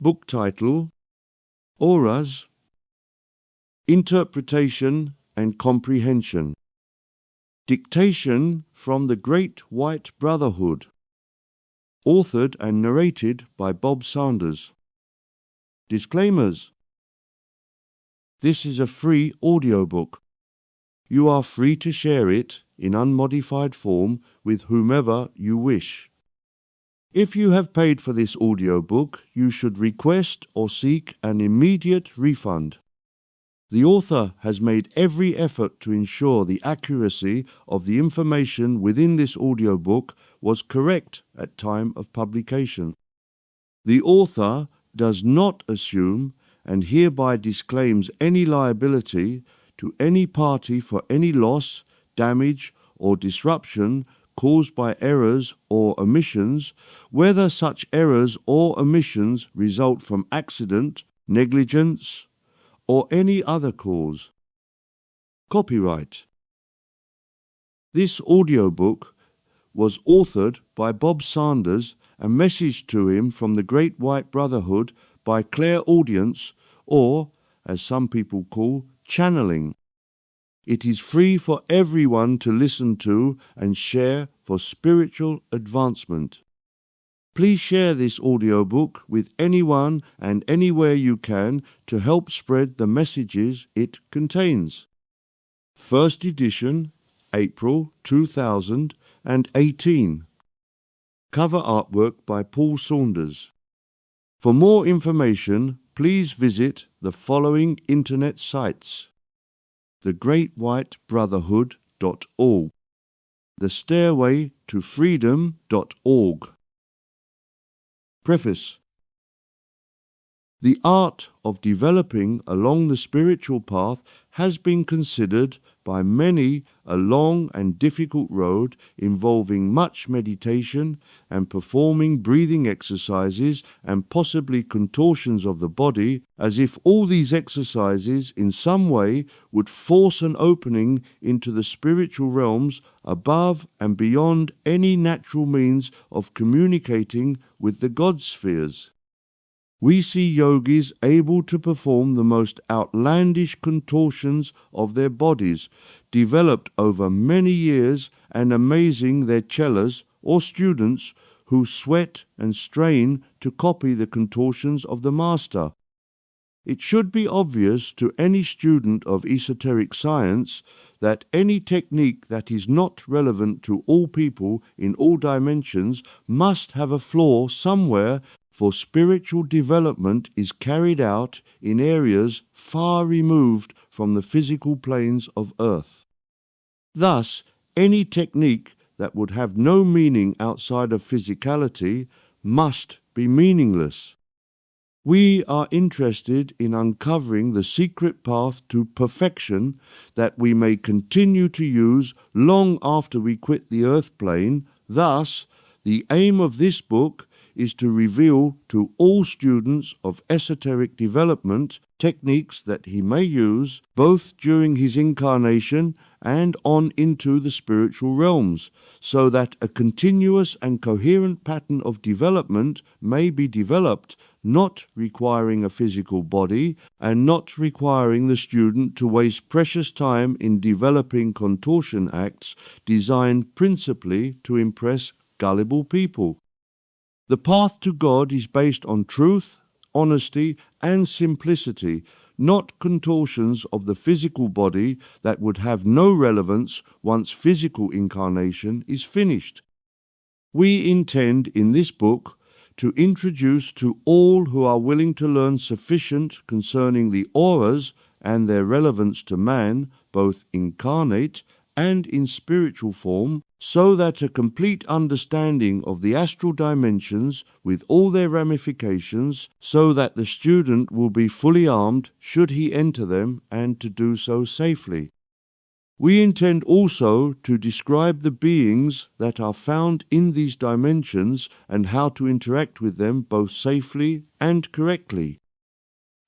Book title: Auras, Interpretation and Comprehension. Dictation from the Great White Brotherhood. Authored and narrated by Bob Sanders. Disclaimers. This is a free audiobook. You are free to share it in unmodified form with whomever you wish. If you have paid for this audiobook, you should request or seek an immediate refund. The author has made every effort to ensure the accuracy of the information within this audiobook was correct at time of publication. The author does not assume and hereby disclaims any liability to any party for any loss, damage, or disruption caused by errors or omissions, whether such errors or omissions result from accident, negligence, or any other cause. Copyright. This audiobook was authored by Bob Sanders and messaged to him from the Great White Brotherhood by clairaudience, or, as some people call, channeling. It is free for everyone to listen to and share for spiritual advancement. Please share this audiobook with anyone and anywhere you can to help spread the messages it contains. First edition, April 2018. Cover artwork by Paul Saunders. For more information, please visit the following internet sites: thegreatwhitebrotherhood.org, thestairwaytofreedom.org. Preface. The art of developing along the spiritual path has been considered by many a long and difficult road involving much meditation and performing breathing exercises and possibly contortions of the body, as if all these exercises in some way would force an opening into the spiritual realms above and beyond any natural means of communicating with the God spheres. We see yogis able to perform the most outlandish contortions of their bodies, developed over many years, and amazing their chelas or students who sweat and strain to copy the contortions of the master. It should be obvious to any student of esoteric science that any technique that is not relevant to all people in all dimensions must have a flaw somewhere, for spiritual development is carried out in areas far removed from the physical planes of earth. Thus, any technique that would have no meaning outside of physicality must be meaningless. We are interested in uncovering the secret path to perfection that we may continue to use long after we quit the earth plane. Thus, the aim of this book is to reveal to all students of esoteric development techniques that he may use both during his incarnation and on into the spiritual realms, so that a continuous and coherent pattern of development may be developed, not requiring a physical body and not requiring the student to waste precious time in developing contortion acts designed principally to impress gullible people. The path to God is based on truth, honesty, and simplicity, not contortions of the physical body that would have no relevance once physical incarnation is finished. We intend in this book to introduce to all who are willing to learn sufficient concerning the auras and their relevance to man, both incarnate and in spiritual form, so that a complete understanding of the astral dimensions with all their ramifications, so that the student will be fully armed should he enter them, and to do so safely. We intend also to describe the beings that are found in these dimensions and how to interact with them both safely and correctly.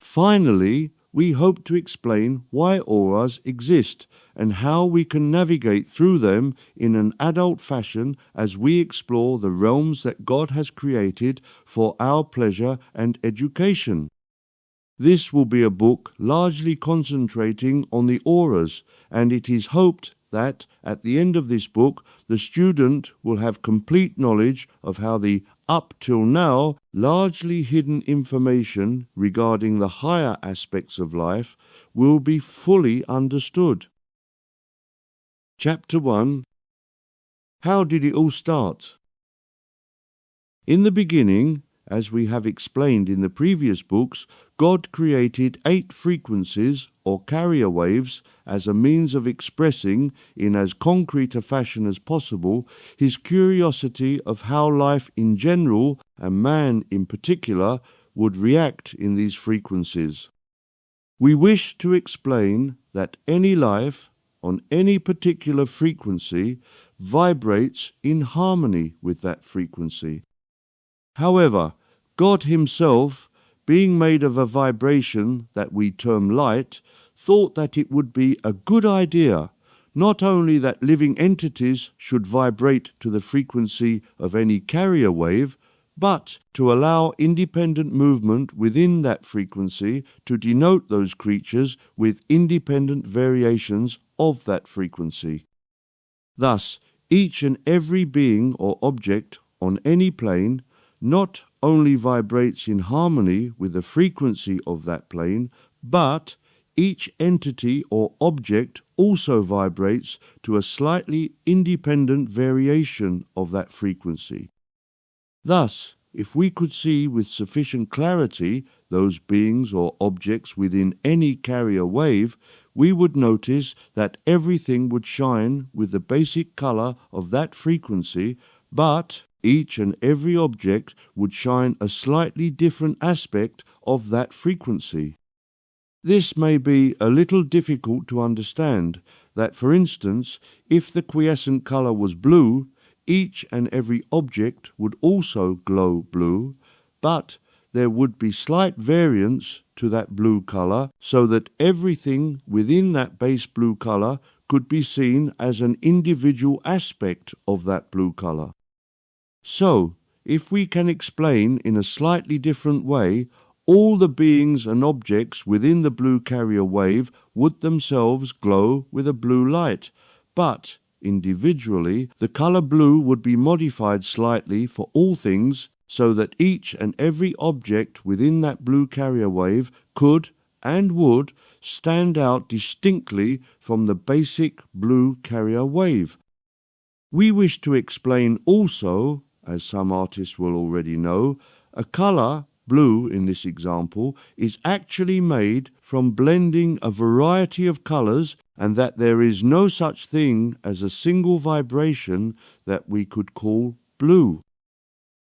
Finally, we hope to explain why auras exist and how we can navigate through them in an adult fashion as we explore the realms that God has created for our pleasure and education. This will be a book largely concentrating on the auras, and it is hoped that at the end of this book the student will have complete knowledge of how the up till now largely hidden information regarding the higher aspects of life will be fully understood. Chapter 1. How did it all start? In the beginning, as we have explained in the previous books, God created 8 frequencies or carrier waves as a means of expressing, in as concrete a fashion as possible, his curiosity of how life in general, and man in particular, would react in these frequencies. We wish to explain that any life on any particular frequency vibrates in harmony with that frequency. However, God himself, being made of a vibration that we term light, thought that it would be a good idea not only that living entities should vibrate to the frequency of any carrier wave, but to allow independent movement within that frequency to denote those creatures with independent variations of that frequency. Thus, each and every being or object on any plane not only vibrates in harmony with the frequency of that plane, but each entity or object also vibrates to a slightly independent variation of that frequency. Thus, if we could see with sufficient clarity those beings or objects within any carrier wave, we would notice that everything would shine with the basic color of that frequency, but each and every object would shine a slightly different aspect of that frequency. This may be a little difficult to understand, that for instance, if the quiescent color was blue, each and every object would also glow blue, but there would be slight variance to that blue color, so that everything within that base blue color could be seen as an individual aspect of that blue color. So, if we can explain in a slightly different way, all the beings and objects within the blue carrier wave would themselves glow with a blue light, but individually the color blue would be modified slightly for all things, so that each and every object within that blue carrier wave could and would stand out distinctly from the basic blue carrier wave. We wish to explain also, as some artists will already know, a color, blue in this example, is actually made from blending a variety of colors, and that there is no such thing as a single vibration that we could call blue.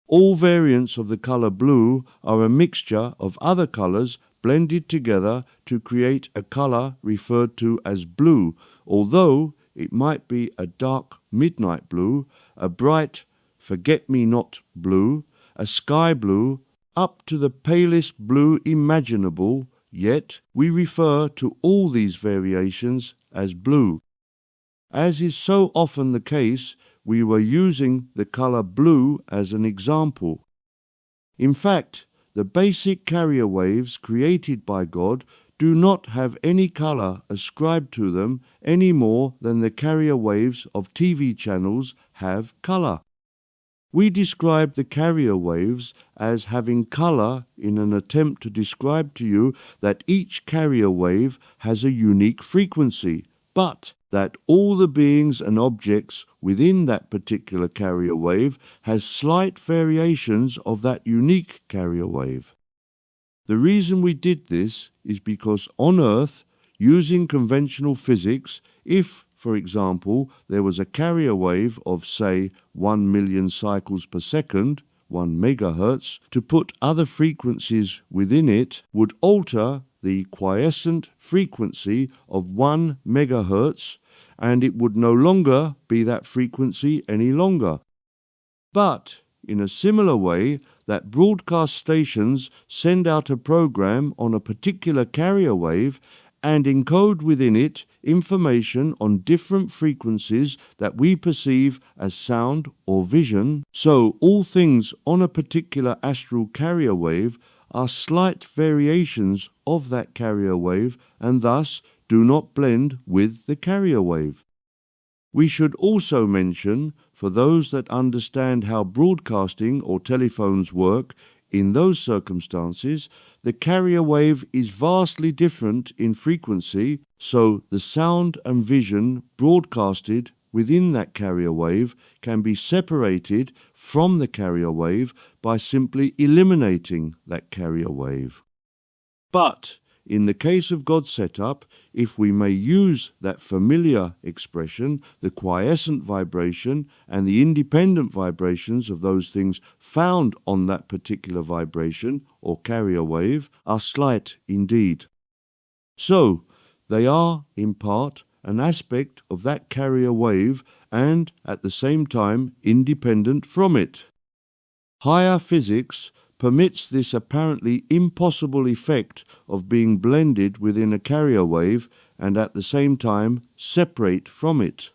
All variants of the color blue are a mixture of other colors blended together to create a color referred to as blue, although it might be a dark midnight blue, a bright forget-me-not blue, a sky blue, up to the palest blue imaginable, yet we refer to all these variations as blue. As is so often the case, we were using the color blue as an example. In fact, the basic carrier waves created by God do not have any color ascribed to them any more than the carrier waves of TV channels have color. We describe the carrier waves as having color in an attempt to describe to you that each carrier wave has a unique frequency, but that all the beings and objects within that particular carrier wave has slight variations of that unique carrier wave. The reason we did this is because on Earth, using conventional physics, if, for example, there was a carrier wave of, say, 1 million cycles per second, 1 megahertz, to put other frequencies within it would alter the quiescent frequency of 1 megahertz, and it would no longer be that frequency any longer. But, in a similar way, that broadcast stations send out a program on a particular carrier wave and encode within it information on different frequencies that we perceive as sound or vision. So all things on a particular astral carrier wave are slight variations of that carrier wave and thus do not blend with the carrier wave. We should also mention, for those that understand how broadcasting or telephones work, in those circumstances, the carrier wave is vastly different in frequency, so the sound and vision broadcasted within that carrier wave can be separated from the carrier wave by simply eliminating that carrier wave. But in the case of God's setup, if we may use that familiar expression, the quiescent vibration and the independent vibrations of those things found on that particular vibration or carrier wave are slight indeed. So, they are, in part, an aspect of that carrier wave and, at the same time, independent from it. Higher physics permits this apparently impossible effect of being blended within a carrier wave and at the same time separate from it.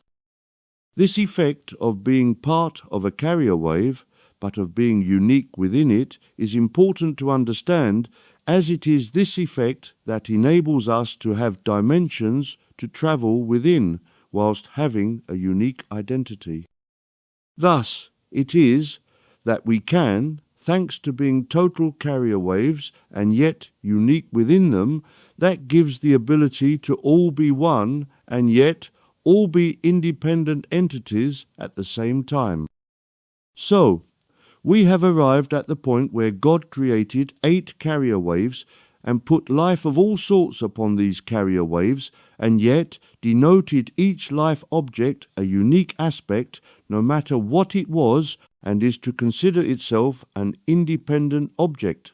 This effect of being part of a carrier wave, but of being unique within it, is important to understand, as it is this effect that enables us to have dimensions to travel within, whilst having a unique identity. Thus, it is that we can, thanks to being total carrier waves and yet unique within them, that gives the ability to all be one and yet all be independent entities at the same time. So, we have arrived at the point where God created 8 carrier waves and put life of all sorts upon these carrier waves, and yet denoted each life object a unique aspect, no matter what it was, and is to consider itself an independent object.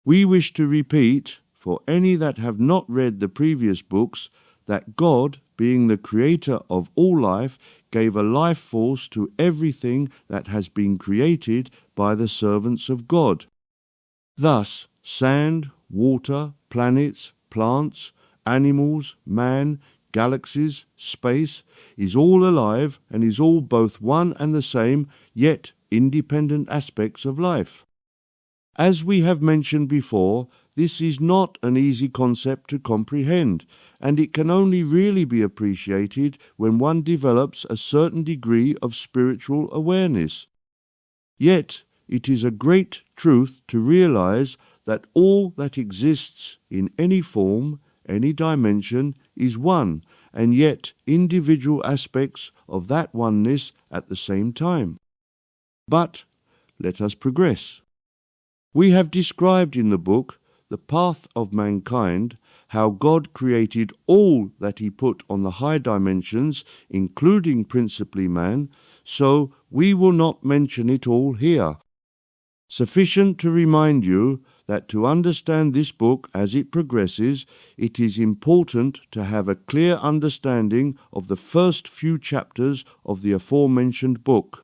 We wish to repeat, for any that have not read the previous books, that God, being the creator of all life, gave a life force to everything that has been created by the servants of God. Thus, sand, water, planets, plants, animals, man, galaxies, space, is all alive and is all both one and the same, yet independent aspects of life. As we have mentioned before, this is not an easy concept to comprehend, and it can only really be appreciated when one develops a certain degree of spiritual awareness. Yet, it is a great truth to realize that all that exists in any form, any dimension, is one, and yet individual aspects of that oneness at the same time. But let us progress. We have described in the book the path of mankind, how God created all that he put on the high dimensions, including principally man, so we will not mention it all here. Sufficient to remind you that to understand this book as it progresses, it is important to have a clear understanding of the first few chapters of the aforementioned book.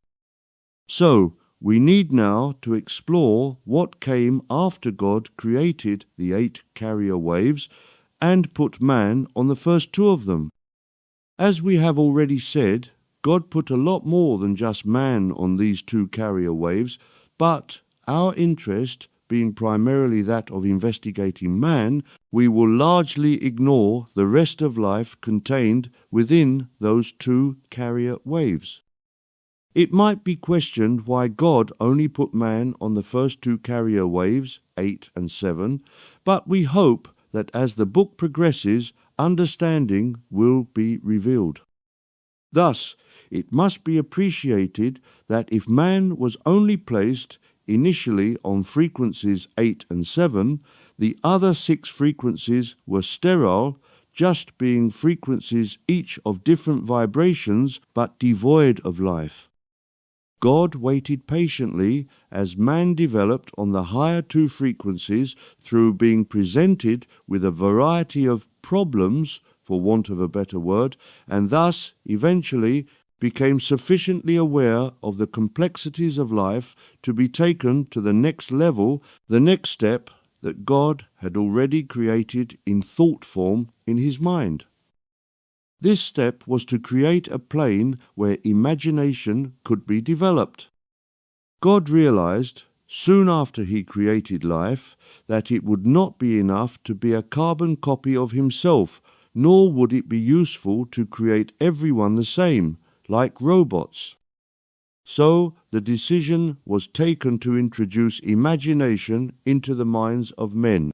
So, we need now to explore what came after God created the 8 carrier waves and put man on the first 2 of them. As we have already said, God put a lot more than just man on these 2 carrier waves, but our interest being primarily that of investigating man, we will largely ignore the rest of life contained within those 2 carrier waves. It might be questioned why God only put man on the first 2 carrier waves, 8 and 7, but we hope that as the book progresses, understanding will be revealed. Thus, it must be appreciated that if man was only placed initially on frequencies 8 and 7, the other 6 frequencies were sterile, just being frequencies each of different vibrations but devoid of life. God waited patiently as man developed on the higher 2 frequencies through being presented with a variety of problems, for want of a better word, and thus, eventually, became sufficiently aware of the complexities of life to be taken to the next level, the next step that God had already created in thought form in his mind. This step was to create a plane where imagination could be developed. God realized, soon after he created life, that it would not be enough to be a carbon copy of himself, nor would it be useful to create everyone the same, like robots. So the decision was taken to introduce imagination into the minds of men.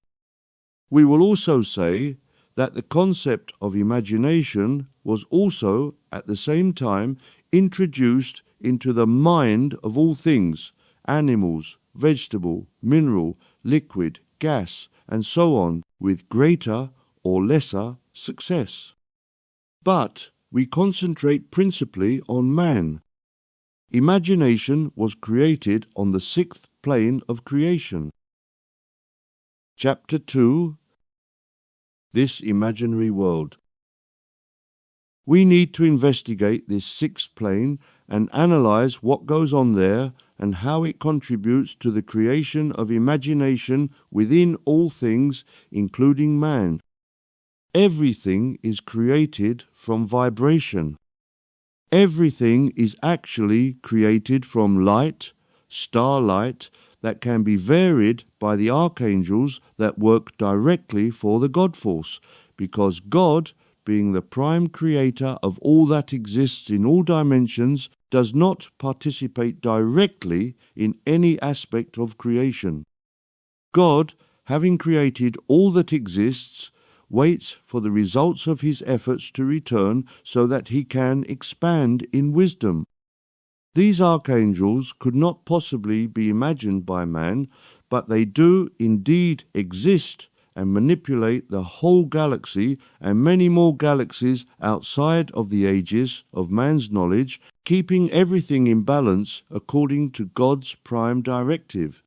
We will also say that the concept of imagination was also at the same time introduced into the mind of all things, animals, vegetable, mineral, liquid, gas, and so on, with greater or lesser success. But we concentrate principally on man. Imagination was created on the sixth plane of creation. Chapter 2: This Imaginary World. We need to investigate this sixth plane and analyze what goes on there and how it contributes to the creation of imagination within all things, including man. Everything is created from vibration. Everything is actually created from light, starlight, that can be varied by the archangels that work directly for the God Force, because God, being the prime creator of all that exists in all dimensions, does not participate directly in any aspect of creation. God, having created all that exists, waits for the results of his efforts to return so that he can expand in wisdom. These archangels could not possibly be imagined by man, but they do indeed exist and manipulate the whole galaxy and many more galaxies outside of the aegis of man's knowledge, keeping everything in balance according to God's prime directive.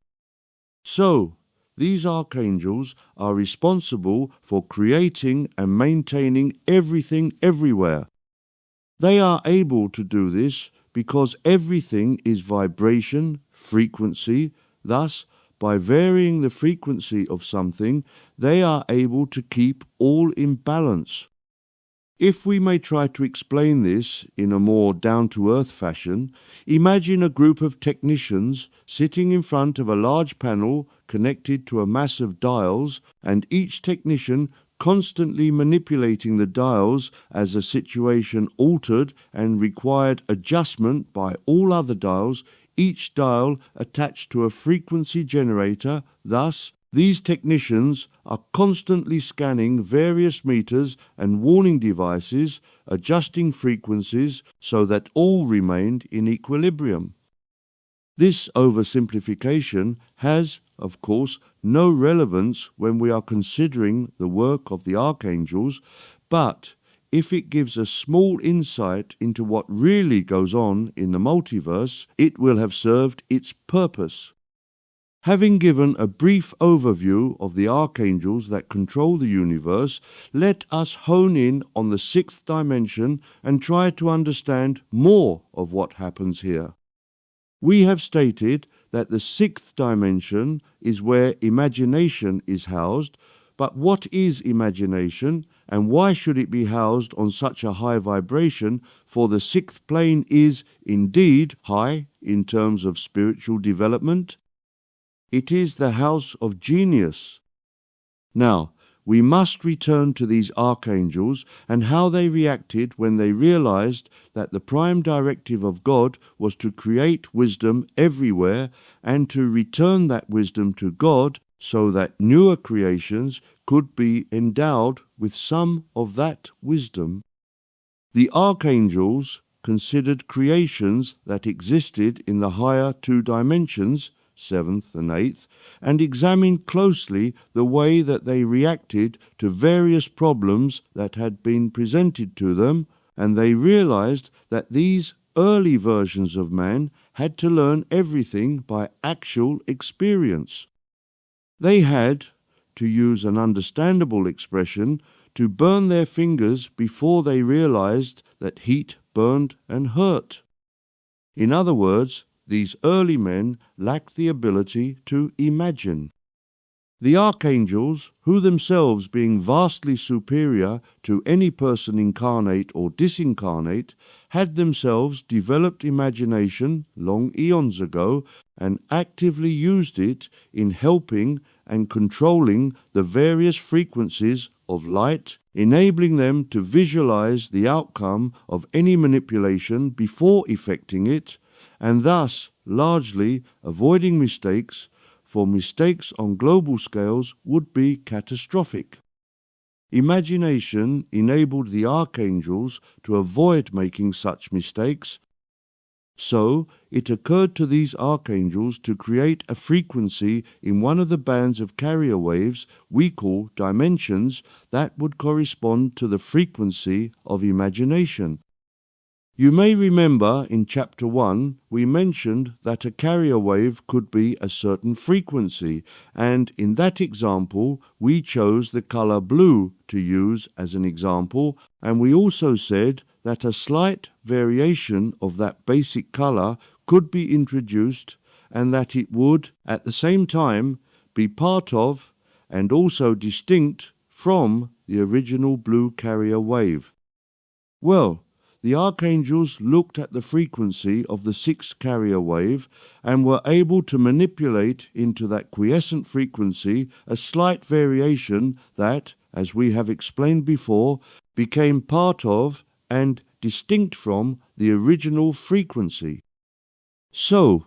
So, these archangels are responsible for creating and maintaining everything everywhere. They are able to do this because everything is vibration, frequency. Thus, by varying the frequency of something, they are able to keep all in balance. If we may try to explain this in a more down-to-earth fashion, imagine a group of technicians sitting in front of a large panel connected to a mass of dials, and each technician constantly manipulating the dials as a situation altered and required adjustment by all other dials, each dial attached to a frequency generator. Thus, these technicians are constantly scanning various meters and warning devices, adjusting frequencies so that all remained in equilibrium. This oversimplification has, of course, no relevance when we are considering the work of the archangels, but if it gives a small insight into what really goes on in the multiverse, it will have served its purpose. Having given a brief overview of the archangels that control the universe, let us hone in on the sixth dimension and try to understand more of what happens here. We have stated that the sixth dimension is where imagination is housed, but what is imagination and why should it be housed on such a high vibration? For the sixth plane is indeed high in terms of spiritual development. It is the house of genius. Now, we must return to these archangels and how they reacted when they realized that the prime directive of God was to create wisdom everywhere and to return that wisdom to God so that newer creations could be endowed with some of that wisdom. The archangels considered creations that existed in the higher two dimensions, seventh and eighth, and examined closely the way that they reacted to various problems that had been presented to them, and they realized that these early versions of man had to learn everything by actual experience. They had, to use an understandable expression, to burn their fingers before they realized that heat burned, and hurt. In other words, these early men lacked the ability to imagine. The archangels, who themselves being vastly superior to any person incarnate or disincarnate, had themselves developed imagination long eons ago and actively used it in helping and controlling the various frequencies of light, enabling them to visualize the outcome of any manipulation before effecting it, and thus largely avoiding mistakes, for mistakes on global scales would be catastrophic. Imagination enabled the archangels to avoid making such mistakes, so it occurred to these archangels to create a frequency in one of the bands of carrier waves we call dimensions that would correspond to the frequency of imagination. You may remember in Chapter 1 we mentioned that a carrier wave could be a certain frequency, and in that example we chose the color blue to use as an example, and we also said that a slight variation of that basic color could be introduced and that it would at the same time be part of and also distinct from the original blue carrier wave. Well, the archangels looked at the frequency of the sixth carrier wave and were able to manipulate into that quiescent frequency a slight variation that, as we have explained before, became part of and distinct from the original frequency. So,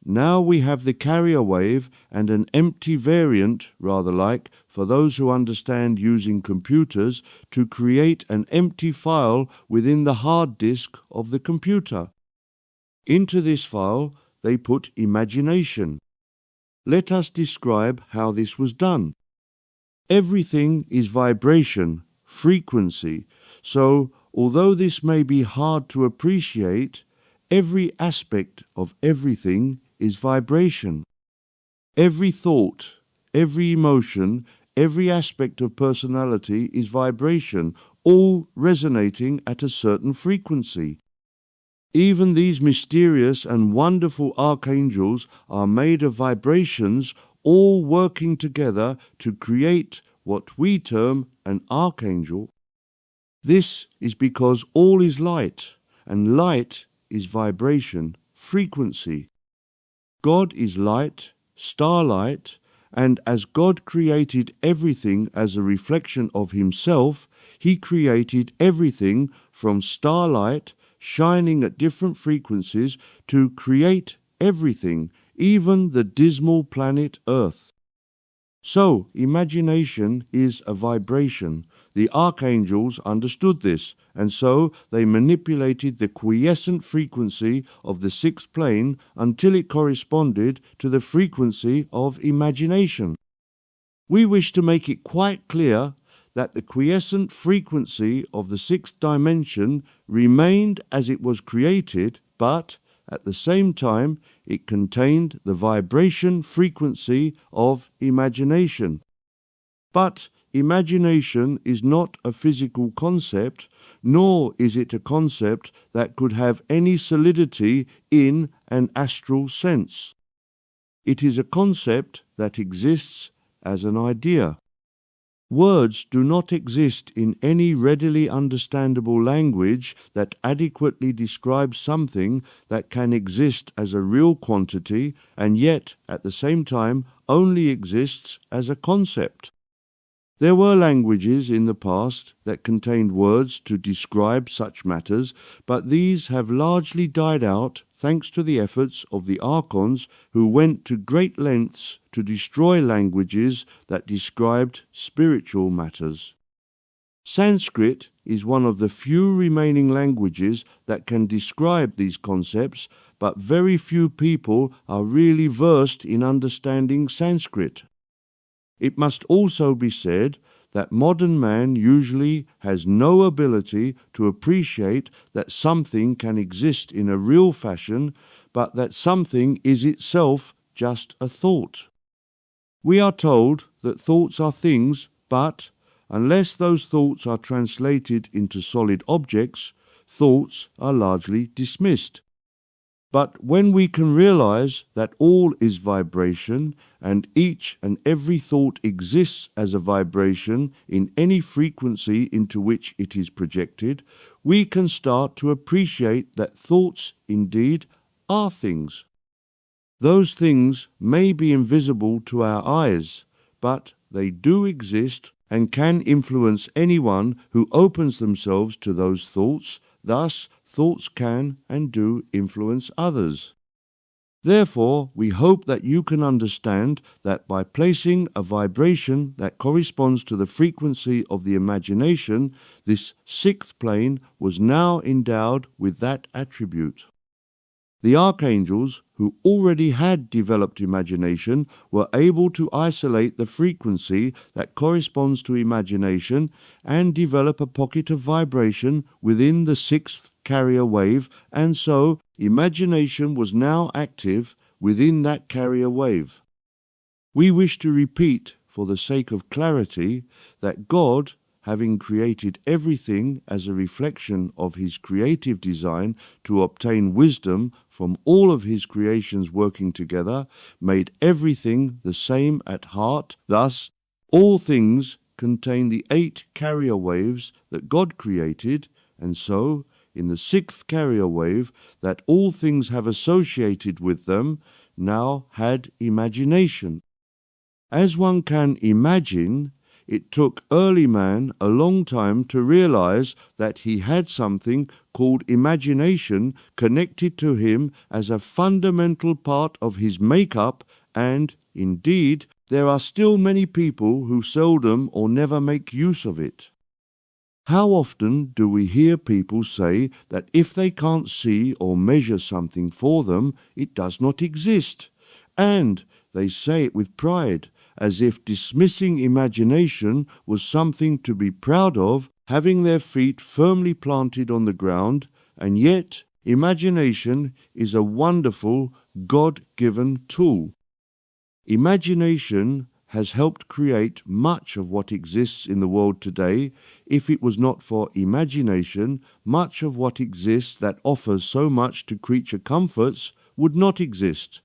now we have the carrier wave and an empty variant, rather like, for those who understand using computers, to create an empty file within the hard disk of the computer. Into this file they put imagination. Let us describe how this was done. Everything is vibration, frequency, so although this may be hard to appreciate, every aspect of everything is vibration. Every thought, every emotion, every aspect of personality is vibration, all resonating at a certain frequency. Even these mysterious and wonderful archangels are made of vibrations, all working together to create what we term an archangel. This is because all is light, and light is vibration, frequency. God is light, starlight, and as God created everything as a reflection of Himself, He created everything from starlight, shining at different frequencies, to create everything, even the dismal planet Earth. So, imagination is a vibration. The archangels understood this, and so they manipulated the quiescent frequency of the sixth plane until it corresponded to the frequency of imagination. We wish to make it quite clear that the quiescent frequency of the sixth dimension remained as it was created, but at the same time it contained the vibration frequency of imagination. But imagination is not a physical concept, nor is it a concept that could have any solidity in an astral sense. It is a concept that exists as an idea. Words do not exist in any readily understandable language that adequately describes something that can exist as a real quantity and yet at the same time only exists as a concept. There were languages in the past that contained words to describe such matters, but these have largely died out thanks to the efforts of the archons who went to great lengths to destroy languages that described spiritual matters. Sanskrit is one of the few remaining languages that can describe these concepts, but very few people are really versed in understanding Sanskrit. It must also be said that modern man usually has no ability to appreciate that something can exist in a real fashion, but that something is itself just a thought. We are told that thoughts are things, but unless those thoughts are translated into solid objects, thoughts are largely dismissed. But when we can realize that all is vibration and each and every thought exists as a vibration in any frequency into which it is projected, we can start to appreciate that thoughts indeed are things. Those things may be invisible to our eyes, but they do exist and can influence anyone who opens themselves to those thoughts. Thus, thoughts can and do influence others. Therefore, we hope that you can understand that by placing a vibration that corresponds to the frequency of the imagination, this sixth plane was now endowed with that attribute. The archangels, who already had developed imagination, were able to isolate the frequency that corresponds to imagination and develop a pocket of vibration within the sixth carrier wave, and so imagination was now active within that carrier wave. We wish to repeat, for the sake of clarity, that God, having created everything as a reflection of his creative design to obtain wisdom from all of his creations working together, made everything the same at heart. Thus, all things contain the 8 carrier waves that God created, and so, in the 6th carrier wave that all things have associated with them, now had imagination. As one can imagine, it took early man a long time to realize that he had something called imagination connected to him as a fundamental part of his makeup, and, indeed, there are still many people who seldom or never make use of it. How often do we hear people say that if they can't see or measure something for them, it does not exist, and they say it with pride, as if dismissing imagination was something to be proud of, having their feet firmly planted on the ground, and yet imagination is a wonderful, God-given tool. Imagination has helped create much of what exists in the world today. If it was not for imagination, much of what exists that offers so much to creature comforts would not exist.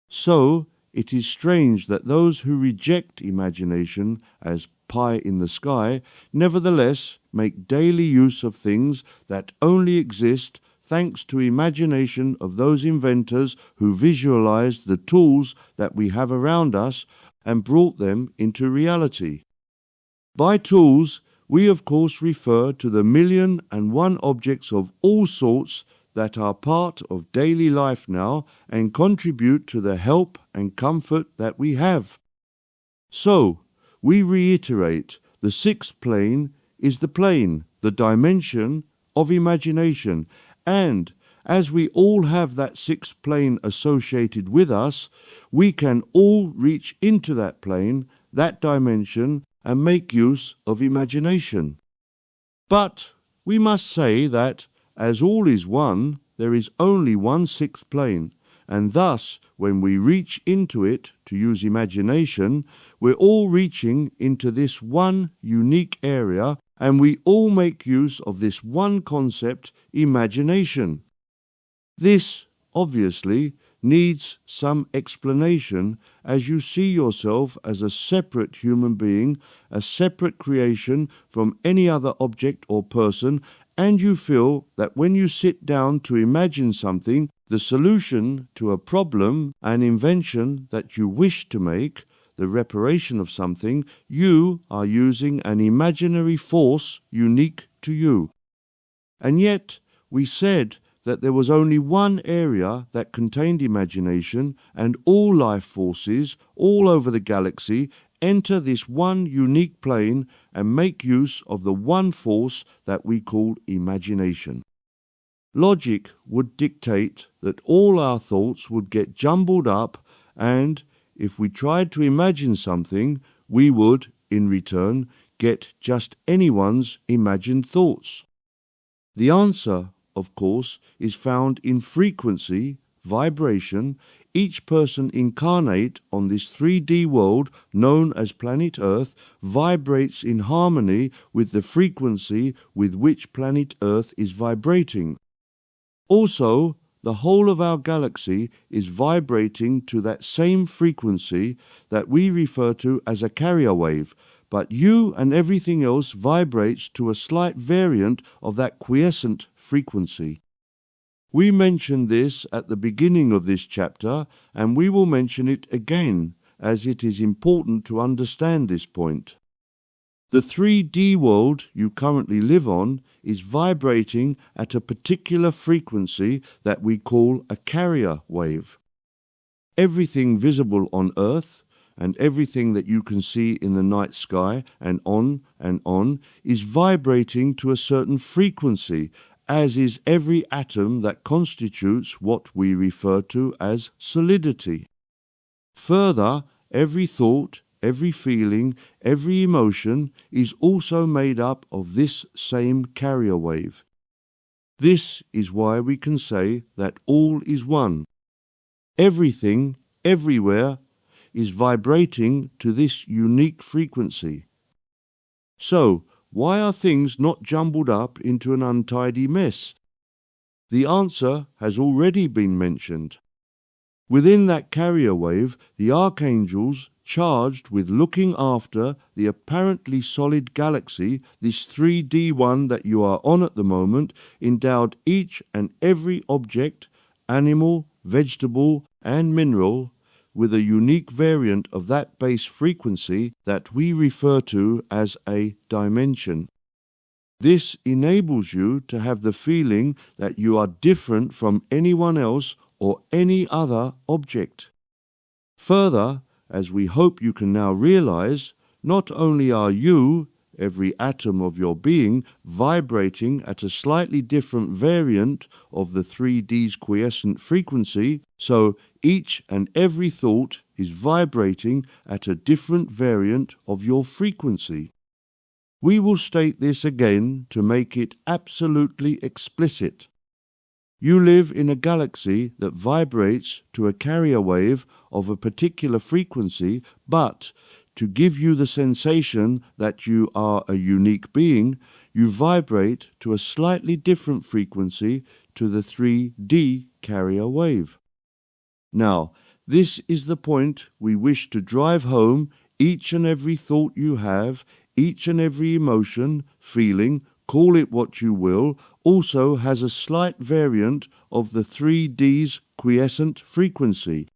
So, it is strange that those who reject imagination as pie in the sky nevertheless make daily use of things that only exist thanks to imagination of those inventors who visualized the tools that we have around us and brought them into reality. By tools, we of course refer to the 1,000,001 objects of all sorts that are part of daily life now and contribute to the help and comfort that we have. So, we reiterate, the 6th plane is the plane, the dimension of imagination, and as we all have that 6th plane associated with us, we can all reach into that plane, that dimension, and make use of imagination. But we must say that as all is one, there is only one 6th plane, and thus, when we reach into it to use imagination, we're all reaching into this one unique area, and we all make use of this one concept, imagination. This, obviously, needs some explanation as you see yourself as a separate human being, a separate creation from any other object or person, and you feel that when you sit down to imagine something, the solution to a problem, an invention that you wish to make, the reparation of something, you are using an imaginary force unique to you. And yet, we said that there was only one area that contained imagination, and all life forces all over the galaxy enter this one unique plane and make use of the one force that we call imagination. Logic would dictate that all our thoughts would get jumbled up, and if we tried to imagine something, we would, in return, get just anyone's imagined thoughts. The answer, of course, is found in frequency, vibration, each person incarnate on this 3D world known as planet Earth vibrates in harmony with the frequency with which planet Earth is vibrating. Also, the whole of our galaxy is vibrating to that same frequency that we refer to as a carrier wave, but you and everything else vibrates to a slight variant of that quiescent frequency. We mentioned this at the beginning of this chapter, and we will mention it again, as it is important to understand this point. The 3D world you currently live on is vibrating at a particular frequency that we call a carrier wave. Everything visible on Earth, and everything that you can see in the night sky and on, is vibrating to a certain frequency, as is every atom that constitutes what we refer to as solidity. Further, every thought, every feeling, every emotion is also made up of this same carrier wave. This is why we can say that all is one. Everything, everywhere, is vibrating to this unique frequency. So, why are things not jumbled up into an untidy mess? The answer has already been mentioned. Within that carrier wave, the archangels charged with looking after the apparently solid galaxy, this 3D one that you are on at the moment, endowed each and every object, animal, vegetable, and mineral with a unique variant of that base frequency that we refer to as a dimension. This enables you to have the feeling that you are different from anyone else or any other object. Further, as we hope you can now realize, not only are you, every atom of your being, vibrating at a slightly different variant of the 3D's quiescent frequency, so each and every thought is vibrating at a different variant of your frequency. We will state this again to make it absolutely explicit. You live in a galaxy that vibrates to a carrier wave of a particular frequency, but to give you the sensation that you are a unique being, you vibrate to a slightly different frequency to the 3D carrier wave. Now, this is the point we wish to drive home. Each and every thought you have, each and every emotion, feeling, call it what you will, also has a slight variant of the 3D's quiescent frequency.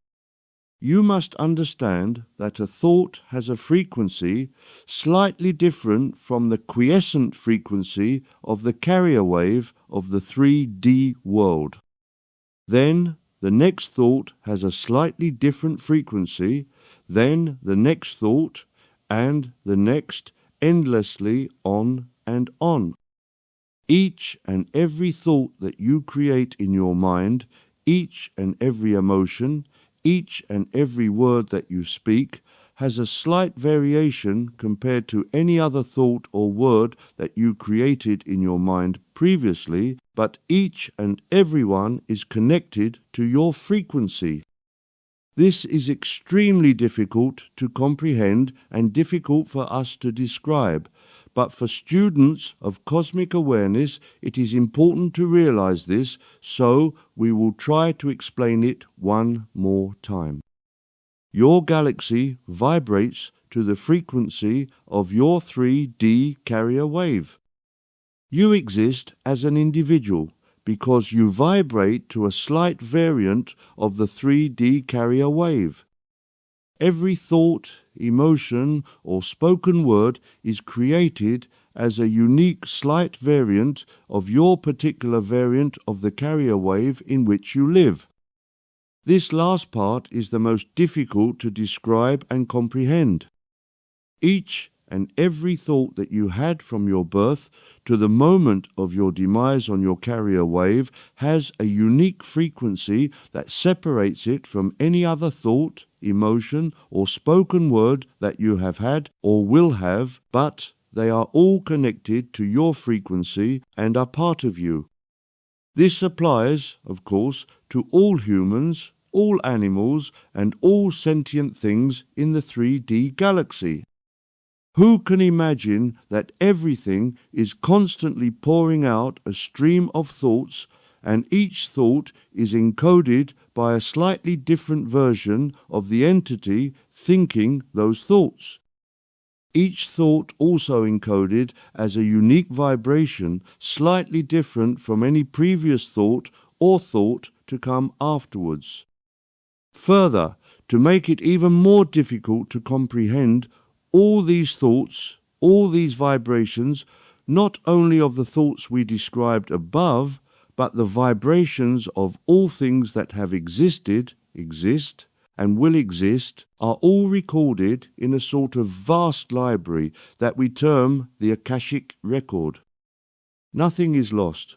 You must understand that a thought has a frequency slightly different from the quiescent frequency of the carrier wave of the 3D world. Then the next thought has a slightly different frequency, then the next thought, and the next, endlessly on and on. Each and every thought that you create in your mind, each and every emotion, each and every word that you speak, has a slight variation compared to any other thought or word that you created in your mind previously, but each and every one is connected to your frequency. This is extremely difficult to comprehend and difficult for us to describe, but for students of cosmic awareness it is important to realize this, so we will try to explain it one more time. Your galaxy vibrates to the frequency of your 3D carrier wave. You exist as an individual because you vibrate to a slight variant of the 3D carrier wave. Every thought, emotion, or spoken word is created as a unique slight variant of your particular variant of the carrier wave in which you live. This last part is the most difficult to describe and comprehend. Each and every thought that you had from your birth to the moment of your demise on your carrier wave has a unique frequency that separates it from any other thought, emotion, or spoken word that you have had or will have, but they are all connected to your frequency and are part of you. This applies, of course, to all humans, all animals, and all sentient things in the 3D galaxy. Who can imagine that everything is constantly pouring out a stream of thoughts, and each thought is encoded by a slightly different version of the entity thinking those thoughts? Each thought also encoded as a unique vibration slightly different from any previous thought or thought to come afterwards. Further, to make it even more difficult to comprehend, all these thoughts, all these vibrations, not only of the thoughts we described above, but the vibrations of all things that have existed, exist, and will exist, are all recorded in a sort of vast library that we term the Akashic record. Nothing is lost.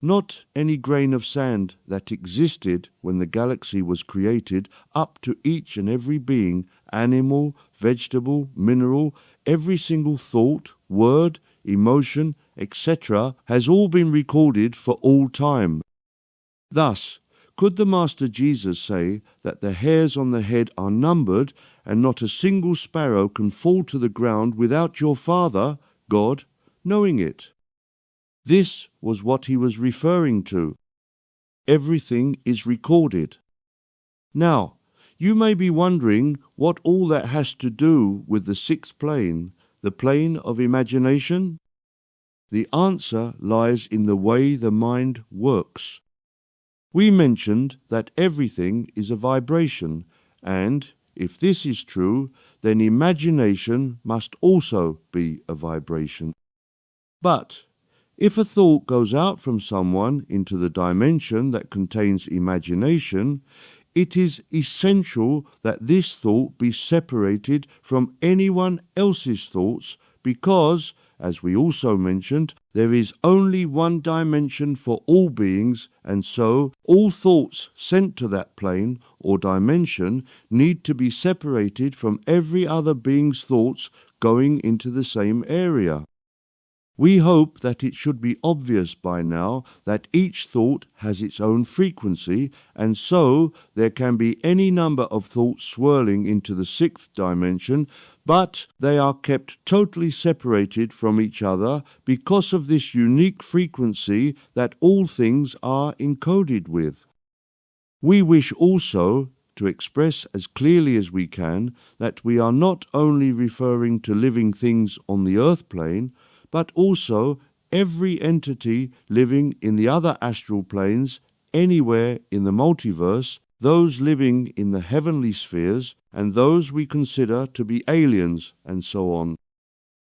Not any grain of sand that existed when the galaxy was created, up to each and every being, animal, vegetable, mineral, every single thought, word, emotion, etc., has all been recorded for all time. Thus, could the Master Jesus say that the hairs on the head are numbered, and not a single sparrow can fall to the ground without your Father, God, knowing it? This was what he was referring to. Everything is recorded. Now, you may be wondering what all that has to do with the sixth plane, the plane of imagination. The answer lies in the way the mind works. We mentioned that everything is a vibration, and if this is true, then imagination must also be a vibration. But if a thought goes out from someone into the dimension that contains imagination, it is essential that this thought be separated from anyone else's thoughts because, as we also mentioned, there is only one dimension for all beings, and so all thoughts sent to that plane or dimension need to be separated from every other being's thoughts going into the same area. We hope that it should be obvious by now that each thought has its own frequency, and so there can be any number of thoughts swirling into the sixth dimension, but they are kept totally separated from each other because of this unique frequency that all things are encoded with. We wish also to express as clearly as we can that we are not only referring to living things on the earth plane, but also every entity living in the other astral planes, anywhere in the multiverse, those living in the heavenly spheres, and those we consider to be aliens, and so on.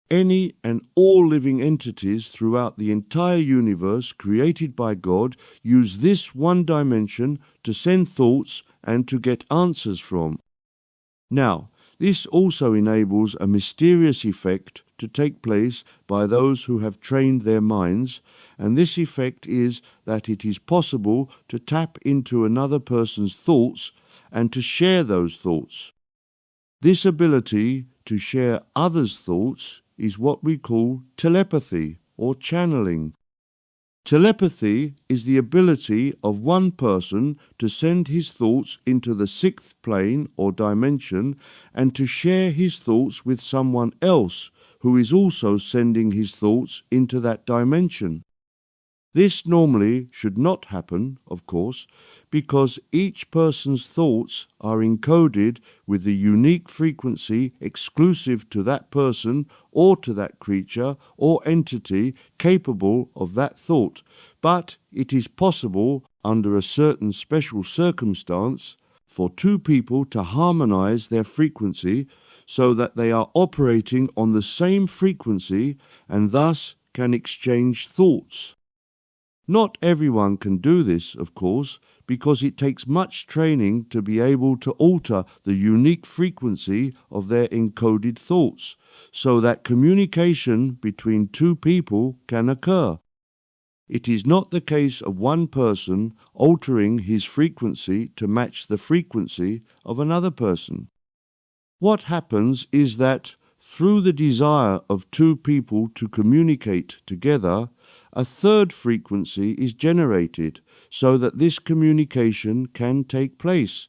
Any and all living entities throughout the entire universe created by God use this one dimension to send thoughts and to get answers from. Now, this also enables a mysterious effect to take place by those who have trained their minds, and this effect is that it is possible to tap into another person's thoughts and to share those thoughts. This ability to share others' thoughts is what we call telepathy or channeling. Telepathy is the ability of one person to send his thoughts into the sixth plane or dimension and to share his thoughts with someone else who is also sending his thoughts into that dimension. This normally should not happen, of course, because each person's thoughts are encoded with the unique frequency exclusive to that person or to that creature or entity capable of that thought. But it is possible, under a certain special circumstance, for two people to harmonize their frequency so that they are operating on the same frequency and thus can exchange thoughts. Not everyone can do this, of course, because it takes much training to be able to alter the unique frequency of their encoded thoughts, so that communication between two people can occur. It is not the case of one person altering his frequency to match the frequency of another person. What happens is that, through the desire of two people to communicate together, a third frequency is generated so that this communication can take place.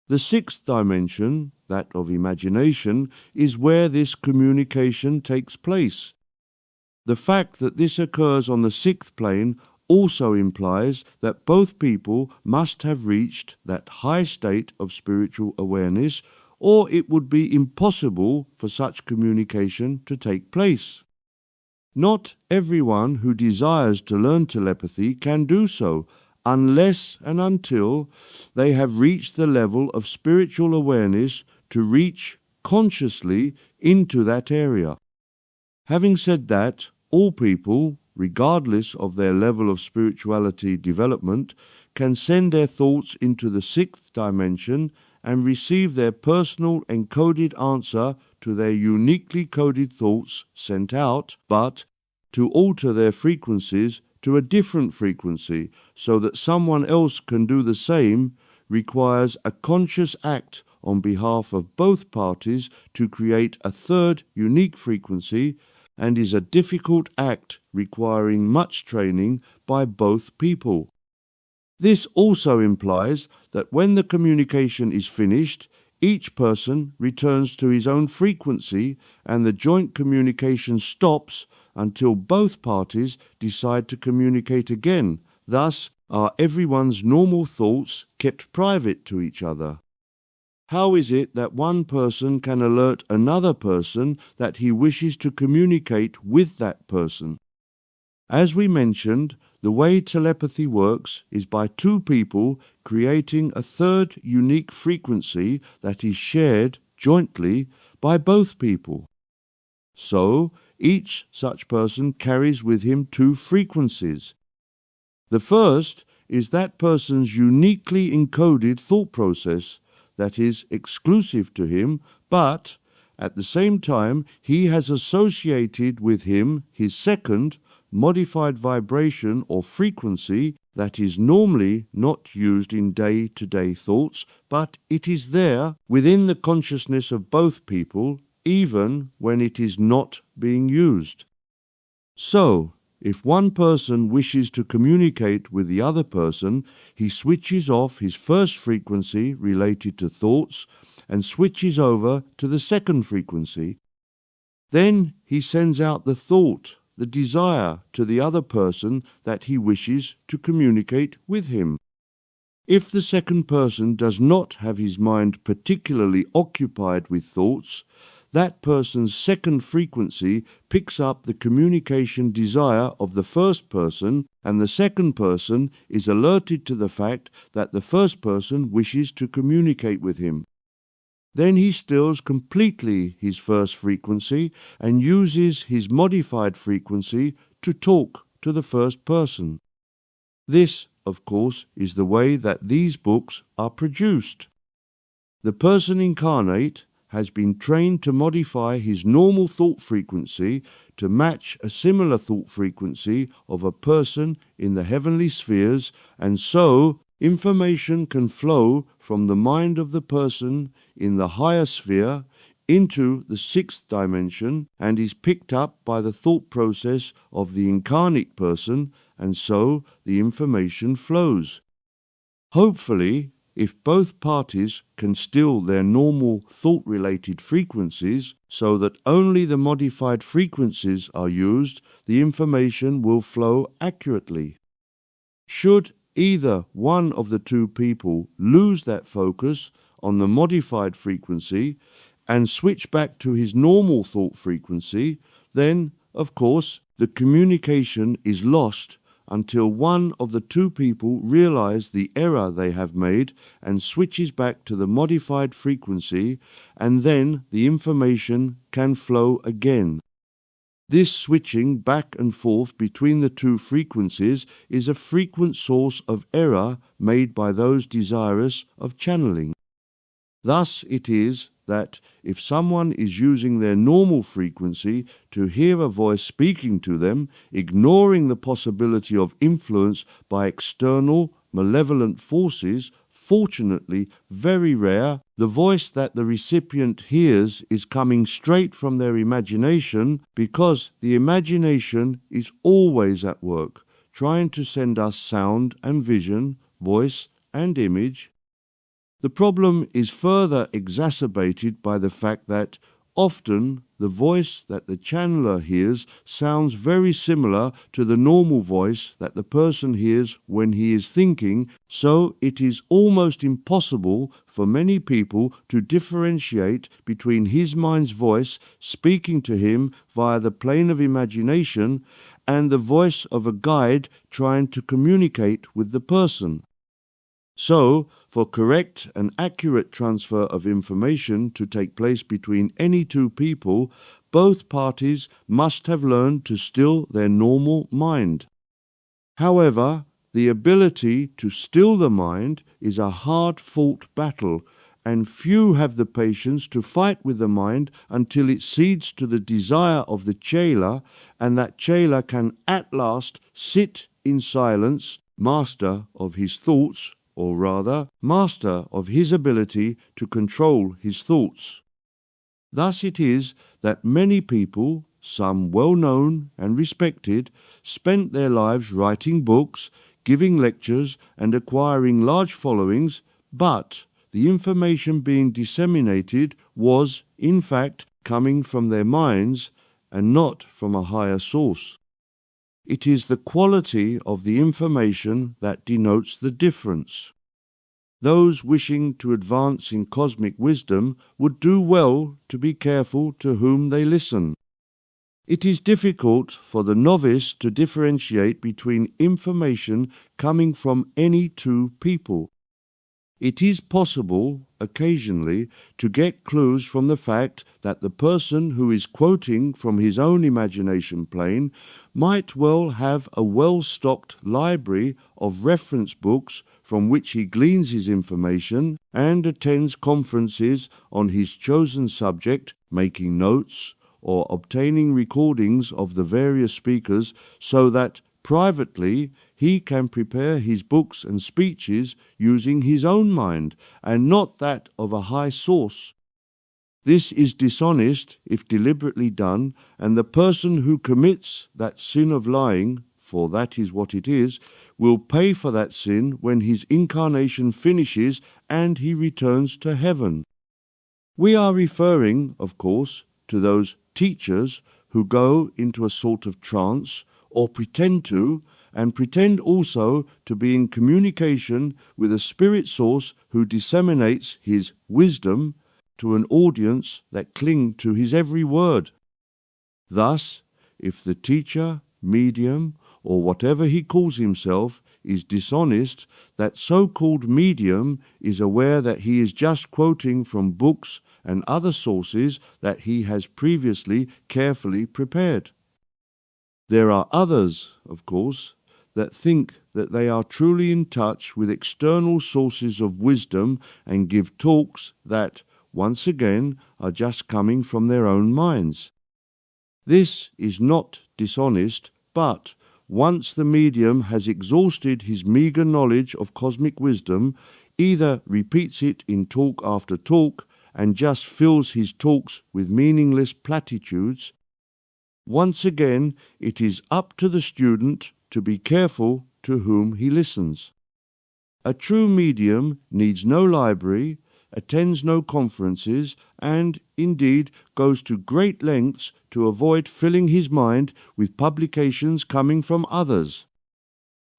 The sixth dimension, that of imagination, is where this communication takes place. The fact that this occurs on the sixth plane also implies that both people must have reached that high state of spiritual awareness, or it would be impossible for such communication to take place. Not everyone who desires to learn telepathy can do so, unless and until they have reached the level of spiritual awareness to reach consciously into that area. Having said that, all people, regardless of their level of spirituality development, can send their thoughts into the sixth dimension and receive their personal encoded answer to their uniquely coded thoughts sent out, but to alter their frequencies to a different frequency so that someone else can do the same requires a conscious act on behalf of both parties to create a third unique frequency, and is a difficult act requiring much training by both people. This also implies that when the communication is finished, each person returns to his own frequency and the joint communication stops until both parties decide to communicate again. Thus, are everyone's normal thoughts kept private to each other? How is it that one person can alert another person that he wishes to communicate with that person? As we mentioned, the way telepathy works is by two people creating a third unique frequency that is shared jointly by both people. So, each such person carries with him two frequencies. The first is that person's uniquely encoded thought process that is exclusive to him, but at the same time he has associated with him his second modified vibration or frequency that is normally not used in day-to-day thoughts, but it is there within the consciousness of both people, even when it is not being used. So, if one person wishes to communicate with the other person, he switches off his first frequency related to thoughts and switches over to the second frequency. Then he sends out the thought, the desire, to the other person that he wishes to communicate with him. If the second person does not have his mind particularly occupied with thoughts, that person's second frequency picks up the communication desire of the first person, and the second person is alerted to the fact that the first person wishes to communicate with him. Then he stills completely his first frequency and uses his modified frequency to talk to the first person. This, of course, is the way that these books are produced. The person incarnate has been trained to modify his normal thought frequency to match a similar thought frequency of a person in the heavenly spheres, and so information can flow from the mind of the person in the higher sphere into the sixth dimension and is picked up by the thought process of the incarnate person, and so the information flows. Hopefully, if both parties can still their normal thought-related frequencies so that only the modified frequencies are used, the information will flow accurately. Should either one of the two people lose that focus on the modified frequency and switch back to his normal thought frequency, then, of course, the communication is lost until one of the two people realize the error they have made and switches back to the modified frequency, and then the information can flow again. This switching back and forth between the two frequencies is a frequent source of error made by those desirous of channeling. Thus it is that if someone is using their normal frequency to hear a voice speaking to them, ignoring the possibility of influence by external malevolent forces, fortunately very rare, The voice that the recipient hears is coming straight from their imagination, because the imagination is always at work, trying to send us sound and vision, voice and image. The problem is further exacerbated by the fact that often the voice that the channeler hears sounds very similar to the normal voice that the person hears when he is thinking, so it is almost impossible for many people to differentiate between his mind's voice speaking to him via the plane of imagination and the voice of a guide trying to communicate with the person. So, for correct and accurate transfer of information to take place between any two people, both parties must have learned to still their normal mind. However, the ability to still the mind is a hard-fought battle, and few have the patience to fight with the mind until it cedes to the desire of the chela, and that chela can at last sit in silence, master of his thoughts, or rather, master of his ability to control his thoughts. Thus it is that many people, some well known and respected, spent their lives writing books, giving lectures, and acquiring large followings, but the information being disseminated was, in fact, coming from their minds and not from a higher source. It is the quality of the information that denotes the difference. Those wishing to advance in cosmic wisdom would do well to be careful to whom they listen. It is difficult for the novice to differentiate between information coming from any two people. It is possible, occasionally, to get clues from the fact that the person who is quoting from his own imagination plane might well have a well-stocked library of reference books from which he gleans his information and attends conferences on his chosen subject, making notes or obtaining recordings of the various speakers so that privately he can prepare his books and speeches using his own mind and not that of a high source. This is dishonest if deliberately done, and the person who commits that sin of lying, for that is what it is, will pay for that sin when his incarnation finishes and he returns to heaven. We are referring, of course, to those teachers who go into a sort of trance or pretend to, and pretend also to be in communication with a spirit source who disseminates his wisdom to an audience that cling to his every word. Thus, if the teacher, medium, or whatever he calls himself is dishonest, that so-called medium is aware that he is just quoting from books and other sources that he has previously carefully prepared. There are others, of course, that think that they are truly in touch with external sources of wisdom and give talks that, once again, are just coming from their own minds. This is not dishonest, but once the medium has exhausted his meagre knowledge of cosmic wisdom, either repeats it in talk after talk and just fills his talks with meaningless platitudes, once again it is up to the student to be careful to whom he listens. A true medium needs no library, attends no conferences, and, indeed, goes to great lengths to avoid filling his mind with publications coming from others.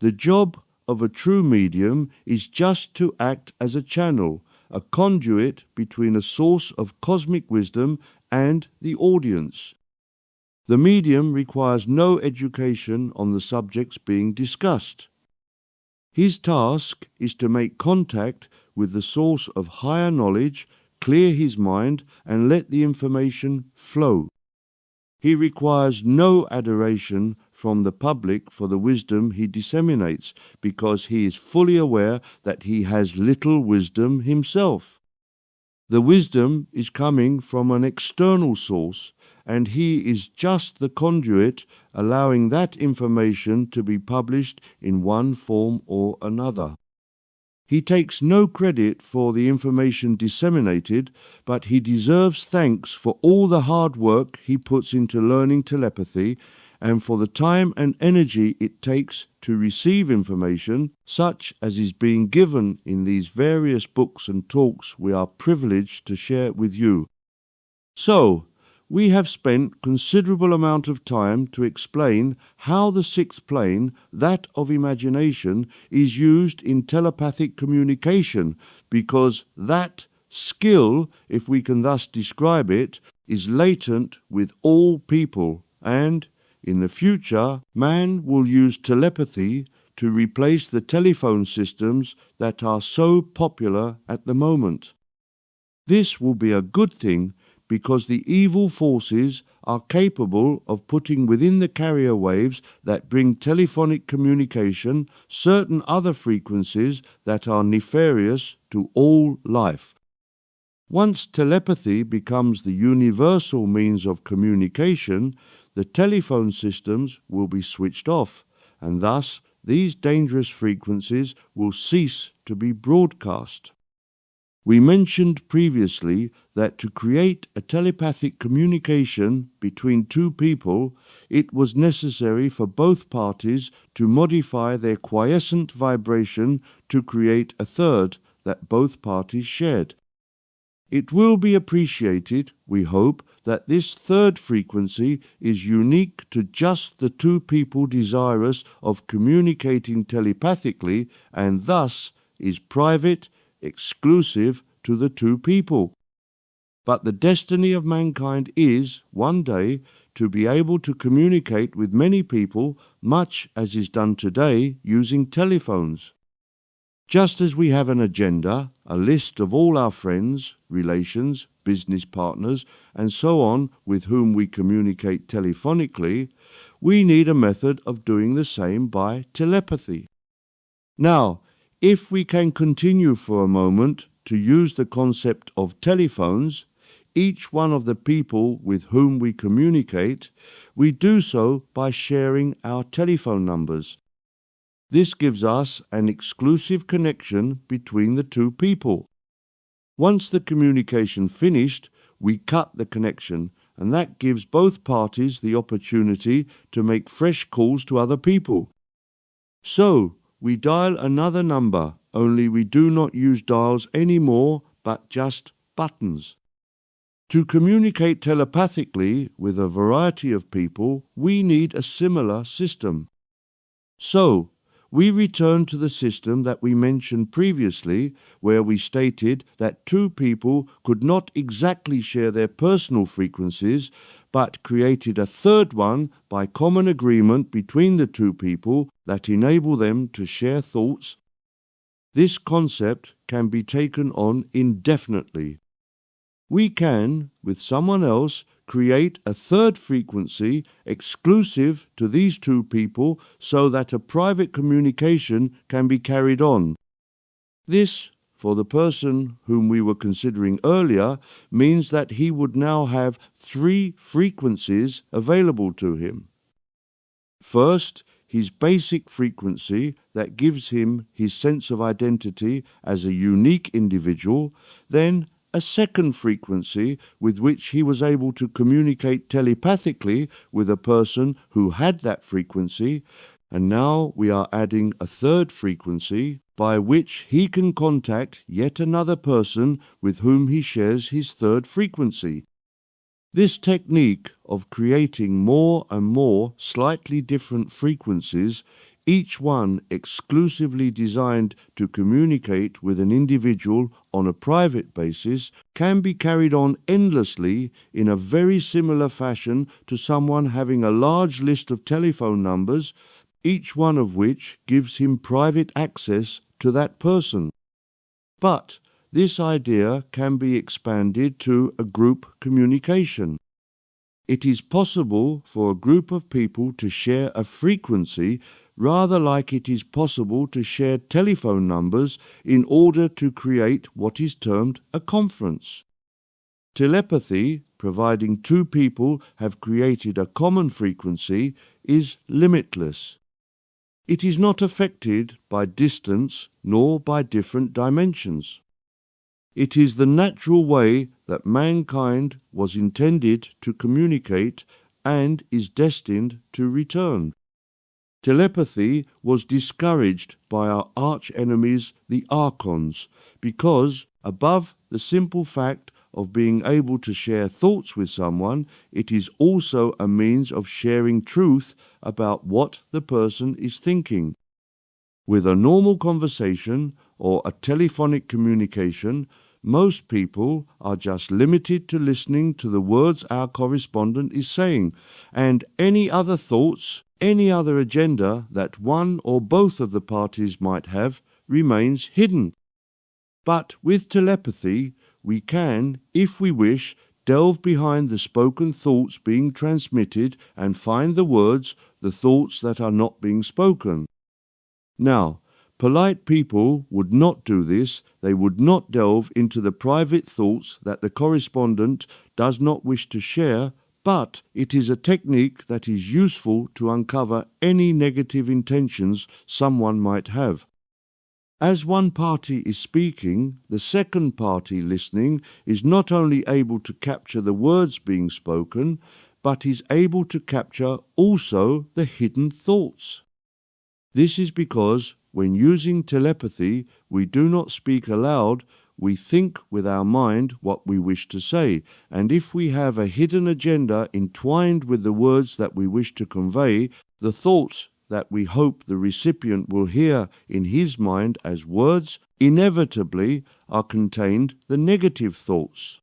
The job of a true medium is just to act as a channel, a conduit between a source of cosmic wisdom and the audience. The medium requires no education on the subjects being discussed. His task is to make contact with the source of higher knowledge, clear his mind, and let the information flow. He requires no adoration from the public for the wisdom he disseminates, because he is fully aware that he has little wisdom himself. The wisdom is coming from an external source, and he is just the conduit allowing that information to be published in one form or another. He takes no credit for the information disseminated, but he deserves thanks for all the hard work he puts into learning telepathy and for the time and energy it takes to receive information, such as is being given in these various books and talks we are privileged to share with you. So, we have spent considerable amount of time to explain how the sixth plane, that of imagination, is used in telepathic communication, because that skill, if we can thus describe it, is latent with all people, and in the future, man will use telepathy to replace the telephone systems that are so popular at the moment. This will be a good thing because the evil forces are capable of putting within the carrier waves that bring telephonic communication certain other frequencies that are nefarious to all life. Once telepathy becomes the universal means of communication, the telephone systems will be switched off, and thus these dangerous frequencies will cease to be broadcast. We mentioned previously that to create a telepathic communication between two people, it was necessary for both parties to modify their quiescent vibration to create a third that both parties shared. It will be appreciated, we hope, that this third frequency is unique to just the two people desirous of communicating telepathically and thus is private, exclusive to the two people. But the destiny of mankind is, one day, to be able to communicate with many people, much as is done today using telephones. Just as we have an agenda, a list of all our friends, relations, business partners, and so on with whom we communicate telephonically, we need a method of doing the same by telepathy. Now, if we can continue for a moment to use the concept of telephones, each one of the people with whom we communicate, we do so by sharing our telephone numbers. This gives us an exclusive connection between the two people. Once the communication finished, we cut the connection, and that gives both parties the opportunity to make fresh calls to other people. So, we dial another number, only we do not use dials anymore, but just buttons. To communicate telepathically with a variety of people, we need a similar system. So, we return to the system that we mentioned previously, where we stated that two people could not exactly share their personal frequencies, but created a third one by common agreement between the two people that enable them to share thoughts. This concept can be taken on indefinitely. We can, with someone else, create a third frequency exclusive to these two people so that a private communication can be carried on. This, for the person whom we were considering earlier, means that he would now have 3 frequencies available to him. First, his basic frequency that gives him his sense of identity as a unique individual, then a second frequency with which he was able to communicate telepathically with a person who had that frequency, and now we are adding a third frequency by which he can contact yet another person with whom he shares his third frequency. This technique of creating more and more slightly different frequencies, each one exclusively designed to communicate with an individual on a private basis, can be carried on endlessly in a very similar fashion to someone having a large list of telephone numbers, each one of which gives him private access to that person. But this idea can be expanded to a group communication. It is possible for a group of people to share a frequency rather like it is possible to share telephone numbers in order to create what is termed a conference. Telepathy, providing two people have created a common frequency, is limitless. It is not affected by distance nor by different dimensions. It is the natural way that mankind was intended to communicate and is destined to return. Telepathy was discouraged by our arch-enemies, the Archons, because above the simple fact of being able to share thoughts with someone, it is also a means of sharing truth about what the person is thinking. With a normal conversation or a telephonic communication, most people are just limited to listening to the words our correspondent is saying, and any other thoughts, any other agenda that one or both of the parties might have remains hidden. But with telepathy, we can, if we wish, delve behind the spoken thoughts being transmitted and find the words, the thoughts that are not being spoken. Now, polite people would not do this. They would not delve into the private thoughts that the correspondent does not wish to share, but it is a technique that is useful to uncover any negative intentions someone might have. As one party is speaking, the second party listening is not only able to capture the words being spoken, but is able to capture also the hidden thoughts. This is because when using telepathy, we do not speak aloud, we think with our mind what we wish to say, and if we have a hidden agenda entwined with the words that we wish to convey, the thoughts that we hope the recipient will hear in his mind as words, inevitably are contained the negative thoughts.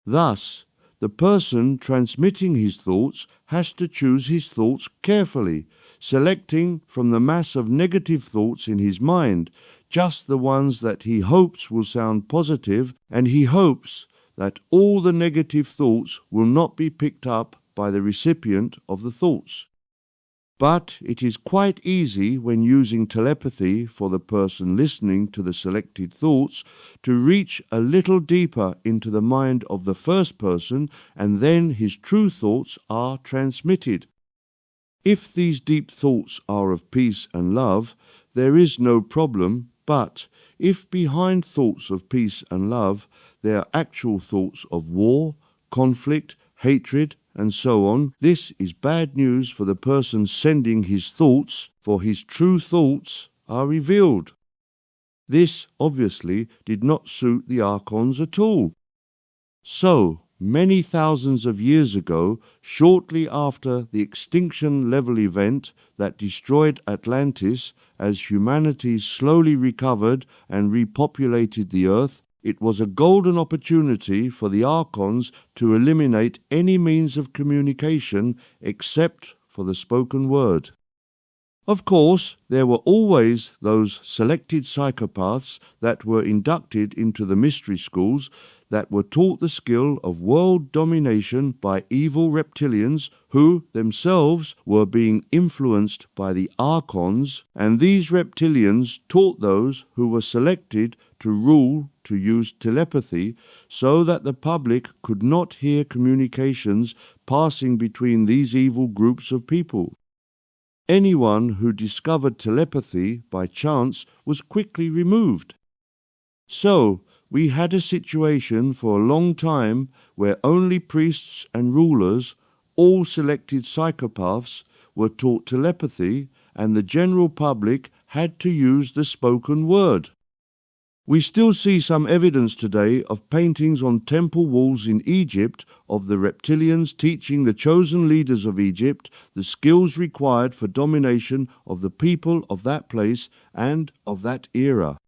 Thus, the person transmitting his thoughts has to choose his thoughts carefully, selecting from the mass of negative thoughts in his mind just the ones that he hopes will sound positive, and he hopes that all the negative thoughts will not be picked up by the recipient of the thoughts. But it is quite easy when using telepathy for the person listening to the selected thoughts to reach a little deeper into the mind of the first person, and then his true thoughts are transmitted. If these deep thoughts are of peace and love, there is no problem, but if behind thoughts of peace and love there are actual thoughts of war, conflict, hatred, and so on, this is bad news for the person sending his thoughts, for his true thoughts are revealed. This obviously did not suit the Archons at all. So, many thousands of years ago, shortly after the extinction level event that destroyed Atlantis, as humanity slowly recovered and repopulated the earth, it was a golden opportunity for the Archons to eliminate any means of communication except for the spoken word. Of course, there were always those selected psychopaths that were inducted into the mystery schools that were taught the skill of world domination by evil reptilians who themselves were being influenced by the Archons, and these reptilians taught those who were selected to rule to use telepathy so that the public could not hear communications passing between these evil groups of people. Anyone who discovered telepathy by chance was quickly removed. So, we had a situation for a long time where only priests and rulers, all selected psychopaths, were taught telepathy, and the general public had to use the spoken word. We still see some evidence today of paintings on temple walls in Egypt of the reptilians teaching the chosen leaders of Egypt the skills required for domination of the people of that place and of that era.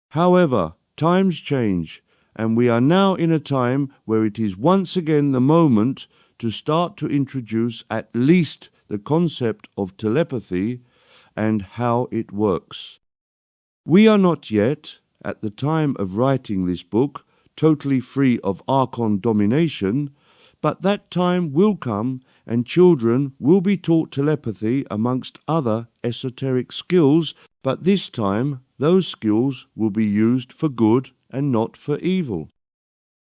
However, times change, and we are now in a time where it is once again the moment to start to introduce at least the concept of telepathy and how it works. We are not yet, at the time of writing this book, totally free of Archon domination, but that time will come and children will be taught telepathy amongst other esoteric skills, but this time those skills will be used for good and not for evil.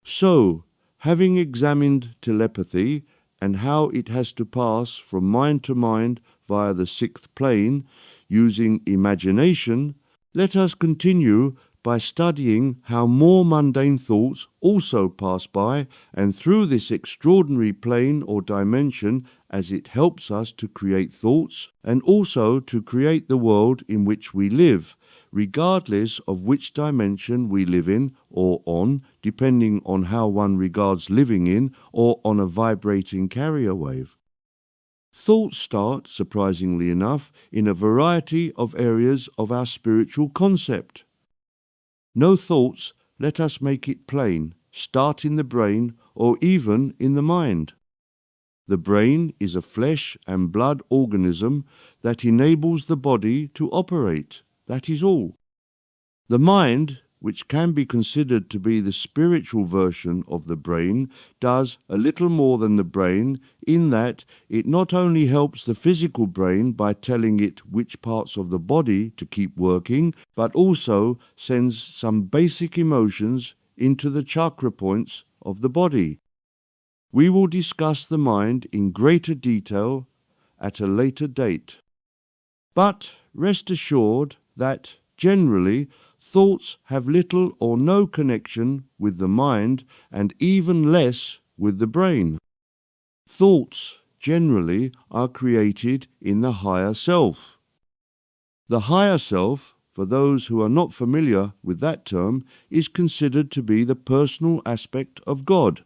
So, having examined telepathy and how it has to pass from mind to mind via the sixth plane using imagination, let us continue by studying how more mundane thoughts also pass by and through this extraordinary plane or dimension, as it helps us to create thoughts and also to create the world in which we live, regardless of which dimension we live in or on, depending on how one regards living in or on a vibrating carrier wave. Thoughts start, surprisingly enough, in a variety of areas of our spiritual concept. No thoughts, let us make it plain, start in the brain or even in the mind. The brain is a flesh and blood organism that enables the body to operate. That is all. The mind, which can be considered to be the spiritual version of the brain, does a little more than the brain in that it not only helps the physical brain by telling it which parts of the body to keep working, but also sends some basic emotions into the chakra points of the body. We will discuss the mind in greater detail at a later date. But rest assured that, generally, thoughts have little or no connection with the mind and even less with the brain. Thoughts, generally, are created in the higher self. The higher self, for those who are not familiar with that term, is considered to be the personal aspect of God.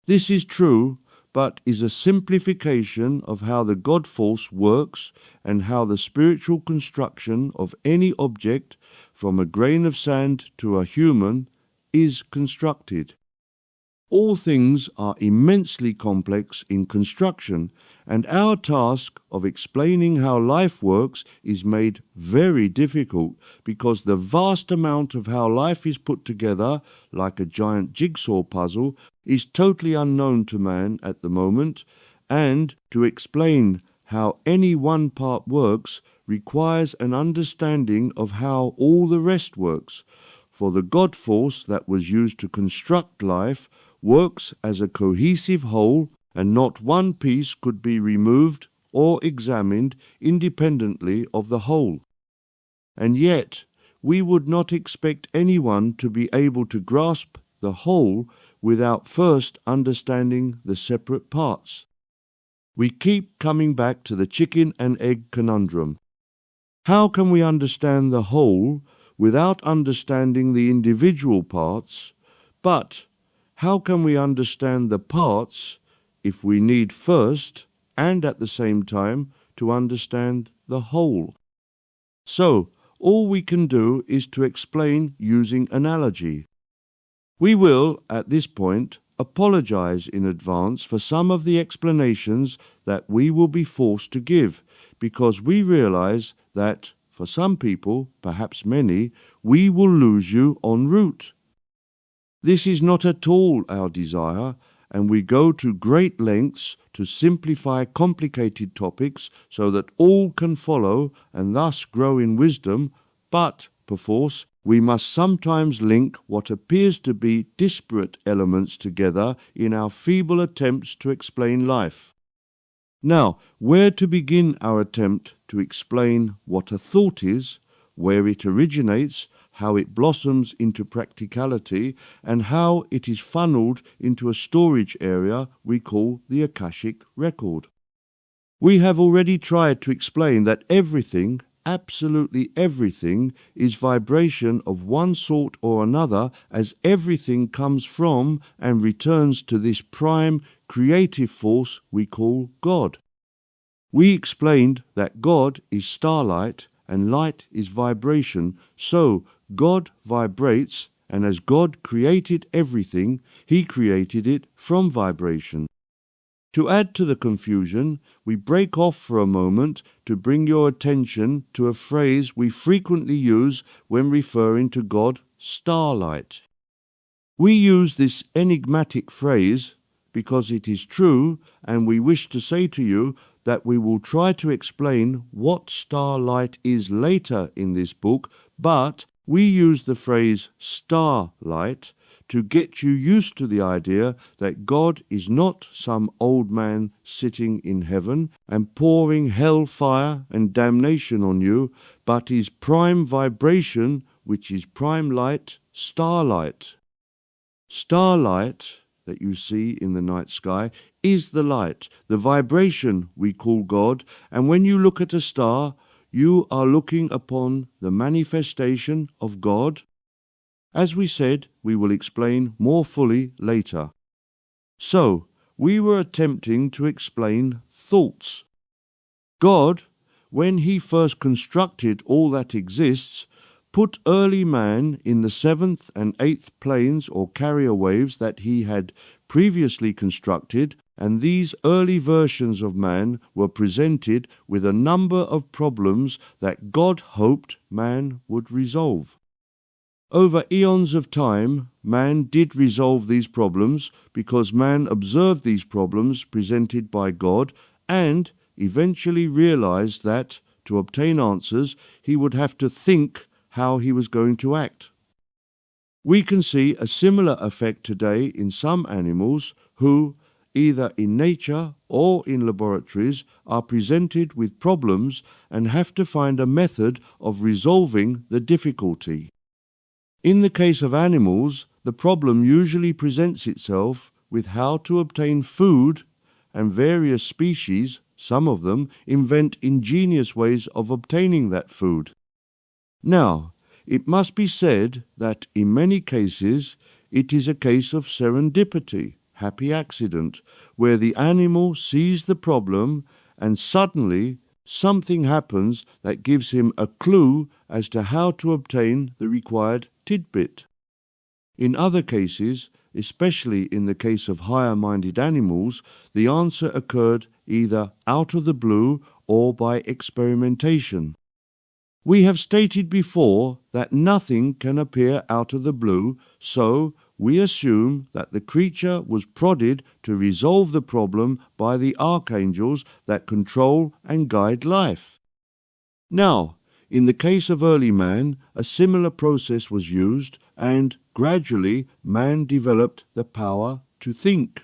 This is true, but is a simplification of how the God force works and how the spiritual construction of any object, from a grain of sand to a human, is constructed. All things are immensely complex in construction, and our task of explaining how life works is made very difficult because the vast amount of how life is put together, like a giant jigsaw puzzle, is totally unknown to man at the moment, and to explain how any one part works requires an understanding of how all the rest works, for the God force that was used to construct life works as a cohesive whole, and not one piece could be removed or examined independently of the whole. And yet, we would not expect anyone to be able to grasp the whole without first understanding the separate parts. We keep coming back to the chicken and egg conundrum. How can we understand the whole without understanding the individual parts? But how can we understand the parts if we need first and at the same time to understand the whole? So, all we can do is to explain using analogy. We will, at this point, apologize in advance for some of the explanations that we will be forced to give, because we realize that, for some people, perhaps many, we will lose you en route. This is not at all our desire, and we go to great lengths to simplify complicated topics so that all can follow and thus grow in wisdom, but, perforce, we must sometimes link what appears to be disparate elements together in our feeble attempts to explain life. Now, where to begin our attempt to explain what a thought is, where it originates, how it blossoms into practicality, and how it is funneled into a storage area we call the Akashic record. We have already tried to explain that everything, absolutely everything, is vibration of one sort or another, as everything comes from and returns to this prime creative force we call God. We explained that God is starlight and light is vibration, so God vibrates, and as God created everything, He created it from vibration. To add to the confusion, we break off for a moment to bring your attention to a phrase we frequently use when referring to God, starlight. We use this enigmatic phrase because it is true, and we wish to say to you that we will try to explain what starlight is later in this book, but we use the phrase starlight to get you used to the idea that God is not some old man sitting in heaven and pouring hell fire and damnation on you, but is prime vibration, which is prime light, starlight. Starlight that you see in the night sky is the light, the vibration we call God, and when you look at a star, you are looking upon the manifestation of God. As we said, we will explain more fully later. So, we were attempting to explain thoughts. God, when he first constructed all that exists, put early man in the 7th and 8th planes or carrier waves that he had previously constructed, and these early versions of man were presented with a number of problems that God hoped man would resolve. Over eons of time, man did resolve these problems because man observed these problems presented by God and eventually realized that, to obtain answers, he would have to think how he was going to act. We can see a similar effect today in some animals who, either in nature or in laboratories, are presented with problems and have to find a method of resolving the difficulty. In the case of animals, the problem usually presents itself with how to obtain food, and various species, some of them, invent ingenious ways of obtaining that food. Now, it must be said that in many cases it is a case of serendipity, happy accident, where the animal sees the problem and suddenly something happens that gives him a clue as to how to obtain the required tidbit. In other cases, especially in the case of higher-minded animals, the answer occurred either out of the blue or by experimentation. We have stated before that nothing can appear out of the blue, so we assume that the creature was prodded to resolve the problem by the archangels that control and guide life. Now, in the case of early man, a similar process was used, and gradually man developed the power to think.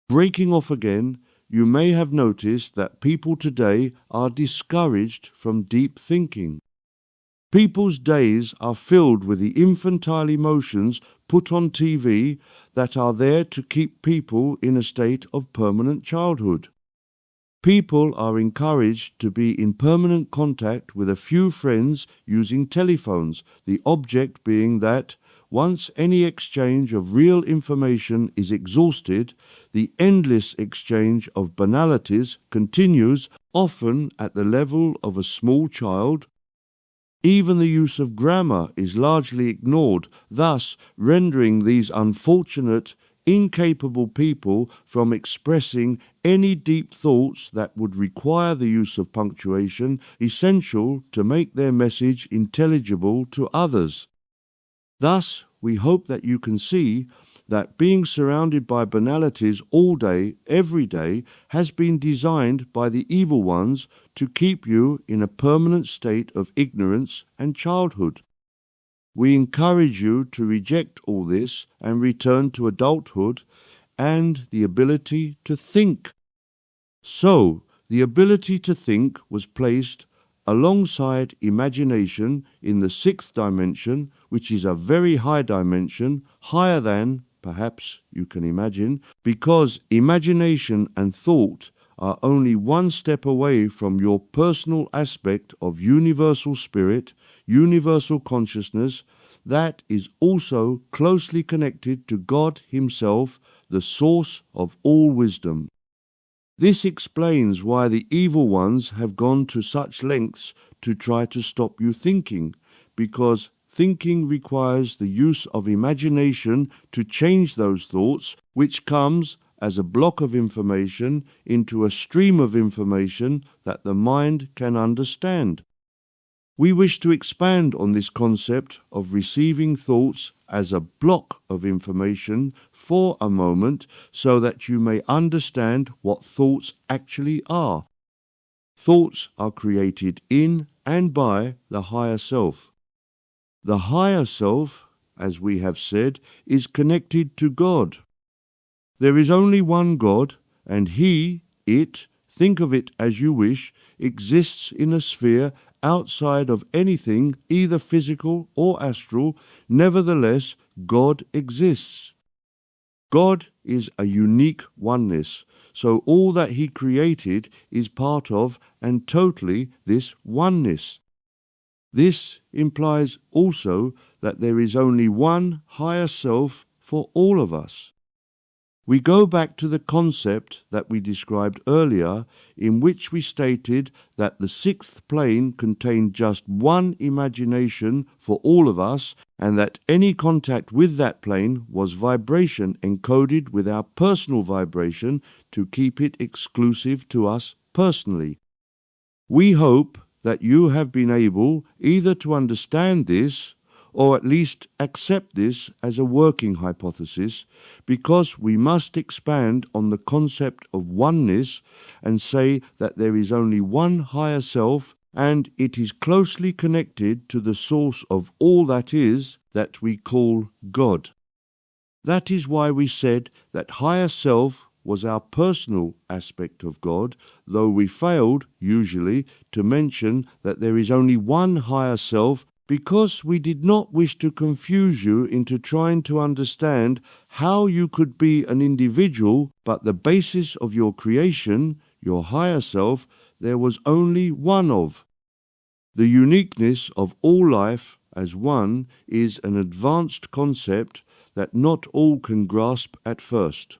Breaking off again, you may have noticed that people today are discouraged from deep thinking. People's days are filled with the infantile emotions put on TV that are there to keep people in a state of permanent childhood. People are encouraged to be in permanent contact with a few friends using telephones, the object being that once any exchange of real information is exhausted, the endless exchange of banalities continues, often at the level of a small child. Even the use of grammar is largely ignored, thus rendering these unfortunate, incapable people from expressing any deep thoughts that would require the use of punctuation, essential to make their message intelligible to others. Thus, we hope that you can see that being surrounded by banalities all day, every day, has been designed by the evil ones to keep you in a permanent state of ignorance and childhood. We encourage you to reject all this and return to adulthood and the ability to think. So, the ability to think was placed alongside imagination in the 6th dimension, which is a very high dimension, higher than, perhaps you can imagine, because imagination and thought are only one step away from your personal aspect of universal spirit, universal consciousness, that is also closely connected to God Himself, the source of all wisdom. This explains why the evil ones have gone to such lengths to try to stop you thinking, because thinking requires the use of imagination to change those thoughts, which comes as a block of information into a stream of information that the mind can understand. We wish to expand on this concept of receiving thoughts as a block of information for a moment so that you may understand what thoughts actually are. Thoughts are created in and by the higher self. The higher self, as we have said, is connected to God. There is only one God, and He, it, think of it as you wish, exists in a sphere outside of anything, either physical or astral. Nevertheless, God exists. God is a unique oneness, so all that He created is part of and totally this oneness. This implies also that there is only one higher self for all of us. We go back to the concept that we described earlier, in which we stated that the sixth plane contained just one imagination for all of us, and that any contact with that plane was vibration encoded with our personal vibration to keep it exclusive to us personally. We hope that you have been able either to understand this or at least accept this as a working hypothesis, because we must expand on the concept of oneness and say that there is only one higher self, and it is closely connected to the source of all that is, that we call God. That is why we said that higher self was our personal aspect of God, though we failed, usually, to mention that there is only one higher self, because we did not wish to confuse you into trying to understand how you could be an individual, but the basis of your creation, your higher self, there was only one of. The uniqueness of all life as one is an advanced concept that not all can grasp at first.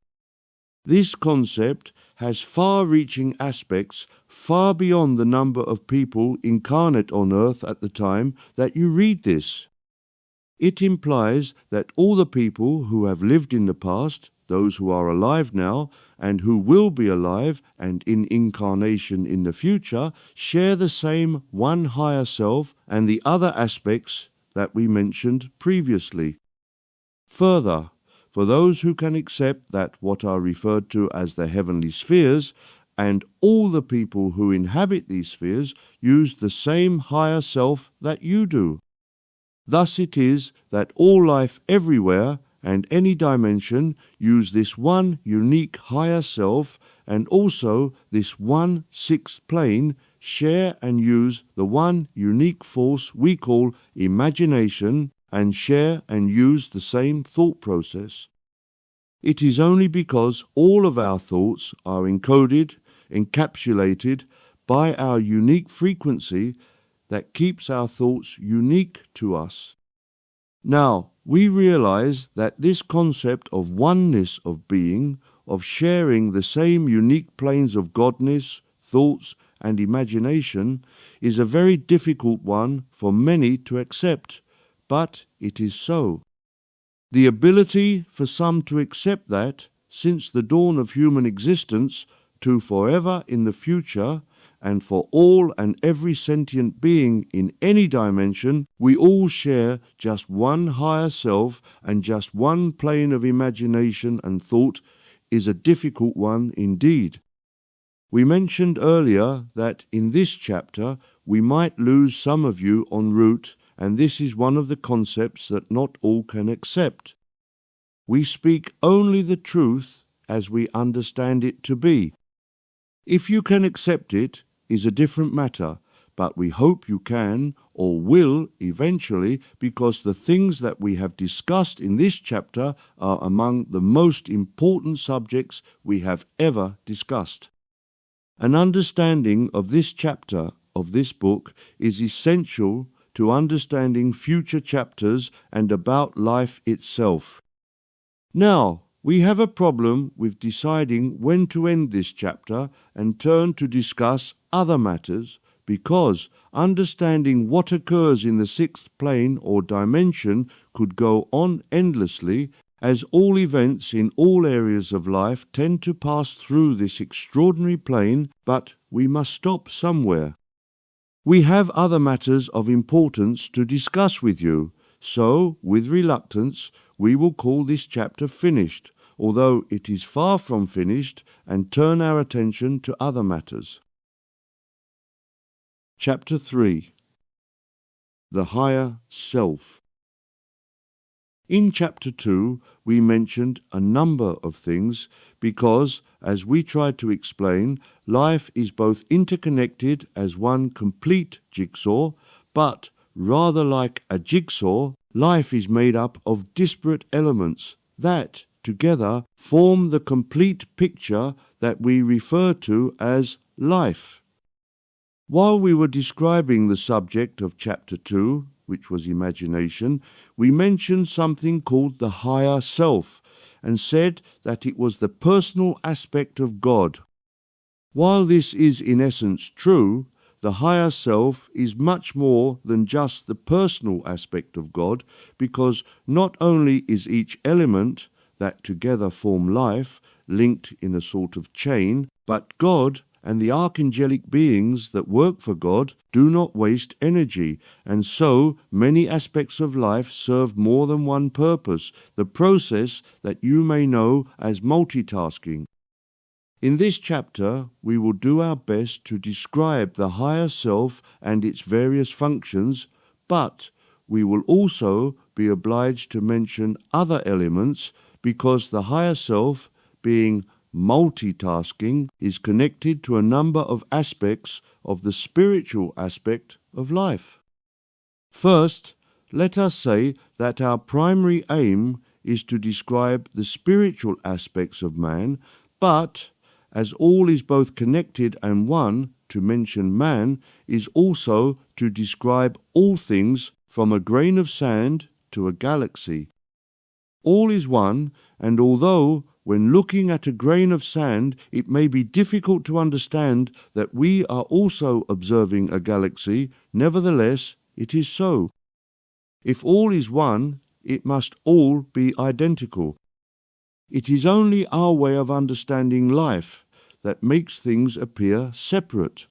This concept has far-reaching aspects far beyond the number of people incarnate on earth at the time that you read this. It implies that all the people who have lived in the past, those who are alive now, and who will be alive and in incarnation in the future, share the same one higher self and the other aspects that we mentioned previously. Further, for those who can accept that what are referred to as the heavenly spheres, and all the people who inhabit these spheres use the same higher self that you do. Thus it is that all life everywhere and any dimension use this one unique higher self, and also this one sixth plane share and use the one unique force we call imagination, and share and use the same thought process. It is only because all of our thoughts are encoded, encapsulated by our unique frequency that keeps our thoughts unique to us. Now, we realize that this concept of oneness of being, of sharing the same unique planes of godness, thoughts, and imagination, is a very difficult one for many to accept, but it is so. The ability for some to accept that, since the dawn of human existence, to forever in the future, and for all and every sentient being in any dimension, we all share just one higher self and just one plane of imagination and thought, is a difficult one indeed. We mentioned earlier that in this chapter we might lose some of you en route, and this is one of the concepts that not all can accept. We speak only the truth as we understand it to be. If you can accept it, is a different matter, but we hope you can or will eventually, because the things that we have discussed in this chapter are among the most important subjects we have ever discussed. An understanding of this chapter of this book is essential to understanding future chapters and about life itself. Now, we have a problem with deciding when to end this chapter and turn to discuss other matters, because understanding what occurs in the sixth plane or dimension could go on endlessly, as all events in all areas of life tend to pass through this extraordinary plane, but we must stop somewhere. We have other matters of importance to discuss with you, so, with reluctance, we will call this chapter finished, although it is far from finished, and turn our attention to other matters. Chapter 3. The Higher Self. In Chapter 2, we mentioned a number of things because, as we tried to explain, life is both interconnected as one complete jigsaw, but rather like a jigsaw, life is made up of disparate elements that, together, form the complete picture that we refer to as life. While we were describing the subject of Chapter 2, which was imagination, we mentioned something called the higher self and said that it was the personal aspect of God. While this is in essence true, the higher self is much more than just the personal aspect of God, because not only is each element that together form life linked in a sort of chain, but God and the archangelic beings that work for God do not waste energy, and so many aspects of life serve more than one purpose, the process that you may know as multitasking. In this chapter, we will do our best to describe the higher self and its various functions, but we will also be obliged to mention other elements because the higher self, being multitasking, is connected to a number of aspects of the spiritual aspect of life. First, let us say that our primary aim is to describe the spiritual aspects of man, but as all is both connected and one, to mention man is also to describe all things from a grain of sand to a galaxy. All is one, and although when looking at a grain of sand it may be difficult to understand that we are also observing a galaxy, nevertheless it is so. If all is one, it must all be identical. It is only our way of understanding life that makes things appear separate.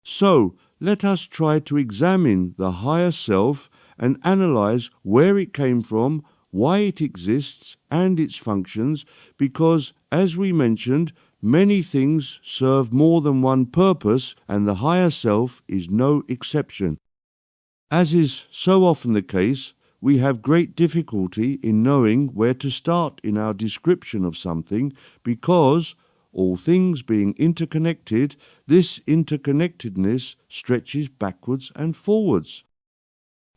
So, let us try to examine the higher self and analyze where it came from, why it exists, and its functions, because, as we mentioned, many things serve more than one purpose, and the higher self is no exception. As is so often the case, we have great difficulty in knowing where to start in our description of something because, all things being interconnected, this interconnectedness stretches backwards and forwards.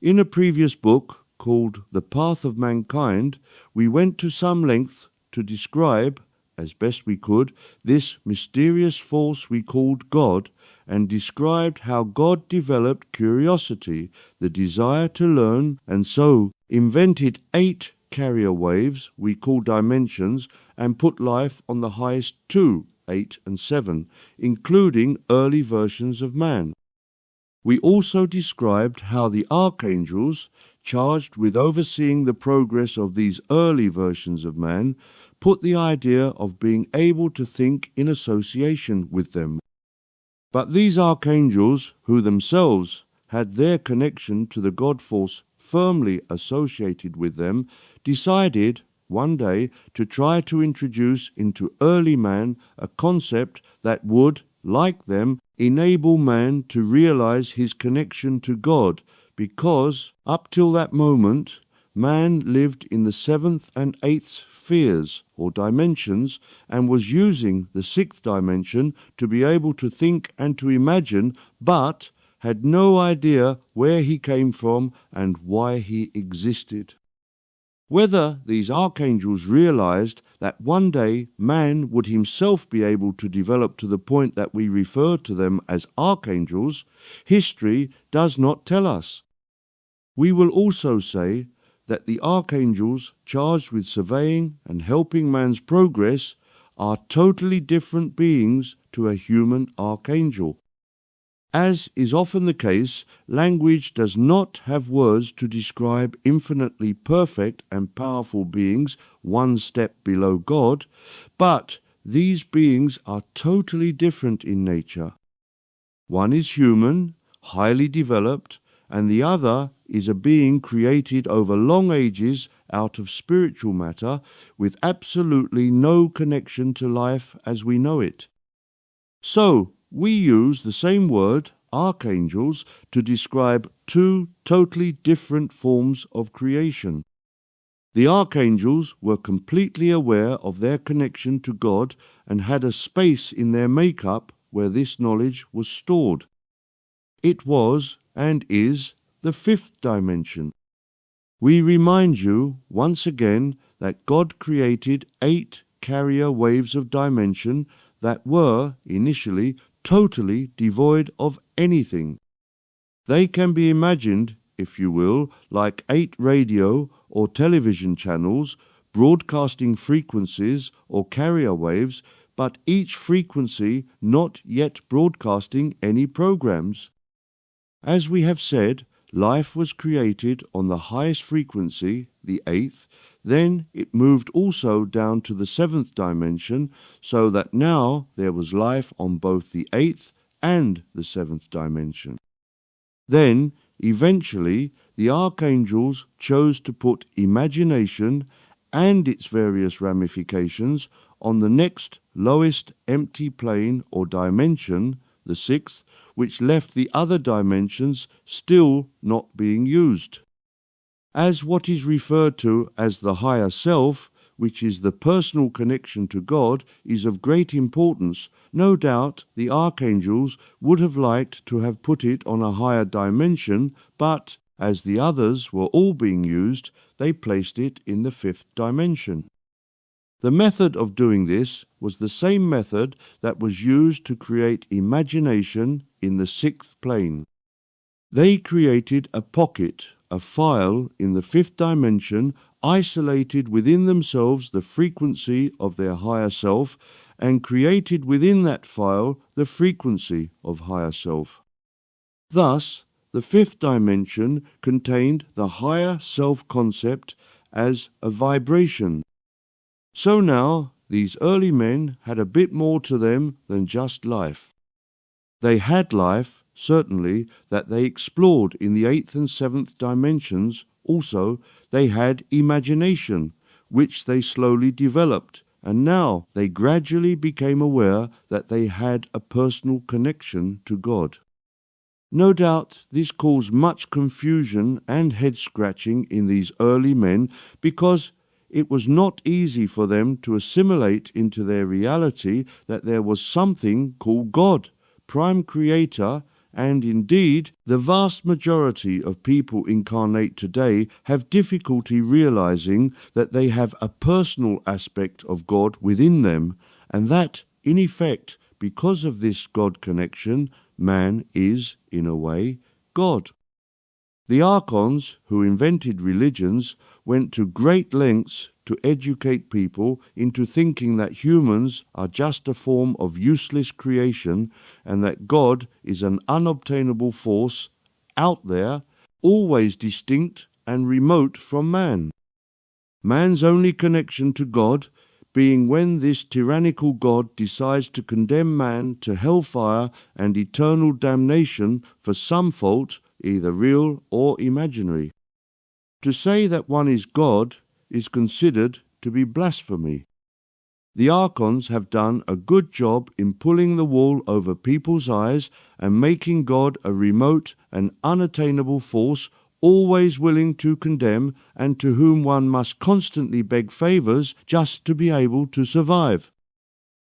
In a previous book called The Path of Mankind, we went to some length to describe, as best we could, this mysterious force we called God, and described how God developed curiosity, the desire to learn, and so invented 8 carrier waves we call dimensions, and put life on the highest 2, 8 and 7, including early versions of man. We also described how the archangels, charged with overseeing the progress of these early versions of man, put the idea of being able to think in association with them. But these archangels, who themselves had their connection to the God force firmly associated with them, decided one day to try to introduce into early man a concept that would, like them, enable man to realize his connection to God, because up till that moment man lived in the 7th and 8th spheres or dimensions and was using the 6th dimension to be able to think and to imagine, but had no idea where he came from and why he existed. Whether these archangels realized that one day man would himself be able to develop to the point that we refer to them as archangels, history does not tell us. We will also say that the archangels charged with surveying and helping man's progress are totally different beings to a human archangel. As is often the case, language does not have words to describe infinitely perfect and powerful beings one step below God, but these beings are totally different in nature. One is human, highly developed, and the other is a being created over long ages out of spiritual matter with absolutely no connection to life as we know it. So, we use the same word, archangels, to describe 2 totally different forms of creation. The archangels were completely aware of their connection to God and had a space in their makeup where this knowledge was stored. It was, and is, the fifth dimension. We remind you once again that God created 8 carrier waves of dimension that were, initially, totally devoid of anything. They can be imagined, if you will, like 8 radio or television channels, broadcasting frequencies or carrier waves, but each frequency not yet broadcasting any programs. As we have said, life was created on the highest frequency, the 8th, then it moved also down to the 7th dimension, so that now there was life on both the 8th and the 7th dimension. Then, eventually, the archangels chose to put imagination and its various ramifications on the next lowest empty plane or dimension, the 6th, which left the other dimensions still not being used. As what is referred to as the higher self, which is the personal connection to God, is of great importance, no doubt the archangels would have liked to have put it on a higher dimension, but as the others were all being used, they placed it in the 5th dimension. The method of doing this was the same method that was used to create imagination in the 6th plane. They created a pocket, a file in the 5th dimension, isolated within themselves the frequency of their higher self, and created within that file the frequency of higher self. Thus, the 5th dimension contained the higher self-concept as a vibration. So now, these early men had a bit more to them than just life. They had life, certainly, that they explored in the 8th and 7th dimensions. Also, they had imagination, which they slowly developed, and now they gradually became aware that they had a personal connection to God. No doubt this caused much confusion and head-scratching in these early men, because it was not easy for them to assimilate into their reality that there was something called God, prime creator, and indeed the vast majority of people incarnate today have difficulty realizing that they have a personal aspect of God within them, and that, in effect, because of this God connection, man is, in a way, God. The archons, who invented religions, went to great lengths to educate people into thinking that humans are just a form of useless creation and that God is an unobtainable force out there, always distinct and remote from man. Man's only connection to God being when this tyrannical God decides to condemn man to hellfire and eternal damnation for some fault, either real or imaginary. To say that one is God is considered to be blasphemy. The archons have done a good job in pulling the wool over people's eyes and making God a remote and unattainable force, always willing to condemn, and to whom one must constantly beg favours just to be able to survive.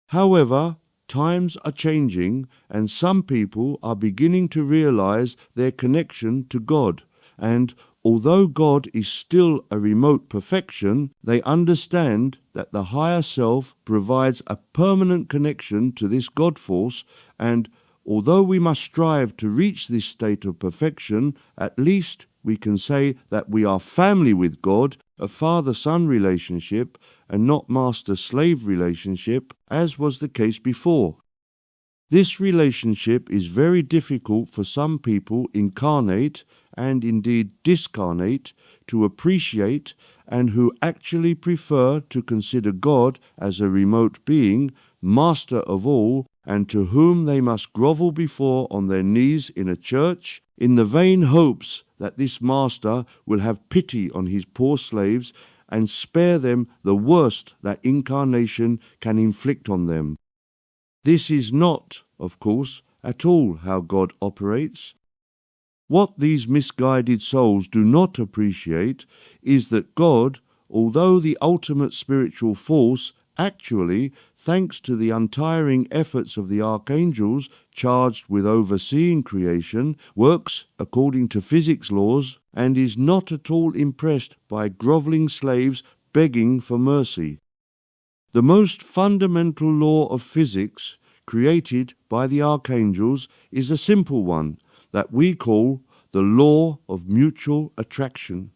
However, times are changing, and some people are beginning to realize their connection to God, and although God is still a remote perfection, they understand that the higher self provides a permanent connection to this God force, and although we must strive to reach this state of perfection, at least we can say that we are family with God, a father-son relationship, and not master-slave relationship, as was the case before. This relationship is very difficult for some people incarnate, and indeed discarnate, to appreciate, and who actually prefer to consider God as a remote being, master of all, and to whom they must grovel before on their knees in a church, in the vain hopes that this master will have pity on his poor slaves and spare them the worst that incarnation can inflict on them. This is not, of course, at all how God operates. What these misguided souls do not appreciate is that God, although the ultimate spiritual force actually, thanks to the untiring efforts of the archangels charged with overseeing creation, works according to physics laws and is not at all impressed by grovelling slaves begging for mercy. The most fundamental law of physics created by the archangels is a simple one that we call the law of mutual attraction.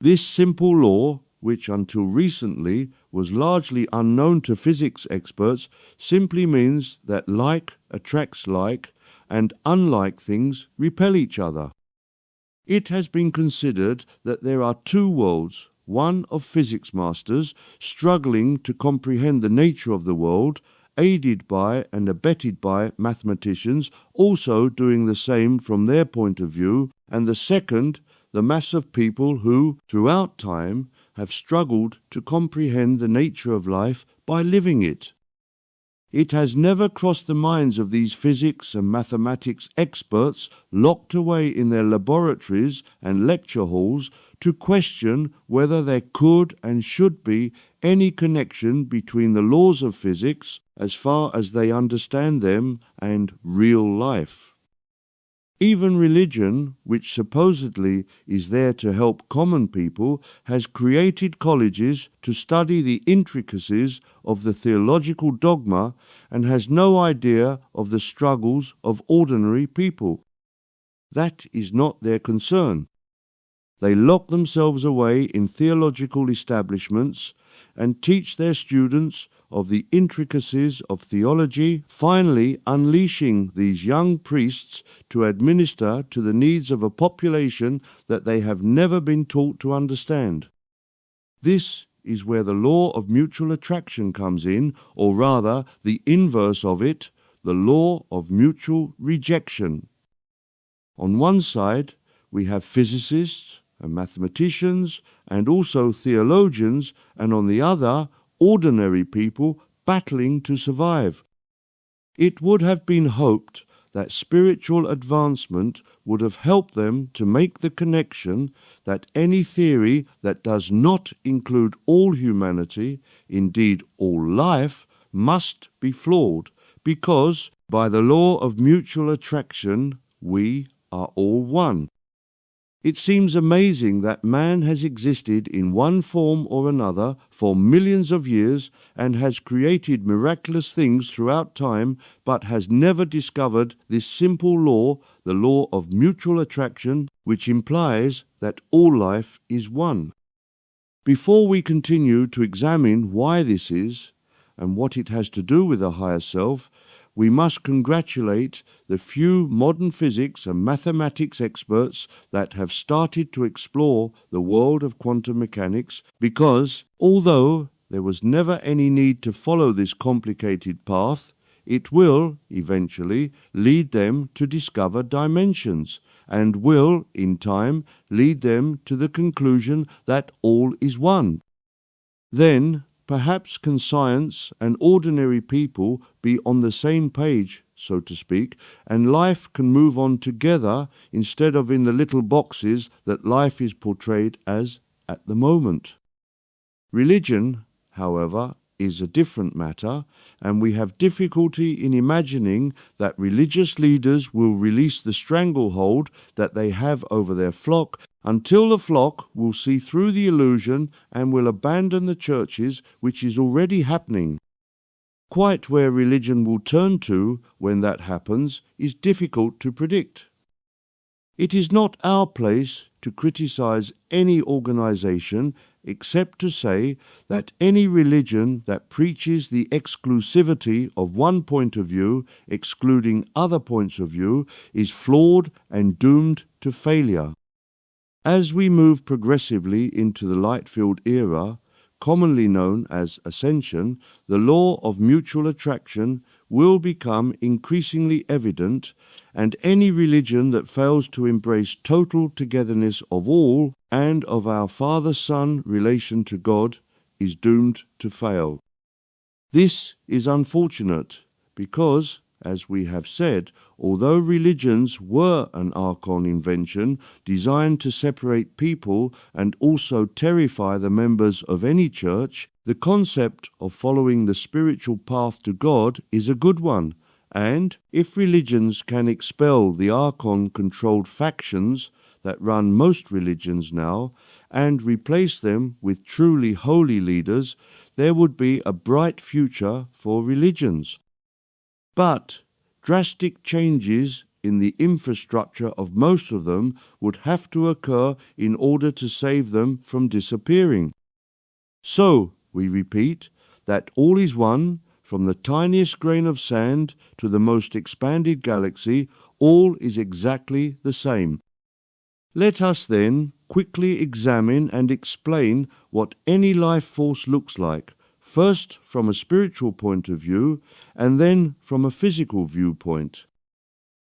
This simple law, which until recently was largely unknown to physics experts, simply means that like attracts like and unlike things repel each other. It has been considered that there are two worlds, one of physics masters struggling to comprehend the nature of the world, aided by and abetted by mathematicians also doing the same from their point of view, and the second, the mass of people who, throughout time, have struggled to comprehend the nature of life by living it. It has never crossed the minds of these physics and mathematics experts locked away in their laboratories and lecture halls to question whether there could and should be any connection between the laws of physics, as far as they understand them, and real life. Even religion, which supposedly is there to help common people, has created colleges to study the intricacies of the theological dogma and has no idea of the struggles of ordinary people. That is not their concern. They lock themselves away in theological establishments and teach their students of the intricacies of theology, finally unleashing these young priests to administer to the needs of a population that they have never been taught to understand. This is where the law of mutual attraction comes in, or rather the inverse of it, the law of mutual rejection. On one side, we have physicists and mathematicians and also theologians, and on the other, ordinary people battling to survive. It would have been hoped that spiritual advancement would have helped them to make the connection that any theory that does not include all humanity, indeed all life, must be flawed, because by the law of mutual attraction we are all one. It seems amazing that man has existed in one form or another for millions of years and has created miraculous things throughout time, but has never discovered this simple law, the law of mutual attraction, which implies that all life is one. Before we continue to examine why this is and what it has to do with the higher self, we must congratulate the few modern physics and mathematics experts that have started to explore the world of quantum mechanics, because although there was never any need to follow this complicated path, it will eventually lead them to discover dimensions, and will, in time, lead them to the conclusion that all is one. Then, perhaps can science and ordinary people be on the same page, so to speak, and life can move on together instead of in the little boxes that life is portrayed as at the moment. Religion, however, is a different matter, and we have difficulty in imagining that religious leaders will release the stranglehold that they have over their flock until the flock will see through the illusion and will abandon the churches, which is already happening. Quite where religion will turn to when that happens is difficult to predict. It is not our place to criticize any organization except to say that any religion that preaches the exclusivity of one point of view, excluding other points of view, is flawed and doomed to failure. As we move progressively into the light-filled era, commonly known as ascension, the law of mutual attraction will become increasingly evident, and any religion that fails to embrace total togetherness of all and of our Father-Son relation to God is doomed to fail. This is unfortunate because, as we have said, although religions were an archon invention designed to separate people and also terrify the members of any church, the concept of following the spiritual path to God is a good one. And if religions can expel the archon-controlled factions that run most religions now and replace them with truly holy leaders, there would be a bright future for religions. But drastic changes in the infrastructure of most of them would have to occur in order to save them from disappearing. So, we repeat, that all is one, from the tiniest grain of sand to the most expanded galaxy, all is exactly the same. Let us then quickly examine and explain what any life force looks like, first from a spiritual point of view, and then from a physical viewpoint.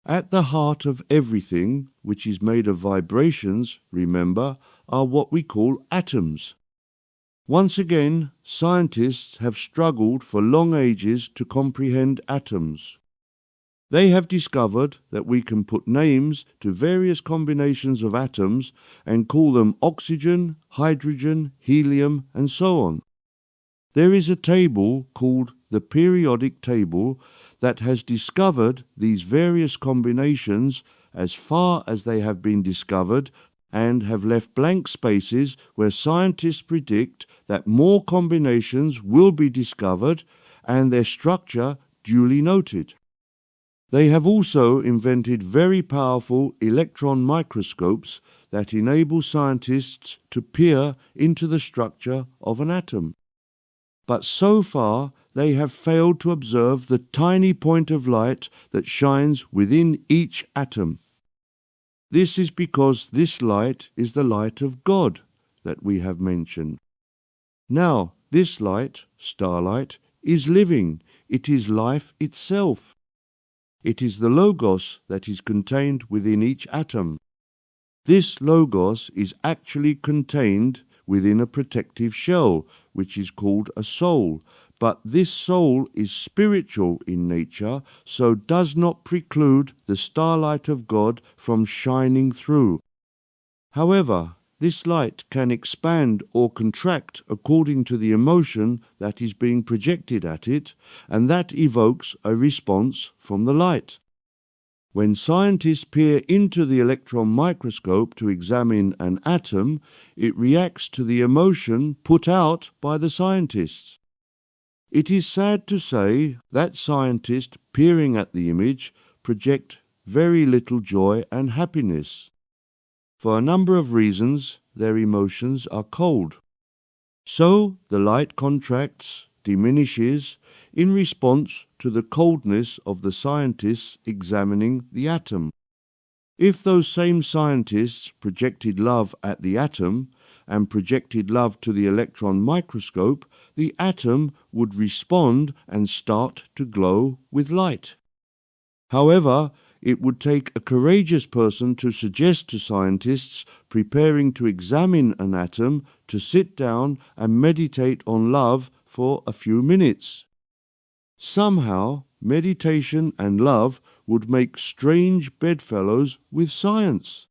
At the heart of everything, which is made of vibrations, remember, are what we call atoms. Once again, scientists have struggled for long ages to comprehend atoms. They have discovered that we can put names to various combinations of atoms and call them oxygen, hydrogen, helium, and so on. There is a table called the periodic table that has discovered these various combinations as far as they have been discovered and have left blank spaces where scientists predict that more combinations will be discovered and their structure duly noted. They have also invented very powerful electron microscopes that enable scientists to peer into the structure of an atom. But so far, they have failed to observe the tiny point of light that shines within each atom. This is because this light is the light of God that we have mentioned. Now, this light, starlight, is living. It is life itself. It is the Logos that is contained within each atom. This Logos is actually contained within a protective shell, which is called a soul. But this soul is spiritual in nature, so does not preclude the starlight of God from shining through. However, this light can expand or contract according to the emotion that is being projected at it, and that evokes a response from the light. When scientists peer into the electron microscope to examine an atom, it reacts to the emotion put out by the scientists. It is sad to say that scientists peering at the image project very little joy and happiness. For a number of reasons, their emotions are cold. So the light contracts, diminishes, in response to the coldness of the scientists examining the atom. If those same scientists projected love at the atom and projected love to the electron microscope, the atom would respond and start to glow with light. However, it would take a courageous person to suggest to scientists preparing to examine an atom to sit down and meditate on love for a few minutes. Somehow, meditation and love would make strange bedfellows with science.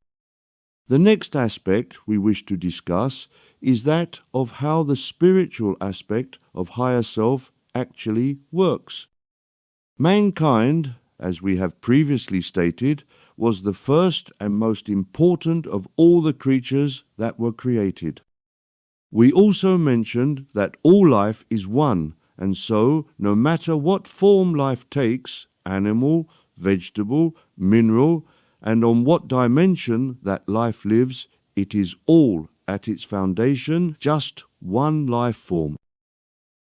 The next aspect we wish to discuss is that of how the spiritual aspect of higher self actually works. Mankind, as we have previously stated, was the first and most important of all the creatures that were created. We also mentioned that all life is one, and so no matter what form life takes, animal, vegetable, mineral, and on what dimension that life lives, it is all, at its foundation, just one life form.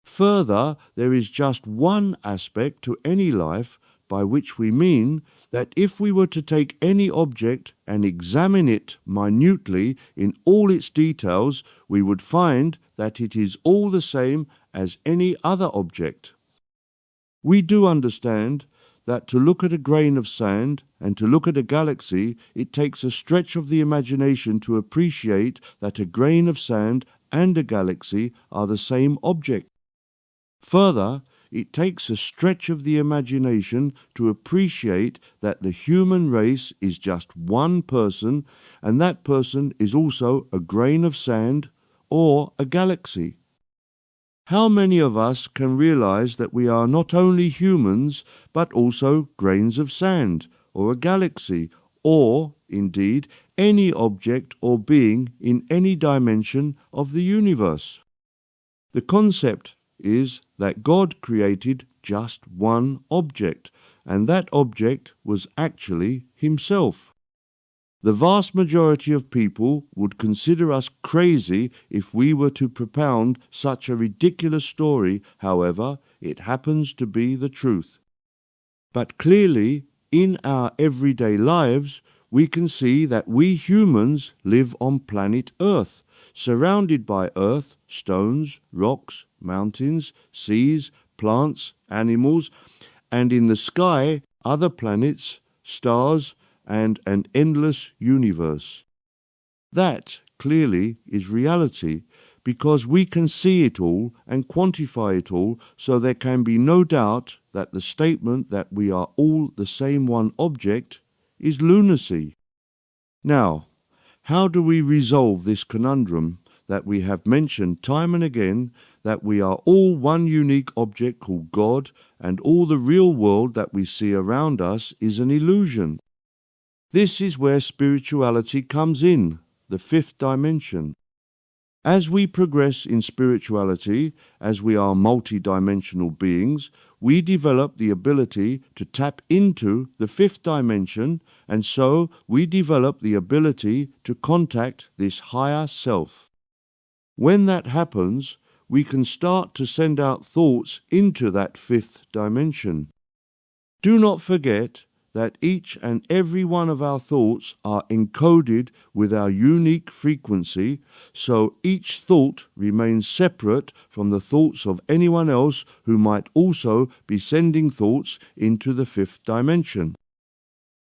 Further, there is just one aspect to any life, by which we mean that if we were to take any object and examine it minutely in all its details, we would find that it is all the same as any other object. We do understand that to look at a grain of sand and to look at a galaxy, it takes a stretch of the imagination to appreciate that a grain of sand and a galaxy are the same object. Further, it takes a stretch of the imagination to appreciate that the human race is just one person, and that person is also a grain of sand or a galaxy. How many of us can realize that we are not only humans, but also grains of sand, or a galaxy, or, indeed, any object or being in any dimension of the universe? The concept is that God created just one object, and that object was actually Himself. The vast majority of people would consider us crazy if we were to propound such a ridiculous story. However, it happens to be the truth. But clearly, in our everyday lives, we can see that we humans live on planet Earth, surrounded by earth, stones, rocks, mountains, seas, plants, animals, and in the sky, other planets, stars, and an endless universe. That, clearly, is reality, because we can see it all and quantify it all, so there can be no doubt that the statement that we are all the same one object is lunacy. Now, how do we resolve this conundrum that we have mentioned time and again, that we are all one unique object called God, and all the real world that we see around us is an illusion? This is where spirituality comes in, the fifth dimension. As we progress in spirituality, as we are multi-dimensional beings, we develop the ability to tap into the fifth dimension, and so we develop the ability to contact this higher self. When that happens, we can start to send out thoughts into that fifth dimension. Do not forget that each and every one of our thoughts are encoded with our unique frequency, so each thought remains separate from the thoughts of anyone else who might also be sending thoughts into the fifth dimension.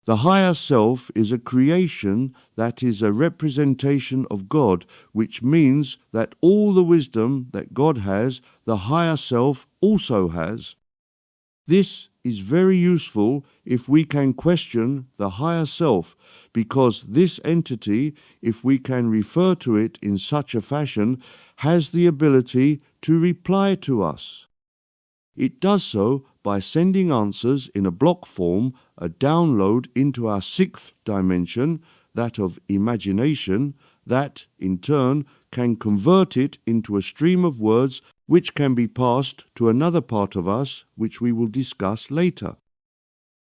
The higher self is a creation that is a representation of God, which means that all the wisdom that God has, the higher self also has. This is very useful if we can question the higher self, because this entity, if we can refer to it in such a fashion, has the ability to reply to us. It does so by sending answers in a block form, a download into our sixth dimension, that of imagination, that, in turn, can convert it into a stream of words which can be passed to another part of us, which we will discuss later.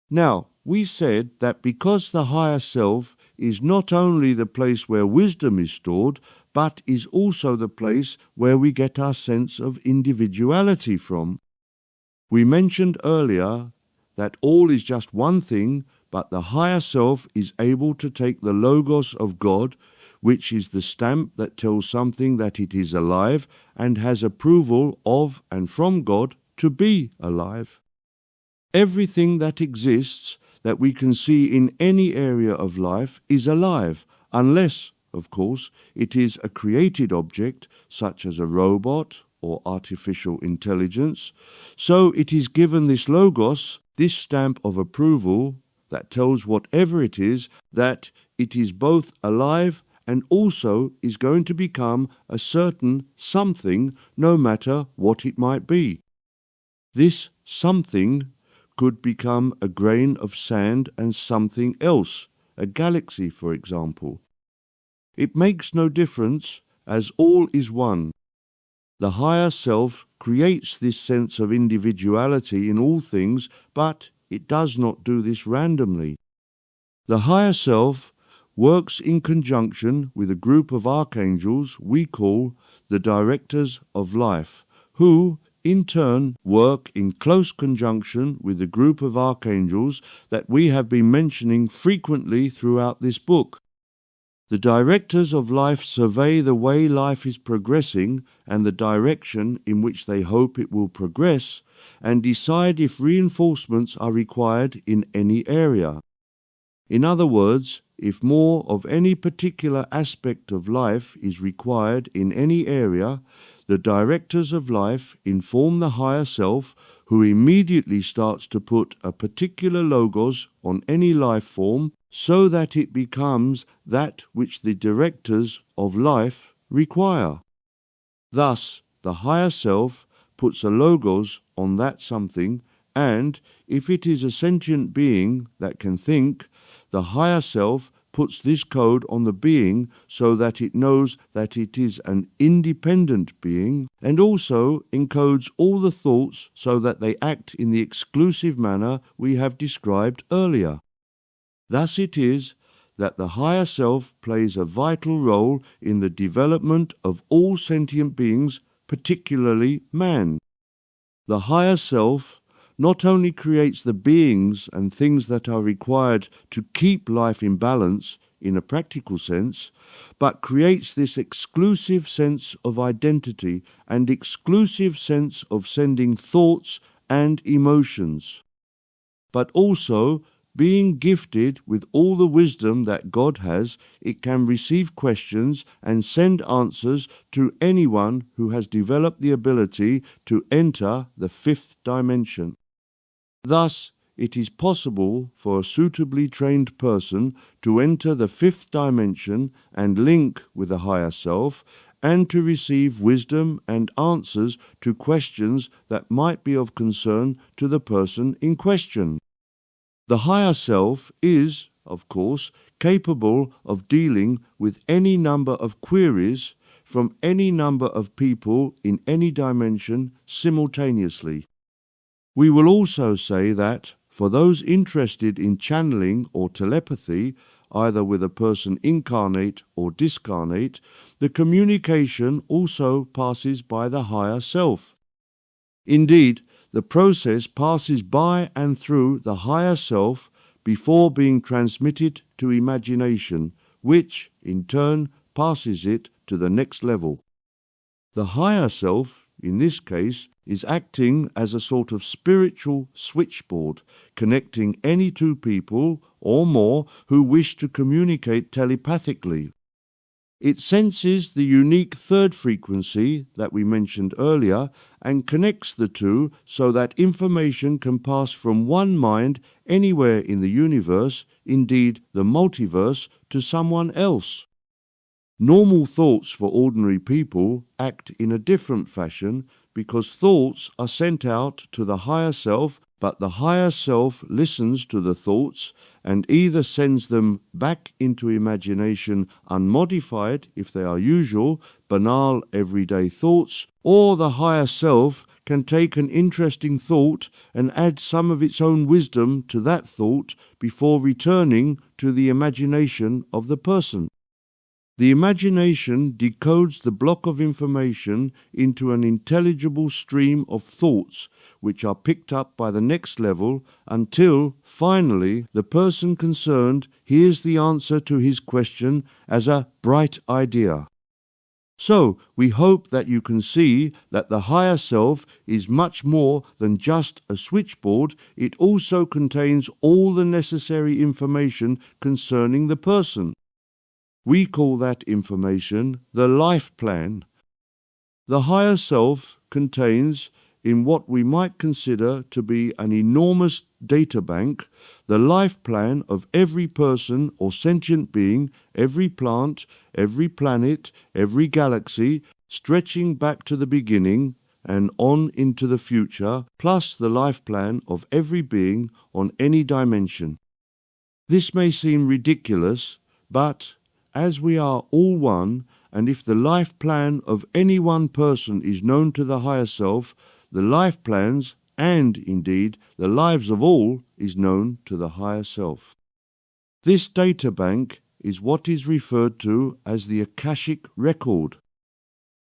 Now, we said that because the higher self is not only the place where wisdom is stored, but is also the place where we get our sense of individuality from. We mentioned earlier that all is just one thing, but the higher self is able to take the logos of God, which is the stamp that tells something that it is alive and has approval of and from God to be alive. Everything that exists that we can see in any area of life is alive, unless, of course, it is a created object, such as a robot or artificial intelligence. So it is given this logos, this stamp of approval, that tells whatever it is that it is both alive and also is going to become a certain something, no matter what it might be. This something could become a grain of sand and something else, a galaxy, for example. It makes no difference, as all is one. The higher self creates this sense of individuality in all things, but it does not do this randomly. The higher self works in conjunction with a group of archangels we call the directors of life, who, in turn, work in close conjunction with the group of archangels that we have been mentioning frequently throughout this book. The directors of life survey the way life is progressing and the direction in which they hope it will progress, and decide if reinforcements are required in any area. In other words, if more of any particular aspect of life is required in any area, the directors of life inform the higher self, who immediately starts to put a particular logos on any life form so that it becomes that which the directors of life require. Thus, the higher self puts a logos on that something, and if it is a sentient being that can think, the higher self puts this code on the being so that it knows that it is an independent being, and also encodes all the thoughts so that they act in the exclusive manner we have described earlier. Thus it is that the higher self plays a vital role in the development of all sentient beings, particularly man. The higher self not only creates the beings and things that are required to keep life in balance in a practical sense, but creates this exclusive sense of identity and exclusive sense of sending thoughts and emotions. But also, being gifted with all the wisdom that God has, it can receive questions and send answers to anyone who has developed the ability to enter the fifth dimension. Thus, it is possible for a suitably trained person to enter the fifth dimension and link with the higher self, and to receive wisdom and answers to questions that might be of concern to the person in question. The higher self is, of course, capable of dealing with any number of queries from any number of people in any dimension simultaneously. We will also say that, for those interested in channeling or telepathy, either with a person incarnate or discarnate, the communication also passes by the higher self. Indeed, the process passes by and through the higher self before being transmitted to imagination, which, in turn, passes it to the next level. The higher self, in this case, is acting as a sort of spiritual switchboard, connecting any two people or more who wish to communicate telepathically. It senses the unique third frequency that we mentioned earlier and connects the two so that information can pass from one mind anywhere in the universe, indeed the multiverse, to someone else. Normal thoughts for ordinary people act in a different fashion because thoughts are sent out to the higher self, but the higher self listens to the thoughts and either sends them back into imagination unmodified if they are usual, banal, everyday thoughts, or the higher self can take an interesting thought and add some of its own wisdom to that thought before returning to the imagination of the person. The imagination decodes the block of information into an intelligible stream of thoughts, which are picked up by the next level until, finally, the person concerned hears the answer to his question as a bright idea. So, we hope that you can see that the higher self is much more than just a switchboard. It also contains all the necessary information concerning the person. We call that information the life plan. The higher self contains, in what we might consider to be an enormous data bank, the life plan of every person or sentient being, every plant, every planet, every galaxy, stretching back to the beginning and on into the future, plus the life plan of every being on any dimension. This may seem ridiculous, but as we are all one, and if the life plan of any one person is known to the higher self, the life plans, and indeed the lives of all, is known to the higher self. This data bank is what is referred to as the Akashic record.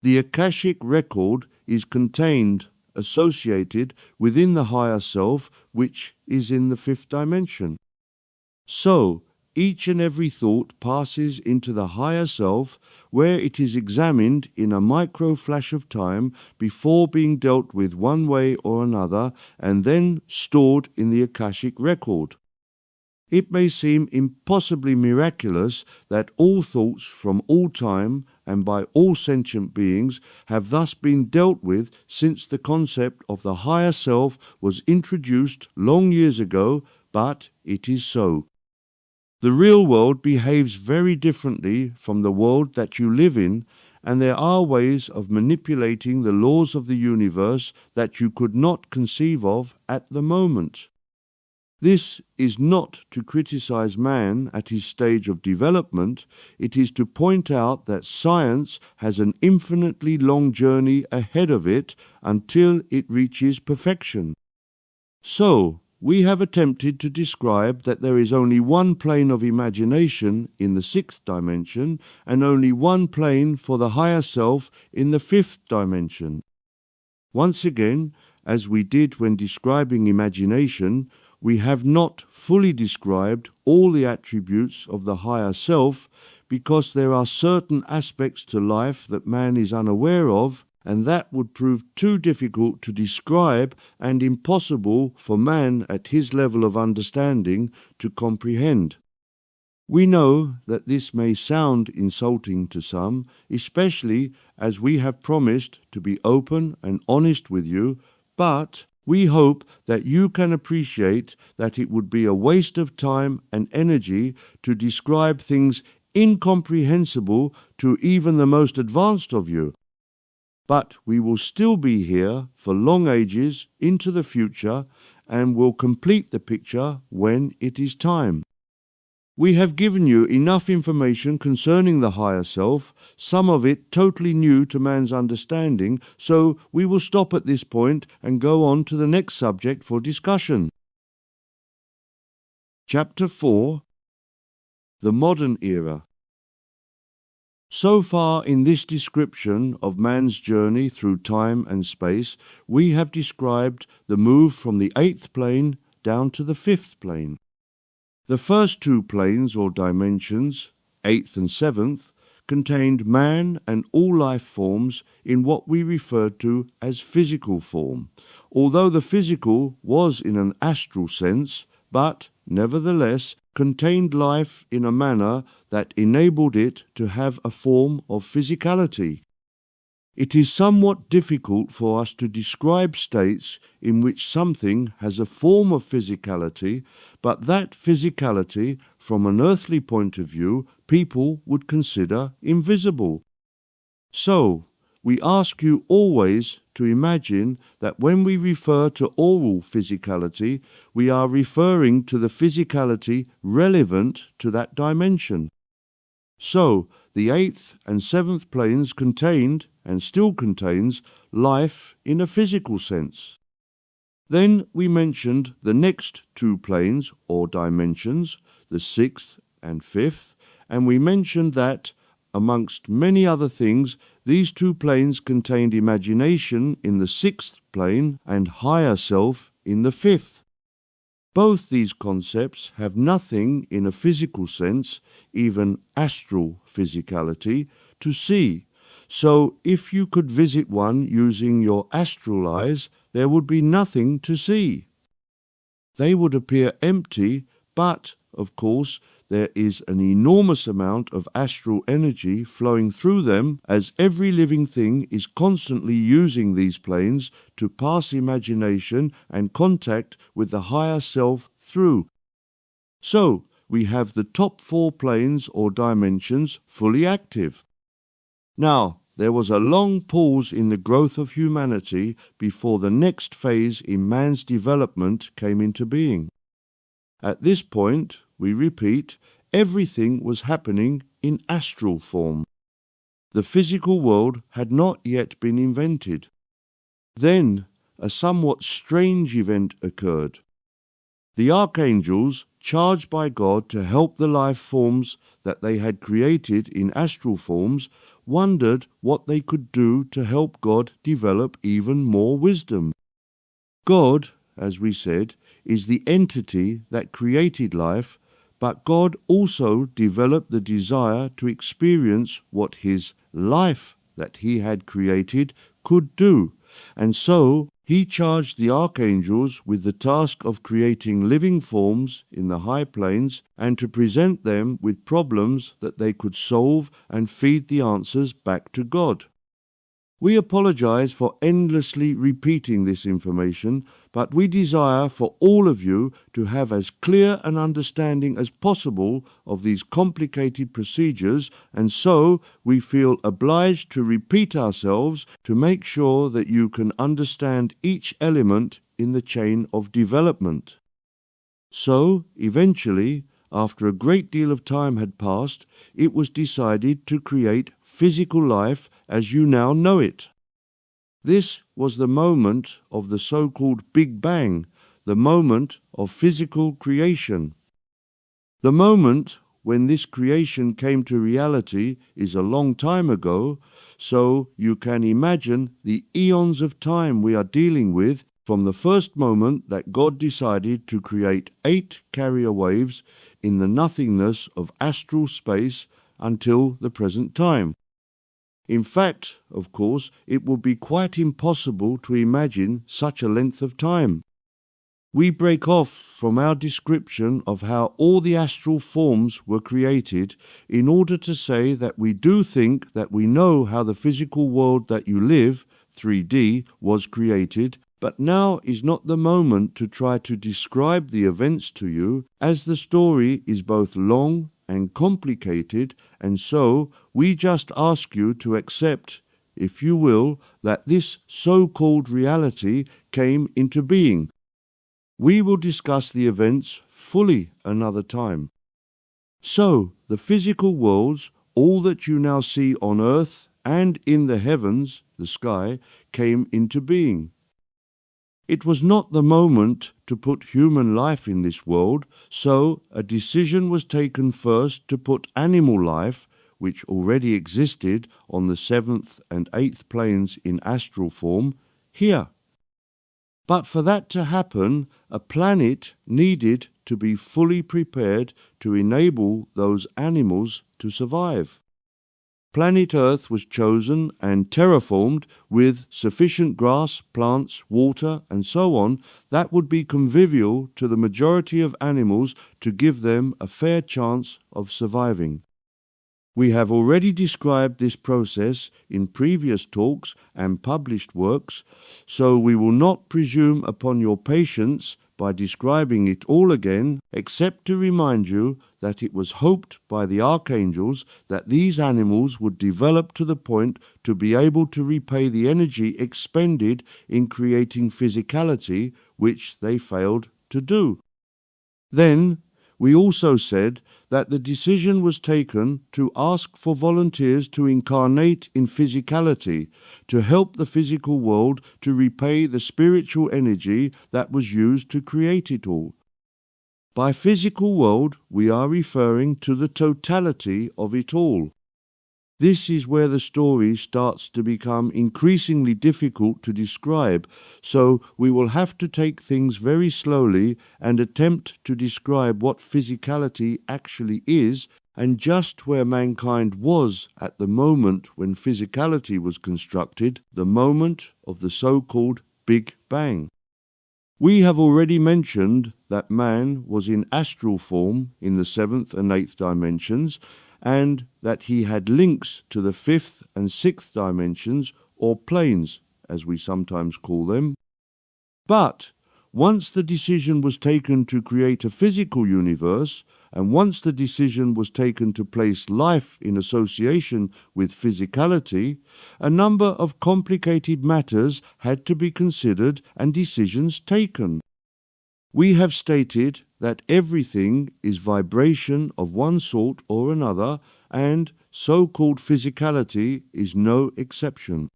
The Akashic record is contained, associated within the higher self, which is in the fifth dimension. So, each and every thought passes into the higher self, where it is examined in a micro flash of time before being dealt with one way or another, and then stored in the Akashic record. It may seem impossibly miraculous that all thoughts from all time and by all sentient beings have thus been dealt with since the concept of the higher self was introduced long years ago, but it is so. The real world behaves very differently from the world that you live in, and there are ways of manipulating the laws of the universe that you could not conceive of at the moment. This is not to criticize man at his stage of development, it is to point out that science has an infinitely long journey ahead of it until it reaches perfection. So, we have attempted to describe that there is only one plane of imagination in the sixth dimension and only one plane for the higher self in the fifth dimension. Once again, as we did when describing imagination, we have not fully described all the attributes of the higher self because there are certain aspects to life that man is unaware of, and that would prove too difficult to describe and impossible for man at his level of understanding to comprehend. We know that this may sound insulting to some, especially as we have promised to be open and honest with you, but we hope that you can appreciate that it would be a waste of time and energy to describe things incomprehensible to even the most advanced of you. But we will still be here for long ages into the future and will complete the picture when it is time. We have given you enough information concerning the higher self, some of it totally new to man's understanding, so we will stop at this point and go on to the next subject for discussion. Chapter 4: The Modern Era. So far in this description of man's journey through time and space, we have described the move from the eighth plane down to the fifth plane. The first two planes or dimensions, eighth and seventh, contained man and all life forms in what we referred to as physical form, although the physical was in an astral sense, but nevertheless contained life in a manner that enabled it to have a form of physicality. It is somewhat difficult for us to describe states in which something has a form of physicality, but that physicality, from an earthly point of view, people would consider invisible. So, we ask you always to imagine that when we refer to oral physicality, we are referring to the physicality relevant to that dimension. So, the eighth and seventh planes contained, and still contains, life in a physical sense. Then we mentioned the next two planes or dimensions, the sixth and fifth, and we mentioned that, amongst many other things, these two planes contained imagination in the sixth plane and higher self in the fifth. Both these concepts have nothing in a physical sense, even astral physicality, to see. So if you could visit one using your astral eyes, there would be nothing to see. They would appear empty, but, of course, there is an enormous amount of astral energy flowing through them, as every living thing is constantly using these planes to pass imagination and contact with the higher self through. So, we have the top four planes or dimensions fully active. Now, there was a long pause in the growth of humanity before the next phase in man's development came into being. At this point, we repeat, everything was happening in astral form. The physical world had not yet been invented. Then, a somewhat strange event occurred. The archangels, charged by God to help the life forms that they had created in astral forms, wondered what they could do to help God develop even more wisdom. God, as we said, is the entity that created life, but God also developed the desire to experience what his life that he had created could do, and so He charged the archangels with the task of creating living forms in the high planes and to present them with problems that they could solve and feed the answers back to God. We apologize for endlessly repeating this information, but we desire for all of you to have as clear an understanding as possible of these complicated procedures, and so we feel obliged to repeat ourselves to make sure that you can understand each element in the chain of development. So, eventually, after a great deal of time had passed, it was decided to create physical life as you now know it. This was the moment of the so-called Big Bang, the moment of physical creation. The moment when this creation came to reality is a long time ago, so you can imagine the eons of time we are dealing with from the first moment that God decided to create 8 carrier waves in the nothingness of astral space until the present time. In fact, of course, it would be quite impossible to imagine such a length of time. We break off from our description of how all the astral forms were created in order to say that we do think that we know how the physical world that you live, 3D, was created, but now is not the moment to try to describe the events to you, as the story is both long and complicated, and so we just ask you to accept, if you will, that this so-called reality came into being. We will discuss the events fully another time. So, the physical worlds, all that you now see on earth and in the heavens, the sky, came into being. It was not the moment to put human life in this world, so a decision was taken first to put animal life, which already existed on the 7th and 8th planes in astral form, here. But for that to happen, a planet needed to be fully prepared to enable those animals to survive. Planet Earth was chosen and terraformed with sufficient grass, plants, water, and so on that would be convivial to the majority of animals to give them a fair chance of surviving. We have already described this process in previous talks and published works, so we will not presume upon your patience by describing it all again, except to remind you that it was hoped by the archangels that these animals would develop to the point to be able to repay the energy expended in creating physicality, which they failed to do. Then, we also said that the decision was taken to ask for volunteers to incarnate in physicality, to help the physical world to repay the spiritual energy that was used to create it all. By physical world, we are referring to the totality of it all. This is where the story starts to become increasingly difficult to describe, so we will have to take things very slowly and attempt to describe what physicality actually is and just where mankind was at the moment when physicality was constructed, the moment of the so-called Big Bang. We have already mentioned that man was in astral form in the 7th and 8th dimensions, and that he had links to the 5th and 6th dimensions, or planes, as we sometimes call them. But once the decision was taken to create a physical universe, and once the decision was taken to place life in association with physicality, a number of complicated matters had to be considered and decisions taken. We have stated that everything is vibration of one sort or another, and so-called physicality is no exception.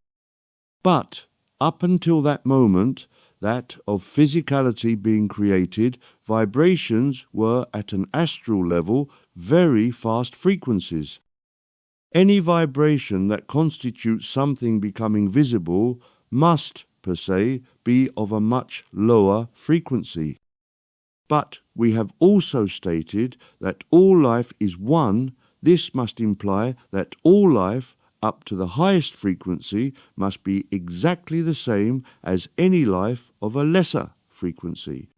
But up until that moment, that of physicality being created, vibrations were at an astral level very fast frequencies. Any vibration that constitutes something becoming visible must, per se, be of a much lower frequency. But we have also stated that all life is one. This must imply that all life, up to the highest frequency must be exactly the same as any life of a lesser frequency.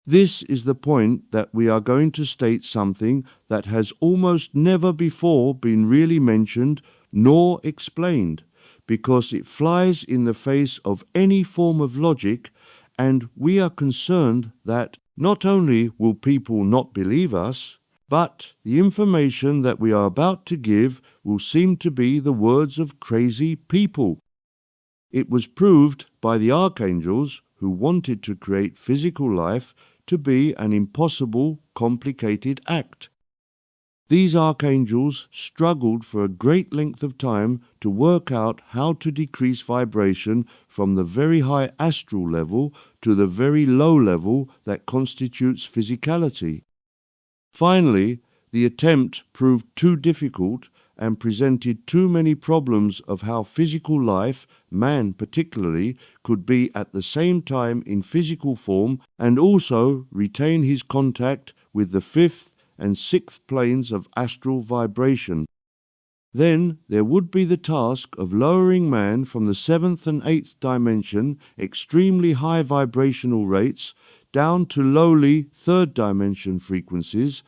This is the point that we are going to state something that has almost never before been really mentioned nor explained, because it flies in the face of any form of logic, and we are concerned that not only will people not believe us, but the information that we are about to give will seem to be the words of crazy people. It was proved by the archangels, who wanted to create physical life, to be an impossible, complicated act. These archangels struggled for a great length of time to work out how to decrease vibration from the very high astral level to the very low level that constitutes physicality. Finally, the attempt proved too difficult and presented too many problems of how physical life, man particularly, could be at the same time in physical form and also retain his contact with the fifth and sixth planes of astral vibration. Then there would be the task of lowering man from the seventh and eighth dimension, extremely high vibrational rates, down to lowly third dimension frequencies.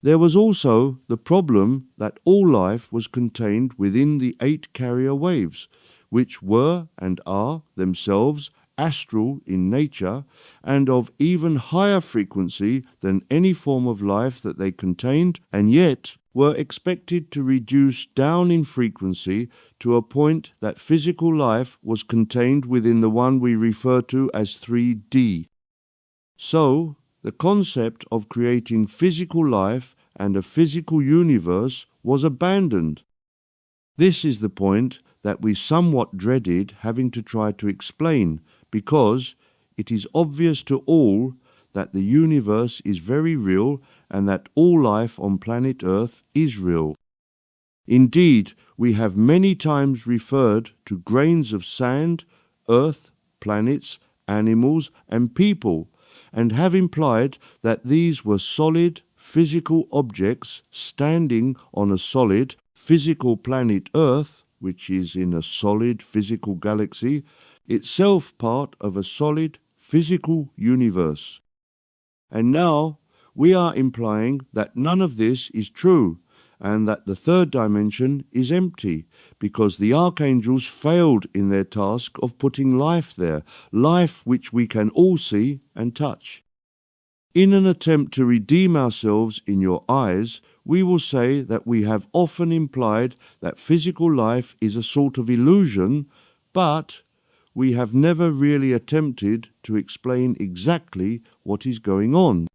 There was also the problem that all life was contained within the 8 carrier waves, which were and are themselves astral in nature and of even higher frequency than any form of life that they contained, and yet were expected to reduce down in frequency to a point that physical life was contained within the one we refer to as 3D. So, the concept of creating physical life and a physical universe was abandoned. This is the point that we somewhat dreaded having to try to explain, because it is obvious to all that the universe is very real and that all life on planet Earth is real. Indeed, we have many times referred to grains of sand, earth, planets, animals, and people, and have implied that these were solid, physical objects standing on a solid, physical planet Earth, which is in a solid, physical galaxy, itself part of a solid, physical universe. And now we are implying that none of this is true, and that the third dimension is empty, because the archangels failed in their task of putting life there, life which we can all see and touch. In an attempt to redeem ourselves in your eyes, we will say that we have often implied that physical life is a sort of illusion, but we have never really attempted to explain exactly what is going on.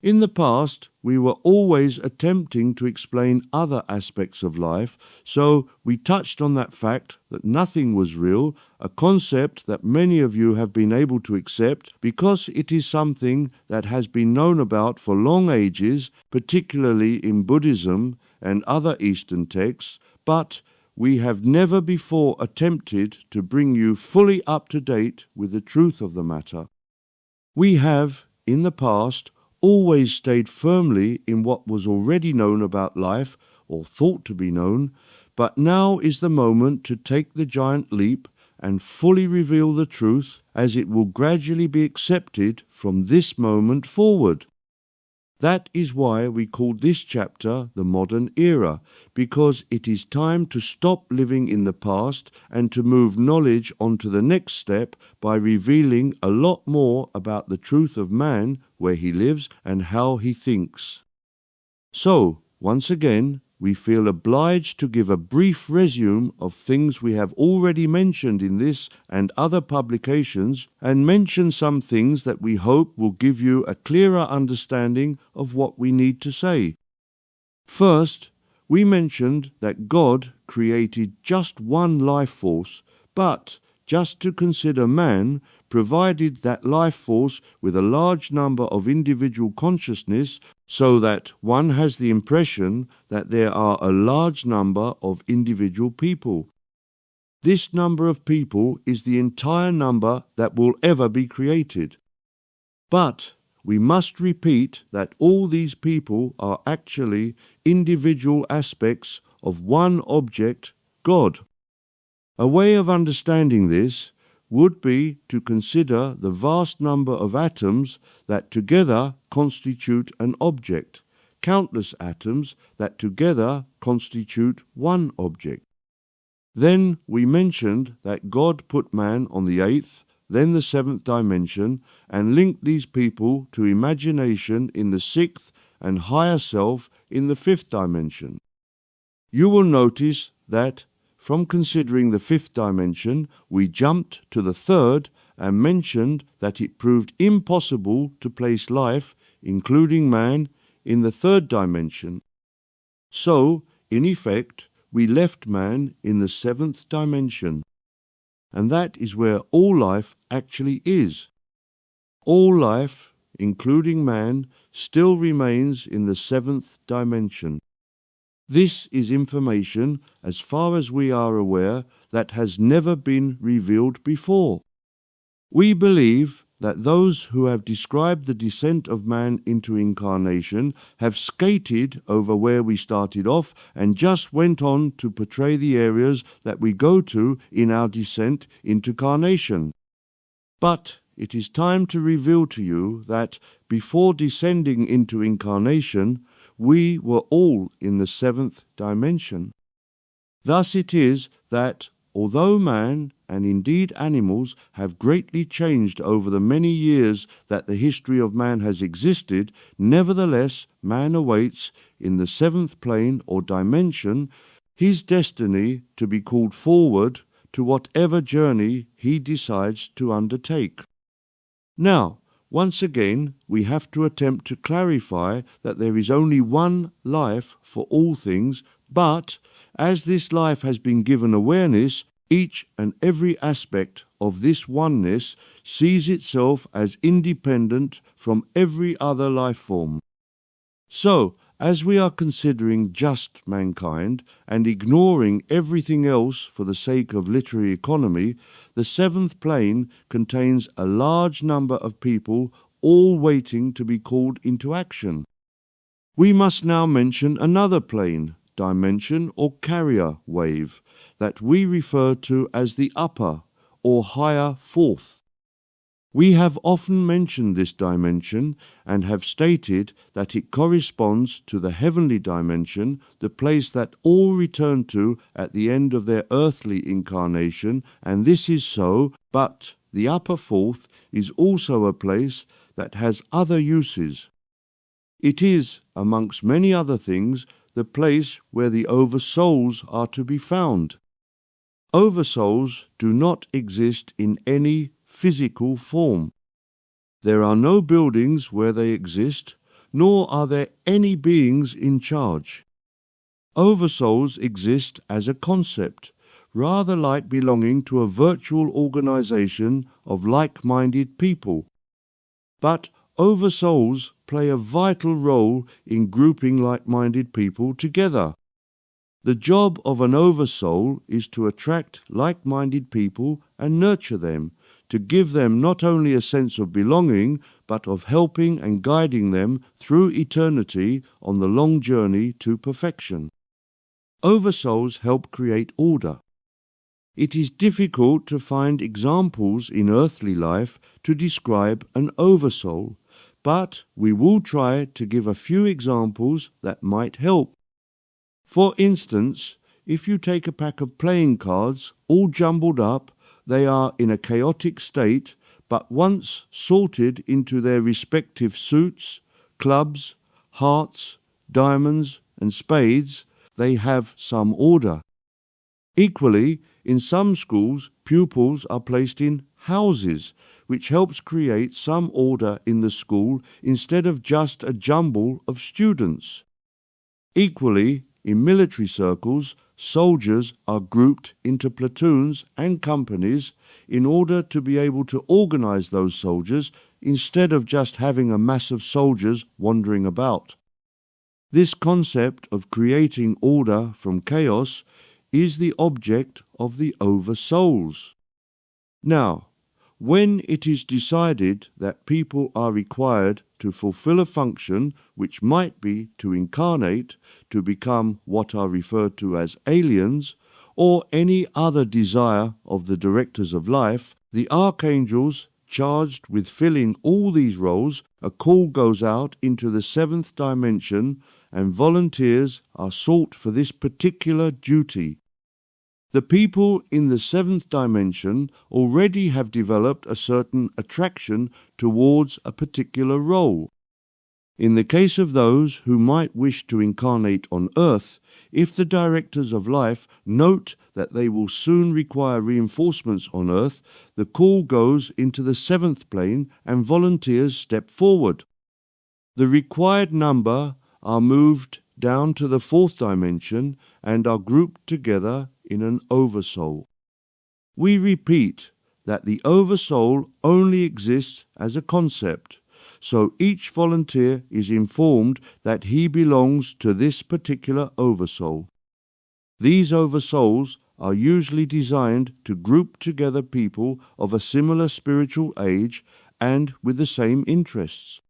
In the past, we were always attempting to explain other aspects of life, so we touched on that fact that nothing was real, a concept that many of you have been able to accept because it is something that has been known about for long ages, particularly in Buddhism and other Eastern texts, but we have never before attempted to bring you fully up to date with the truth of the matter. We have, in the past, always stayed firmly in what was already known about life, or thought to be known, but now is the moment to take the giant leap and fully reveal the truth, as it will gradually be accepted from this moment forward. That is why we called this chapter the modern era, because it is time to stop living in the past and to move knowledge on to the next step by revealing a lot more about the truth of man, where he lives and how he thinks. So, once again, we feel obliged to give a brief resume of things we have already mentioned in this and other publications, and mention some things that we hope will give you a clearer understanding of what we need to say. First, we mentioned that God created just one life force, but just to consider man, provided that life force with a large number of individual consciousness, so that one has the impression that there are a large number of individual people. This number of people is the entire number that will ever be created. But we must repeat that all these people are actually individual aspects of one object, God. A way of understanding this would be to consider the vast number of atoms that together constitute an object, countless atoms that together constitute one object. Then we mentioned that God put man on the eighth, then the seventh dimension, and linked these people to imagination in the sixth and higher self in the fifth dimension. You will notice that from considering the fifth dimension, we jumped to the third and mentioned that it proved impossible to place life, including man, in the third dimension. So, in effect, we left man in the seventh dimension. And that is where all life actually is. All life, including man, still remains in the seventh dimension. This is information, as far as we are aware, that has never been revealed before. We believe that those who have described the descent of man into incarnation have skated over where we started off and just went on to portray the areas that we go to in our descent into carnation. But it is time to reveal to you that before descending into incarnation, we were all in the seventh dimension. Thus it is that, although man, and indeed animals, have greatly changed over the many years that the history of man has existed, nevertheless man awaits, in the seventh plane or dimension, his destiny to be called forward to whatever journey he decides to undertake. Now, once again, we have to attempt to clarify that there is only one life for all things, but as this life has been given awareness, each and every aspect of this oneness sees itself as independent from every other life form. So, as we are considering just mankind and ignoring everything else for the sake of literary economy, the seventh plane contains a large number of people all waiting to be called into action. We must now mention another plane, dimension or carrier wave, that we refer to as the upper or higher fourth. We have often mentioned this dimension and have stated that it corresponds to the heavenly dimension, the place that all return to at the end of their earthly incarnation, and this is so, but the upper fourth is also a place that has other uses. It is, amongst many other things, the place where the oversouls are to be found. Oversouls do not exist in any physical form. There are no buildings where they exist, nor are there any beings in charge. Oversouls exist as a concept, rather like belonging to a virtual organization of like-minded people. But oversouls play a vital role in grouping like-minded people together. The job of an oversoul is to attract like-minded people and nurture them, to give them not only a sense of belonging, but of helping and guiding them through eternity on the long journey to perfection. Oversouls help create order. It is difficult to find examples in earthly life to describe an oversoul, but we will try to give a few examples that might help. For instance, if you take a pack of playing cards all jumbled up, they are in a chaotic state, but once sorted into their respective suits, clubs, hearts, diamonds, and spades, they have some order. Equally, in some schools, pupils are placed in houses, which helps create some order in the school instead of just a jumble of students. Equally, in military circles, soldiers are grouped into platoons and companies in order to be able to organize those soldiers instead of just having a mass of soldiers wandering about. This concept of creating order from chaos is the object of the oversouls. Now, When it is decided that people are required to fulfill a function which might be to incarnate, to become what are referred to as aliens, or any other desire of the directors of life, the archangels charged with filling all these roles, a call goes out into the seventh dimension, and volunteers are sought for this particular duty. The people in the seventh dimension already have developed a certain attraction towards a particular role. In the case of those who might wish to incarnate on Earth, if the directors of life note that they will soon require reinforcements on Earth, the call goes into the seventh plane and volunteers step forward. The required number are moved down to the fourth dimension and are grouped together in an oversoul. We repeat that the oversoul only exists as a concept, so each volunteer is informed that he belongs to this particular oversoul. These oversouls are usually designed to group together people of a similar spiritual age and with the same interests.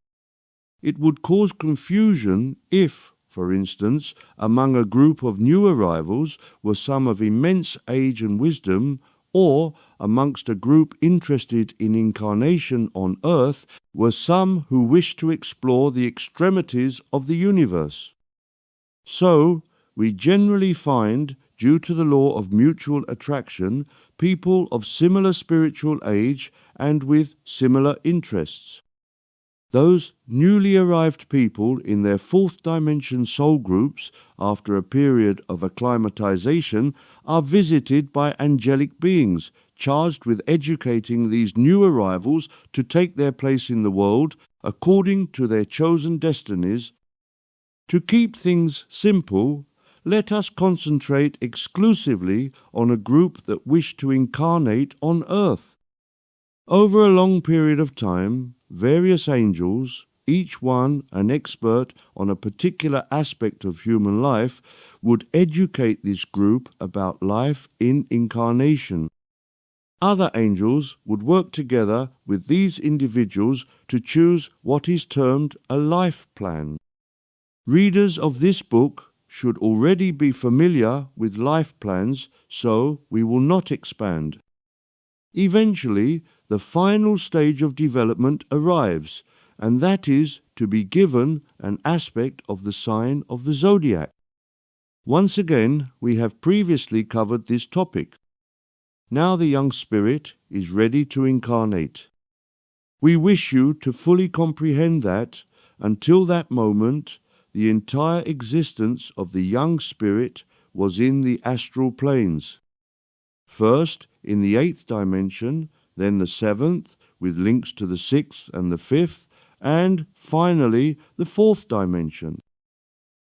It would cause confusion if, for instance, among a group of new arrivals were some of immense age and wisdom, or amongst a group interested in incarnation on Earth were some who wished to explore the extremities of the universe. So, we generally find, due to the law of mutual attraction, people of similar spiritual age and with similar interests. Those newly arrived people in their fourth dimension soul groups, after a period of acclimatization, are visited by angelic beings, charged with educating these new arrivals to take their place in the world according to their chosen destinies. To keep things simple, let us concentrate exclusively on a group that wish to incarnate on Earth. Over a long period of time, various angels, each one an expert on a particular aspect of human life, would educate this group about life in incarnation. Other angels would work together with these individuals to choose what is termed a life plan. Readers of this book should already be familiar with life plans, so we will not expand. Eventually, the final stage of development arrives, and that is to be given an aspect of the sign of the zodiac. Once again, we have previously covered this topic. Now the young spirit is ready to incarnate. We wish you to fully comprehend that, until that moment, the entire existence of the young spirit was in the astral planes. First, in the eighth dimension, then the seventh, with links to the sixth and the fifth, and finally the fourth dimension.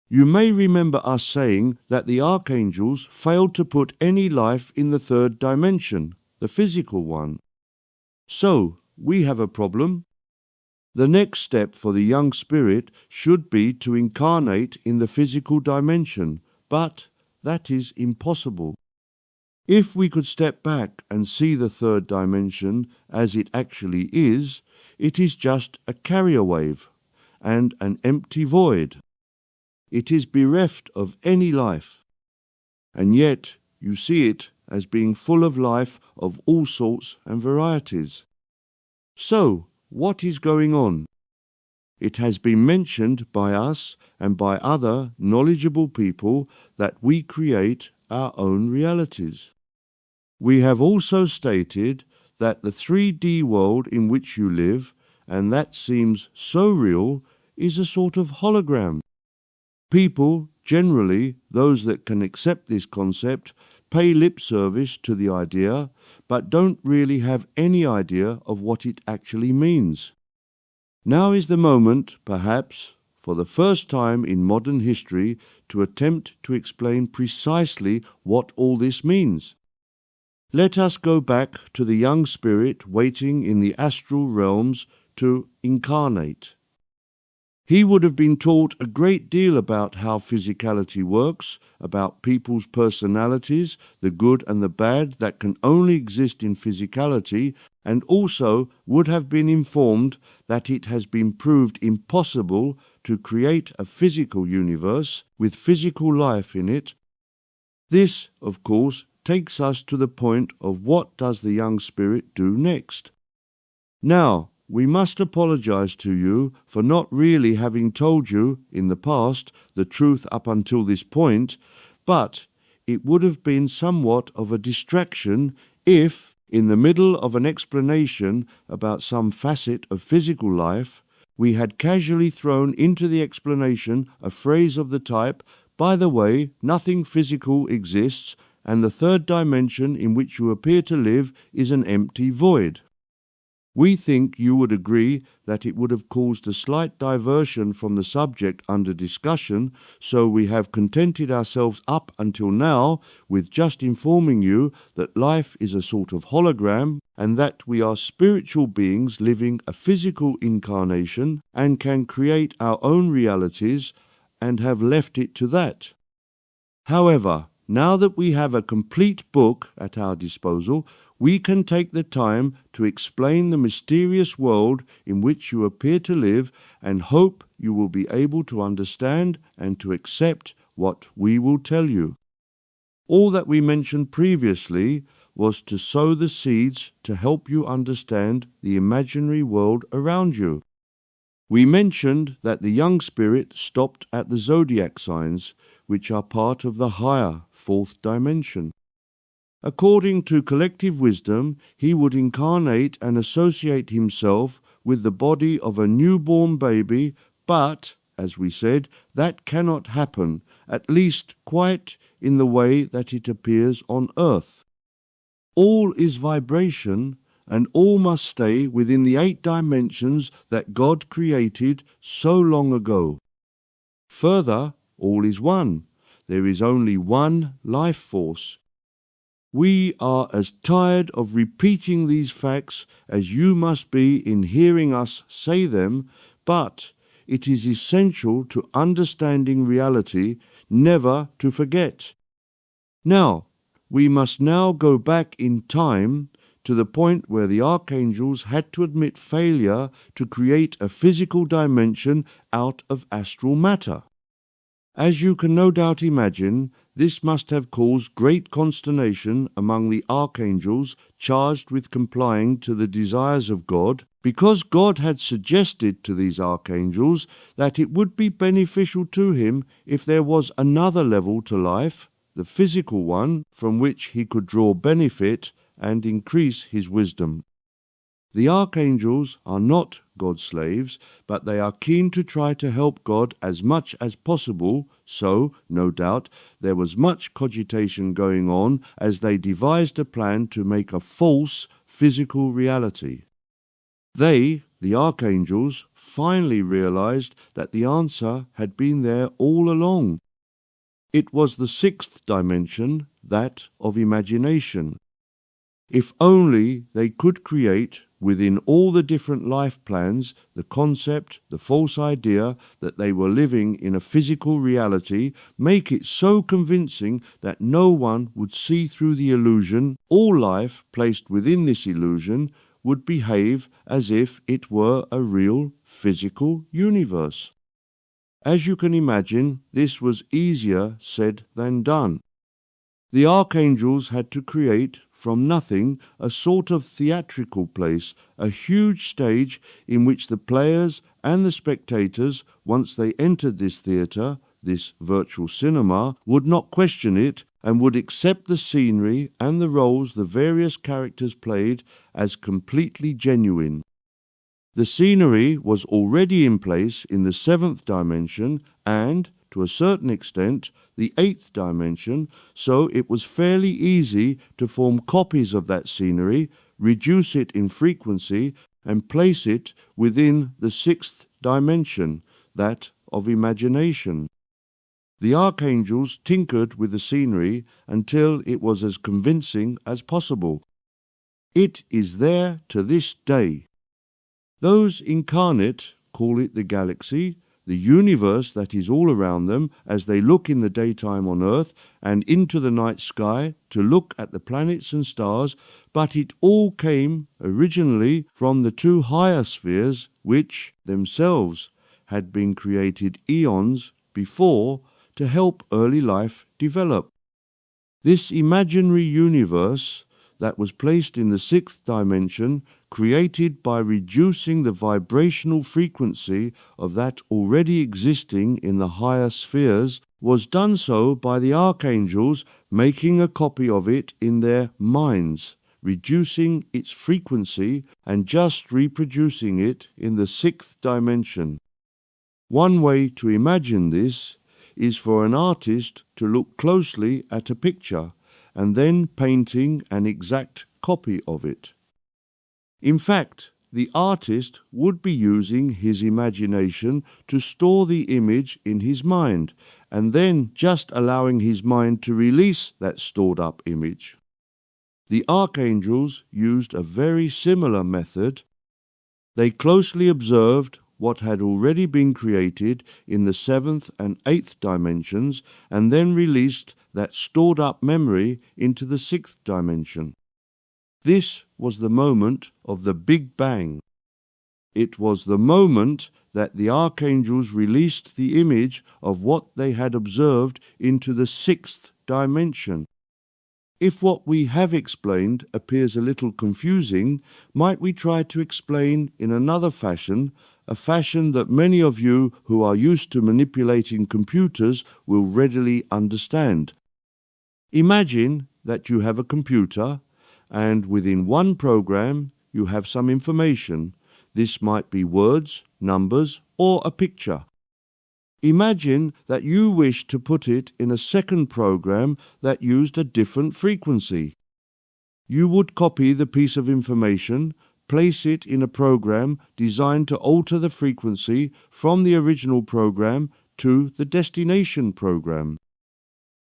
You may remember us saying that the archangels failed to put any life in the third dimension, the physical one. So, we have a problem. The next step for the young spirit should be to incarnate in the physical dimension, but that is impossible. If we could step back and see the third dimension as it actually is, it is just a carrier wave and an empty void. It is bereft of any life, and yet you see it as being full of life of all sorts and varieties. So, what is going on? It has been mentioned by us and by other knowledgeable people that we create our own realities. We have also stated that the 3D world in which you live, and that seems so real, is a sort of hologram. People, generally those that can accept this concept, pay lip service to the idea, but don't really have any idea of what it actually means. Now is the moment, perhaps, for the first time in modern history, to attempt to explain precisely what all this means. Let us go back to the young spirit waiting in the astral realms to incarnate. He would have been taught a great deal about how physicality works, about people's personalities, the good and the bad that can only exist in physicality, and also would have been informed that it has been proved impossible to create a physical universe with physical life in it. This, of course, takes us to the point of what does the young spirit do next. Now, we must apologize to you for not really having told you, in the past, the truth up until this point, but it would have been somewhat of a distraction if, in the middle of an explanation about some facet of physical life, we had casually thrown into the explanation a phrase of the type, "By the way, nothing physical exists, and the third dimension in which you appear to live is an empty void." We think you would agree that it would have caused a slight diversion from the subject under discussion, so we have contented ourselves up until now with just informing you that life is a sort of hologram and that we are spiritual beings living a physical incarnation and can create our own realities, and have left it to that. However, now that we have a complete book at our disposal, we can take the time to explain the mysterious world in which you appear to live, and hope you will be able to understand and to accept what we will tell you. All that we mentioned previously was to sow the seeds to help you understand the imaginary world around you. We mentioned that the young spirit stopped at the zodiac signs, which are part of the higher fourth dimension. According to collective wisdom, he would incarnate and associate himself with the body of a newborn baby, but, as we said, that cannot happen, at least quite in the way that it appears on earth. All is vibration, and all must stay within the 8 dimensions that God created so long ago. Further, all is one. There is only one life force. We are as tired of repeating these facts as you must be in hearing us say them, but it is essential to understanding reality, never to forget. Now, we must now go back in time to the point where the archangels had to admit failure to create a physical dimension out of astral matter. As you can no doubt imagine, this must have caused great consternation among the archangels charged with complying to the desires of God, because God had suggested to these archangels that it would be beneficial to him if there was another level to life, the physical one, from which he could draw benefit and increase his wisdom. The archangels are not God's slaves, but they are keen to try to help God as much as possible, so, no doubt, there was much cogitation going on as they devised a plan to make a false physical reality. They, the archangels, finally realized that the answer had been there all along. It was the 6th dimension, that of imagination. If only they could create, within all the different life plans, the concept, the false idea that they were living in a physical reality, make it so convincing that no one would see through the illusion, all life placed within this illusion would behave as if it were a real physical universe. As you can imagine, this was easier said than done. The archangels had to create from nothing a sort of theatrical place, a huge stage in which the players and the spectators, once they entered this theatre, this virtual cinema, would not question it and would accept the scenery and the roles the various characters played as completely genuine. The scenery was already in place in the 7th dimension and, to a certain extent, the 8th dimension, so it was fairly easy to form copies of that scenery, reduce it in frequency, and place it within the 6th dimension, that of imagination. The archangels tinkered with the scenery until it was as convincing as possible. It is there to this day. Those incarnate call it the galaxy, the universe that is all around them as they look in the daytime on Earth and into the night sky to look at the planets and stars, but it all came originally from the two higher spheres which themselves had been created eons before to help early life develop. This imaginary universe that was placed in the sixth dimension, created by reducing the vibrational frequency of that already existing in the higher spheres, was done so by the archangels making a copy of it in their minds, reducing its frequency and just reproducing it in the sixth dimension. One way to imagine this is for an artist to look closely at a picture and then painting an exact copy of it. In fact, the artist would be using his imagination to store the image in his mind and then just allowing his mind to release that stored up image. The archangels used a very similar method. They closely observed what had already been created in the seventh and eighth dimensions and then released that stored up memory into the sixth dimension. This was the moment of the Big Bang. It was the moment that the archangels released the image of what they had observed into the sixth dimension. If what we have explained appears a little confusing, might we try to explain in another fashion, a fashion that many of you who are used to manipulating computers will readily understand. Imagine that you have a computer and within one program you have some information. This might be words, numbers, or a picture. Imagine that you wish to put it in a second program that used a different frequency. You would copy the piece of information, place it in a program designed to alter the frequency from the original program to the destination program.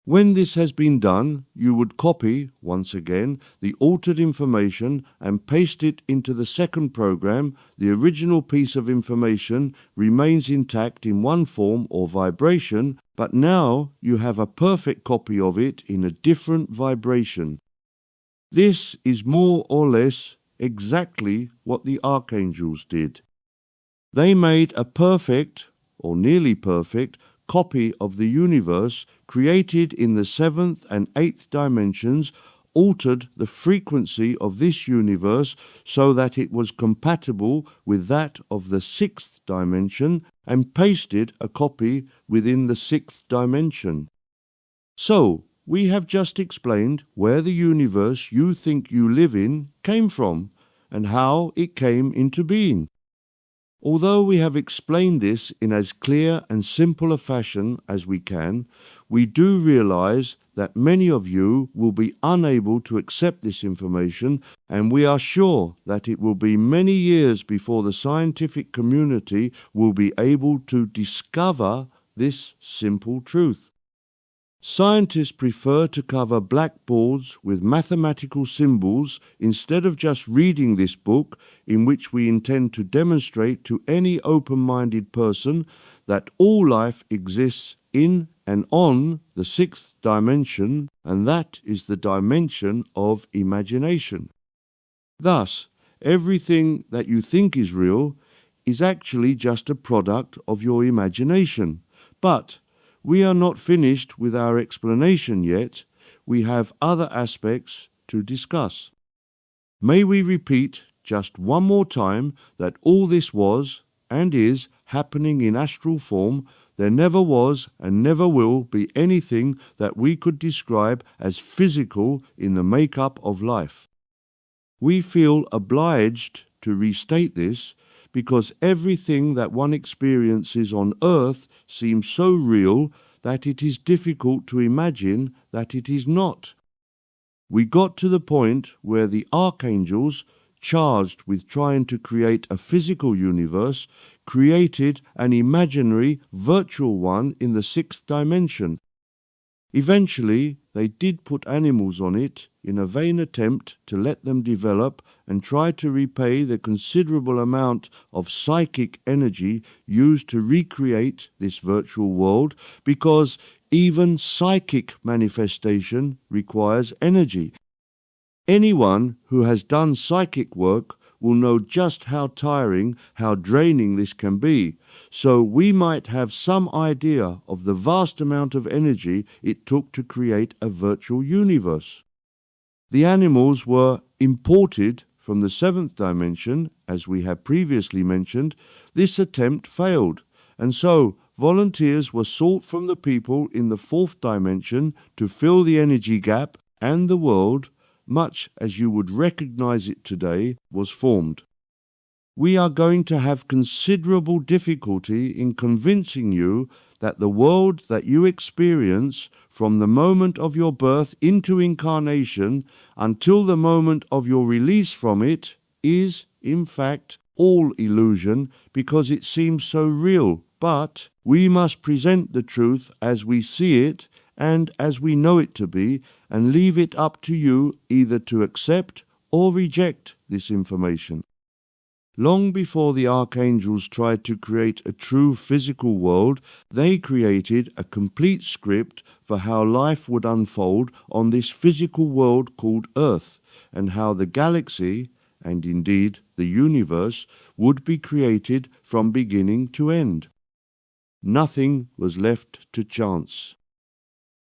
When this has been done, you would copy, once again, the altered information and paste it into the second program. The original piece of information remains intact in one form or vibration, but now you have a perfect copy of it in a different vibration. This is more or less exactly what the archangels did. They made a perfect, or nearly perfect, copy of the universe created in the seventh and eighth dimensions, altered the frequency of this universe so that it was compatible with that of the sixth dimension, and pasted a copy within the sixth dimension. So, we have just explained where the universe you think you live in came from and how it came into being. Although we have explained this in as clear and simple a fashion as we can, we do realize that many of you will be unable to accept this information, and we are sure that it will be many years before the scientific community will be able to discover this simple truth. Scientists prefer to cover blackboards with mathematical symbols instead of just reading this book, in which we intend to demonstrate to any open-minded person that all life exists in and on the sixth dimension, and that is the dimension of imagination. Thus, everything that you think is real is actually just a product of your imagination. But we are not finished with our explanation yet. We have other aspects to discuss. May we repeat just one more time that all this was and is happening in astral form. There never was and never will be anything that we could describe as physical in the makeup of life. We feel obliged to restate this because everything that one experiences on earth seems so real that it is difficult to imagine that it is not. We got to the point where the archangels, charged with trying to create a physical universe, created an imaginary, virtual one in the sixth dimension. Eventually, they did put animals on it in a vain attempt to let them develop and try to repay the considerable amount of psychic energy used to recreate this virtual world, because even psychic manifestation requires energy. Anyone who has done psychic work will know just how tiring, how draining this can be. So we might have some idea of the vast amount of energy it took to create a virtual universe. The animals were imported from the seventh dimension, as we have previously mentioned. This attempt failed, and so volunteers were sought from the people in the fourth dimension to fill the energy gap, and the world, much as you would recognize it today, was formed. We are going to have considerable difficulty in convincing you that the world that you experience from the moment of your birth into incarnation until the moment of your release from it is, in fact, all illusion, because it seems so real. But we must present the truth as we see it and as we know it to be, and leave it up to you either to accept or reject this information. Long before the archangels tried to create a true physical world, they created a complete script for how life would unfold on this physical world called Earth, and how the galaxy, and indeed the universe, would be created from beginning to end. Nothing was left to chance.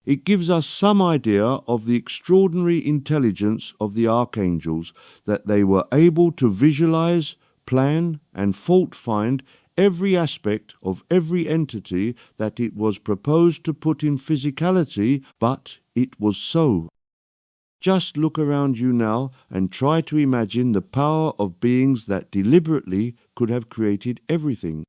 It gives us some idea of the extraordinary intelligence of the archangels, that they were able to visualize, plan, and fault-find every aspect of every entity that it was proposed to put in physicality, but it was so. Just look around you now and try to imagine the power of beings that deliberately could have created everything.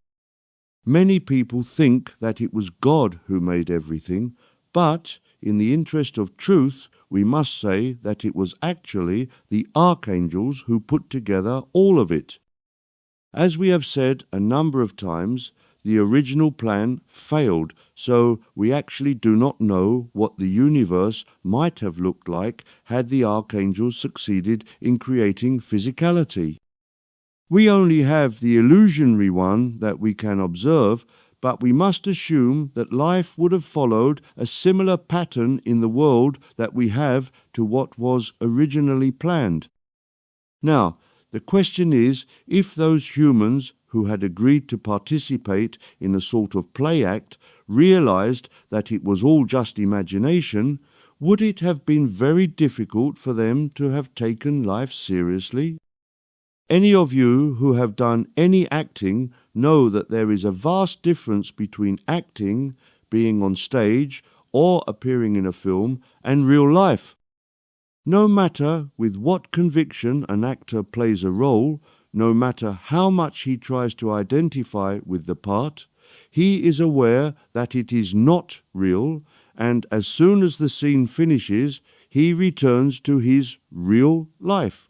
Many people think that it was God who made everything, but in the interest of truth, we must say that it was actually the archangels who put together all of it. As we have said a number of times, the original plan failed, so we actually do not know what the universe might have looked like had the archangels succeeded in creating physicality. We only have the illusionary one that we can observe, but we must assume that life would have followed a similar pattern in the world that we have to what was originally planned. Now, the question is, if those humans who had agreed to participate in a sort of play act realized that it was all just imagination, would it have been very difficult for them to have taken life seriously? Any of you who have done any acting know that there is a vast difference between acting, being on stage, or appearing in a film, and real life. No matter with what conviction an actor plays a role, no matter how much he tries to identify with the part, he is aware that it is not real, and as soon as the scene finishes, he returns to his real life.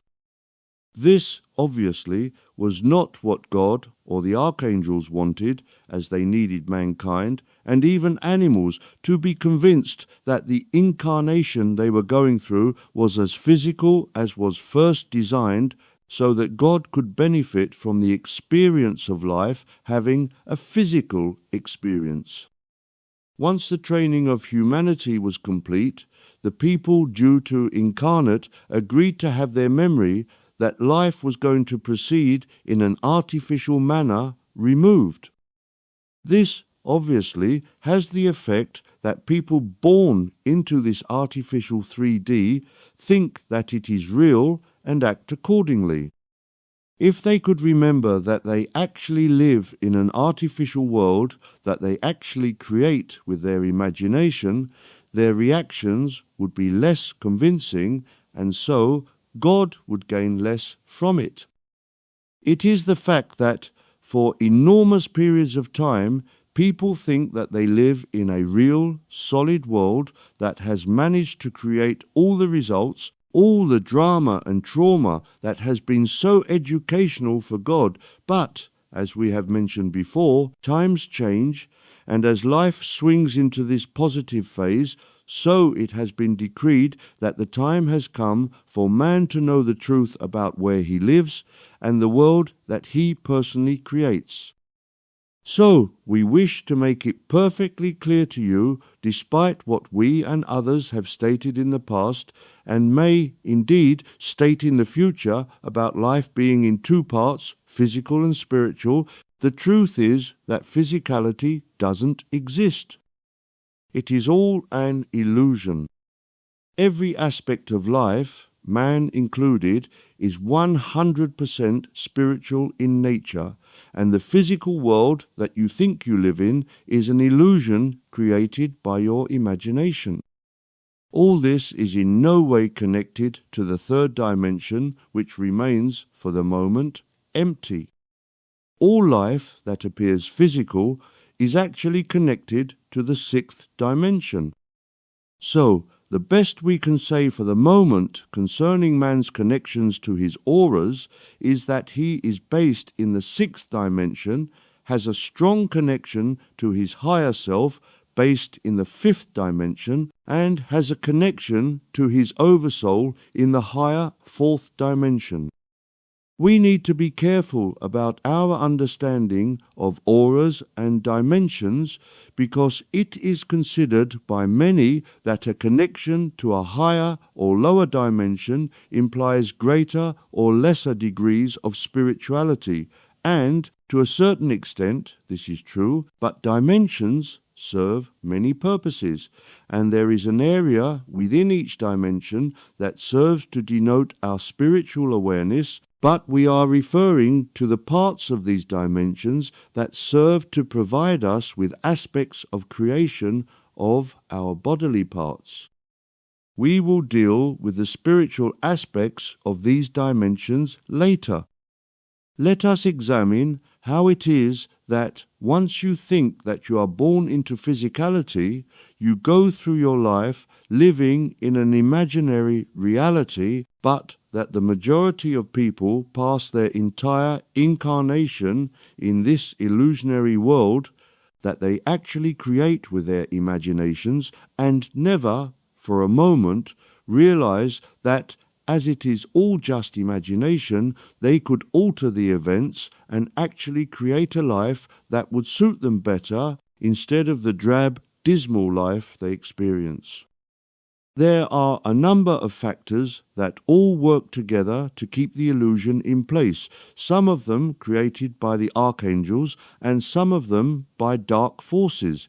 This, obviously, was not what God or the archangels wanted, as they needed mankind, and even animals, to be convinced that the incarnation they were going through was as physical as was first designed, so that God could benefit from the experience of life having a physical experience. Once the training of humanity was complete, the people due to incarnate agreed to have their memory that life was going to proceed in an artificial manner removed. This, obviously, has the effect that people born into this artificial 3D think that it is real and act accordingly. If they could remember that they actually live in an artificial world that they actually create with their imagination, their reactions would be less convincing, and so God would gain less from it. It is the fact that, for enormous periods of time, people think that they live in a real, solid world that has managed to create all the results, all the drama and trauma that has been so educational for God. But, as we have mentioned before, times change, and as life swings into this positive phase, so it has been decreed that the time has come for man to know the truth about where he lives and the world that he personally creates. So, we wish to make it perfectly clear to you, despite what we and others have stated in the past, and may indeed state in the future about life being in two parts, physical and spiritual, the truth is that physicality doesn't exist. It is all an illusion. Every aspect of life, man included, is 100% spiritual in nature, and the physical world that you think you live in is an illusion created by your imagination. All this is in no way connected to the third dimension, which remains, for the moment, empty. All life that appears physical is actually connected to the sixth dimension. So, the best we can say for the moment concerning man's connections to his auras is that he is based in the sixth dimension, has a strong connection to his higher self based in the fifth dimension, and has a connection to his oversoul in the higher fourth dimension. We need to be careful about our understanding of auras and dimensions because it is considered by many that a connection to a higher or lower dimension implies greater or lesser degrees of spirituality, and to a certain extent this is true, but dimensions serve many purposes, and there is an area within each dimension that serves to denote our spiritual awareness, but we are referring to the parts of these dimensions that serve to provide us with aspects of creation of our bodily parts. We will deal with the spiritual aspects of these dimensions later. Let us examine how it is that once you think that you are born into physicality, you go through your life living in an imaginary reality, but that the majority of people pass their entire incarnation in this illusionary world that they actually create with their imaginations and never, for a moment, realize that as it is all just imagination, they could alter the events and actually create a life that would suit them better instead of the drab, dismal life they experience. There are a number of factors that all work together to keep the illusion in place, some of them created by the archangels and some of them by dark forces.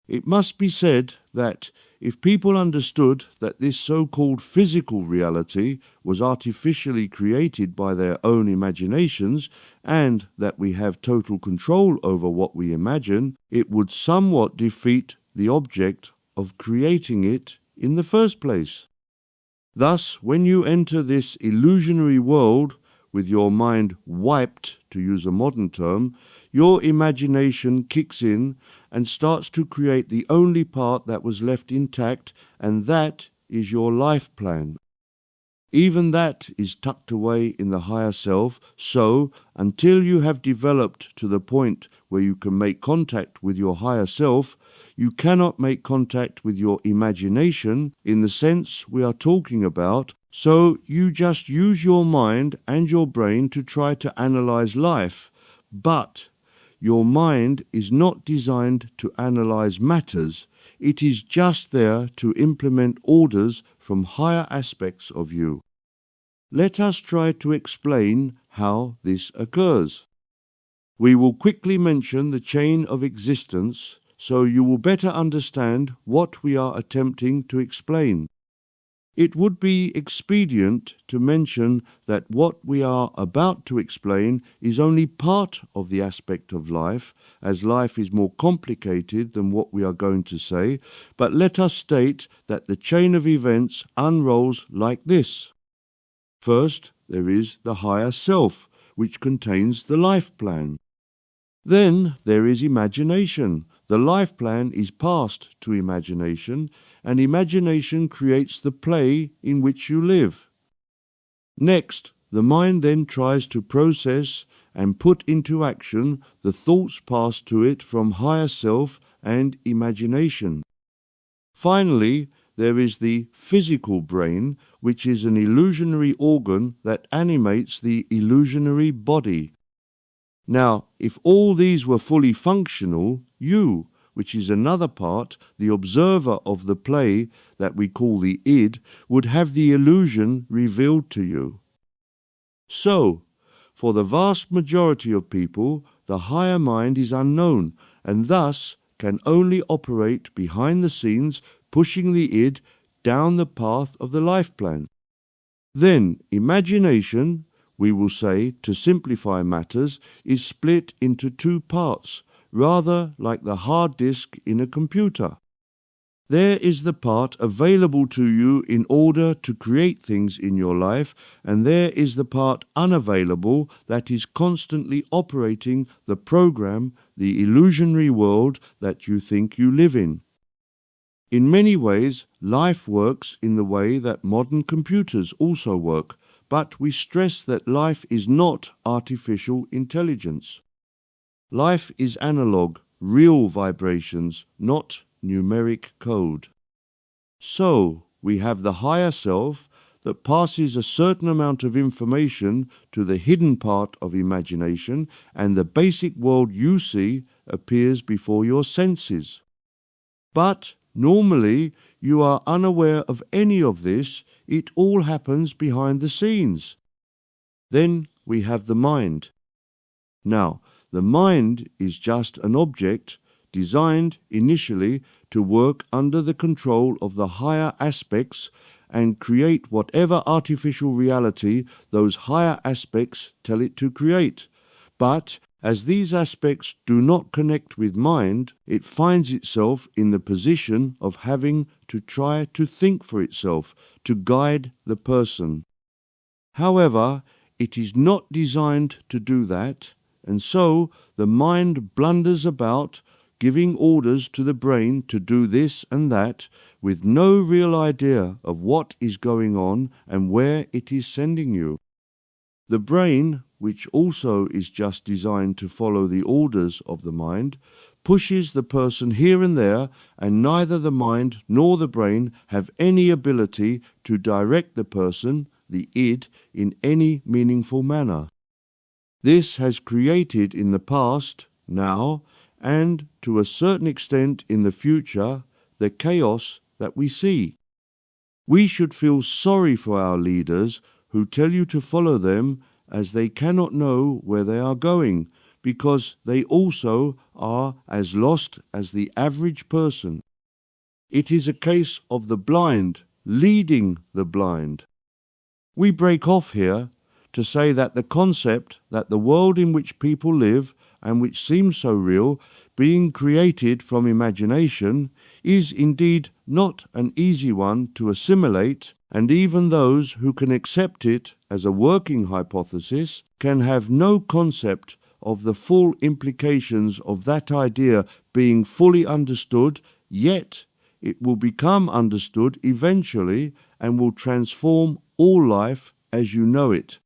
It must be said that if people understood that this so-called physical reality was artificially created by their own imaginations and that we have total control over what we imagine, it would somewhat defeat the object of creating it in the first place. Thus, when you enter this illusionary world with your mind wiped, to use a modern term, your imagination kicks in and starts to create the only part that was left intact, and that is your life plan. Even that is tucked away in the higher self, so until you have developed to the point where you can make contact with your higher self, you cannot make contact with your imagination in the sense we are talking about, so you just use your mind and your brain to try to analyze life. But your mind is not designed to analyze matters. It is just there to implement orders from higher aspects of you. Let us try to explain how this occurs. We will quickly mention the chain of existence so you will better understand what we are attempting to explain. It would be expedient to mention that what we are about to explain is only part of the aspect of life, as life is more complicated than what we are going to say, but let us state that the chain of events unrolls like this. First, there is the higher self, which contains the life plan. Then there is imagination. The life plan is passed to imagination, and imagination creates the play in which you live. Next, the mind then tries to process and put into action the thoughts passed to it from higher self and imagination. Finally, there is the physical brain, which is an illusionary organ that animates the illusionary body. Now, if all these were fully functional, you, which is another part, the observer of the play that we call the id, would have the illusion revealed to you. So, for the vast majority of people, the higher mind is unknown, and thus can only operate behind the scenes, pushing the id down the path of the life plan. Then, imagination, we will say, to simplify matters, is split into two parts, rather like the hard disk in a computer. There is the part available to you in order to create things in your life, and there is the part unavailable that is constantly operating the program, the illusionary world that you think you live in. In many ways, life works in the way that modern computers also work, but we stress that life is not artificial intelligence. Life is analog, real vibrations, not numeric code. So, we have the higher self that passes a certain amount of information to the hidden part of imagination, and the basic world you see appears before your senses. But normally, you are unaware of any of this. It all happens behind the scenes. Then we have the mind. Now, the mind is just an object designed initially to work under the control of the higher aspects and create whatever artificial reality those higher aspects tell it to create. But as these aspects do not connect with mind, it finds itself in the position of having to try to think for itself, to guide the person. However, it is not designed to do that, and so the mind blunders about, giving orders to the brain to do this and that, with no real idea of what is going on and where it is sending you. The brain, which also is just designed to follow the orders of the mind, pushes the person here and there, and neither the mind nor the brain have any ability to direct the person, the id, in any meaningful manner. This has created in the past, now, and to a certain extent in the future, the chaos that we see. We should feel sorry for our leaders who tell you to follow them, as they cannot know where they are going, because they also are as lost as the average person. It is a case of the blind leading the blind. We break off here to say that the concept that the world in which people live, and which seems so real, being created from imagination, is indeed not an easy one to assimilate, and even those who can accept it as a working hypothesis can have no concept of the full implications of that idea being fully understood, yet it will become understood eventually and will transform all life as you know it.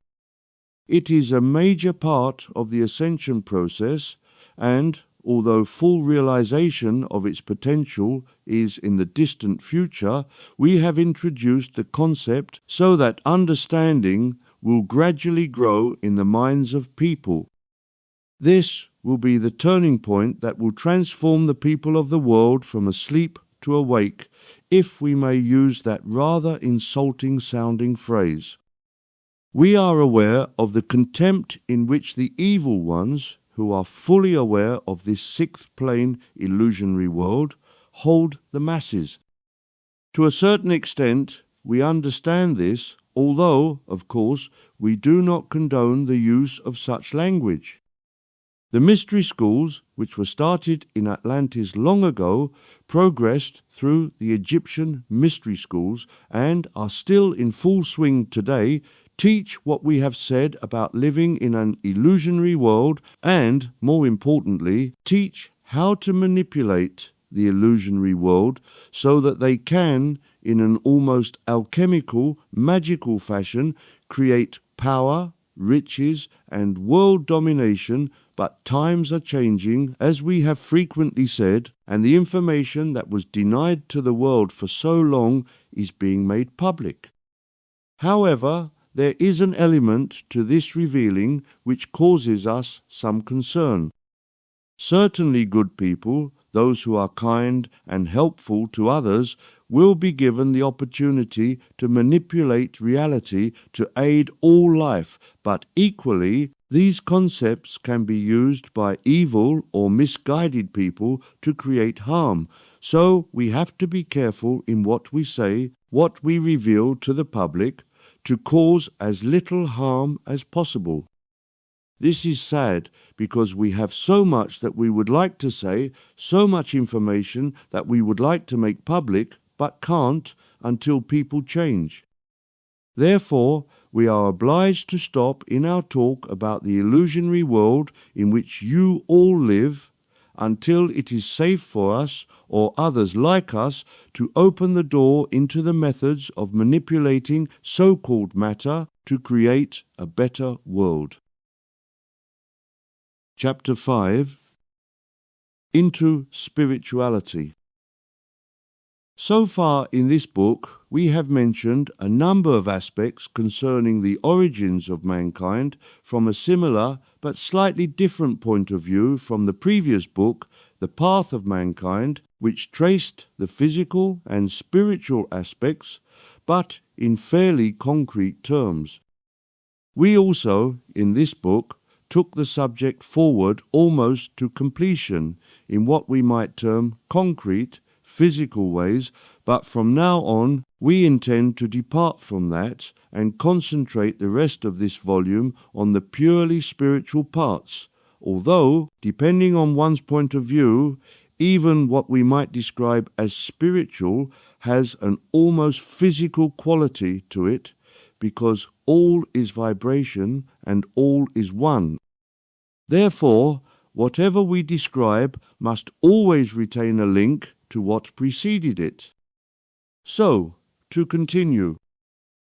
It is a major part of the ascension process, and although full realization of its potential is in the distant future, we have introduced the concept so that understanding will gradually grow in the minds of people. This will be the turning point that will transform the people of the world from asleep to awake, if we may use that rather insulting sounding phrase. We are aware of the contempt in which the evil ones, who are fully aware of this sixth plane illusionary world, hold the masses. To a certain extent, we understand this, although, of course, we do not condone the use of such language. The mystery schools, which were started in Atlantis long ago, progressed through the Egyptian mystery schools and are still in full swing today, teach what we have said about living in an illusionary world, and, more importantly, teach how to manipulate the illusionary world so that they can, in an almost alchemical, magical fashion, create power, riches, and world domination but times are changing, as we have frequently said, and the information that was denied to the world for so long is being made public. However, there is an element to this revealing which causes us some concern. Certainly good people, those who are kind and helpful to others, will be given the opportunity to manipulate reality to aid all life, but equally, these concepts can be used by evil or misguided people to create harm. So we have to be careful in what we say, what we reveal to the public, to cause as little harm as possible. This is sad because we have so much that we would like to say, so much information that we would like to make public, but can't until people change. Therefore, we are obliged to stop in our talk about the illusionary world in which you all live until it is safe for us or others like us to open the door into the methods of manipulating so-called matter to create a better world. Chapter 5. Into Spirituality. So far in this book, we have mentioned a number of aspects concerning the origins of mankind from a similar but slightly different point of view from the previous book, The Path of Mankind, which traced the physical and spiritual aspects, but in fairly concrete terms. We also, in this book, took the subject forward almost to completion in what we might term concrete, physical ways, but from now on we intend to depart from that and concentrate the rest of this volume on the purely spiritual parts, although, depending on one's point of view, even what we might describe as spiritual has an almost physical quality to it, because all is vibration and all is one. Therefore, whatever we describe must always retain a link to what preceded it. So, to continue,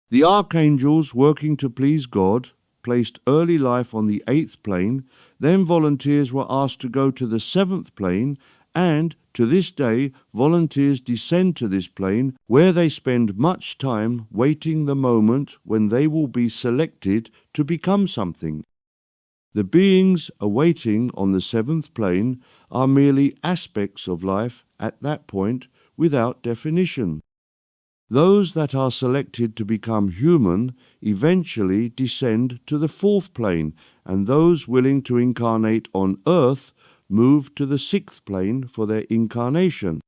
the archangels working to please God placed early life on the 8th plane, then volunteers were asked to go to the 7th plane, and to this day volunteers descend to this plane where they spend much time waiting the moment when they will be selected to become something. The beings awaiting on the 7th plane are merely aspects of life at that point without definition. Those that are selected to become human eventually descend to the 4th plane, and those willing to incarnate on earth move to the 6th plane for their incarnation.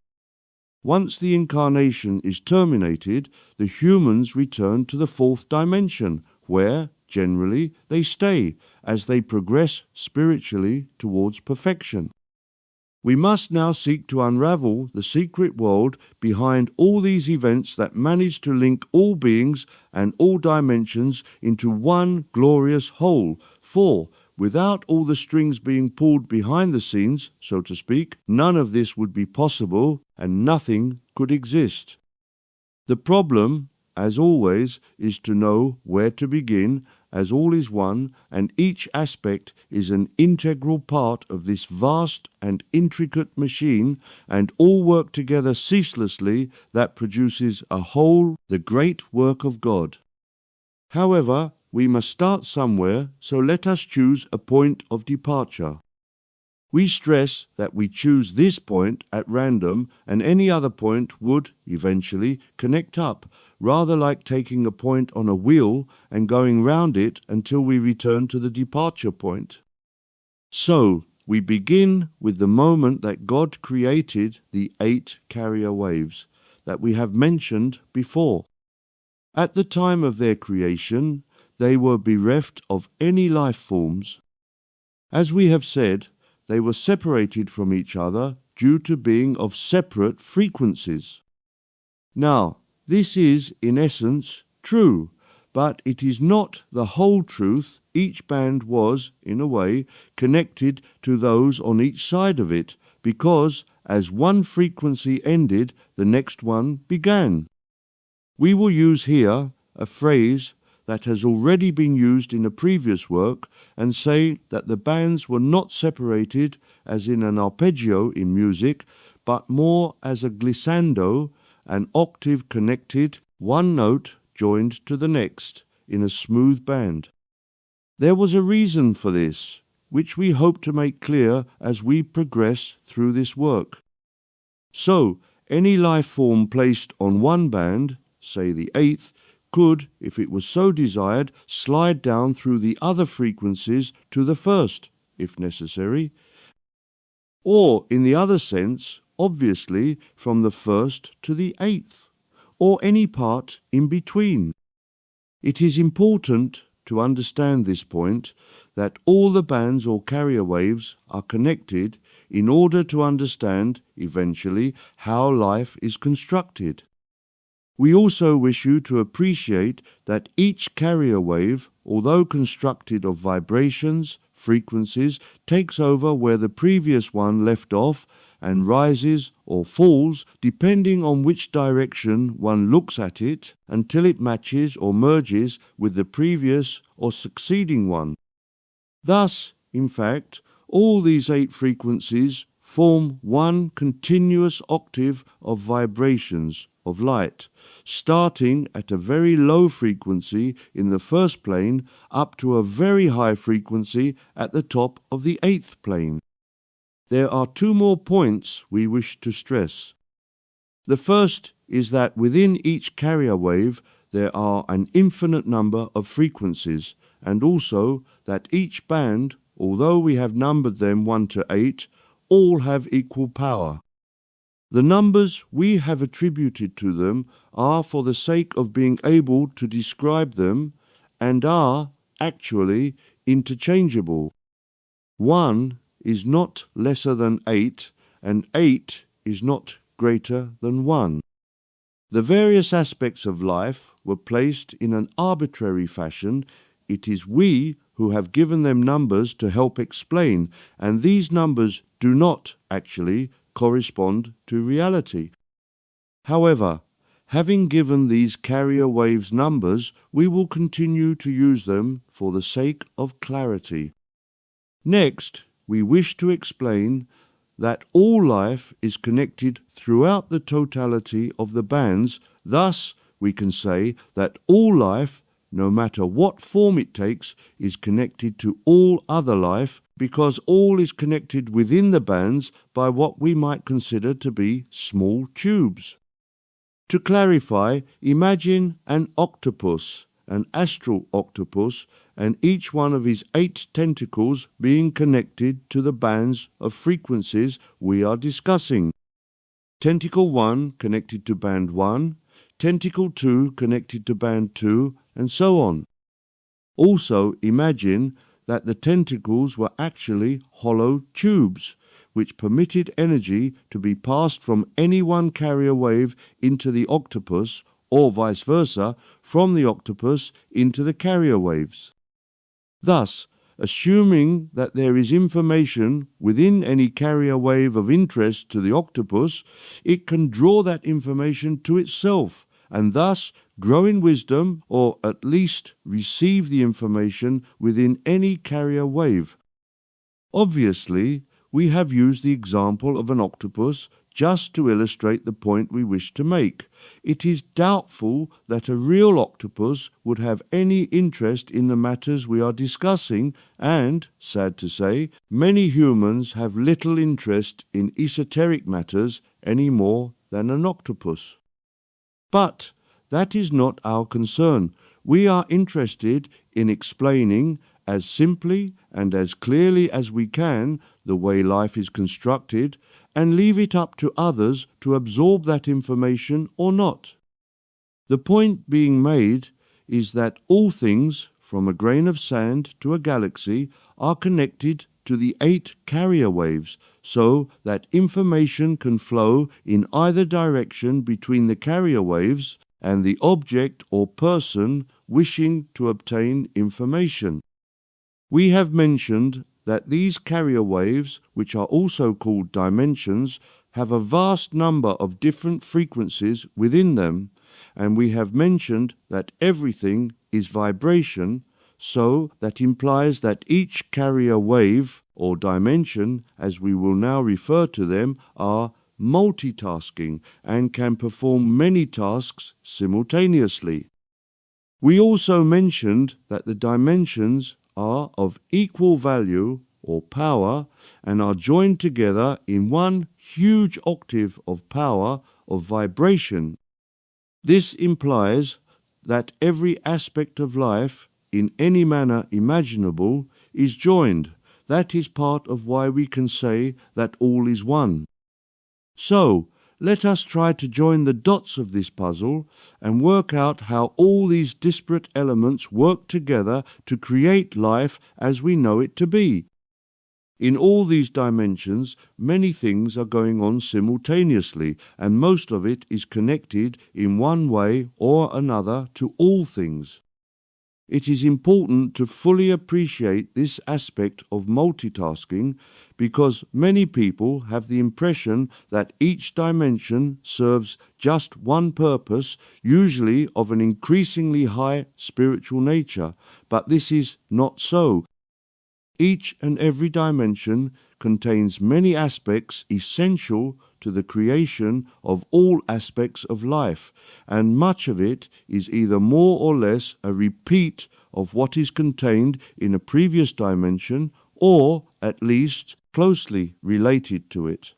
Once the incarnation is terminated, the humans return to the 4th dimension, where, generally, they stay as they progress spiritually towards perfection. We must now seek to unravel the secret world behind all these events that manage to link all beings and all dimensions into one glorious whole, for without all the strings being pulled behind the scenes, so to speak, none of this would be possible and nothing could exist. The problem, as always, is to know where to begin, as all is one, and each aspect is an integral part of this vast and intricate machine, and all work together ceaselessly that produces a whole, the great work of God. However, we must start somewhere, so let us choose a point of departure. We stress that we choose this point at random, and any other point would, eventually, connect up, rather like taking a point on a wheel and going round it until we return to the departure point. So, we begin with the moment that God created the 8 carrier waves that we have mentioned before. At the time of their creation, they were bereft of any life forms. As we have said, they were separated from each other due to being of separate frequencies. Now, this is, in essence, true, but it is not the whole truth. Each band was, in a way, connected to those on each side of it, because as one frequency ended, the next one began. We will use here a phrase that has already been used in a previous work and say that the bands were not separated as in an arpeggio in music, but more as a glissando, an octave connected, one note joined to the next in a smooth band. There was a reason for this, which we hope to make clear as we progress through this work. So, any life form placed on one band, say the eighth, could, if it was so desired, slide down through the other frequencies to the first, if necessary, or, in the other sense, obviously from the first to the eighth, or any part in between. It is important to understand this point, that all the bands or carrier waves are connected in order to understand, eventually, how life is constructed. We also wish you to appreciate that each carrier wave, although constructed of vibrations, frequencies, takes over where the previous one left off and rises or falls depending on which direction one looks at it until it matches or merges with the previous or succeeding one. Thus, in fact, all these 8 frequencies form one continuous octave of vibrations of light, starting at a very low frequency in the first plane up to a very high frequency at the top of the 8th plane. There are 2 more points we wish to stress. The first is that within each carrier wave there are an infinite number of frequencies, and also that each band, although we have numbered them 1 to 8, all have equal power. The numbers we have attributed to them are for the sake of being able to describe them and are, actually, interchangeable. 1 is not lesser than 8, and 8 is not greater than 1. The various aspects of life were placed in an arbitrary fashion. It is we who have given them numbers to help explain, and these numbers do not, actually, correspond to reality. However, having given these carrier waves numbers, we will continue to use them for the sake of clarity. Next, we wish to explain that all life is connected throughout the totality of the bands. Thus, we can say that all life, no matter what form it takes, is connected to all other life, because all is connected within the bands by what we might consider to be small tubes. To clarify, imagine an octopus, an astral octopus, and each one of his 8 tentacles being connected to the bands of frequencies we are discussing. Tentacle 1 connected to band 1, tentacle 2 connected to band 2, and so on. Also imagine that the tentacles were actually hollow tubes, which permitted energy to be passed from any one carrier wave into the octopus, or vice versa, from the octopus into the carrier waves. Thus, assuming that there is information within any carrier wave of interest to the octopus, it can draw that information to itself, and thus grow in wisdom, or at least receive the information within any carrier wave. Obviously, we have used the example of an octopus just to illustrate the point we wish to make. It is doubtful that a real octopus would have any interest in the matters we are discussing, and, sad to say, many humans have little interest in esoteric matters any more than an octopus. But that is not our concern. We are interested in explaining as simply and as clearly as we can the way life is constructed, and leave it up to others to absorb that information or not. The point being made is that all things, from a grain of sand to a galaxy, are connected to the 8 carrier waves, so that information can flow in either direction between the carrier waves and the object or person wishing to obtain information. We have mentioned that these carrier waves, which are also called dimensions, have a vast number of different frequencies within them, and we have mentioned that everything is vibration, so that implies that each carrier wave or dimension, as we will now refer to them, are multitasking and can perform many tasks simultaneously. We also mentioned that the dimensions are of equal value or power and are joined together in one huge octave of power of vibration. This implies that every aspect of life, in any manner imaginable, is joined. That is part of why we can say that all is one. So, let us try to join the dots of this puzzle and work out how all these disparate elements work together to create life as we know it to be. In all these dimensions, many things are going on simultaneously, and most of it is connected in one way or another to all things. It is important to fully appreciate this aspect of multitasking because many people have the impression that each dimension serves just one purpose, usually of an increasingly high spiritual nature, but this is not so. Each and every dimension contains many aspects essential to the creation of all aspects of life, and much of it is either more or less a repeat of what is contained in a previous dimension, or at least closely related to it.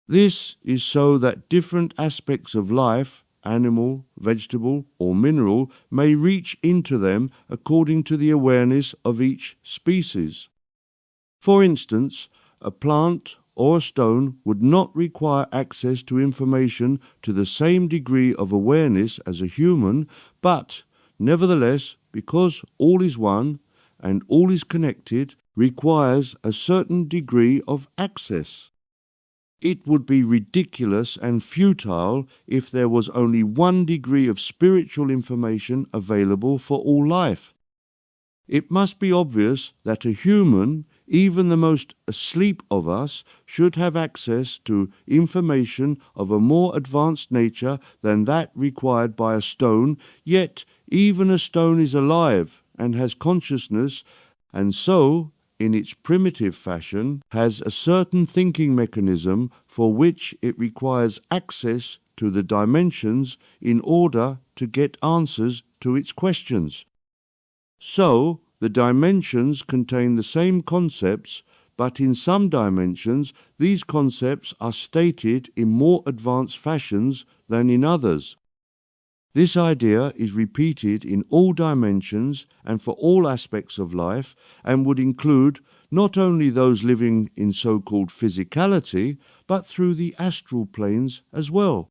This is so that different aspects of life, animal, vegetable, or mineral, may reach into them according to the awareness of each species. For instance, a plant or a stone would not require access to information to the same degree of awareness as a human, but nevertheless, because all is one and all is connected, requires a certain degree of access. It would be ridiculous and futile if there was only one degree of spiritual information available for all life. It must be obvious that a human, even the most asleep of us, should have access to information of a more advanced nature than that required by a stone, yet even a stone is alive and has consciousness, and so, in its primitive fashion, has a certain thinking mechanism for which it requires access to the dimensions in order to get answers to its questions. So, the dimensions contain the same concepts, but in some dimensions these concepts are stated in more advanced fashions than in others. This idea is repeated in all dimensions and for all aspects of life, and would include not only those living in so-called physicality, but through the astral planes as well.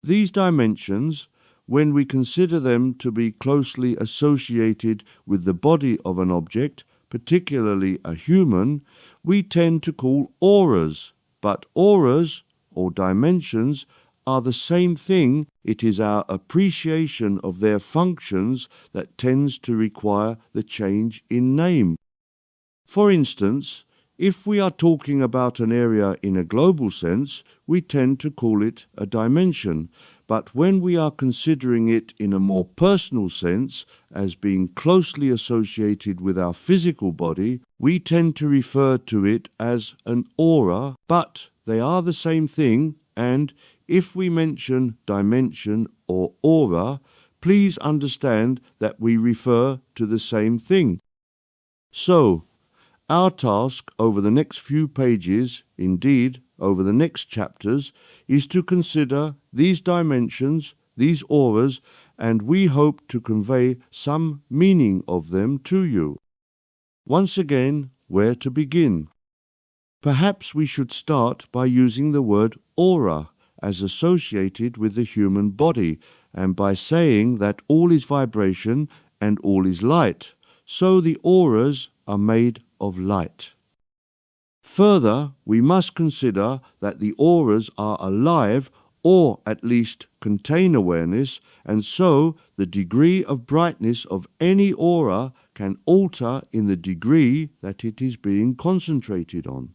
These dimensions, when we consider them to be closely associated with the body of an object, particularly a human, we tend to call auras, but auras, or dimensions, are the same thing. It is our appreciation of their functions that tends to require the change in name. For instance, if we are talking about an area in a global sense, we tend to call it a dimension, but when we are considering it in a more personal sense, as being closely associated with our physical body, we tend to refer to it as an aura, but they are the same thing, and if we mention dimension or aura, please understand that we refer to the same thing. So, our task over the next few pages, indeed over the next chapters, is to consider these dimensions, these auras, and we hope to convey some meaning of them to you. Once again, where to begin? Perhaps we should start by using the word aura as associated with the human body, and by saying that all is vibration and all is light, so the auras are made of light. Further, we must consider that the auras are alive, or at least contain awareness, and so the degree of brightness of any aura can alter in the degree that it is being concentrated on.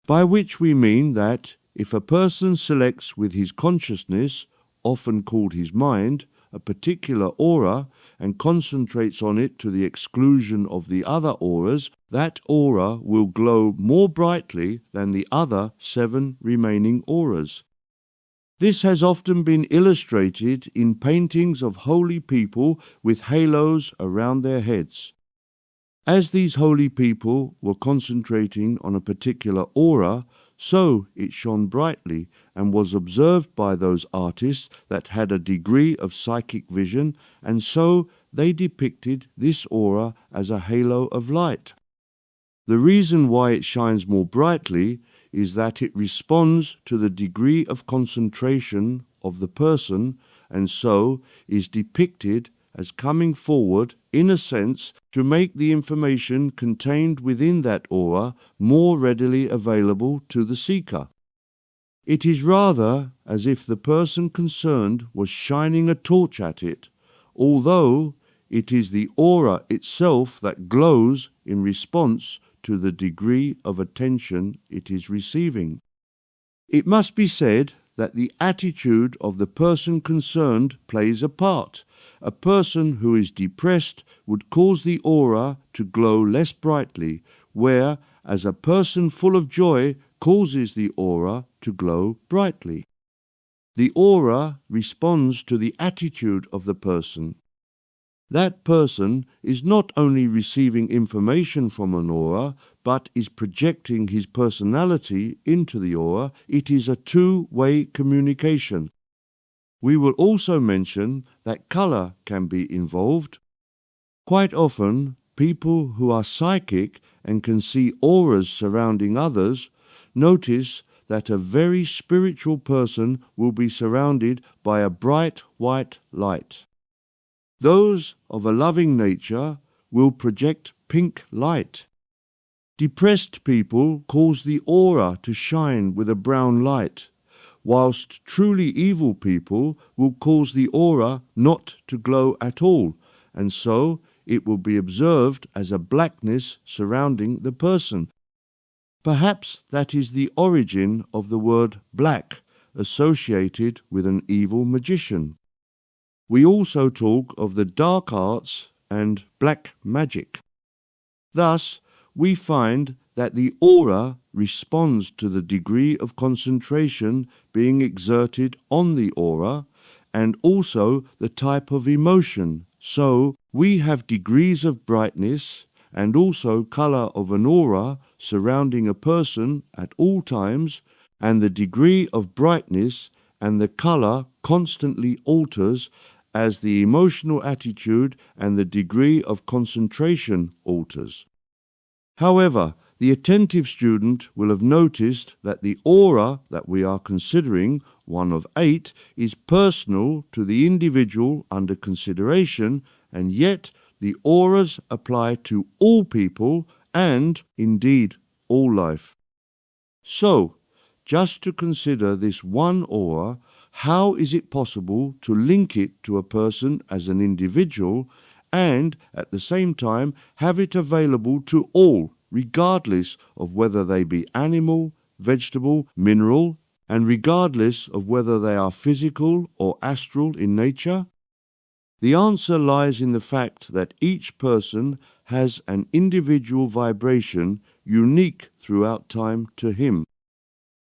By which we mean that if a person selects with his consciousness, often called his mind, a particular aura and concentrates on it to the exclusion of the other auras, that aura will glow more brightly than the other 7 remaining auras. This has often been illustrated in paintings of holy people with halos around their heads. As these holy people were concentrating on a particular aura, so it shone brightly and was observed by those artists that had a degree of psychic vision, and so they depicted this aura as a halo of light. The reason why it shines more brightly is that it responds to the degree of concentration of the person, and so is depicted as coming forward, in a sense, to make the information contained within that aura more readily available to the seeker. It is rather as if the person concerned was shining a torch at it, although it is the aura itself that glows in response to the degree of attention it is receiving. It must be said that the attitude of the person concerned plays a part. A person who is depressed would cause the aura to glow less brightly, whereas a person full of joy causes the aura to glow brightly. The aura responds to the attitude of the person. That person is not only receiving information from an aura, but is projecting his personality into the aura. It is a two-way communication. We will also mention that color can be involved. Quite often, people who are psychic and can see auras surrounding others notice that a very spiritual person will be surrounded by a bright white light. Those of a loving nature will project pink light. Depressed people cause the aura to shine with a brown light, whilst truly evil people will cause the aura not to glow at all, and so it will be observed as a blackness surrounding the person. Perhaps that is the origin of the word black associated with an evil magician. We also talk of the dark arts and black magic. Thus, we find that the aura responds to the degree of concentration being exerted on the aura, and also the type of emotion. So, we have degrees of brightness and also color of an aura surrounding a person at all times, and the degree of brightness and the color constantly alters as the emotional attitude and the degree of concentration alters. However, the attentive student will have noticed that the aura that we are considering, one of 8, is personal to the individual under consideration, and yet the auras apply to all people and, indeed, all life. So, just to consider this one aura, how is it possible to link it to a person as an individual and at the same time have it available to all, regardless of whether they be animal, vegetable, mineral, and regardless of whether they are physical or astral in nature? The answer lies in the fact that each person has an individual vibration unique throughout time to him.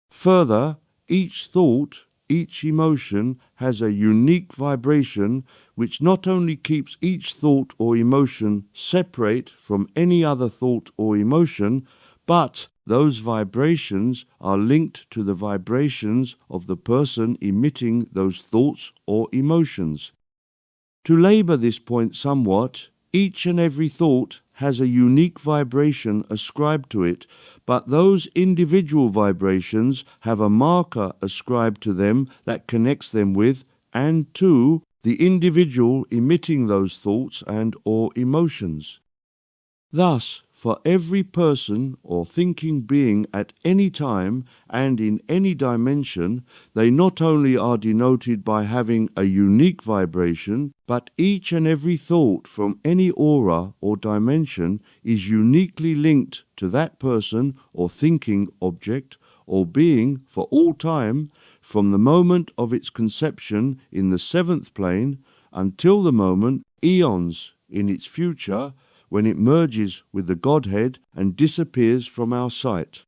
Further, each thought, each emotion has a unique vibration which not only keeps each thought or emotion separate from any other thought or emotion, but those vibrations are linked to the vibrations of the person emitting those thoughts or emotions. To labour this point somewhat, each and every thought has a unique vibration ascribed to it, but those individual vibrations have a marker ascribed to them that connects them with and to the individual emitting those thoughts and or emotions. Thus, for every person or thinking being at any time and in any dimension, they not only are denoted by having a unique vibration, but each and every thought from any aura or dimension is uniquely linked to that person or thinking object or being for all time, from the moment of its conception in the 7th plane until the moment, eons in its future, when it merges with the Godhead and disappears from our sight.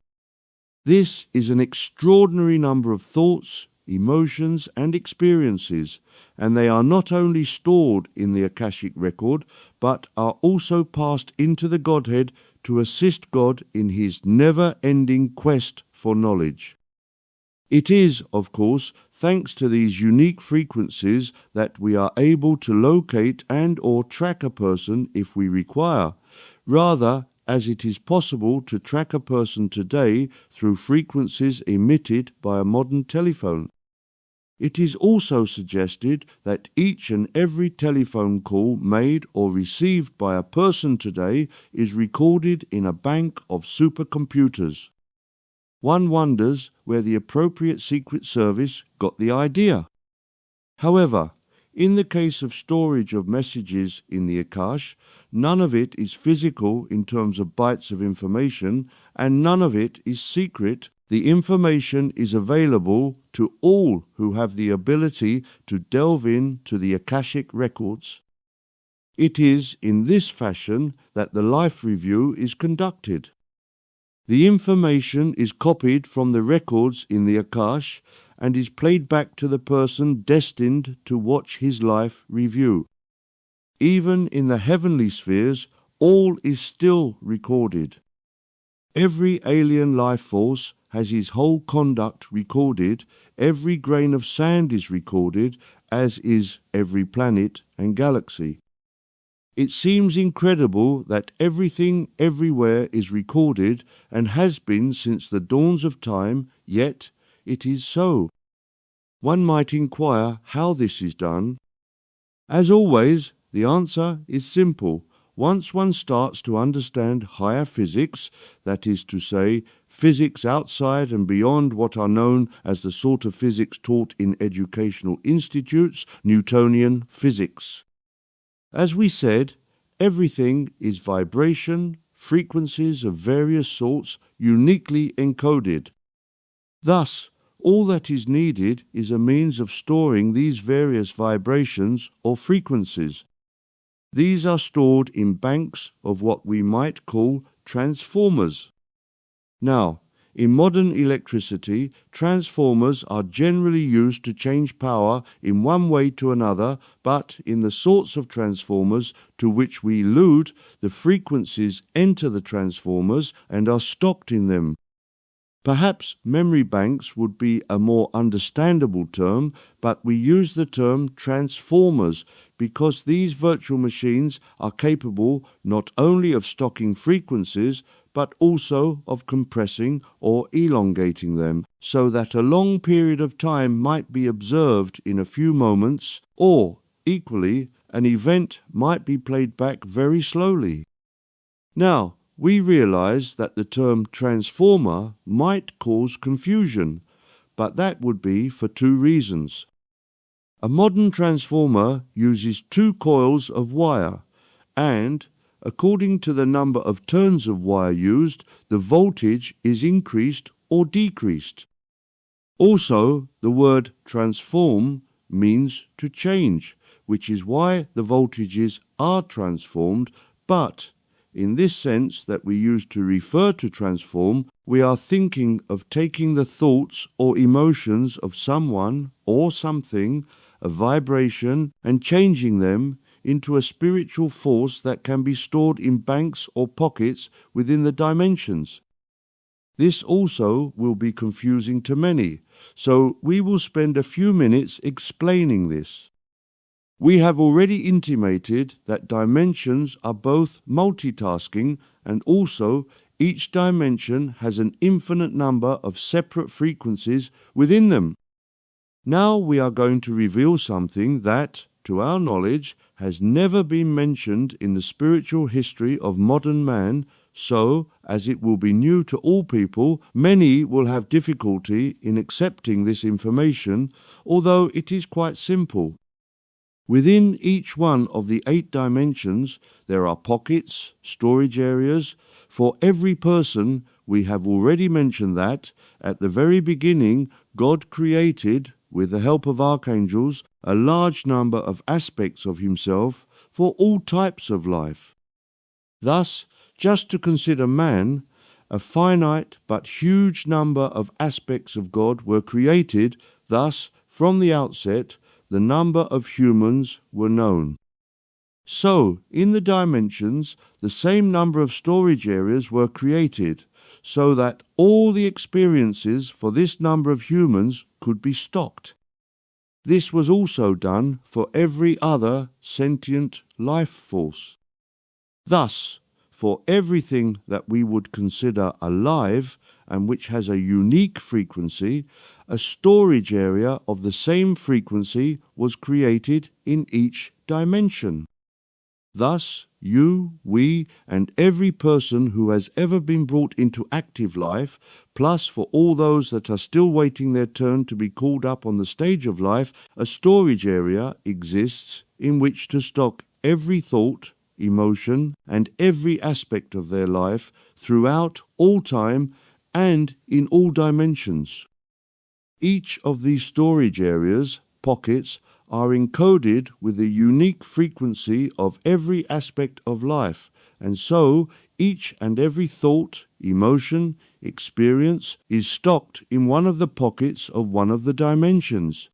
This is an extraordinary number of thoughts, emotions, and experiences, and they are not only stored in the Akashic record, but are also passed into the Godhead to assist God in his never-ending quest for knowledge. It is, of course, thanks to these unique frequencies that we are able to locate and/or track a person if we require, rather as it is possible to track a person today through frequencies emitted by a modern telephone. It is also suggested that each and every telephone call made or received by a person today is recorded in a bank of supercomputers. One wonders where the appropriate Secret Service got the idea. However, in the case of storage of messages in the Akash, none of it is physical in terms of bytes of information, and none of it is secret. The information is available to all who have the ability to delve into the Akashic records. It is in this fashion that the life review is conducted. The information is copied from the records in the Akash and is played back to the person destined to watch his life review. Even in the heavenly spheres, all is still recorded. Every alien life force has his whole conduct recorded, every grain of sand is recorded, as is every planet and galaxy. It seems incredible that everything everywhere is recorded and has been since the dawns of time, yet it is so. One might inquire how this is done. As always, the answer is simple. Once one starts to understand higher physics, that is to say, physics outside and beyond what are known as the sort of physics taught in educational institutes, Newtonian physics. As we said, everything is vibration, frequencies of various sorts, uniquely encoded. Thus, all that is needed is a means of storing these various vibrations or frequencies. These are stored in banks of what we might call transformers. Now, in modern electricity, transformers are generally used to change power in one way to another, but in the sorts of transformers to which we allude, the frequencies enter the transformers and are stocked in them. Perhaps memory banks would be a more understandable term, but we use the term transformers because these virtual machines are capable not only of stocking frequencies, but also of compressing or elongating them, so that a long period of time might be observed in a few moments, or, equally, an event might be played back very slowly. Now, we realize that the term transformer might cause confusion, but that would be for two reasons. A modern transformer uses 2 coils of wire, and according to the number of turns of wire used, the voltage is increased or decreased. Also, the word transform means to change, which is why the voltages are transformed, but in this sense that we use to refer to transform, we are thinking of taking the thoughts or emotions of someone or something, a vibration, and changing them into a spiritual force that can be stored in banks or pockets within the dimensions. This also will be confusing to many, so we will spend a few minutes explaining this. We have already intimated that dimensions are both multitasking and also each dimension has an infinite number of separate frequencies within them. Now we are going to reveal something that, to our knowledge, has never been mentioned in the spiritual history of modern man, so, as it will be new to all people, many will have difficulty in accepting this information, although it is quite simple. Within each one of the 8 dimensions, there are pockets, storage areas. For every person, we have already mentioned that, at the very beginning, God created with the help of archangels, a large number of aspects of himself for all types of life. Thus, just to consider man, a finite but huge number of aspects of God were created. Thus, from the outset, the number of humans were known. So, in the dimensions, the same number of storage areas were created, so that all the experiences for this number of humans could be stocked. This was also done for every other sentient life force. Thus, for everything that we would consider alive and which has a unique frequency, a storage area of the same frequency was created in each dimension. Thus, you, we, and every person who has ever been brought into active life, plus for all those that are still waiting their turn to be called up on the stage of life, a storage area exists in which to stock every thought, emotion, and every aspect of their life throughout all time and in all dimensions. Each of these storage areas, pockets, are encoded with a unique frequency of every aspect of life, and so each and every thought, emotion, experience is stocked in one of the pockets of one of the dimensions.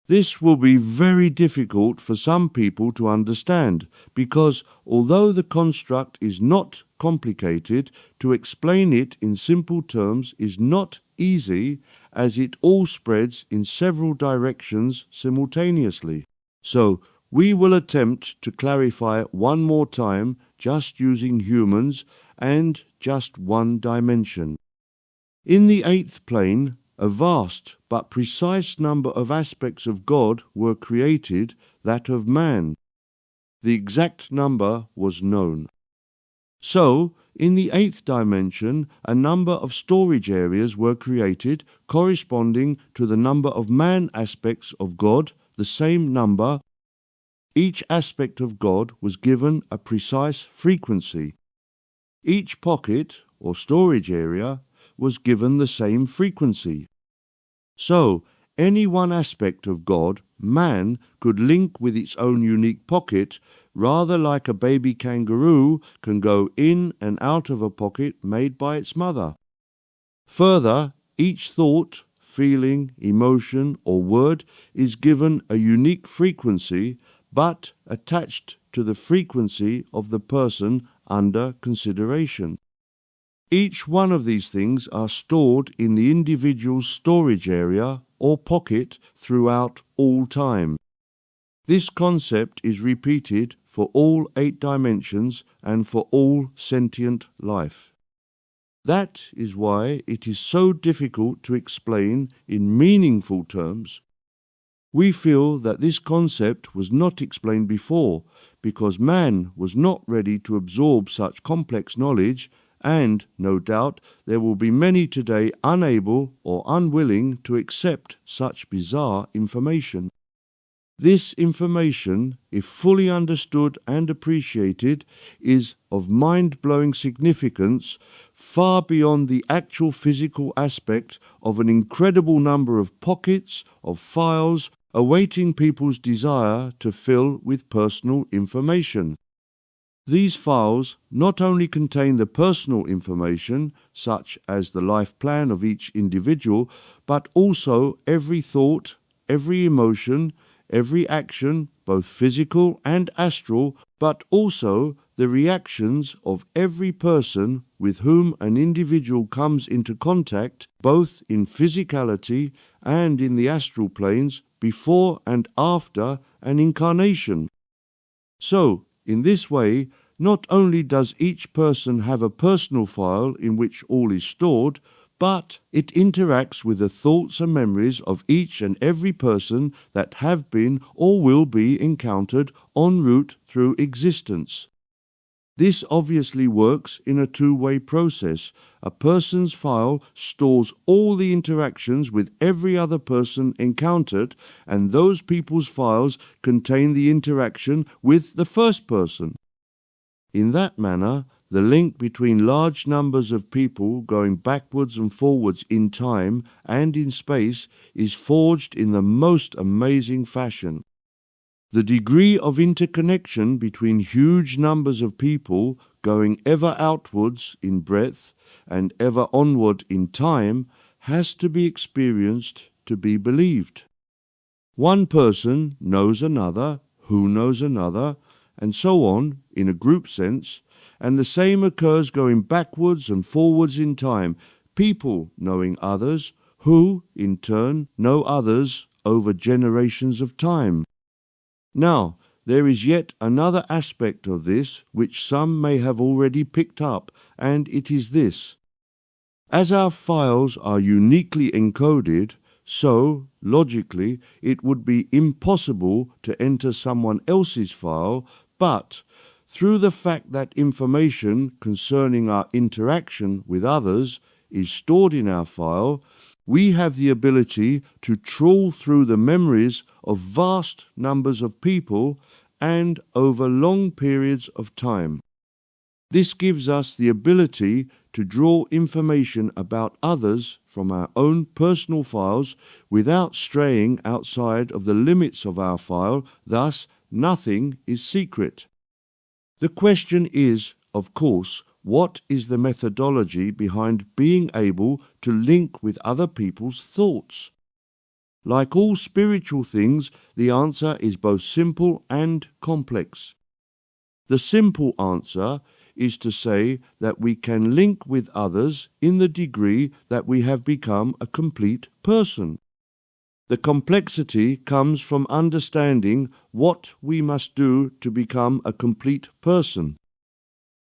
This will be very difficult for some people to understand, because although the construct is not complicated, to explain it in simple terms is not easy, as it all spreads in several directions simultaneously. So, we will attempt to clarify it one more time, just using humans and just one dimension. In the eighth plane, a vast but precise number of aspects of God were created, that of man. The exact number was known. So, in the eighth dimension, a number of storage areas were created corresponding to the number of man aspects of God, the same number. Each aspect of God was given a precise frequency. Each pocket, or storage area, was given the same frequency. So, any one aspect of God, man, could link with its own unique pocket, rather like a baby kangaroo can go in and out of a pocket made by its mother. Further, each thought, feeling, emotion, or word is given a unique frequency, but attached to the frequency of the person under consideration. Each one of these things are stored in the individual's storage area or pocket throughout all time. This concept is repeated for all 8 dimensions and for all sentient life. That is why it is so difficult to explain in meaningful terms. We feel that this concept was not explained before because man was not ready to absorb such complex knowledge, and, no doubt, there will be many today unable or unwilling to accept such bizarre information. This information, if fully understood and appreciated, is of mind-blowing significance far beyond the actual physical aspect of an incredible number of pockets of files awaiting people's desire to fill with personal information. These files not only contain the personal information, such as the life plan of each individual, but also every thought, every emotion, every action, both physical and astral, but also the reactions of every person with whom an individual comes into contact, both in physicality and in the astral planes, before and after an incarnation. So, in this way, not only does each person have a personal file in which all is stored, but it interacts with the thoughts and memories of each and every person that have been or will be encountered en route through existence. This obviously works in a two-way process. A person's file stores all the interactions with every other person encountered, and those people's files contain the interaction with the first person. In that manner, the link between large numbers of people going backwards and forwards in time and in space is forged in the most amazing fashion. The degree of interconnection between huge numbers of people going ever outwards in breadth and ever onward in time has to be experienced to be believed. One person knows another, who knows another, and so on in a group sense, and the same occurs going backwards and forwards in time, people knowing others, who, in turn, know others over generations of time. Now, there is yet another aspect of this which some may have already picked up, and it is this. As our files are uniquely encoded, so, logically, it would be impossible to enter someone else's file, but through the fact that information concerning our interaction with others is stored in our file, we have the ability to trawl through the memories of vast numbers of people and over long periods of time. This gives us the ability to draw information about others from our own personal files without straying outside of the limits of our file, thus nothing is secret. The question is, of course, what is the methodology behind being able to link with other people's thoughts? Like all spiritual things, the answer is both simple and complex. The simple answer is to say that we can link with others in the degree that we have become a complete person. The complexity comes from understanding what we must do to become a complete person.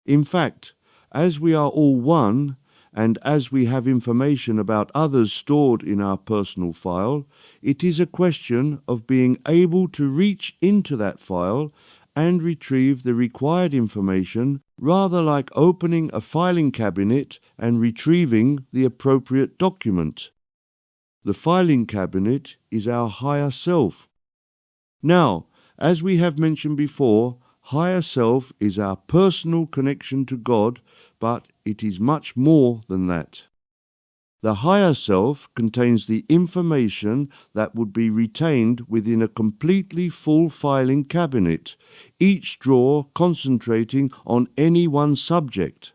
In fact, as we are all one, and as we have information about others stored in our personal file, it is a question of being able to reach into that file and retrieve the required information, rather like opening a filing cabinet and retrieving the appropriate document. The filing cabinet is our higher self. Now, as we have mentioned before, higher self is our personal connection to God, but it is much more than that. The higher self contains the information that would be retained within a completely full filing cabinet, each drawer concentrating on any one subject.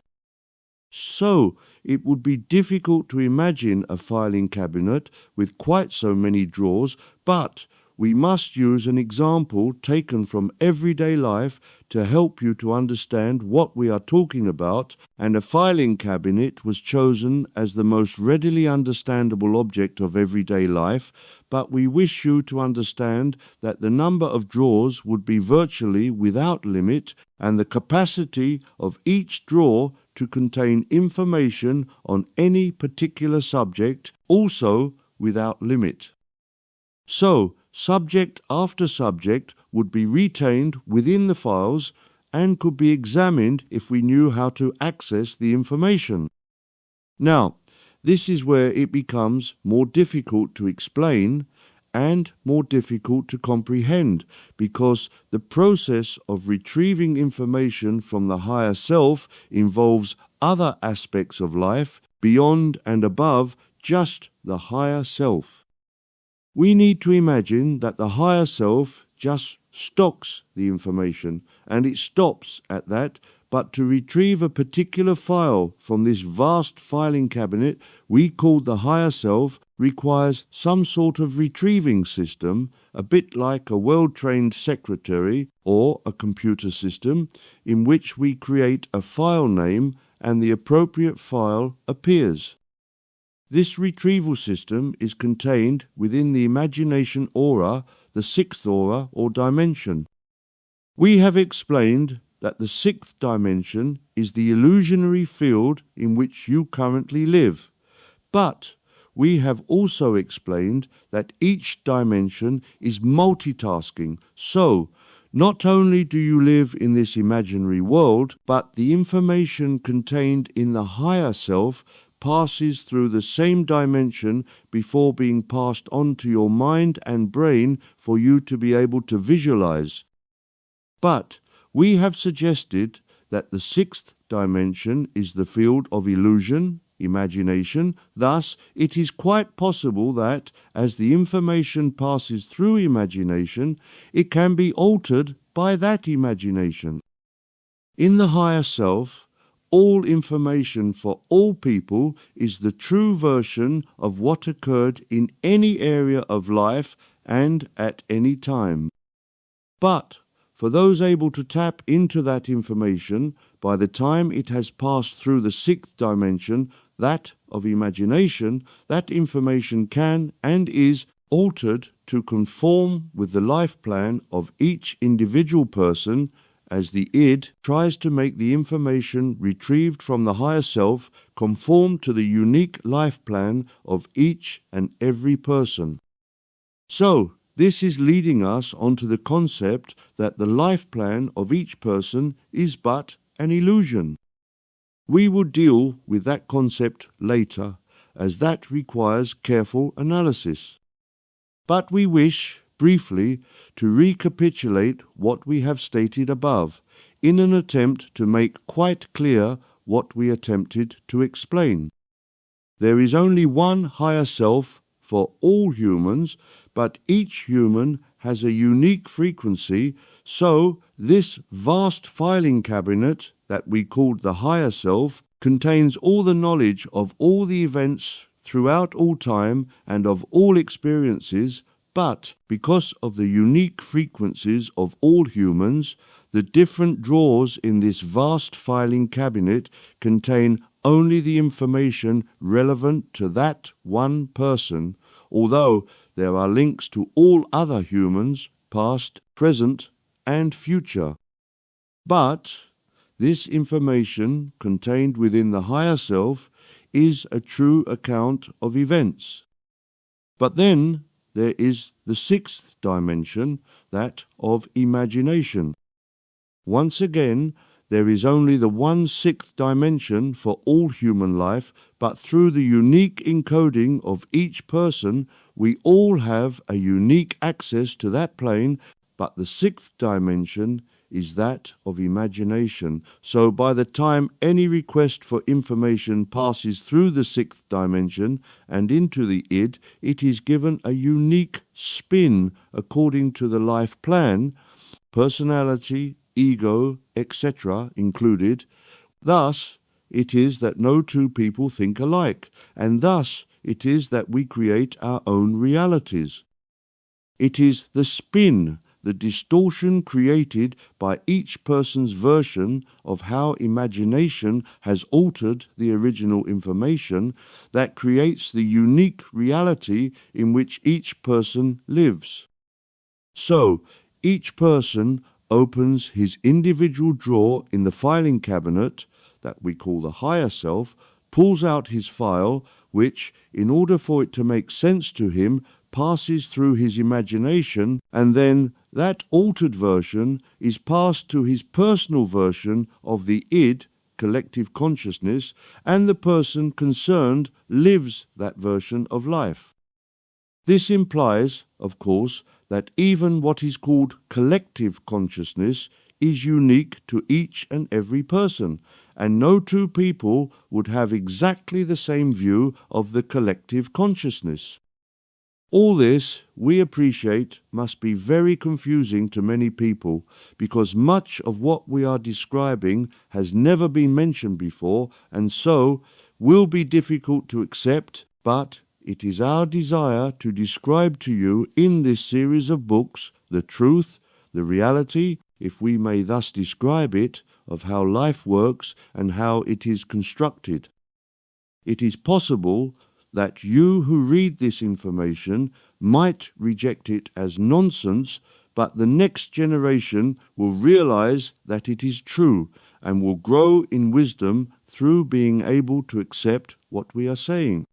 So, it would be difficult to imagine a filing cabinet with quite so many drawers, but we must use an example taken from everyday life to help you to understand what we are talking about, and a filing cabinet was chosen as the most readily understandable object of everyday life, but we wish you to understand that the number of drawers would be virtually without limit, and the capacity of each drawer to contain information on any particular subject also without limit. So, subject after subject would be retained within the files and could be examined if we knew how to access the information. Now, this is where it becomes more difficult to explain and more difficult to comprehend, because the process of retrieving information from the higher self involves other aspects of life beyond and above just the higher self. We need to imagine that the higher self just stocks the information, and it stops at that, but to retrieve a particular file from this vast filing cabinet we call the higher self requires some sort of retrieving system, a bit like a well-trained secretary or a computer system, in which we create a file name and the appropriate file appears. This retrieval system is contained within the imagination aura, the sixth aura or dimension. We have explained that the sixth dimension is the illusionary field in which you currently live, but we have also explained that each dimension is multitasking, so not only do you live in this imaginary world, but the information contained in the higher self passes through the same dimension before being passed on to your mind and brain for you to be able to visualize. But we have suggested that the sixth dimension is the field of illusion, imagination. Thus, it is quite possible that, as the information passes through imagination, it can be altered by that imagination. In the higher self, all information for all people is the true version of what occurred in any area of life and at any time. But for those able to tap into that information, by the time it has passed through the sixth dimension, that of imagination, that information can and is altered to conform with the life plan of each individual person, as the id tries to make the information retrieved from the higher self conform to the unique life plan of each and every person. So, this is leading us onto the concept that the life plan of each person is but an illusion. We will deal with that concept later, as that requires careful analysis. But we wish, briefly, to recapitulate what we have stated above, in an attempt to make quite clear what we attempted to explain. There is only one higher self for all humans, but each human has a unique frequency, so this vast filing cabinet that we called the higher self contains all the knowledge of all the events throughout all time and of all experiences, but because of the unique frequencies of all humans, the different drawers in this vast filing cabinet contain only the information relevant to that one person, although there are links to all other humans, past, present, and future. But this information contained within the higher self is a true account of events. But then there is the sixth dimension, that of imagination. Once again, there is only the one sixth dimension for all human life, but through the unique encoding of each person, we all have a unique access to that plane, but the sixth dimension is that of imagination. So by the time any request for information passes through the sixth dimension and into the id, it is given a unique spin according to the life plan, personality, ego, etc. included. Thus, it is that no two people think alike, and thus it is that we create our own realities. It is the spin, the distortion created by each person's version of how imagination has altered the original information, that creates the unique reality in which each person lives. So, each person opens his individual drawer in the filing cabinet, that we call the higher self, pulls out his file, which, in order for it to make sense to him, passes through his imagination, and then that altered version is passed to his personal version of the id, collective consciousness, and the person concerned lives that version of life. This implies, of course, that even what is called collective consciousness is unique to each and every person, and no two people would have exactly the same view of the collective consciousness. All this, we appreciate, must be very confusing to many people, because much of what we are describing has never been mentioned before, and so will be difficult to accept, but it is our desire to describe to you in this series of books the truth, the reality, if we may thus describe it, of how life works and how it is constructed. It is possible that you who read this information might reject it as nonsense, but the next generation will realize that it is true and will grow in wisdom through being able to accept what we are saying.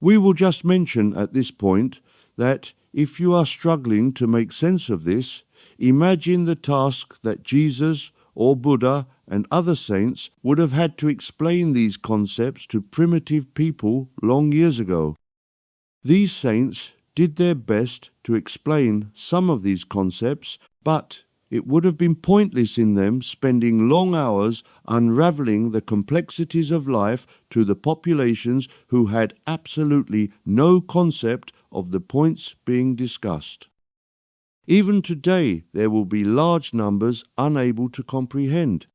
We will just mention at this point that if you are struggling to make sense of this, imagine the task that Jesus or Buddha and other saints would have had to explain these concepts to primitive people long years ago. These saints did their best to explain some of these concepts, but it would have been pointless in them spending long hours unravelling the complexities of life to the populations who had absolutely no concept of the points being discussed. Even today there will be large numbers unable to comprehend.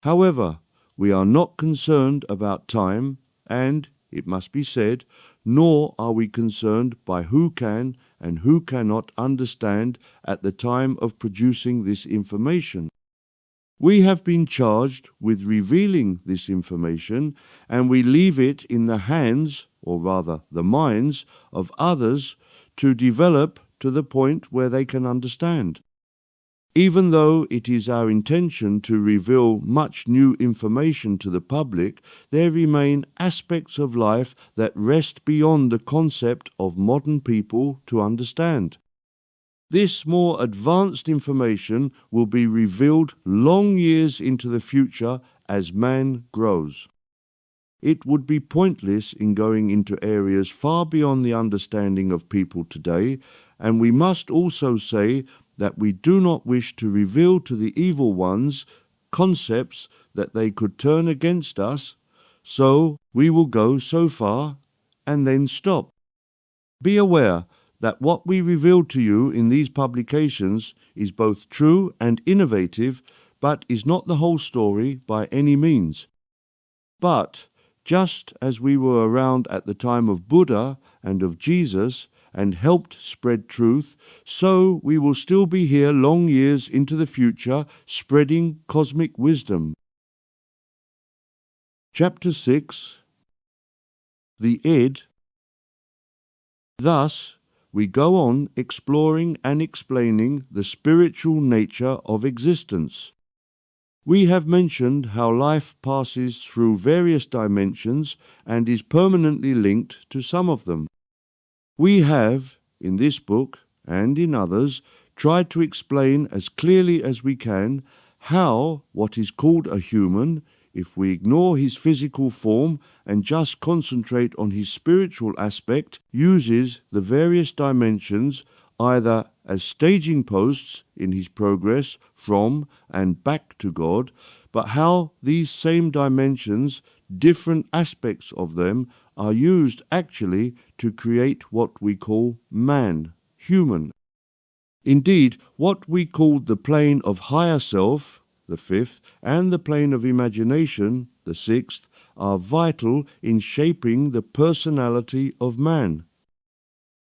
However, we are not concerned about time, and, it must be said, nor are we concerned by who can and who cannot understand at the time of producing this information. We have been charged with revealing this information, and we leave it in the hands, or rather the minds, of others to develop to the point where they can understand. Even though it is our intention to reveal much new information to the public, there remain aspects of life that rest beyond the concept of modern people to understand. This more advanced information will be revealed long years into the future as man grows. It would be pointless in going into areas far beyond the understanding of people today, and we must also say that we do not wish to reveal to the evil ones concepts that they could turn against us, so we will go so far and then stop. Be aware that what we reveal to you in these publications is both true and innovative, but is not the whole story by any means. But just as we were around at the time of Buddha and of Jesus, and helped spread truth, so we will still be here long years into the future spreading cosmic wisdom. Chapter 6. The Id. Thus, we go on exploring and explaining the spiritual nature of existence. We have mentioned how life passes through various dimensions and is permanently linked to some of them. We have, in this book and in others, tried to explain as clearly as we can how what is called a human, if we ignore his physical form and just concentrate on his spiritual aspect, uses the various dimensions either as staging posts in his progress from and back to God, but how these same dimensions, different aspects of them, are used actually to create what we call man, human. Indeed, what we call the plane of higher self, the fifth, and the plane of imagination, the sixth, are vital in shaping the personality of man.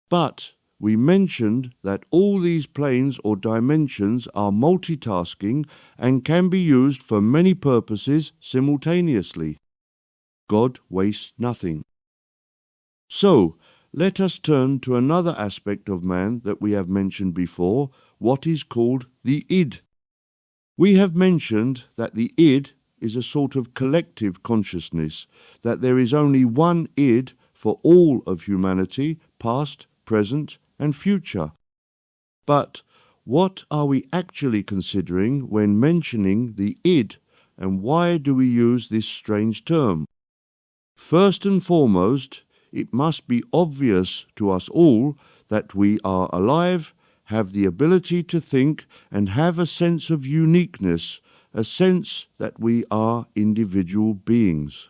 But we mentioned that all these planes or dimensions are multitasking and can be used for many purposes simultaneously. God wastes nothing. So, let us turn to another aspect of man that we have mentioned before, what is called the id. We have mentioned that the id is a sort of collective consciousness, that there is only one id for all of humanity, past, present, and future. But what are we actually considering when mentioning the id, and why do we use this strange term? First and foremost, it must be obvious to us all that we are alive, have the ability to think, and have a sense of uniqueness, a sense that we are individual beings.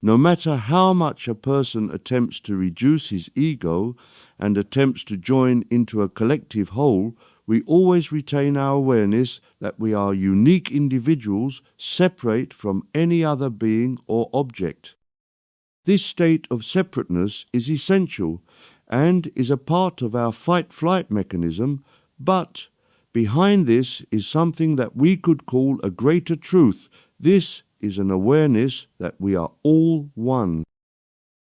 No matter how much a person attempts to reduce his ego and attempts to join into a collective whole, we always retain our awareness that we are unique individuals separate from any other being or object. This state of separateness is essential and is a part of our fight-flight mechanism, but behind this is something that we could call a greater truth. This is an awareness that we are all one.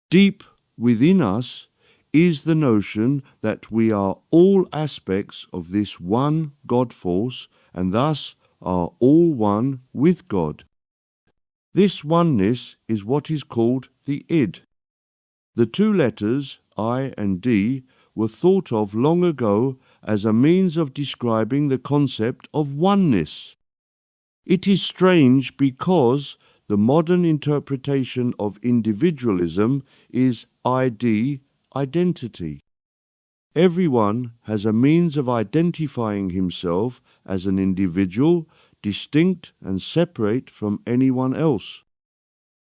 Deep within us is the notion that we are all aspects of this one God force and thus are all one with God. This oneness is what is called the id. The two letters, I and D, were thought of long ago as a means of describing the concept of oneness. It is strange because the modern interpretation of individualism is ID, identity. Everyone has a means of identifying himself as an individual, distinct and separate from anyone else.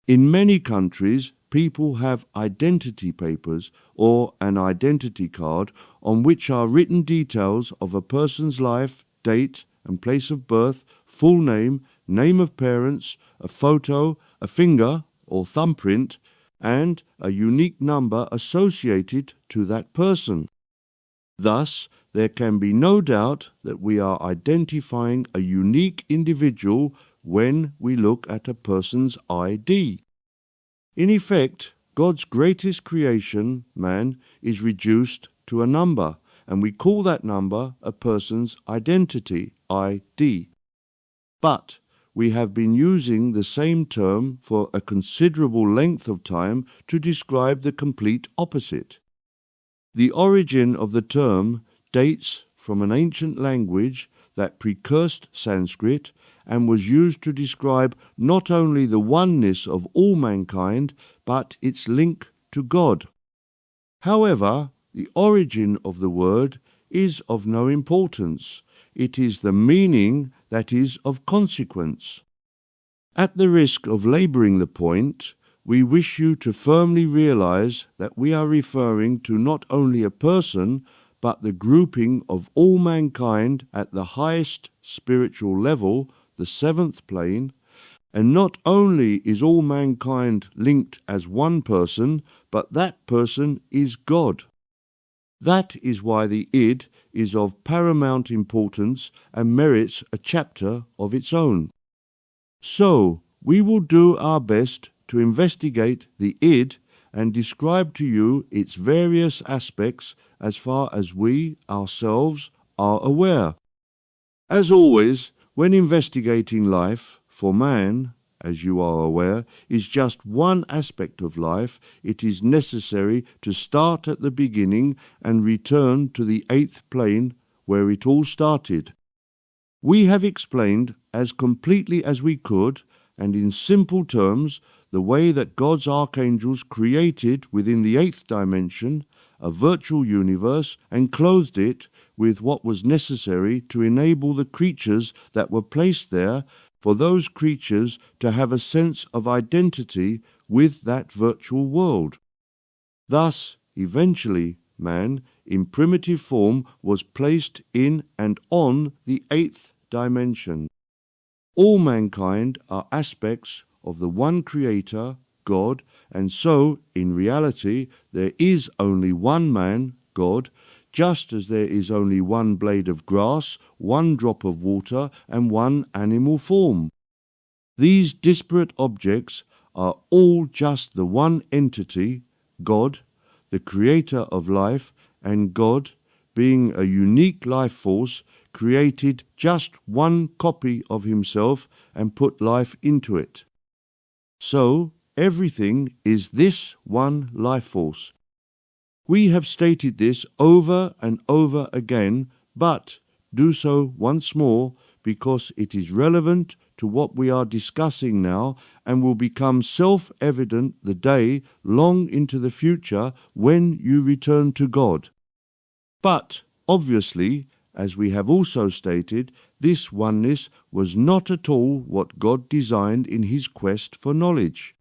In many countries, people have identity papers or an identity card on which are written details of a person's life, date and place of birth, full name, name of parents, a photo, a finger or thumbprint, and a unique number associated to that person. Thus, there can be no doubt that we are identifying a unique individual when we look at a person's ID. In effect, God's greatest creation, man, is reduced to a number, and we call that number a person's identity, ID. But we have been using the same term for a considerable length of time to describe the complete opposite. The origin of the term dates from an ancient language that precursed Sanskrit and was used to describe not only the oneness of all mankind, but its link to God. However, the origin of the word is of no importance. It is the meaning that is of consequence. At the risk of labouring the point, we wish you to firmly realize that we are referring to not only a person, but the grouping of all mankind at the highest spiritual level, the seventh plane, and not only is all mankind linked as one person, but that person is God. That is why the id is of paramount importance and merits a chapter of its own. So, we will do our best to investigate the id and describe to you its various aspects as far as we ourselves are aware. As always, when investigating life, for man, as you are aware, is just one aspect of life, it is necessary to start at the beginning and return to the eighth plane where it all started. We have explained as completely as we could, and in simple terms, the way that God's archangels created within the eighth dimension a virtual universe and clothed it with what was necessary to enable the creatures that were placed there for those creatures to have a sense of identity with that virtual world. Thus, eventually, man, in primitive form, was placed in and on the eighth dimension. All mankind are aspects of the one Creator, God, and so, in reality, there is only one man, God, just as there is only one blade of grass, one drop of water, and one animal form. These disparate objects are all just the one entity, God, the creator of life, and God, being a unique life force, created just one copy of himself and put life into it. So, everything is this one life force. We have stated this over and over again, but do so once more because it is relevant to what we are discussing now and will become self-evident the day long into the future when you return to God. But, obviously, as we have also stated, this oneness was not at all what God designed in his quest for knowledge.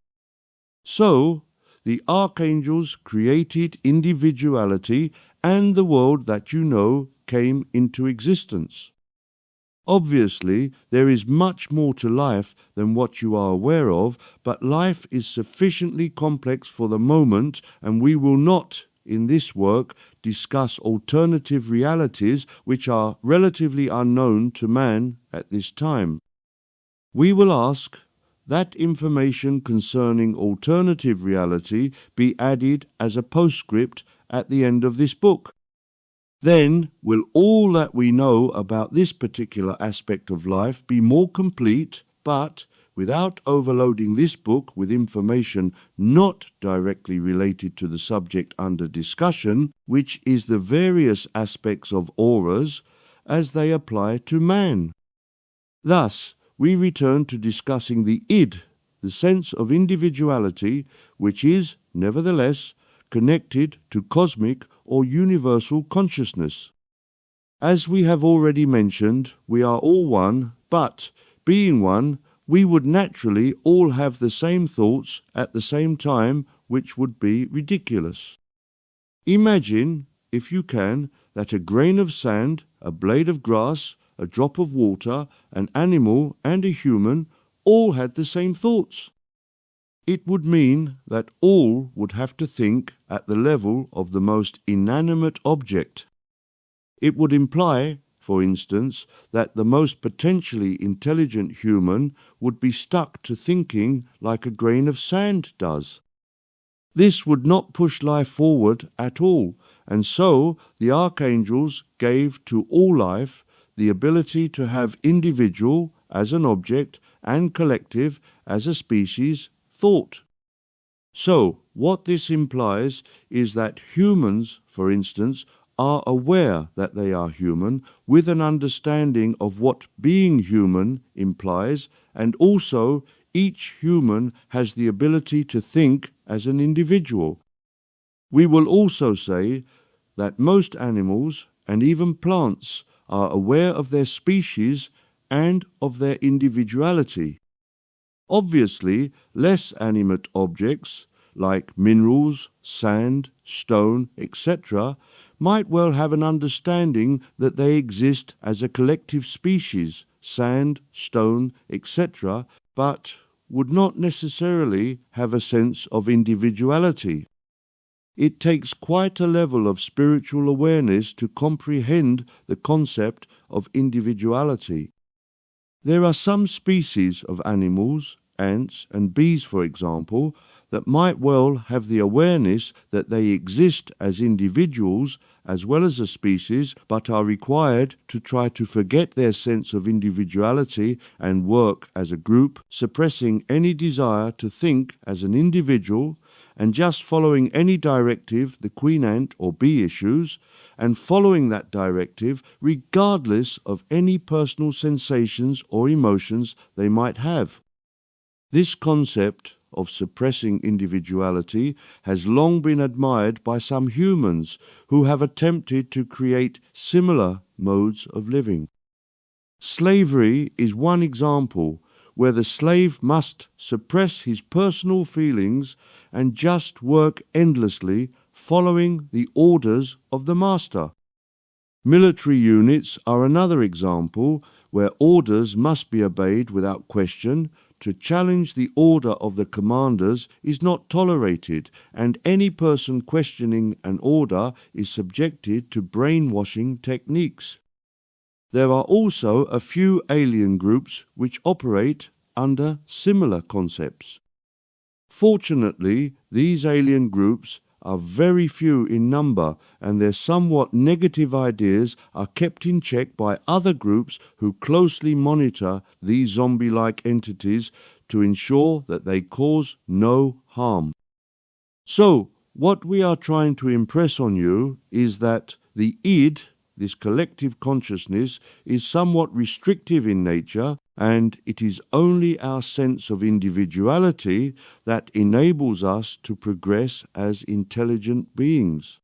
So, the archangels created individuality and the world that you know came into existence. Obviously, there is much more to life than what you are aware of, but life is sufficiently complex for the moment, and we will not, in this work, discuss alternative realities which are relatively unknown to man at this time. We will ask that information concerning alternative reality be added as a postscript at the end of this book. Then will all that we know about this particular aspect of life be more complete, but without overloading this book with information not directly related to the subject under discussion, which is the various aspects of auras as they apply to man. Thus, we return to discussing the id, the sense of individuality, which is, nevertheless, connected to cosmic or universal consciousness. As we have already mentioned, we are all one, but, being one, we would naturally all have the same thoughts at the same time, which would be ridiculous. Imagine, if you can, that a grain of sand, a blade of grass, a drop of water, an animal, and a human all had the same thoughts. It would mean that all would have to think at the level of the most inanimate object. It would imply, for instance, that the most potentially intelligent human would be stuck to thinking like a grain of sand does. This would not push life forward at all, and so the archangels gave to all life the ability to have individual as an object and collective as a species thought. So, what this implies is that humans, for instance, are aware that they are human with an understanding of what being human implies, and also each human has the ability to think as an individual. We will also say that most animals and even plants are aware of their species and of their individuality. Obviously, less animate objects like minerals, sand, stone, etc., might well have an understanding that they exist as a collective species, sand, stone, etc., but would not necessarily have a sense of individuality. It takes quite a level of spiritual awareness to comprehend the concept of individuality. There are some species of animals, ants and bees for example, that might well have the awareness that they exist as individuals as well as a species, but are required to try to forget their sense of individuality and work as a group, suppressing any desire to think as an individual and just following any directive the queen ant or bee issues, and following that directive regardless of any personal sensations or emotions they might have. This concept of suppressing individuality has long been admired by some humans who have attempted to create similar modes of living. Slavery is one example where the slave must suppress his personal feelings and just work endlessly following the orders of the master. Military units are another example where orders must be obeyed without question. To challenge the order of the commanders is not tolerated, and any person questioning an order is subjected to brainwashing techniques. There are also a few alien groups which operate under similar concepts. Fortunately, these alien groups are very few in number, and their somewhat negative ideas are kept in check by other groups who closely monitor these zombie-like entities to ensure that they cause no harm. So, what we are trying to impress on you is that the id, this collective consciousness, is somewhat restrictive in nature, and it is only our sense of individuality that enables us to progress as intelligent beings.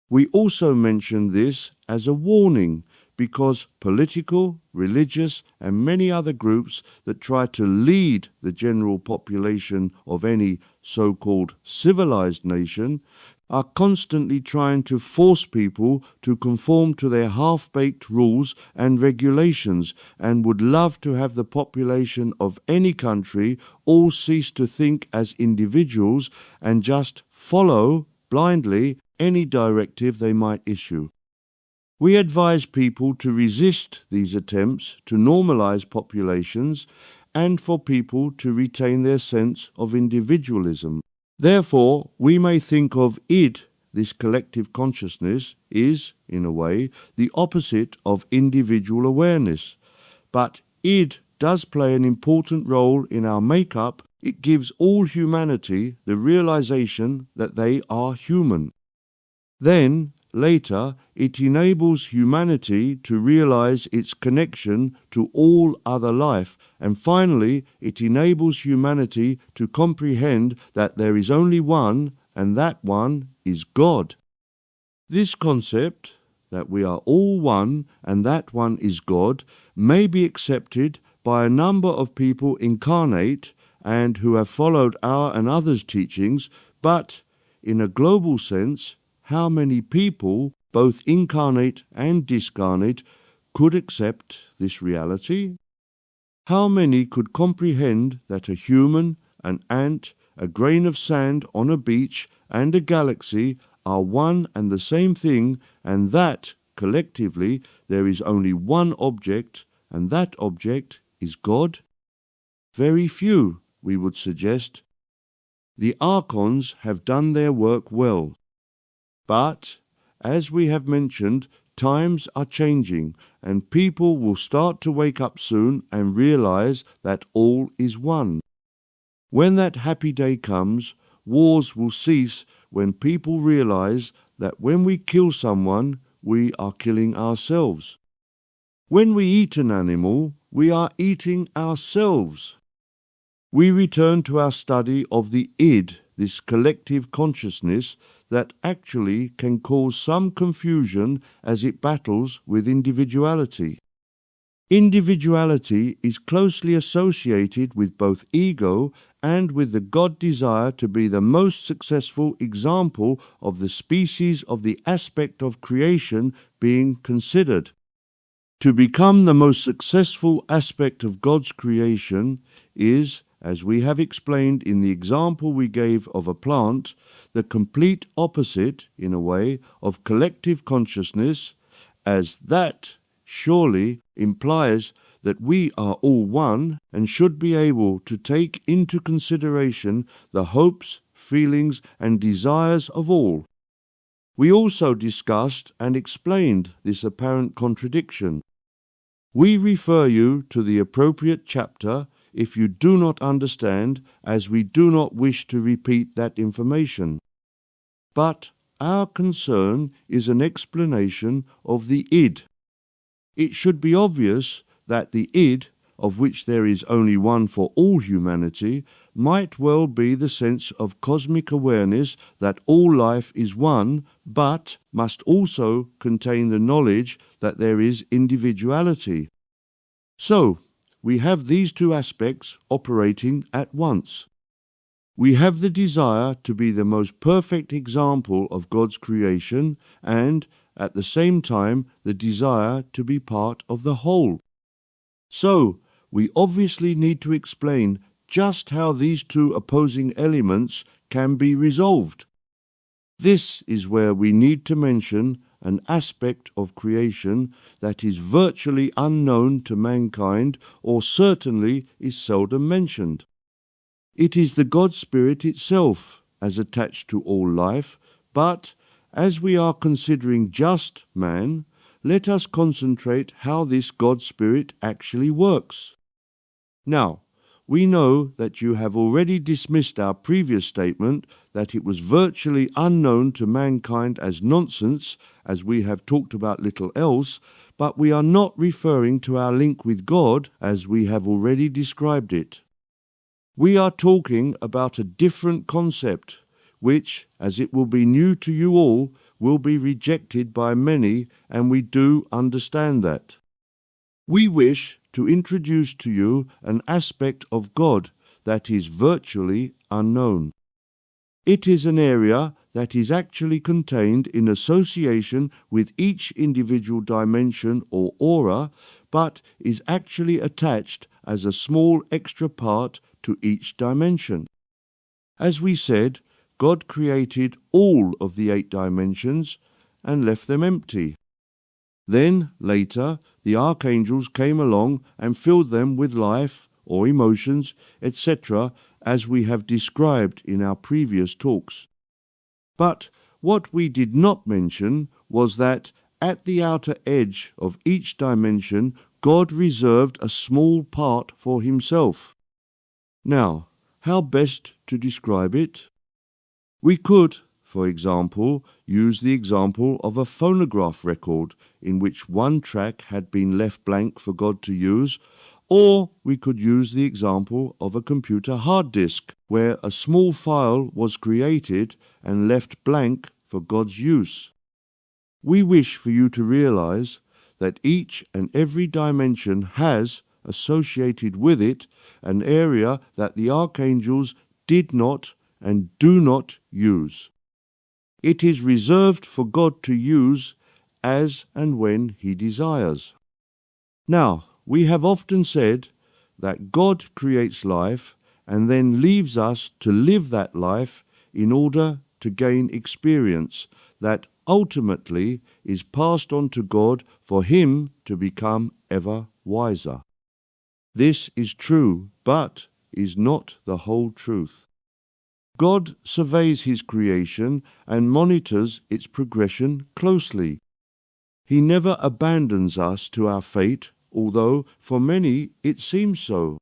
We also mention this as a warning because political, religious, and many other groups that try to lead the general population of any so-called civilized nation are constantly trying to force people to conform to their half-baked rules and regulations, and would love to have the population of any country all cease to think as individuals and just follow blindly any directive they might issue. We advise people to resist these attempts to normalize populations and for people to retain their sense of individualism. Therefore, we may think of id, this collective consciousness, is, in a way, the opposite of individual awareness. But id does play an important role in our makeup. It gives all humanity the realization that they are human. Then, later, it enables humanity to realize its connection to all other life, and finally, it enables humanity to comprehend that there is only one, and that one is God. This concept, that we are all one and that one is God, may be accepted by a number of people incarnate and who have followed our and others' teachings, but in a global sense, how many people, both incarnate and discarnate, could accept this reality? How many could comprehend that a human, an ant, a grain of sand on a beach, and a galaxy are one and the same thing, and that, collectively, there is only one object, and that object is God? Very few, we would suggest. The archons have done their work well. But, as we have mentioned, times are changing, and people will start to wake up soon and realize that all is one. When that happy day comes, wars will cease when people realize that when we kill someone, we are killing ourselves. When we eat an animal, we are eating ourselves. We return to our study of the id, this collective consciousness that actually can cause some confusion as it battles with individuality. Individuality is closely associated with both ego and with the God desire to be the most successful example of the species of the aspect of creation being considered. To become the most successful aspect of God's creation is, as we have explained in the example we gave of a plant, the complete opposite, in a way, of collective consciousness, as that surely implies that we are all one and should be able to take into consideration the hopes, feelings, and desires of all. We also discussed and explained this apparent contradiction. We refer you to the appropriate chapter if you do not understand, as we do not wish to repeat that information. But our concern is an explanation of the id. It should be obvious that the id, of which there is only one for all humanity, might well be the sense of cosmic awareness that all life is one, but must also contain the knowledge that there is individuality. So, we have these two aspects operating at once. We have the desire to be the most perfect example of God's creation and, at the same time, the desire to be part of the whole. So, we obviously need to explain just how these two opposing elements can be resolved. This is where we need to mention an aspect of creation that is virtually unknown to mankind, or certainly is seldom mentioned. It is the God Spirit itself, as attached to all life, but as we are considering just man, let us concentrate how this God Spirit actually works. Now, we know that you have already dismissed our previous statement that it was virtually unknown to mankind as nonsense, as we have talked about little else, but we are not referring to our link with God as we have already described it. We are talking about a different concept, which, as it will be new to you all, will be rejected by many, and we do understand that. We wish to introduce to you an aspect of God that is virtually unknown. It is an area that is actually contained in association with each individual dimension or aura, but is actually attached as a small extra part to each dimension. As we said, God created all of the 8 dimensions and left them empty. Then, later, the archangels came along and filled them with life or emotions, etc., as we have described in our previous talks. But what we did not mention was that at the outer edge of each dimension, God reserved a small part for himself. Now, how best to describe it? We could, for example, use the example of a phonograph record in which one track had been left blank for God to use, or we could use the example of a computer hard disk where a small file was created and left blank for God's use. We wish for you to realize that each and every dimension has associated with it an area that the archangels did not and do not use. It is reserved for God to use as and when He desires. Now, we have often said that God creates life and then leaves us to live that life in order to gain experience that ultimately is passed on to God for Him to become ever wiser. This is true, but is not the whole truth. God surveys His creation and monitors its progression closely. He never abandons us to our fate, although for many it seems so.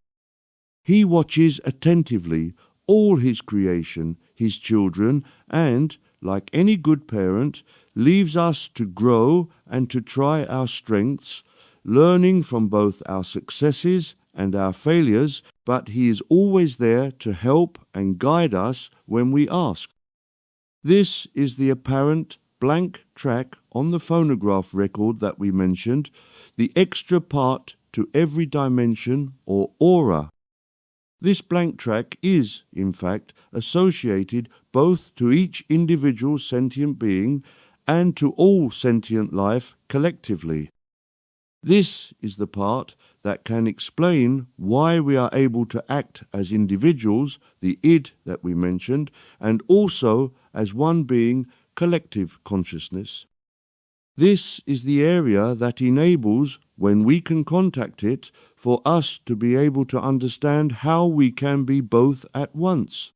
He watches attentively all His creation, His children, and, like any good parent, leaves us to grow and to try our strengths, learning from both our successes and our failures, but He is always there to help and guide us when we ask. This is the apparent blank track on the phonograph record that we mentioned, the extra part to every dimension or aura. This blank track is, in fact, associated both to each individual sentient being and to all sentient life collectively. This is the part that can explain why we are able to act as individuals, the id that we mentioned, and also as one being, collective consciousness. This is the area that enables, when we can contact it, for us to be able to understand how we can be both at once.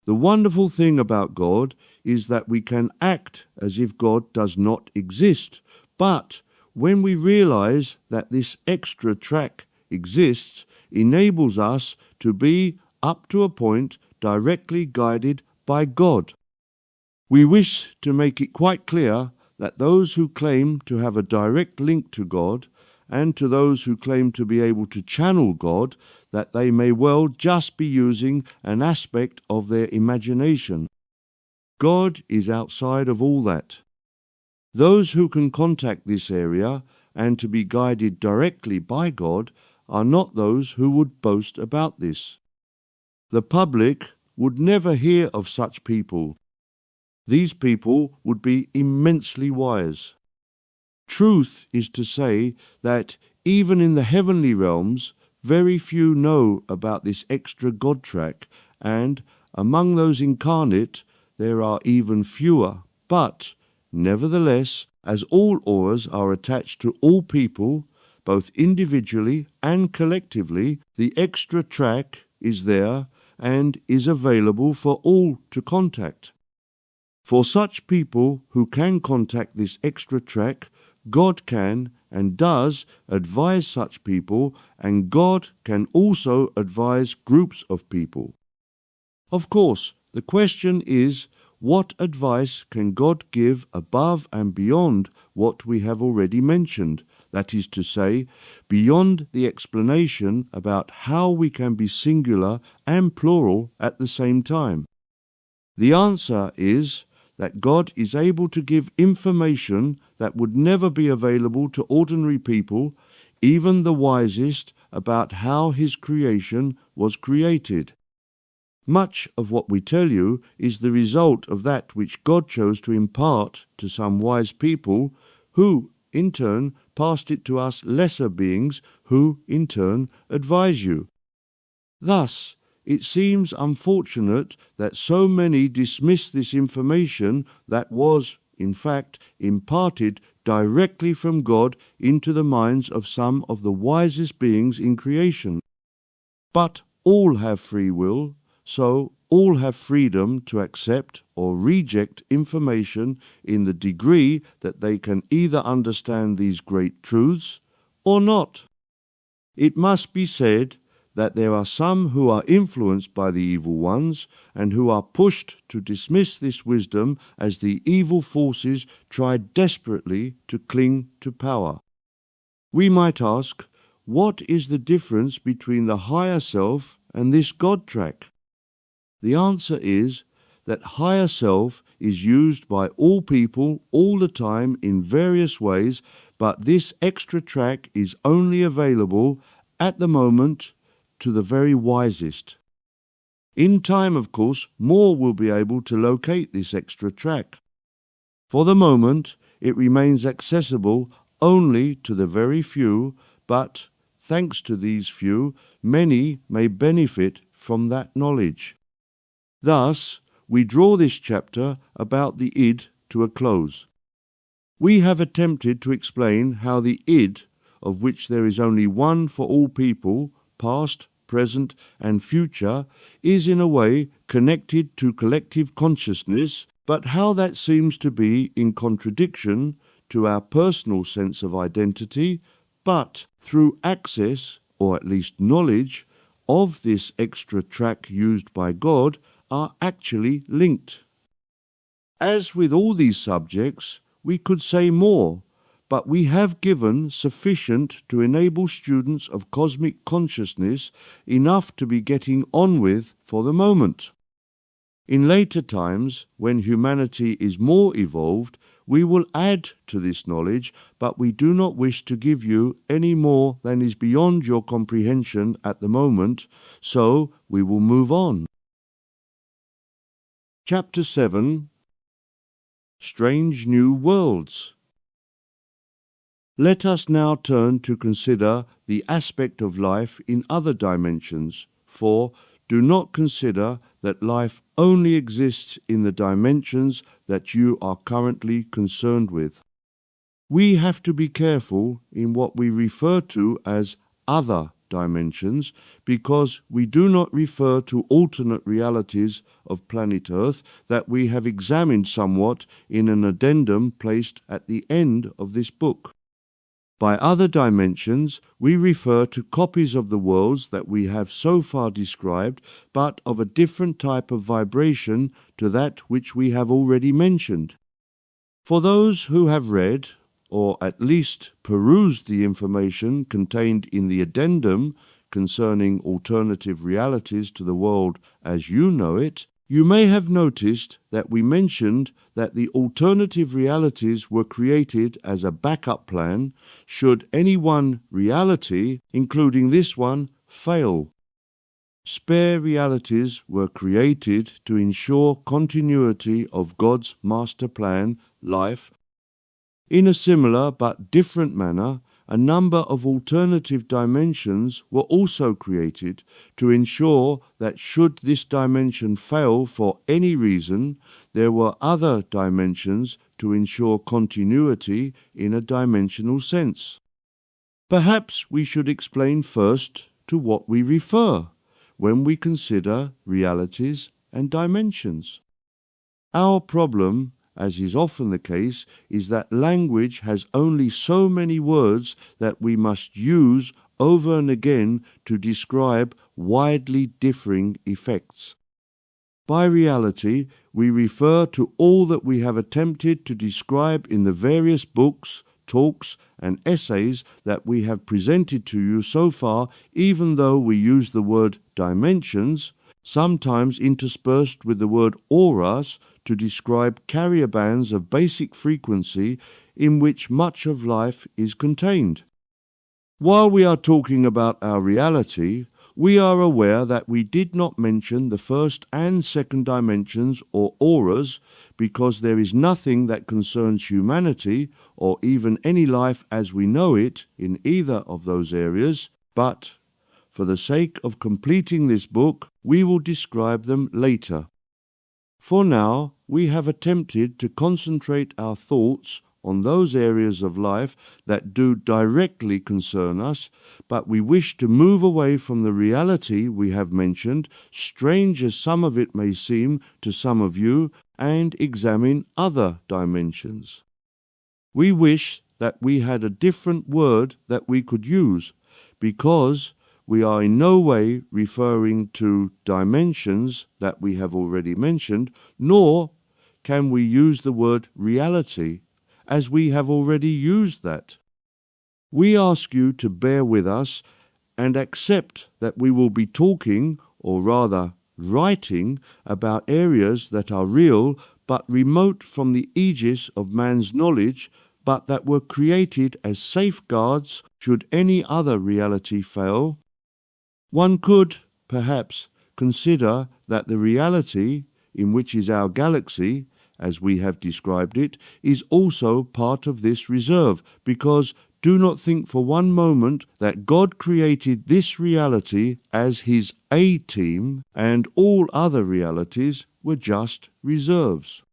The wonderful thing about God is that we can act as if God does not exist, but when we realize that this extra track exists, enables us to be, up to a point, directly guided by God. We wish to make it quite clear that those who claim to have a direct link to God, and to those who claim to be able to channel God, that they may well just be using an aspect of their imagination. God is outside of all that. Those who can contact this area and to be guided directly by God are not those who would boast about this. The public would never hear of such people. These people would be immensely wise. Truth is to say that even in the heavenly realms, very few know about this extra God track, and among those incarnate there are even fewer. But, nevertheless, as all auras are attached to all people, both individually and collectively, the extra track is there and is available for all to contact. For such people who can contact this extra track, God can and does advise such people, and God can also advise groups of people. Of course, the question is, what advice can God give above and beyond what we have already mentioned? That is to say, beyond the explanation about how we can be singular and plural at the same time. The answer is that God is able to give information that would never be available to ordinary people, even the wisest, about how His creation was created. Much of what we tell you is the result of that which God chose to impart to some wise people, who, in turn, passed it to us lesser beings, who, in turn, advise you. Thus, it seems unfortunate that so many dismiss this information that was, in fact, imparted directly from God into the minds of some of the wisest beings in creation. But all have free will, so all have freedom to accept or reject information in the degree that they can either understand these great truths or not. It must be said that there are some who are influenced by the evil ones and who are pushed to dismiss this wisdom as the evil forces try desperately to cling to power. We might ask, what is the difference between the higher self and this God track? The answer is that higher self is used by all people all the time in various ways, but this extra track is only available at the moment to the very wisest. In time, of course, more will be able to locate this extra track. For the moment, it remains accessible only to the very few, but thanks to these few, many may benefit from that knowledge. Thus, we draw this chapter about the id to a close. We have attempted to explain how the id, of which there is only one for all people, past, present, and future, is in a way connected to collective consciousness, but how that seems to be in contradiction to our personal sense of identity, but through access, or at least knowledge, of this extra track used by God, are actually linked. As with all these subjects, we could say more, but we have given sufficient to enable students of cosmic consciousness enough to be getting on with for the moment. In later times, when humanity is more evolved, we will add to this knowledge, but we do not wish to give you any more than is beyond your comprehension at the moment, so we will move on. Chapter 7. Strange New Worlds. Let us now turn to consider the aspect of life in other dimensions, for do not consider that life only exists in the dimensions that you are currently concerned with. We have to be careful in what we refer to as other dimensions, because we do not refer to alternate realities of planet Earth that we have examined somewhat in an addendum placed at the end of this book. By other dimensions, we refer to copies of the worlds that we have so far described, but of a different type of vibration to that which we have already mentioned. For those who have read, or at least perused the information contained in the addendum concerning alternative realities to the world as you know it, you may have noticed that we mentioned that the alternative realities were created as a backup plan should any one reality, including this one, fail. Spare realities were created to ensure continuity of God's master plan, life. In a similar but different manner, a number of alternative dimensions were also created to ensure that should this dimension fail for any reason, there were other dimensions to ensure continuity in a dimensional sense. Perhaps we should explain first to what we refer when we consider realities and dimensions. Our problem, as is often the case, is that language has only so many words that we must use over and again to describe widely differing effects. By reality, we refer to all that we have attempted to describe in the various books, talks, and essays that we have presented to you so far, even though we use the word dimensions, sometimes interspersed with the word auras, to describe carrier bands of basic frequency in which much of life is contained. While we are talking about our reality, we are aware that we did not mention the first and second dimensions or auras because there is nothing that concerns humanity or even any life as we know it in either of those areas, but for the sake of completing this book, we will describe them later. For now, we have attempted to concentrate our thoughts on those areas of life that do directly concern us, but we wish to move away from the reality we have mentioned, strange as some of it may seem to some of you, and examine other dimensions. We wish that we had a different word that we could use, because we are in no way referring to dimensions that we have already mentioned, nor can we use the word reality, as we have already used that. We ask you to bear with us and accept that we will be talking, or rather writing about areas that are real but remote from the aegis of man's knowledge, but that were created as safeguards should any other reality fail. One could, perhaps, consider that the reality, in which is our galaxy, as we have described it, is also part of this reserve, because do not think for one moment that God created this reality as his A-team and all other realities were just reserves.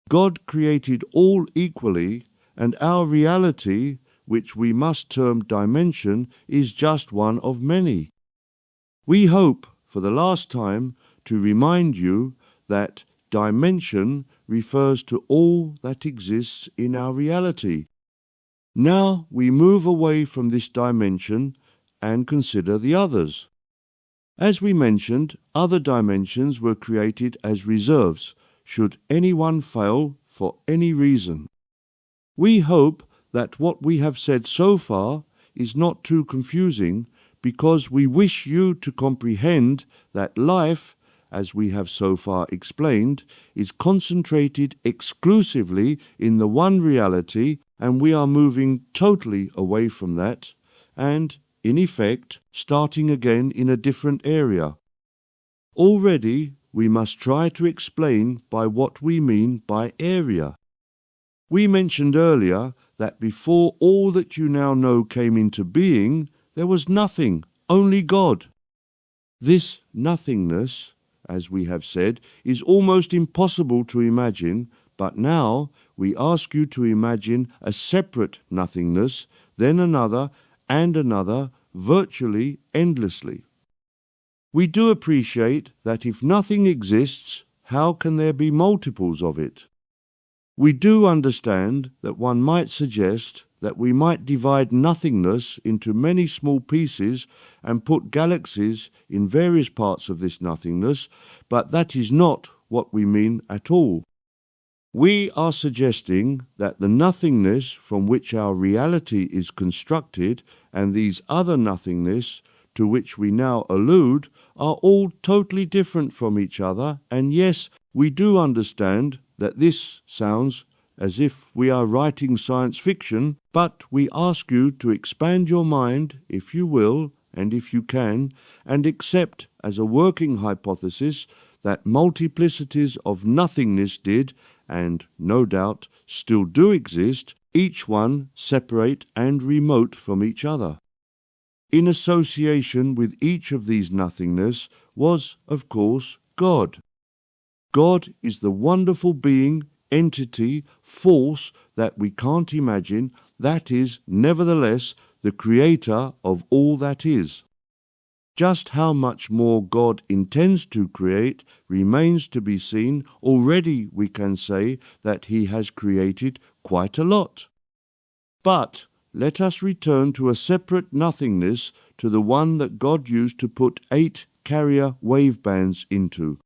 God created all equally, and our reality, which we must term dimension, is just one of many. We hope, for the last time, to remind you that dimension refers to all that exists in our reality. Now we move away from this dimension and consider the others. As we mentioned, other dimensions were created as reserves, should anyone fail for any reason. We hope that what we have said so far is not too confusing, because we wish you to comprehend that life, as we have so far explained, is concentrated exclusively in the one reality, and we are moving totally away from that, and, in effect, starting again in a different area. Already, we must try to explain by what we mean by area. We mentioned earlier that before all that you now know came into being, there was nothing, only God. This nothingness, as we have said, is almost impossible to imagine, but now we ask you to imagine a separate nothingness, then another, and another, virtually endlessly. We do appreciate that if nothing exists, how can there be multiples of it? We do understand that one might suggest that we might divide nothingness into many small pieces and put galaxies in various parts of this nothingness, but that is not what we mean at all. We are suggesting that the nothingness from which our reality is constructed and these other nothingness to which we now allude are all totally different from each other, and yes, we do understand that this sounds as if we are writing science fiction, but we ask you to expand your mind, if you will, and if you can, and accept as a working hypothesis that multiplicities of nothingness did, and no doubt still do exist, each one separate and remote from each other. In association with each of these nothingness was, of course, God. God is the wonderful being, entity, force that we can't imagine, that is, nevertheless, the creator of all that is. Just how much more God intends to create remains to be seen. Already we can say that he has created quite a lot. But let us return to a separate nothingness, to the one that God used to put 8 carrier wavebands into.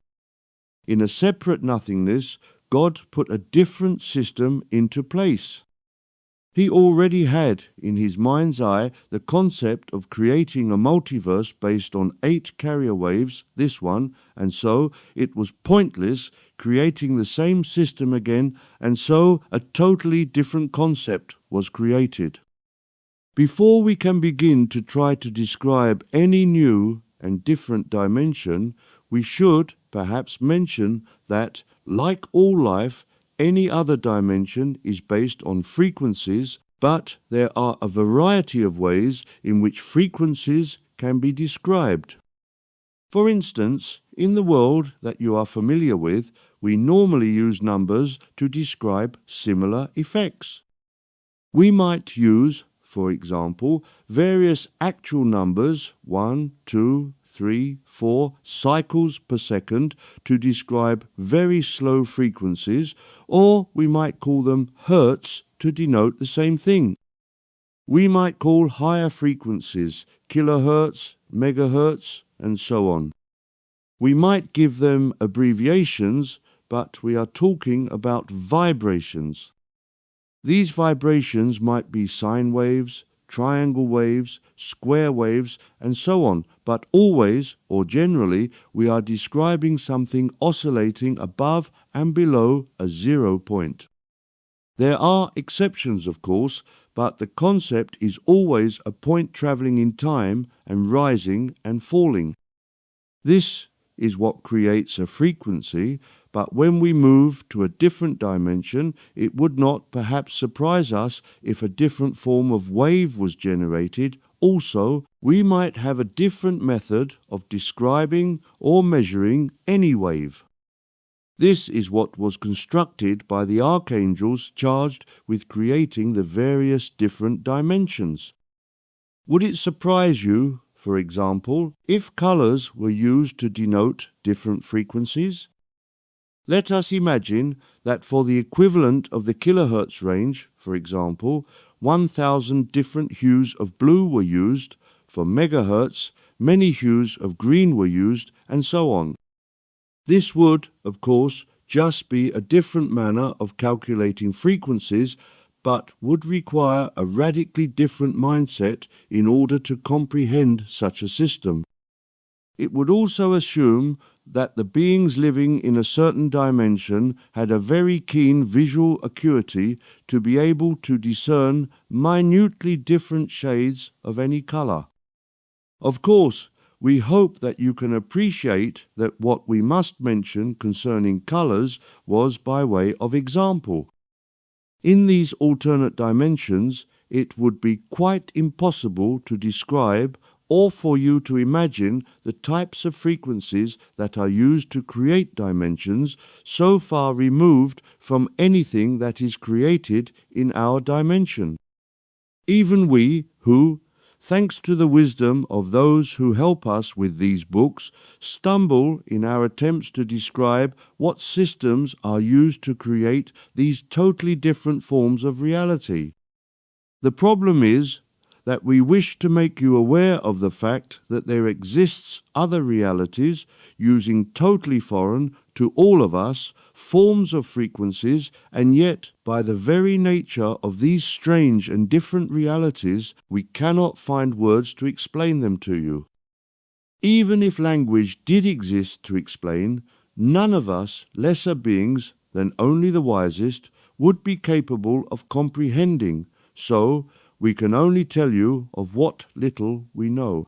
In a separate nothingness, God put a different system into place. He already had in his mind's eye the concept of creating a multiverse based on 8 carrier waves, this one, and so it was pointless creating the same system again, and so a totally different concept was created. Before we can begin to try to describe any new and different dimension, we should perhaps mention that, like all life, any other dimension is based on frequencies, but there are a variety of ways in which frequencies can be described. For instance, in the world that you are familiar with, we normally use numbers to describe similar effects. We might use, for example, various actual numbers, 1, 2, 3, 4 cycles per second to describe very slow frequencies, or we might call them hertz to denote the same thing. We might call higher frequencies kilohertz, megahertz, and so on. We might give them abbreviations, but we are talking about vibrations. These vibrations might be sine waves, triangle waves, square waves, and so on, but always, or generally, we are describing something oscillating above and below a 0 point. There are exceptions, of course, but the concept is always a point travelling in time and rising and falling. This is what creates a frequency, but when we move to a different dimension, it would not perhaps surprise us if a different form of wave was generated. Also, we might have a different method of describing or measuring any wave. This is what was constructed by the archangels charged with creating the various different dimensions. Would it surprise you, for example, if colours were used to denote different frequencies? Let us imagine that for the equivalent of the kilohertz range, for example, 1,000 different hues of blue were used. For megahertz, many hues of green were used, and so on. This would, of course, just be a different manner of calculating frequencies, but would require a radically different mindset in order to comprehend such a system. It would also assume that the beings living in a certain dimension had a very keen visual acuity to be able to discern minutely different shades of any colour. Of course, we hope that you can appreciate that what we must mention concerning colours was by way of example. In these alternate dimensions, it would be quite impossible to describe or for you to imagine the types of frequencies that are used to create dimensions so far removed from anything that is created in our dimension. Even we who, thanks to the wisdom of those who help us with these books, stumble in our attempts to describe what systems are used to create these totally different forms of reality. The problem is that we wish to make you aware of the fact that there exists other realities using totally foreign to all of us forms of frequencies, and yet by the very nature of these strange and different realities we cannot find words to explain them to you. Even if language did exist to explain, none of us, lesser beings than only the wisest, would be capable of comprehending, so we can only tell you of what little we know.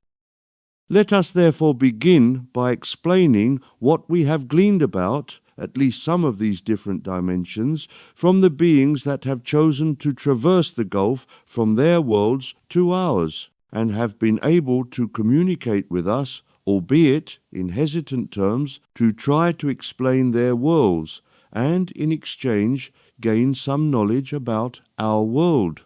Let us therefore begin by explaining what we have gleaned about, at least some of these different dimensions, from the beings that have chosen to traverse the gulf from their worlds to ours, and have been able to communicate with us, albeit in hesitant terms, to try to explain their worlds, and in exchange gain some knowledge about our world.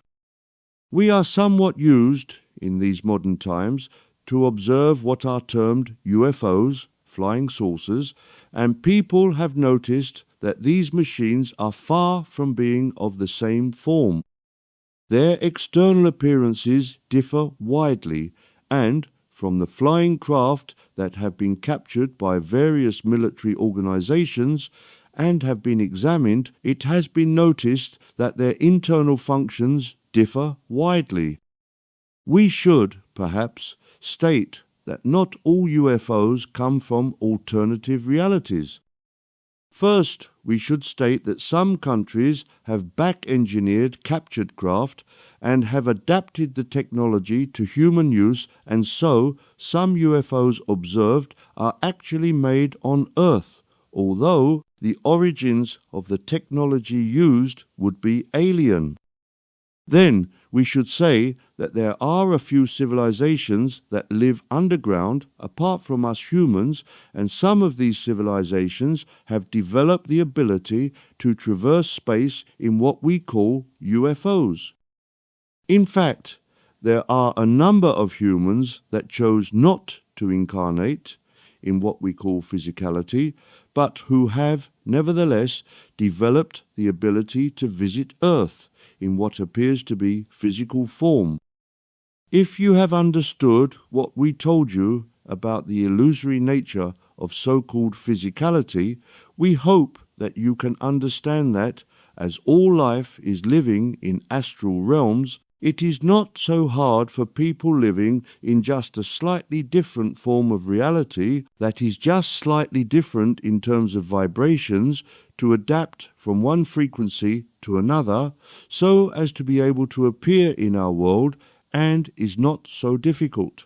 We are somewhat used, in these modern times, to observe what are termed UFOs, flying saucers, and people have noticed that these machines are far from being of the same form. Their external appearances differ widely, and from the flying craft that have been captured by various military organizations and have been examined, it has been noticed that their internal functions differ widely. We should, perhaps, state that not all UFOs come from alternative realities. First, we should state that some countries have back-engineered captured craft and have adapted the technology to human use, and so some UFOs observed are actually made on Earth, although the origins of the technology used would be alien. Then we should say that there are a few civilizations that live underground apart from us humans, and some of these civilizations have developed the ability to traverse space in what we call UFOs. In fact, there are a number of humans that chose not to incarnate in what we call physicality, but who have nevertheless developed the ability to visit Earth in what appears to be physical form. If you have understood what we told you about the illusory nature of so-called physicality, we hope that you can understand that, as all life is living in astral realms, It is not so hard for people living in just a slightly different form of reality that is just slightly different in terms of vibrations to adapt from one frequency to another so as to be able to appear in our world, and is not so difficult.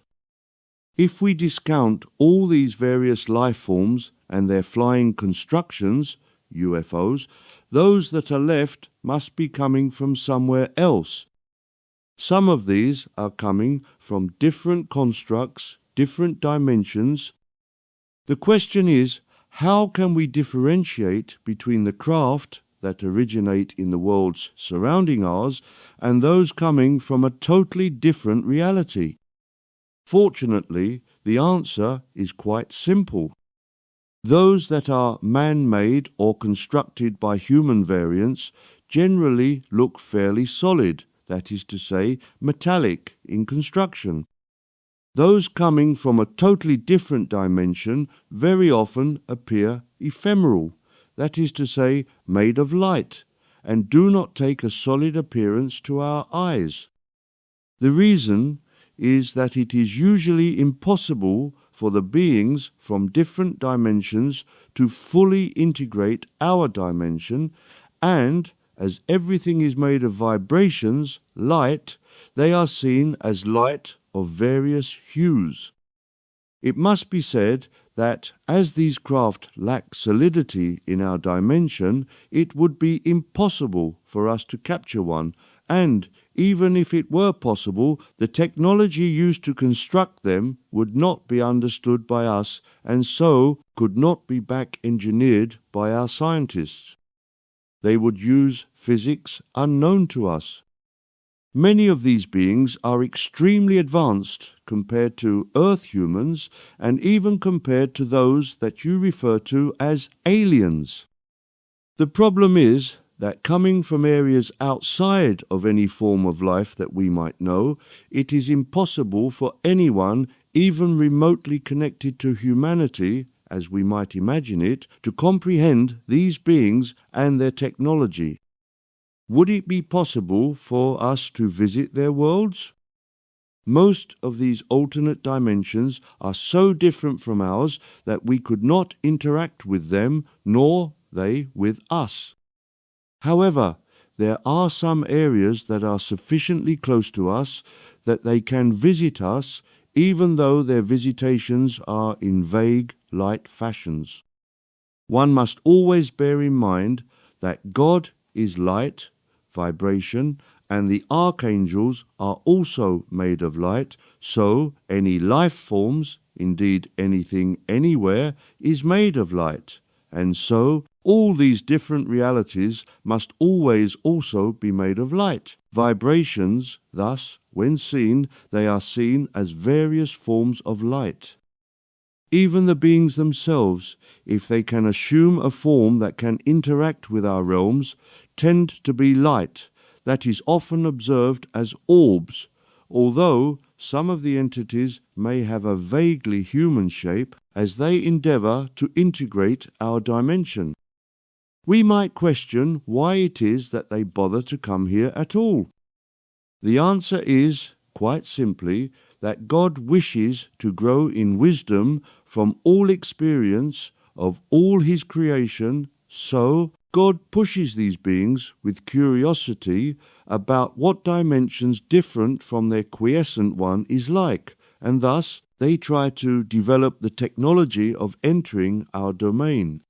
If we discount all these various life forms and their flying constructions, UFOs, those that are left must be coming from somewhere else. Some of these are coming from different constructs, different dimensions. The question is, how can we differentiate between the craft that originate in the worlds surrounding ours and those coming from a totally different reality? Fortunately, the answer is quite simple. Those that are man-made or constructed by human variants generally look fairly solid, that is to say, metallic in construction. Those coming from a totally different dimension very often appear ephemeral, that is to say, made of light, and do not take a solid appearance to our eyes. The reason is that it is usually impossible for the beings from different dimensions to fully integrate our dimension, and as everything is made of vibrations, light, they are seen as light of various hues. It must be said that as these craft lack solidity in our dimension, it would be impossible for us to capture one, and even if it were possible, the technology used to construct them would not be understood by us, and so could not be back engineered by our scientists. They would use physics unknown to us. Many of these beings are extremely advanced compared to Earth humans, and even compared to those that you refer to as aliens. The problem is that coming from areas outside of any form of life that we might know, it is impossible for anyone, even remotely connected to humanity, as we might imagine it, to comprehend these beings and their technology. Would it be possible for us to visit their worlds? Most of these alternate dimensions are so different from ours that we could not interact with them, nor they with us. However, there are some areas that are sufficiently close to us that they can visit us, even though their visitations are in vague, light fashions. One must always bear in mind that God is light, vibration, and the archangels are also made of light, so any life forms, indeed anything anywhere, is made of light, and so all these different realities must always also be made of light. Vibrations, thus, when seen, they are seen as various forms of light. Even the beings themselves, if they can assume a form that can interact with our realms, tend to be light, that is often observed as orbs, although some of the entities may have a vaguely human shape as they endeavour to integrate our dimension. We might question why it is that they bother to come here at all. The answer is, quite simply, that God wishes to grow in wisdom from all experience of all his creation, so God pushes these beings with curiosity about what dimensions different from their quiescent one is like, and thus they try to develop the technology of entering our domain.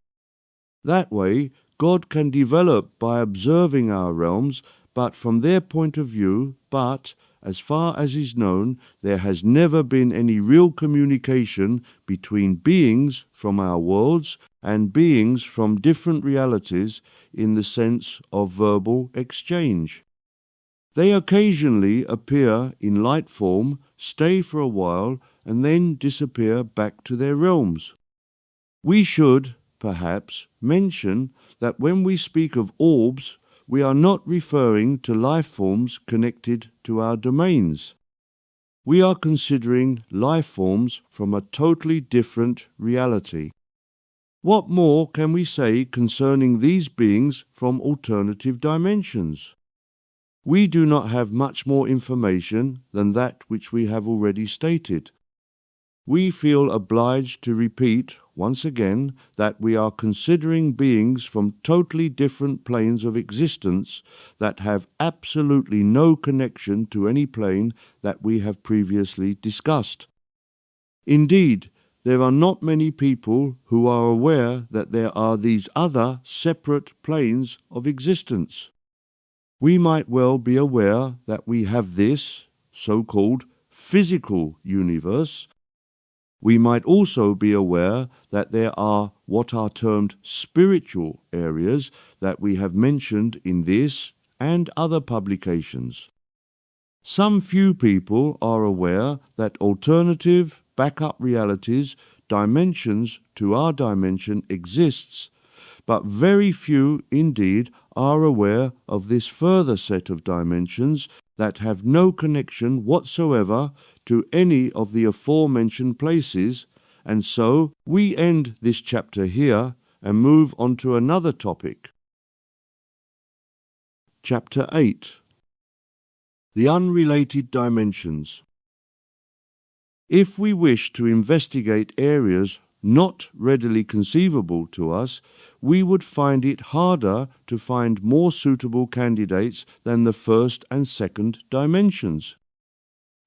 That way, God can develop by observing our realms, but from their point of view, but, as far as is known, there has never been any real communication between beings from our worlds and beings from different realities in the sense of verbal exchange. They occasionally appear in light form, stay for a while, and then disappear back to their realms. We should, perhaps, mention that when we speak of orbs, we are not referring to life forms connected to our domains. We are considering life forms from a totally different reality. What more can we say concerning these beings from alternative dimensions? we do not have much more information than that which we have already stated. We feel obliged to repeat once again that we are considering beings from totally different planes of existence that have absolutely no connection to any plane that we have previously discussed. Indeed, there are not many people who are aware that there are these other separate planes of existence. We might well be aware that we have this so-called physical universe. We might also be aware that there are what are termed spiritual areas that we have mentioned in this and other publications. Some few people are aware that alternative backup realities, dimensions to our dimension exists, but very few indeed are aware of this further set of dimensions that have no connection whatsoever to any of the aforementioned places, and so we end this chapter here and move on to another topic. Chapter 8. The Unrelated Dimensions. If we wish to investigate areas not readily conceivable to us, we would find it harder to find more suitable candidates than the first and second dimensions.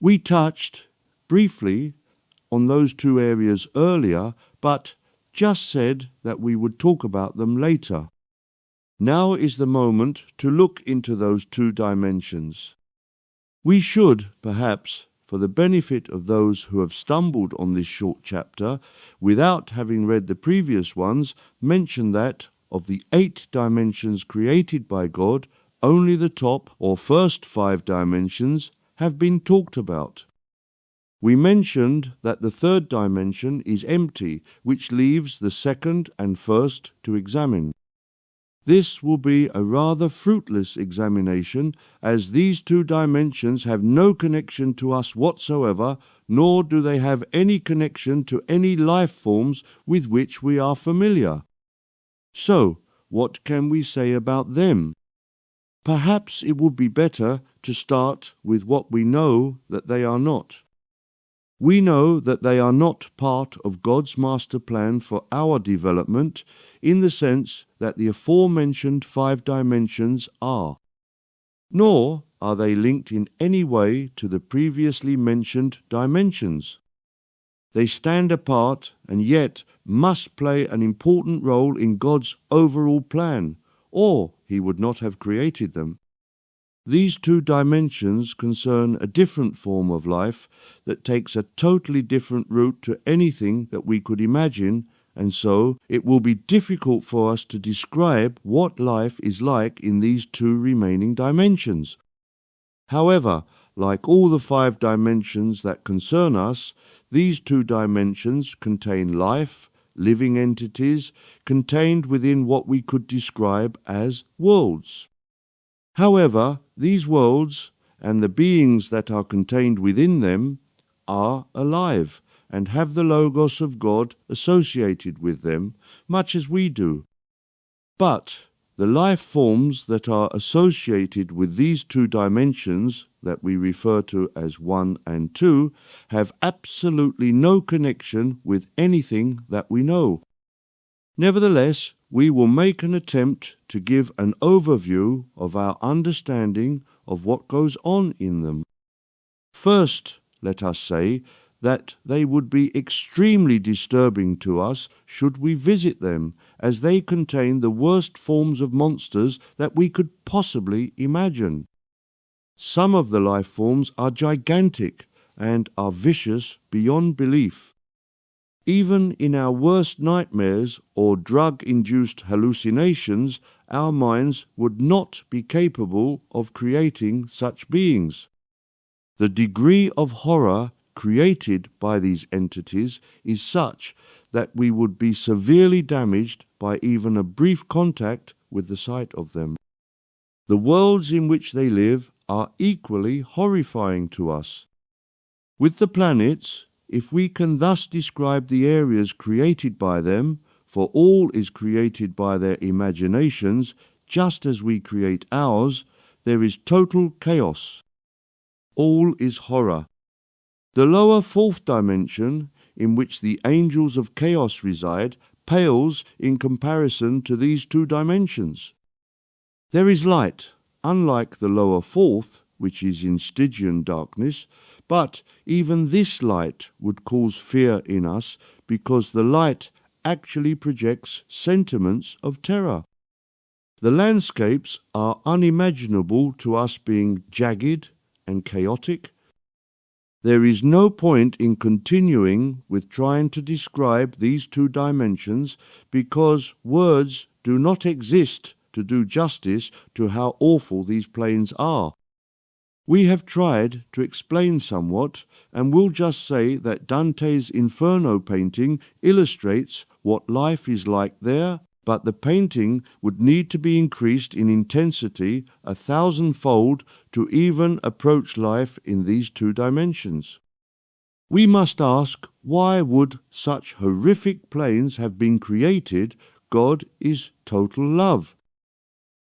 We touched briefly on those two areas earlier, but just said that we would talk about them later. Now is the moment to look into those two dimensions. We should, perhaps, for the benefit of those who have stumbled on this short chapter, without having read the previous ones, mention that, of the 8 dimensions created by God, only the top or first 5 dimensions have been talked about. We mentioned that the third dimension is empty, which leaves the second and first to examine. This will be a rather fruitless examination, as these 2 dimensions have no connection to us whatsoever, nor do they have any connection to any life forms with which we are familiar. So, what can we say about them? Perhaps it would be better to start with what we know that they are not. We know that they are not part of God's master plan for our development, in the sense that the aforementioned 5 dimensions are. Nor are they linked in any way to the previously mentioned dimensions. They stand apart and yet must play an important role in God's overall plan, or He would not have created them. These 2 dimensions concern a different form of life that takes a totally different route to anything that we could imagine, and so it will be difficult for us to describe what life is like in these 2 remaining dimensions. However, like all the 5 dimensions that concern us, these 2 dimensions contain life, living entities, contained within what we could describe as worlds. However, these worlds and the beings that are contained within them are alive and have the Logos of God associated with them, much as we do. But the life forms that are associated with these 2 dimensions that we refer to as 1 and 2 have absolutely no connection with anything that we know. Nevertheless, we will make an attempt to give an overview of our understanding of what goes on in them. First, let us say that they would be extremely disturbing to us should we visit them, as they contain the worst forms of monsters that we could possibly imagine. Some of the life forms are gigantic and are vicious beyond belief. Even in our worst nightmares or drug-induced hallucinations, our minds would not be capable of creating such beings. The degree of horror created by these entities is such that we would be severely damaged by even a brief contact with the sight of them. The worlds in which they live are equally horrifying to us. With the planets, if we can thus describe the areas created by them, for all is created by their imaginations, just as we create ours, there is total chaos. All is horror. The lower fourth dimension, in which the angels of chaos reside, pales in comparison to these two dimensions. There is light, unlike the lower fourth, which is in Stygian darkness, but even this light would cause fear in us because the light actually projects sentiments of terror. The landscapes are unimaginable to us, being jagged and chaotic. There is no point in continuing with trying to describe these two dimensions because words do not exist to do justice to how awful these planes are. We have tried to explain somewhat, and will just say that Dante's Inferno painting illustrates what life is like there, but the painting would need to be increased in intensity 1,000-fold to even approach life in these two dimensions. We must ask, why would such horrific planes have been created? God is total love.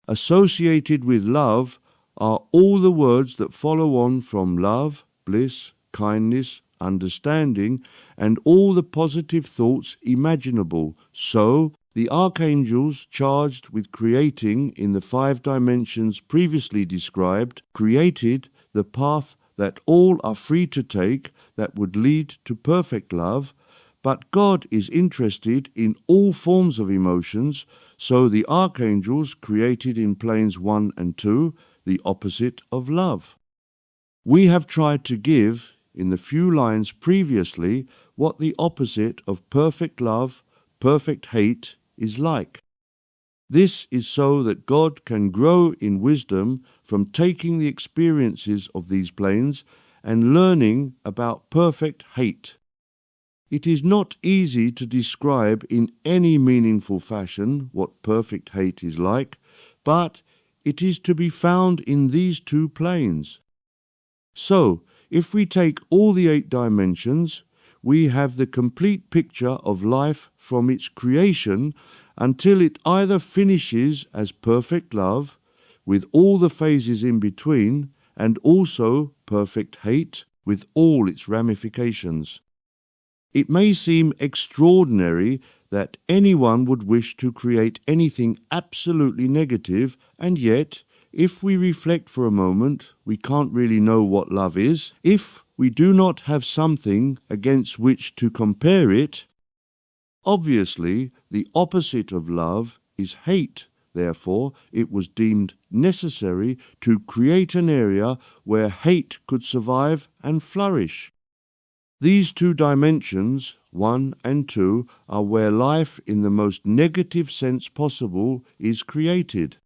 Associated with love are all the words that follow on from love, bliss, kindness, understanding, and all the positive thoughts imaginable. So, the archangels charged with creating in the 5 dimensions previously described created the path that all are free to take that would lead to perfect love, but God is interested in all forms of emotions, so the archangels created in planes 1 and 2 the opposite of love. We have tried to give, in the few lines previously, what the opposite of perfect love, perfect hate, is like. This is so that God can grow in wisdom from taking the experiences of these planes and learning about perfect hate. It is not easy to describe in any meaningful fashion what perfect hate is like, but it is to be found in these two planes. So, if we take all the 8 dimensions, we have the complete picture of life from its creation until it either finishes as perfect love, with all the phases in between, and also perfect hate, with all its ramifications. It may seem extraordinary that anyone would wish to create anything absolutely negative, and yet, if we reflect for a moment, we can't really know what love is. If we do not have something against which to compare it, obviously the opposite of love is hate. Therefore, it was deemed necessary to create an area where hate could survive and flourish. These 2 dimensions, 1 and 2, are where life in the most negative sense possible is created.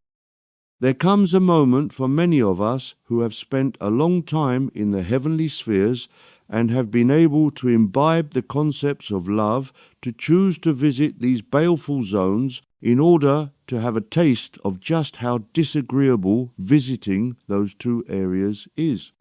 There comes a moment for many of us who have spent a long time in the heavenly spheres and have been able to imbibe the concepts of love to choose to visit these baleful zones in order to have a taste of just how disagreeable visiting those 2 areas is.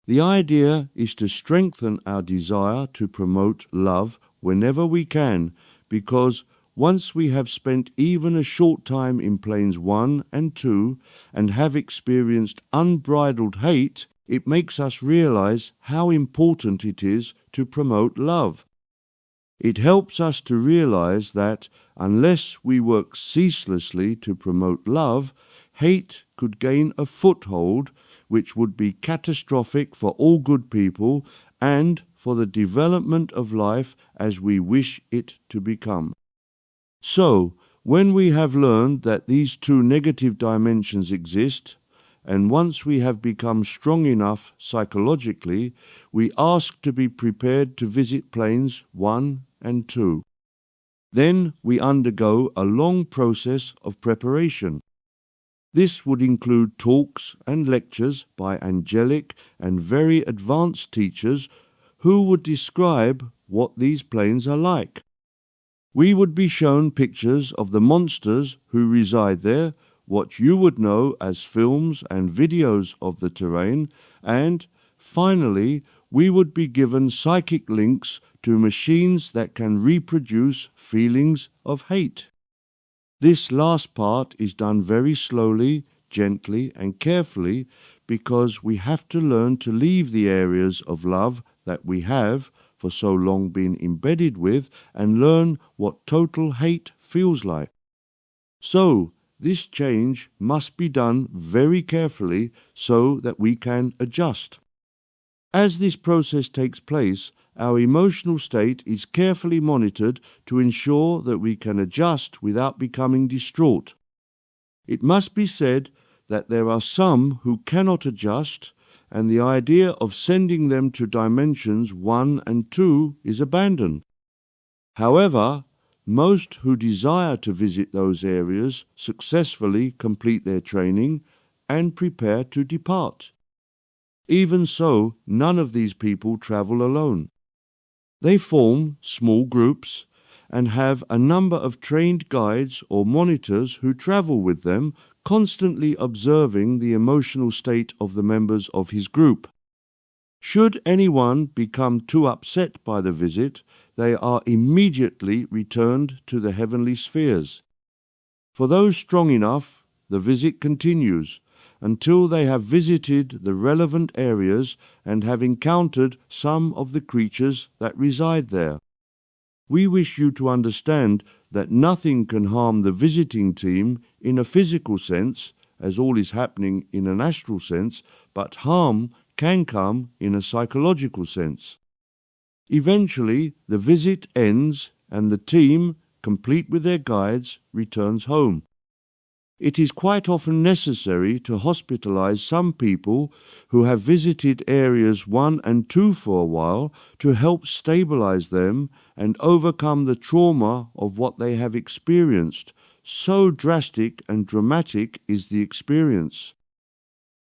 The idea is to strengthen our desire to promote love whenever we can, because once we have spent even a short time in planes 1 and 2 and have experienced unbridled hate, it makes us realize how important it is to promote love. It helps us to realize that unless we work ceaselessly to promote love, hate could gain a foothold which would be catastrophic for all good people and for the development of life as we wish it to become. So, when we have learned that these 2 negative dimensions exist, and once we have become strong enough psychologically, we ask to be prepared to visit planes 1 and 2. Then we undergo a long process of preparation. This would include talks and lectures by angelic and very advanced teachers who would describe what these planes are like. We would be shown pictures of the monsters who reside there, what you would know as films and videos of the terrain, and, finally, we would be given psychic links to machines that can reproduce feelings of hate. This last part is done very slowly gently and carefully, because we have to learn to leave the areas of love that we have for so long been embedded with and learn what total hate feels like. So, this change must be done very carefully so that we can adjust. As this process takes place, our emotional state is carefully monitored to ensure that we can adjust without becoming distraught. It must be said that there are some who cannot adjust, and the idea of sending them to dimensions 1 and 2 is abandoned. However, most who desire to visit those areas successfully complete their training and prepare to depart. Even so, none of these people travel alone. They form small groups and have a number of trained guides or monitors who travel with them, constantly observing the emotional state of the members of his group. Should anyone become too upset by the visit, they are immediately returned to the heavenly spheres. For those strong enough, the visit continues until they have visited the relevant areas and have encountered some of the creatures that reside there. We wish you to understand that nothing can harm the visiting team in a physical sense, as all is happening in an astral sense, but harm can come in a psychological sense. Eventually, the visit ends and the team, complete with their guides, returns home. It is quite often necessary to hospitalize some people who have visited areas 1 and 2 for a while to help stabilize them and overcome the trauma of what they have experienced. So drastic and dramatic is the experience.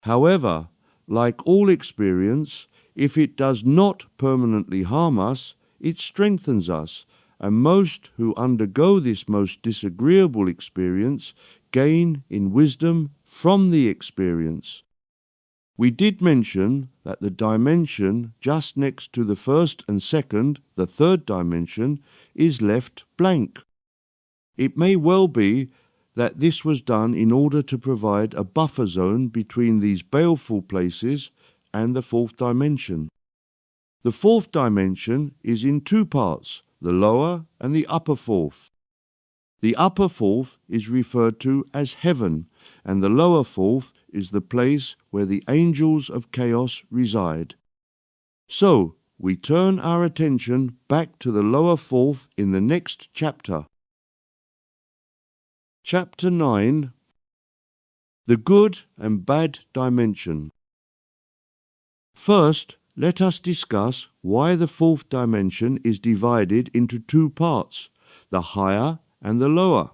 However, like all experience, if it does not permanently harm us, it strengthens us, and most who undergo this most disagreeable experience gain in wisdom from the experience. We did mention that the dimension just next to the first and second, the third dimension, is left blank. It may well be that this was done in order to provide a buffer zone between these baleful places and the fourth dimension. The fourth dimension is in 2 parts, the lower and the upper fourth. The upper fourth is referred to as heaven, and the lower fourth is the place where the angels of chaos reside. So, we turn our attention back to the lower fourth in the next chapter. Chapter 9. The Good and Bad Dimension. First, let us discuss why the fourth dimension is divided into 2 parts, the higher and the lower.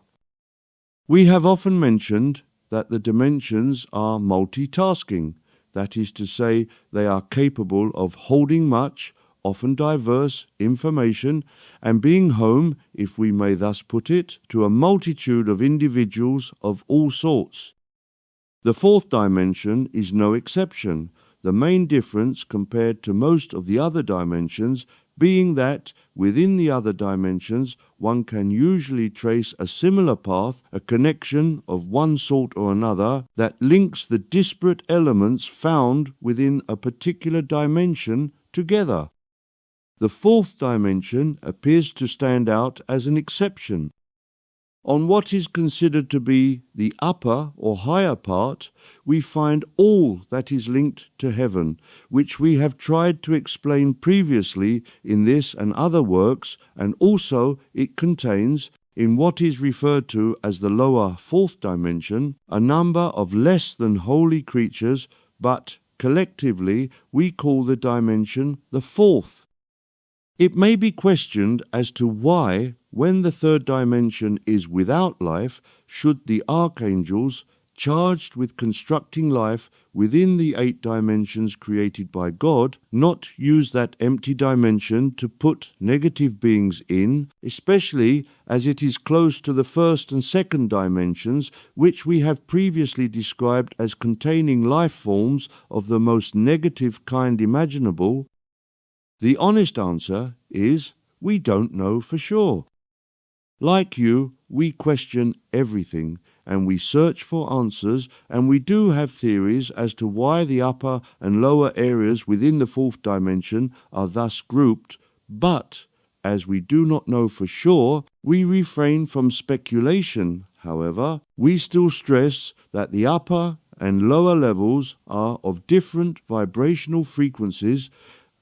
We have often mentioned that the dimensions are multitasking, that is to say, they are capable of holding much, often diverse, information and being home, if we may thus put it, to a multitude of individuals of all sorts. The fourth dimension is no exception, the main difference compared to most of the other dimensions being that within the other dimensions one can usually trace a similar path, a connection of one sort or another that links the disparate elements found within a particular dimension together. The fourth dimension appears to stand out as an exception. On what is considered to be the upper or higher part, we find all that is linked to heaven, which we have tried to explain previously in this and other works, and also it contains, in what is referred to as the lower fourth dimension, a number of less than holy creatures, but collectively we call the dimension the fourth. It may be questioned as to why, when the third dimension is without life, should the archangels, charged with constructing life within the 8 dimensions created by God, not use that empty dimension to put negative beings in, especially as it is close to the first and second dimensions, which we have previously described as containing life forms of the most negative kind imaginable? The honest answer is we don't know for sure. Like you, we question everything, and we search for answers, and we do have theories as to why the upper and lower areas within the fourth dimension are thus grouped, but as we do not know for sure, we refrain from speculation. However, we still stress that the upper and lower levels are of different vibrational frequencies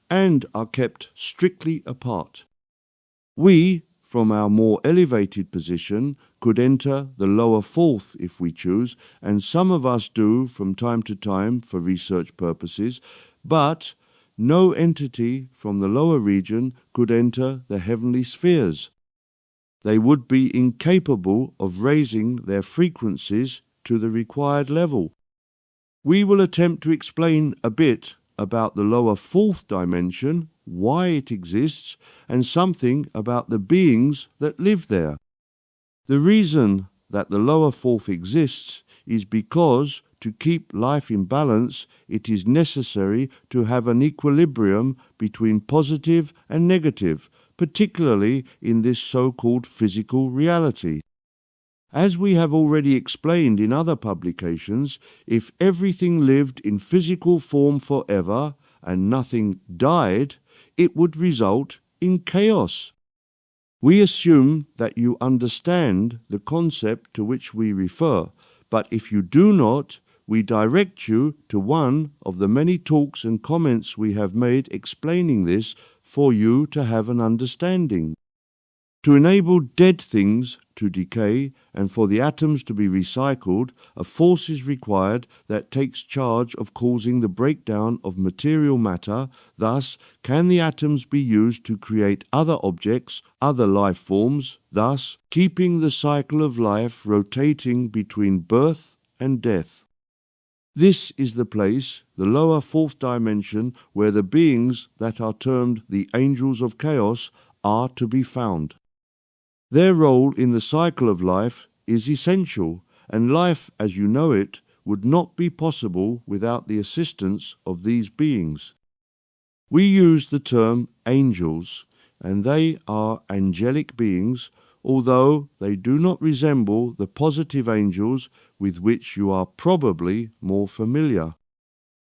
and are kept strictly apart. We, from our more elevated position, could enter the lower fourth if we choose, and some of us do from time to time for research purposes, but no entity from the lower region could enter the heavenly spheres. They would be incapable of raising their frequencies to the required level. We will attempt to explain a bit about the lower fourth dimension, why it exists, and something about the beings that live there. The reason that the lower fourth exists is because to keep life in balance, it is necessary to have an equilibrium between positive and negative, particularly in this so-called physical reality. As we have already explained in other publications, if everything lived in physical form forever and nothing died, it would result in chaos. We assume that you understand the concept to which we refer, but if you do not, we direct you to one of the many talks and comments we have made explaining this for you to have an understanding. To enable dead things to decay and for the atoms to be recycled, a force is required that takes charge of causing the breakdown of material matter. Thus, can the atoms be used to create other objects, other life forms, thus keeping the cycle of life rotating between birth and death. This is the place, the lower fourth dimension, where the beings that are termed the angels of chaos are to be found. Their role in the cycle of life is essential, and life as you know it would not be possible without the assistance of these beings. We use the term angels, and they are angelic beings, although they do not resemble the positive angels with which you are probably more familiar.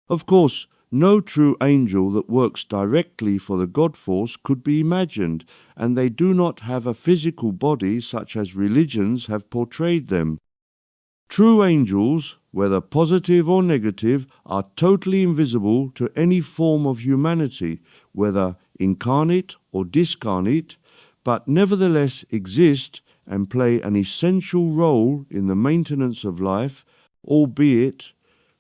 Of course, no true angel that works directly for the God force could be imagined, and they do not have a physical body such as religions have portrayed them. True angels, whether positive or negative, are totally invisible to any form of humanity, whether incarnate or discarnate, but nevertheless exist and play an essential role in the maintenance of life, albeit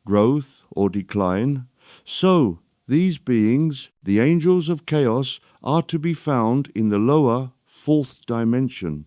growth or decline. So, these beings, the angels of chaos, are to be found in the lower fourth dimension.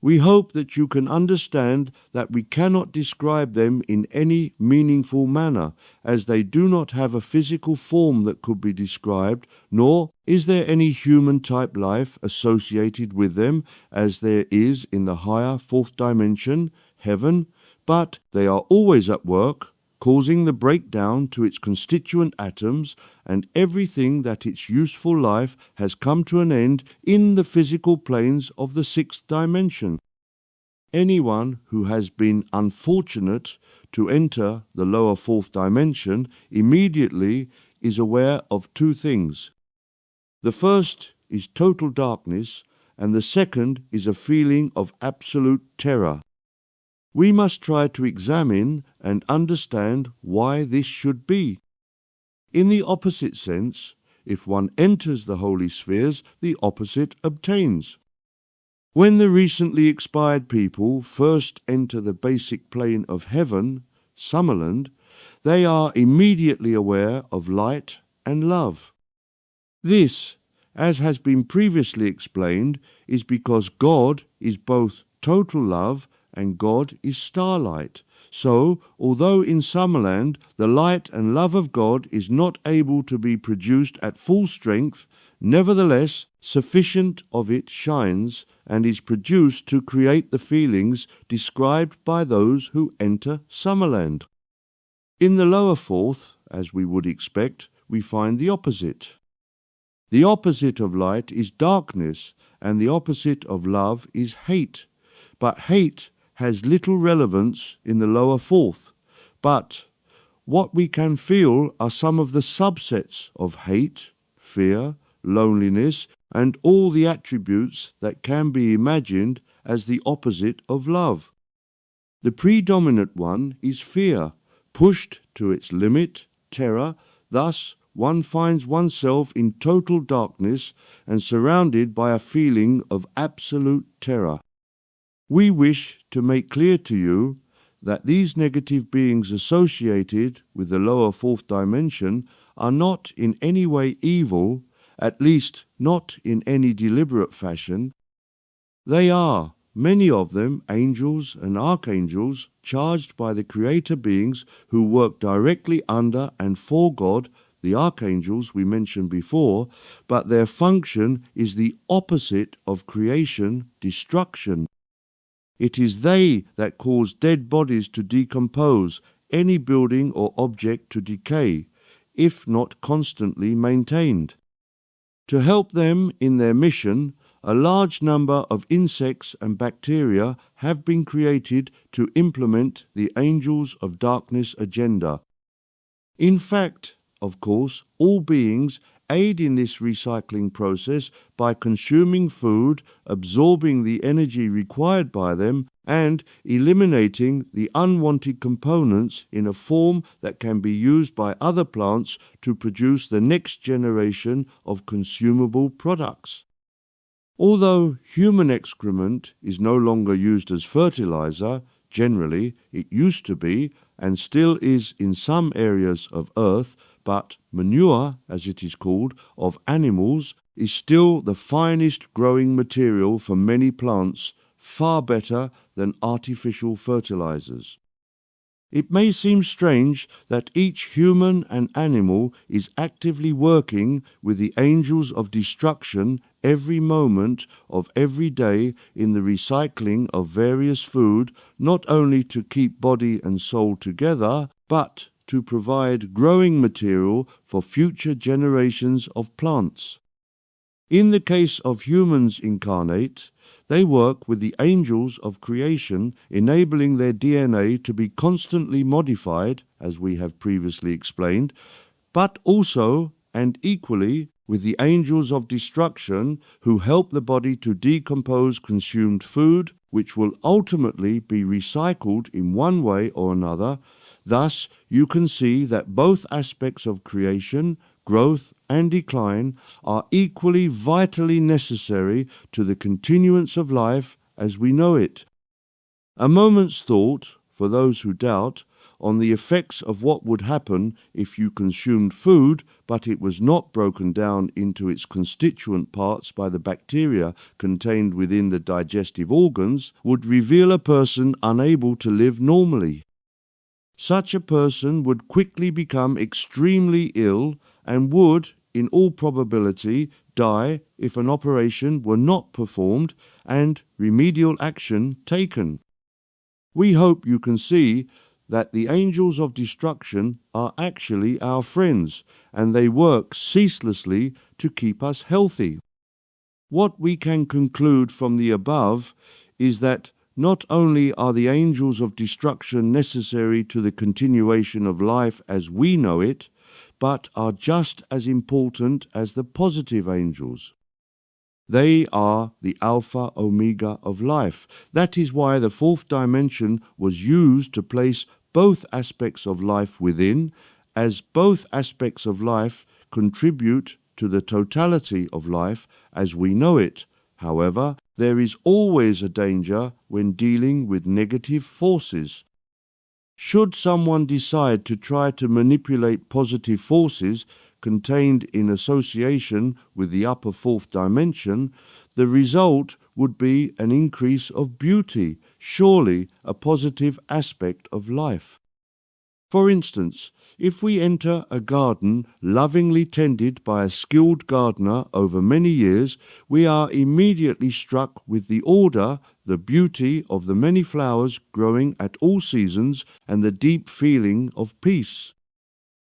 We hope that you can understand that we cannot describe them in any meaningful manner, as they do not have a physical form that could be described, nor is there any human-type life associated with them, as there is in the higher fourth dimension, heaven, but they are always at work, causing the breakdown to its constituent atoms, and everything that its useful life has come to an end in the physical planes of the sixth dimension. Anyone who has been unfortunate to enter the lower fourth dimension immediately is aware of two things. The first is total darkness, and the second is a feeling of absolute terror. We must try to examine and understand why this should be. In the opposite sense, if one enters the holy spheres, the opposite obtains. When the recently expired people first enter the basic plane of heaven, Summerland, they are immediately aware of light and love. This, as has been previously explained, is because God is both total love and God is starlight. So, although in Summerland the light and love of God is not able to be produced at full strength, nevertheless sufficient of it shines and is produced to create the feelings described by those who enter Summerland. In the lower fourth, as we would expect, we find the opposite. The opposite of light is darkness, and the opposite of love is hate. But hate has little relevance in the lower fourth, but what we can feel are some of the subsets of hate, fear, loneliness, and all the attributes that can be imagined as the opposite of love. The predominant one is fear, pushed to its limit, terror. Thus, one finds oneself in total darkness and surrounded by a feeling of absolute terror. We wish to make clear to you that these negative beings associated with the lower fourth dimension are not in any way evil, at least not in any deliberate fashion. They are, many of them, angels and archangels charged by the creator beings who work directly under and for God, the archangels we mentioned before, but their function is the opposite of creation, destruction. It is they that cause dead bodies to decompose, any building or object to decay, if not constantly maintained. To help them in their mission, a large number of insects and bacteria have been created to implement the Angels of Darkness agenda. In fact, of course, all beings aid in this recycling process by consuming food, absorbing the energy required by them, and eliminating the unwanted components in a form that can be used by other plants to produce the next generation of consumable products. Although human excrement is no longer used as fertilizer, generally it used to be, and still is in some areas of Earth, but manure, as it is called, of animals is still the finest growing material for many plants, far better than artificial fertilizers. It may seem strange that each human and animal is actively working with the angels of destruction every moment of every day in the recycling of various food, not only to keep body and soul together, but to provide growing material for future generations of plants. In the case of humans incarnate, they work with the angels of creation, enabling their DNA to be constantly modified, as we have previously explained, but also and equally with the angels of destruction who help the body to decompose consumed food, which will ultimately be recycled in one way or another. Thus, you can see that both aspects of creation, growth and decline, are equally vitally necessary to the continuance of life as we know it. A moment's thought, for those who doubt, on the effects of what would happen if you consumed food but it was not broken down into its constituent parts by the bacteria contained within the digestive organs would reveal a person unable to live normally. Such a person would quickly become extremely ill and would, in all probability, die if an operation were not performed and remedial action taken. We hope you can see that the angels of destruction are actually our friends, and they work ceaselessly to keep us healthy. What we can conclude from the above is that not only are the angels of destruction necessary to the continuation of life as we know it, but are just as important as the positive angels. They are the Alpha Omega of life. That is why the fourth dimension was used to place both aspects of life within, as both aspects of life contribute to the totality of life as we know it. However, there is always a danger when dealing with negative forces. Should someone decide to try to manipulate positive forces contained in association with the upper fourth dimension, the result would be an increase of beauty, surely a positive aspect of life. For instance, if we enter a garden lovingly tended by a skilled gardener over many years, we are immediately struck with the order, the beauty of the many flowers growing at all seasons, and the deep feeling of peace.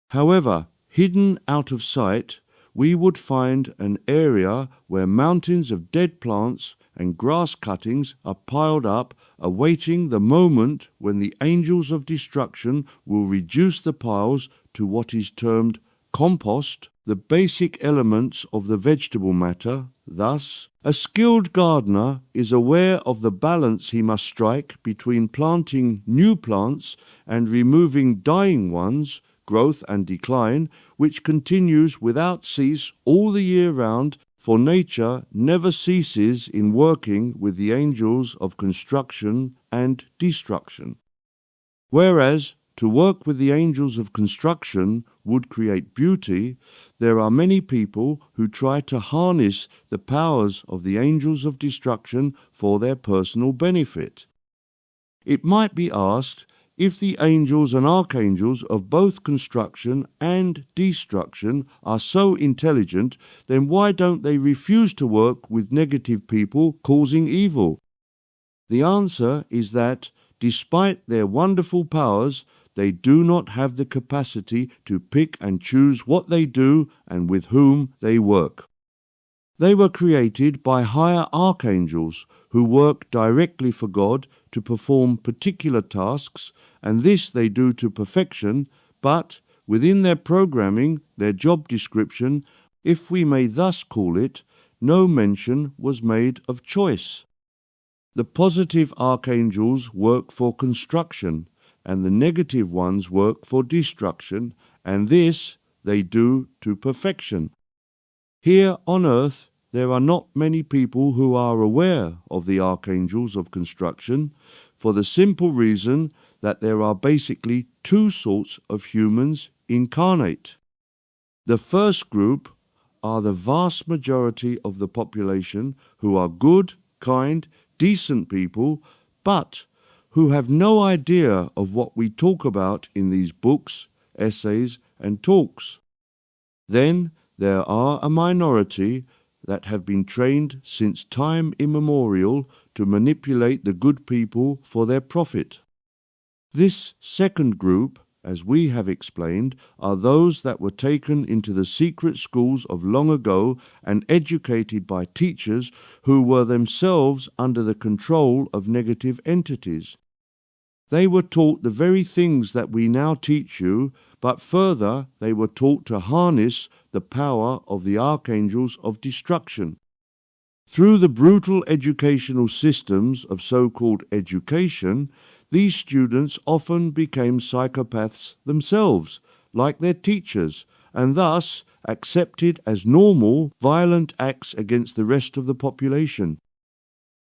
However, hidden out of sight, we would find an area where mountains of dead plants and grass cuttings are piled up awaiting the moment when the angels of destruction will reduce the piles to what is termed compost, the basic elements of the vegetable matter. Thus, a skilled gardener is aware of the balance he must strike between planting new plants and removing dying ones, growth and decline, which continues without cease all the year round, for nature never ceases in working with the angels of construction and destruction. Whereas to work with the angels of construction would create beauty, there are many people who try to harness the powers of the angels of destruction for their personal benefit. It might be asked, if the angels and archangels of both construction and destruction are so intelligent, then why don't they refuse to work with negative people causing evil? The answer is that, despite their wonderful powers, they do not have the capacity to pick and choose what they do and with whom they work. They were created by higher archangels who work directly for God to perform particular tasks, and this they do to perfection, but within their programming, their job description, if we may thus call it, no mention was made of choice. The positive archangels work for construction, and the negative ones work for destruction, and this they do to perfection. Here on earth, there are not many people who are aware of the archangels of construction, for the simple reason that there are basically two sorts of humans incarnate. The first group are the vast majority of the population who are good, kind, decent people, but who have no idea of what we talk about in these books, essays, and talks. Then there are a minority that have been trained since time immemorial to manipulate the good people for their profit. This second group, as we have explained, are those that were taken into the secret schools of long ago and educated by teachers who were themselves under the control of negative entities. They were taught the very things that we now teach you, but further they were taught to harness the power of the archangels of destruction. Through the brutal educational systems of so-called education, these students often became psychopaths themselves, like their teachers, and thus accepted as normal violent acts against the rest of the population.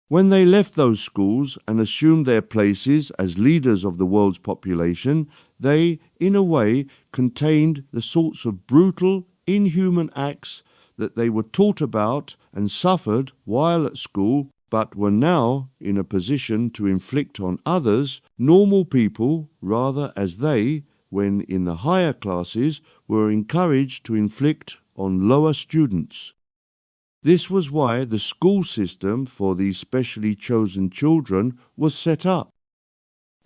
When they left those schools and assumed their places as leaders of the world's population, they, in a way, contained the sorts of brutal, inhuman acts that they were taught about and suffered while at school, but were now in a position to inflict on others, normal people, rather as they, when in the higher classes, were encouraged to inflict on lower students. This was why the school system for these specially chosen children was set up.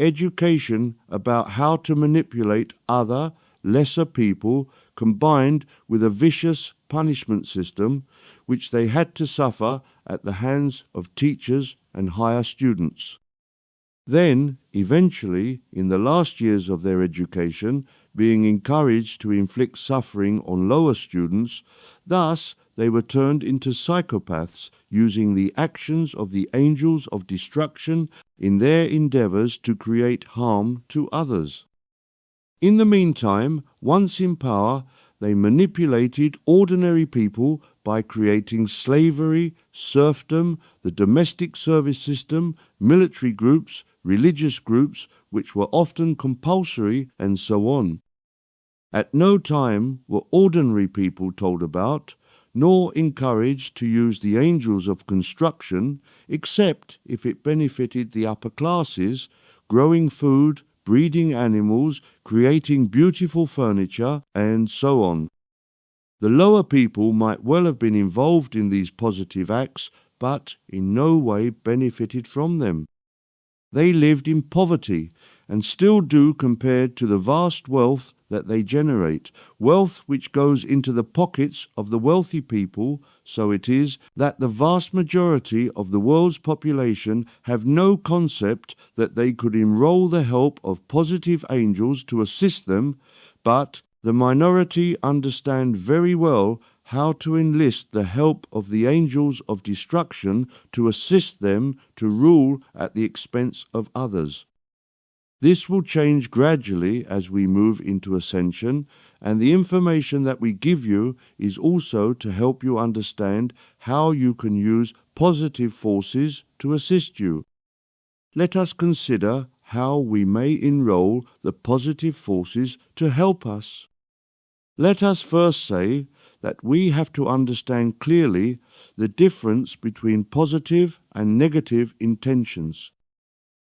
Education about how to manipulate other, lesser people combined with a vicious punishment system which they had to suffer at the hands of teachers and higher students. Then, eventually, in the last years of their education, being encouraged to inflict suffering on lower students, thus they were turned into psychopaths using the actions of the angels of destruction in their endeavors to create harm to others. In the meantime, once in power, they manipulated ordinary people by creating slavery, serfdom, the domestic service system, military groups, religious groups, which were often compulsory, and so on. At no time were ordinary people told about, nor encouraged to use the angels of construction, except if it benefited the upper classes, growing food, breeding animals, creating beautiful furniture, and so on. The lower people might well have been involved in these positive acts, but in no way benefited from them. They lived in poverty, and still do compared to the vast wealth that they generate, wealth which goes into the pockets of the wealthy people. So it is that the vast majority of the world's population have no concept that they could enroll the help of positive angels to assist them, but the minority understand very well how to enlist the help of the angels of destruction to assist them to rule at the expense of others. This will change gradually as we move into ascension, and the information that we give you is also to help you understand how you can use positive forces to assist you. Let us consider how we may enroll the positive forces to help us. Let us first say that we have to understand clearly the difference between positive and negative intentions.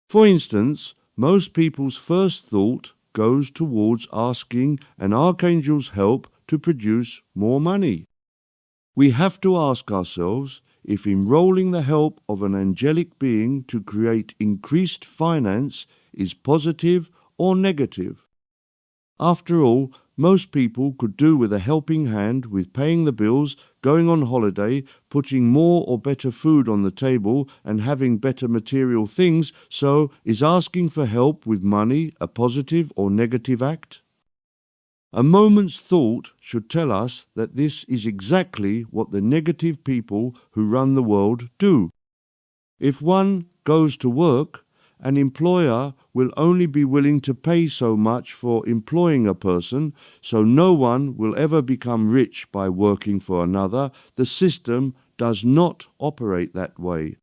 For instance, most people's first thought goes towards asking an archangel's help to produce more money. We have to ask ourselves if enrolling the help of an angelic being to create increased finance is positive or negative. After all, most people could do with a helping hand with paying the bills, going on holiday, putting more or better food on the table, and having better material things. So, is asking for help with money a positive or negative act? A moment's thought should tell us that this is exactly what the negative people who run the world do. If one goes to work, an employer will only be willing to pay so much for employing a person, so no one will ever become rich by working for another. The system does not operate that way.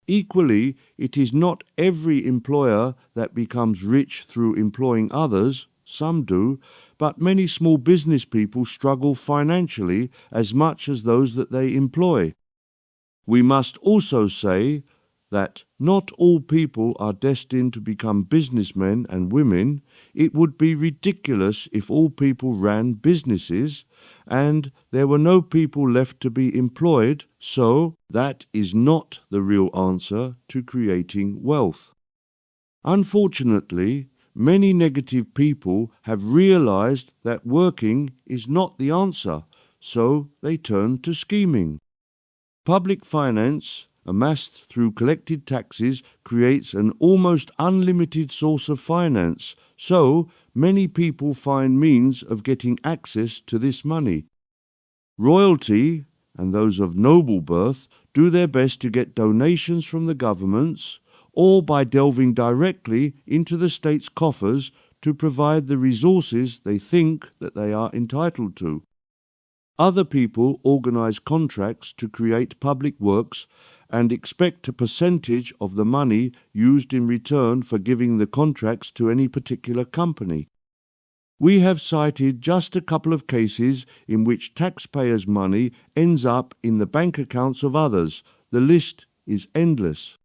Equally, it is not every employer that becomes rich through employing others. Some do, but many small business people struggle financially as much as those that they employ. We must also say that not all people are destined to become businessmen and women. It would be ridiculous if all people ran businesses and there were no people left to be employed, so that is not the real answer to creating wealth. Unfortunately, many negative people have realized that working is not the answer, so they turn to scheming. Public finance amassed through collected taxes creates an almost unlimited source of finance, so many people find means of getting access to this money. Royalty, and those of noble birth, do their best to get donations from the governments, or by delving directly into the state's coffers to provide the resources they think that they are entitled to. Other people organize contracts to create public works and expect a percentage of the money used in return for giving the contracts to any particular company. We have cited just a couple of cases in which taxpayers' money ends up in the bank accounts of others. The list is endless.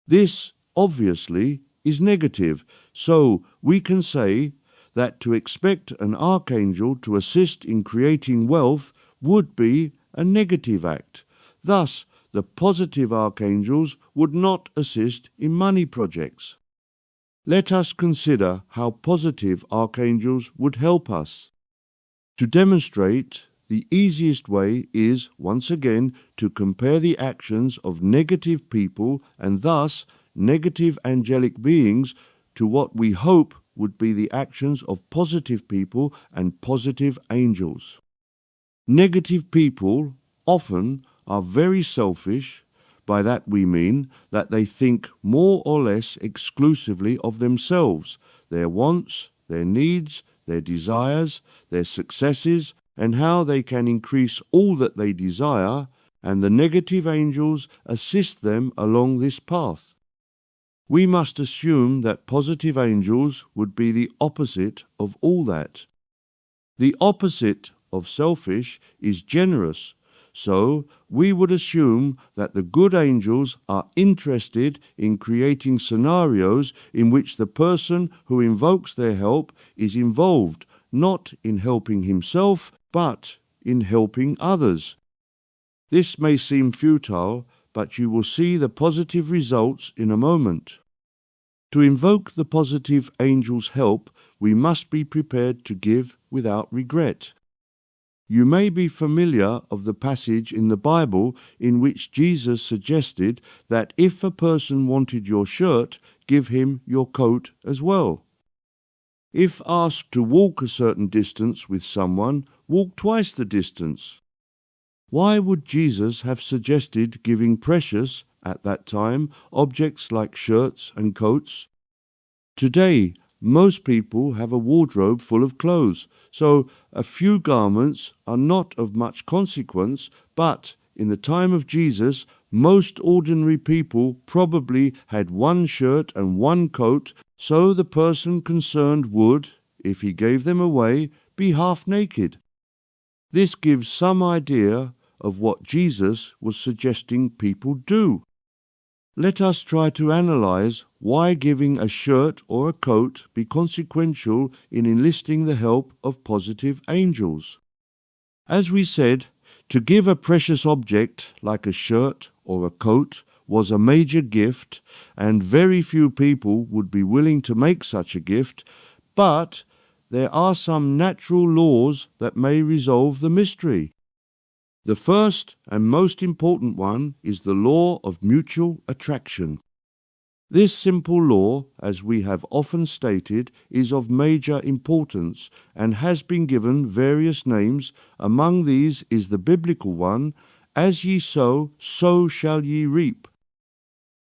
This, obviously, is negative, so we can say that to expect an archangel to assist in creating wealth would be a negative act. Thus, the positive archangels would not assist in money projects. Let us consider how positive archangels would help us. To demonstrate, the easiest way is, once again, to compare the actions of negative people and thus negative angelic beings to what we hope would be the actions of positive people and positive angels. Negative people often are very selfish. By that we mean that they think more or less exclusively of themselves, their wants, their needs, their desires, their successes, and how they can increase all that they desire, and the negative angels assist them along this path. We must assume that positive angels would be the opposite of all that. The opposite of selfish is generous, so we would assume that the good angels are interested in creating scenarios in which the person who invokes their help is involved, not in helping himself, but in helping others. This may seem futile, but you will see the positive results in a moment. To invoke the positive angel's help, we must be prepared to give without regret. You may be familiar of the passage in the Bible in which Jesus suggested that if a person wanted your shirt, give him your coat as well. If asked to walk a certain distance with someone, walk twice the distance. Why would Jesus have suggested giving precious, at that time, objects like shirts and coats? Today, most people have a wardrobe full of clothes, so a few garments are not of much consequence, but in the time of Jesus, most ordinary people probably had one shirt and one coat, so the person concerned would, if he gave them away, be half naked. This gives some idea of what Jesus was suggesting people do. Let us try to analyze why giving a shirt or a coat be consequential in enlisting the help of positive angels. As we said, to give a precious object like a shirt or a coat was a major gift, and very few people would be willing to make such a gift, but there are some natural laws that may resolve the mystery. The first and most important one is the law of mutual attraction. This simple law, as we have often stated, is of major importance and has been given various names. Among these is the biblical one, "As ye sow, so shall ye reap."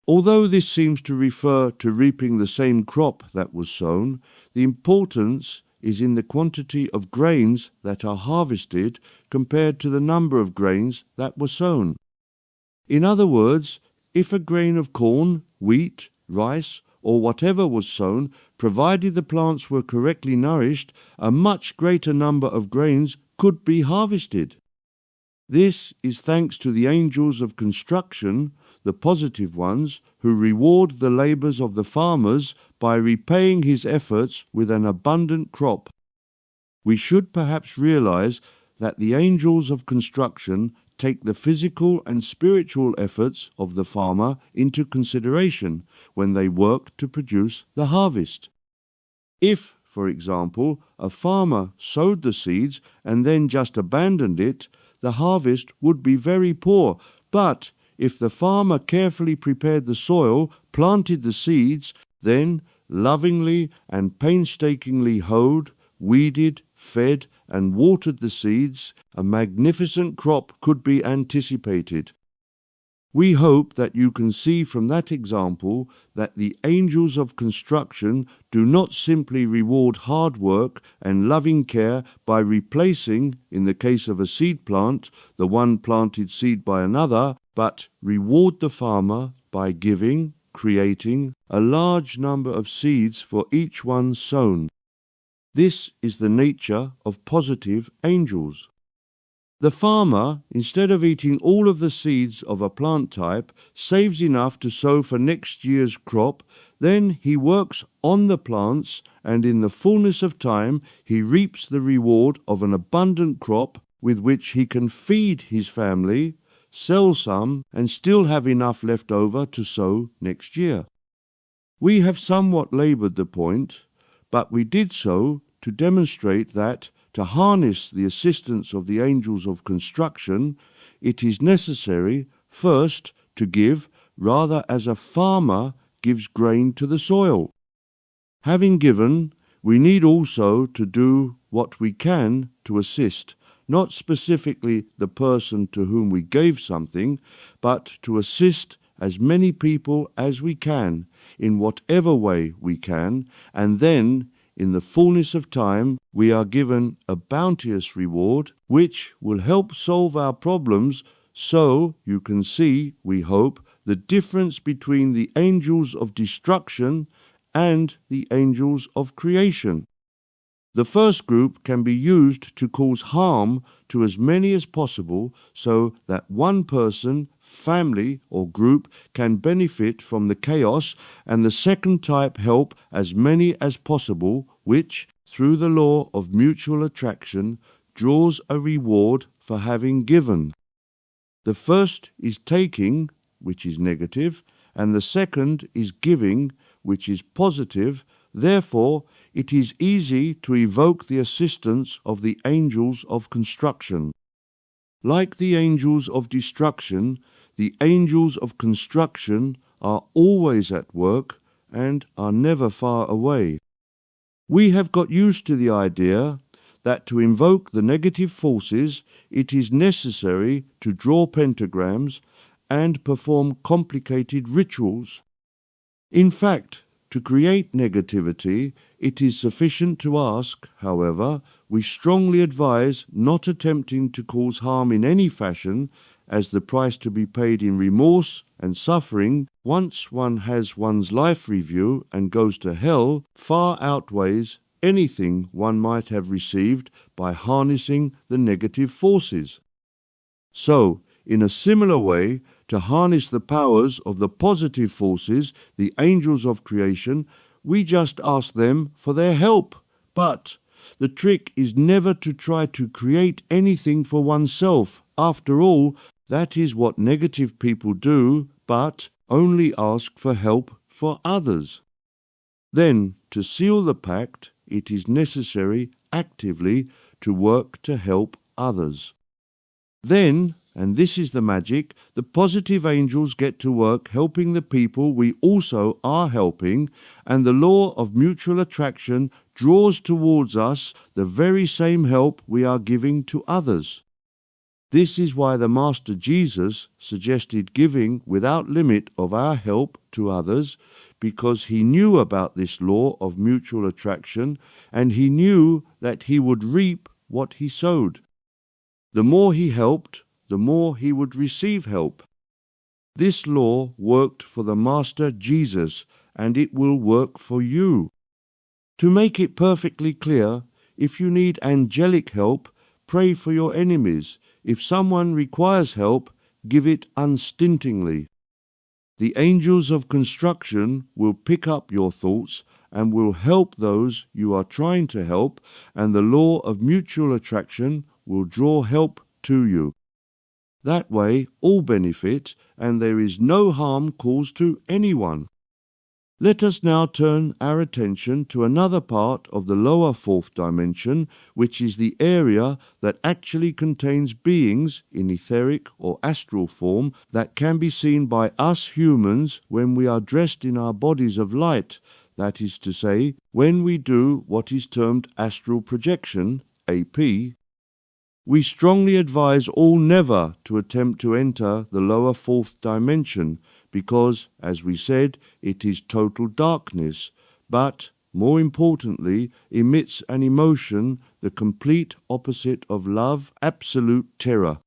Although this seems to refer to reaping the same crop that was sown, the importance is in the quantity of grains that are harvested compared to the number of grains that were sown. In other words, if a grain of corn, wheat, rice, or whatever was sown, provided the plants were correctly nourished, a much greater number of grains could be harvested. This is thanks to the angels of construction, the positive ones, who reward the labors of the farmers by repaying his efforts with an abundant crop. We should perhaps realize that the angels of construction take the physical and spiritual efforts of the farmer into consideration when they work to produce the harvest. If, for example, a farmer sowed the seeds and then just abandoned it, the harvest would be very poor, but if the farmer carefully prepared the soil, planted the seeds, then lovingly and painstakingly hoed, weeded, fed, and watered the seeds, a magnificent crop could be anticipated. We hope that you can see from that example that the angels of construction do not simply reward hard work and loving care by replacing, in the case of a seed plant, the one planted seed by another, but reward the farmer by giving, creating a large number of seeds for each one sown. This is the nature of positive angels. The farmer, instead of eating all of the seeds of a plant type, saves enough to sow for next year's crop. Then he works on the plants, and in the fullness of time he reaps the reward of an abundant crop with which he can feed his family, sell some, and still have enough left over to sow next year. We have somewhat laboured the point, but we did so to demonstrate that, to harness the assistance of the angels of construction, it is necessary, first, to give, rather as a farmer gives grain to the soil. Having given, we need also to do what we can to assist, not specifically the person to whom we gave something, but to assist as many people as we can, in whatever way we can, and then, in the fullness of time, we are given a bounteous reward, which will help solve our problems. So you can see, we hope, the difference between the angels of destruction and the angels of creation. The first group can be used to cause harm to as many as possible, so that one person, family, or group can benefit from the chaos, and the second type help as many as possible, which, through the law of mutual attraction, draws a reward for having given. The first is taking, which is negative, and the second is giving, which is positive. Therefore, it is easy to evoke the assistance of the angels of construction. Like the angels of destruction, the angels of construction are always at work and are never far away. We have got used to the idea that to invoke the negative forces, it is necessary to draw pentagrams and perform complicated rituals. In fact, to create negativity, it is sufficient to ask. However, we strongly advise not attempting to cause harm in any fashion, as the price to be paid in remorse and suffering once one has one's life review and goes to hell far outweighs anything one might have received by harnessing the negative forces. So, in a similar way, to harness the powers of the positive forces, the angels of creation, we just ask them for their help. But the trick is never to try to create anything for oneself. After all, that is what negative people do, but only ask for help for others. Then, to seal the pact, it is necessary actively to work to help others. Then, and this is the magic, the positive angels get to work helping the people we also are helping, and the law of mutual attraction draws towards us the very same help we are giving to others. This is why the Master Jesus suggested giving without limit of our help to others, because he knew about this law of mutual attraction, and he knew that he would reap what he sowed. The more he helped, the more he would receive help. This law worked for the Master Jesus, and it will work for you. To make it perfectly clear, if you need angelic help, pray for your enemies. If someone requires help, give it unstintingly. The angels of construction will pick up your thoughts and will help those you are trying to help, and the law of mutual attraction will draw help to you. That way all benefit, and there is no harm caused to anyone. Let us now turn our attention to another part of the lower fourth dimension, which is the area that actually contains beings in etheric or astral form that can be seen by us humans when we are dressed in our bodies of light, that is to say, when we do what is termed astral projection, AP. We strongly advise all never to attempt to enter the lower fourth dimension, because, as we said, it is total darkness, but, more importantly, emits an emotion the complete opposite of love, absolute terror.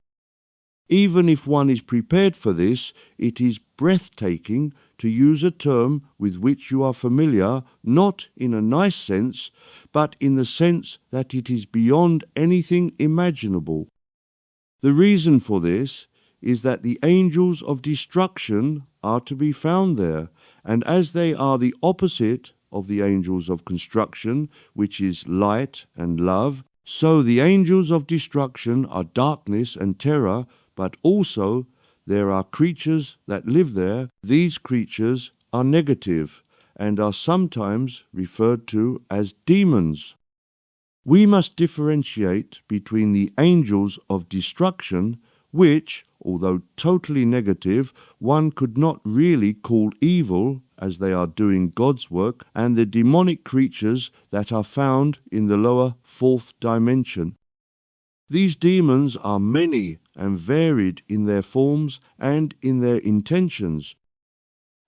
Even if one is prepared for this, it is breathtaking, to use a term with which you are familiar, not in a nice sense, but in the sense that it is beyond anything imaginable. The reason for this is that the angels of destruction are to be found there, and as they are the opposite of the angels of construction, which is light and love, so the angels of destruction are darkness and terror, but also there are creatures that live there. These creatures are negative and are sometimes referred to as demons. We must differentiate between the angels of destruction, which, although totally negative, one could not really call evil, as they are doing God's work, and the demonic creatures that are found in the lower fourth dimension. These demons are many and varied in their forms and in their intentions.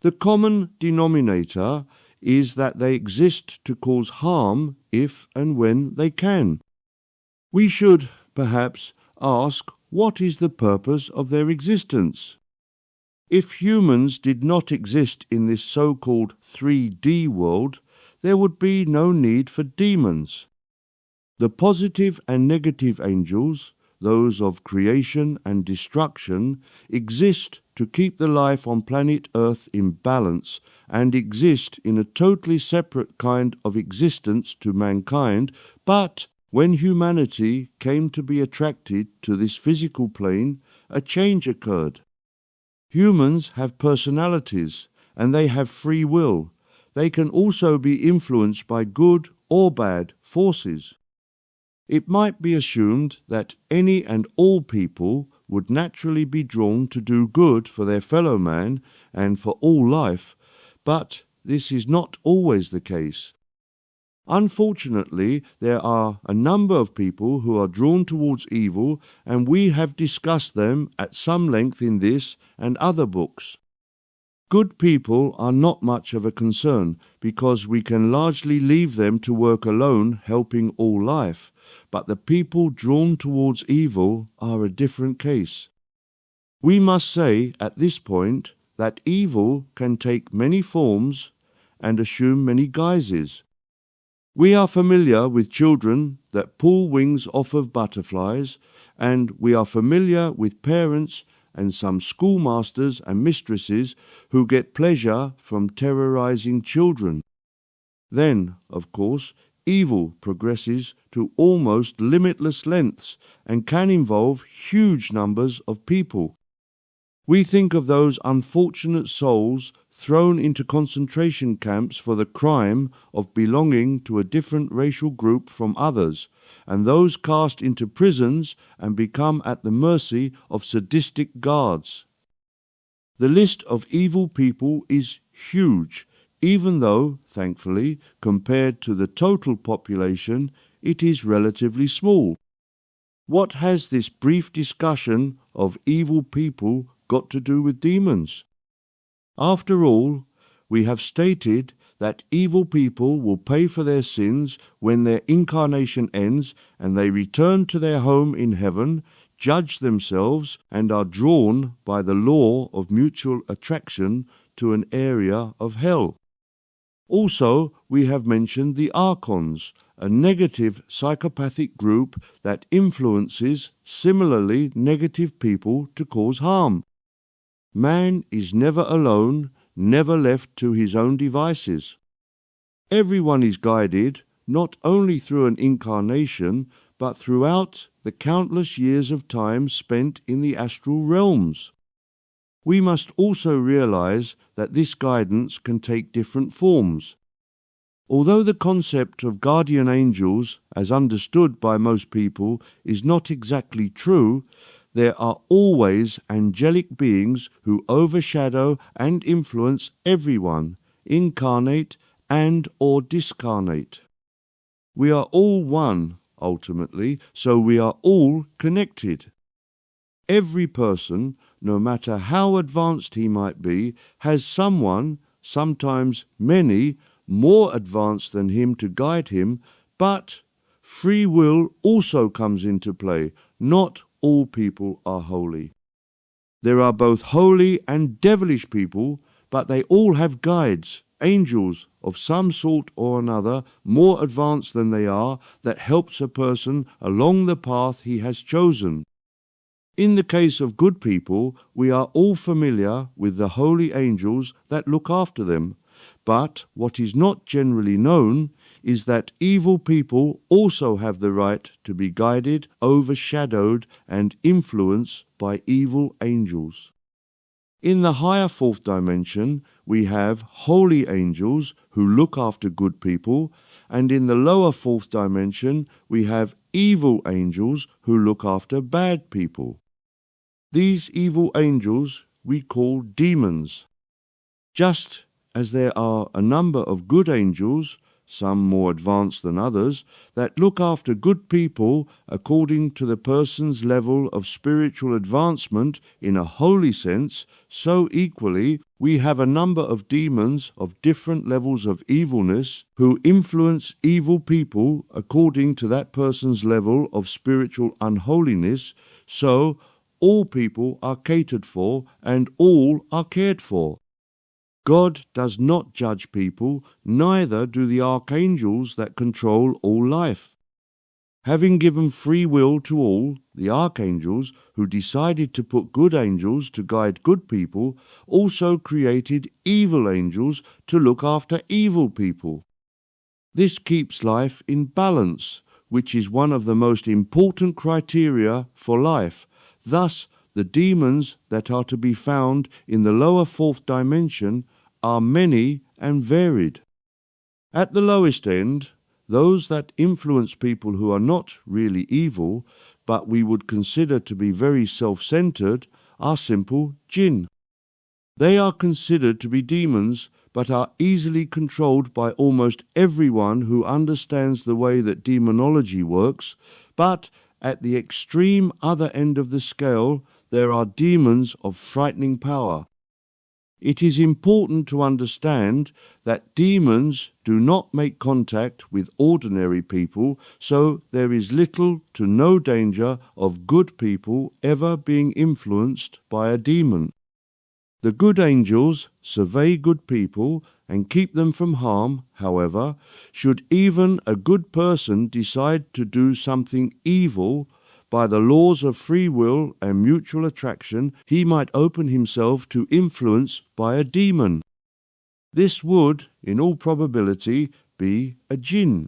The common denominator is that they exist to cause harm if and when they can. We should, perhaps, ask, what is the purpose of their existence? If humans did not exist in this so-called 3D world, there would be no need for demons. The positive and negative angels, those of creation and destruction, exist to keep the life on planet Earth in balance and exist in a totally separate kind of existence to mankind, but when humanity came to be attracted to this physical plane, a change occurred. Humans have personalities and they have free will. They can also be influenced by good or bad forces. It might be assumed that any and all people would naturally be drawn to do good for their fellow man and for all life, but this is not always the case. Unfortunately, there are a number of people who are drawn towards evil, and we have discussed them at some length in this and other books. Good people are not much of a concern, because we can largely leave them to work alone, helping all life, but the people drawn towards evil are a different case. We must say at this point that evil can take many forms and assume many guises. We are familiar with children that pull wings off of butterflies, and we are familiar with parents and some schoolmasters and mistresses who get pleasure from terrorizing children. Then, of course, evil progresses to almost limitless lengths and can involve huge numbers of people. We think of those unfortunate souls thrown into concentration camps for the crime of belonging to a different racial group from others, and those cast into prisons and become at the mercy of sadistic guards. The list of evil people is huge, even though, thankfully, compared to the total population, it is relatively small. What has this brief discussion of evil people got to do with demons? After all, we have stated that evil people will pay for their sins when their incarnation ends and they return to their home in heaven, judge themselves, and are drawn by the law of mutual attraction to an area of hell. Also, we have mentioned the Archons, a negative psychopathic group that influences similarly negative people to cause harm. Man is never alone, never left to his own devices. Everyone is guided not only through an incarnation, but throughout the countless years of time spent in the astral realms. We must also realize that this guidance can take different forms. Although the concept of guardian angels, as understood by most people, is not exactly true, there are always angelic beings who overshadow and influence everyone, incarnate and or discarnate. We are all one, ultimately, so we are all connected. Every person, no matter how advanced he might be, has someone, sometimes many, more advanced than him to guide him, but free will also comes into play. Not all people are holy. There are both holy and devilish people, but they all have guides, angels of some sort or another, more advanced than they are, that helps a person along the path he has chosen. In the case of good people, we are all familiar with the holy angels that look after them, but what is not generally known is that evil people also have the right to be guided, overshadowed, and influenced by evil angels. In the higher fourth dimension, we have holy angels who look after good people, and in the lower fourth dimension, we have evil angels who look after bad people. These evil angels we call demons. Just as there are a number of good angels, some more advanced than others, that look after good people according to the person's level of spiritual advancement in a holy sense, so equally we have a number of demons of different levels of evilness who influence evil people according to that person's level of spiritual unholiness, so all people are catered for and all are cared for. God does not judge people, neither do the archangels that control all life. Having given free will to all, the archangels, who decided to put good angels to guide good people, also created evil angels to look after evil people. This keeps life in balance, which is one of the most important criteria for life. Thus, the demons that are to be found in the lower fourth dimension are many and varied. At the lowest end, those that influence people who are not really evil, but we would consider to be very self-centered, are simple jinn. They are considered to be demons, but are easily controlled by almost everyone who understands the way that demonology works. But at the extreme other end of the scale, there are demons of frightening power. It is important to understand that demons do not make contact with ordinary people, so there is little to no danger of good people ever being influenced by a demon. The good angels survey good people and keep them from harm. However, should even a good person decide to do something evil, by the laws of free will and mutual attraction, he might open himself to influence by a demon. This would, in all probability, be a jinn.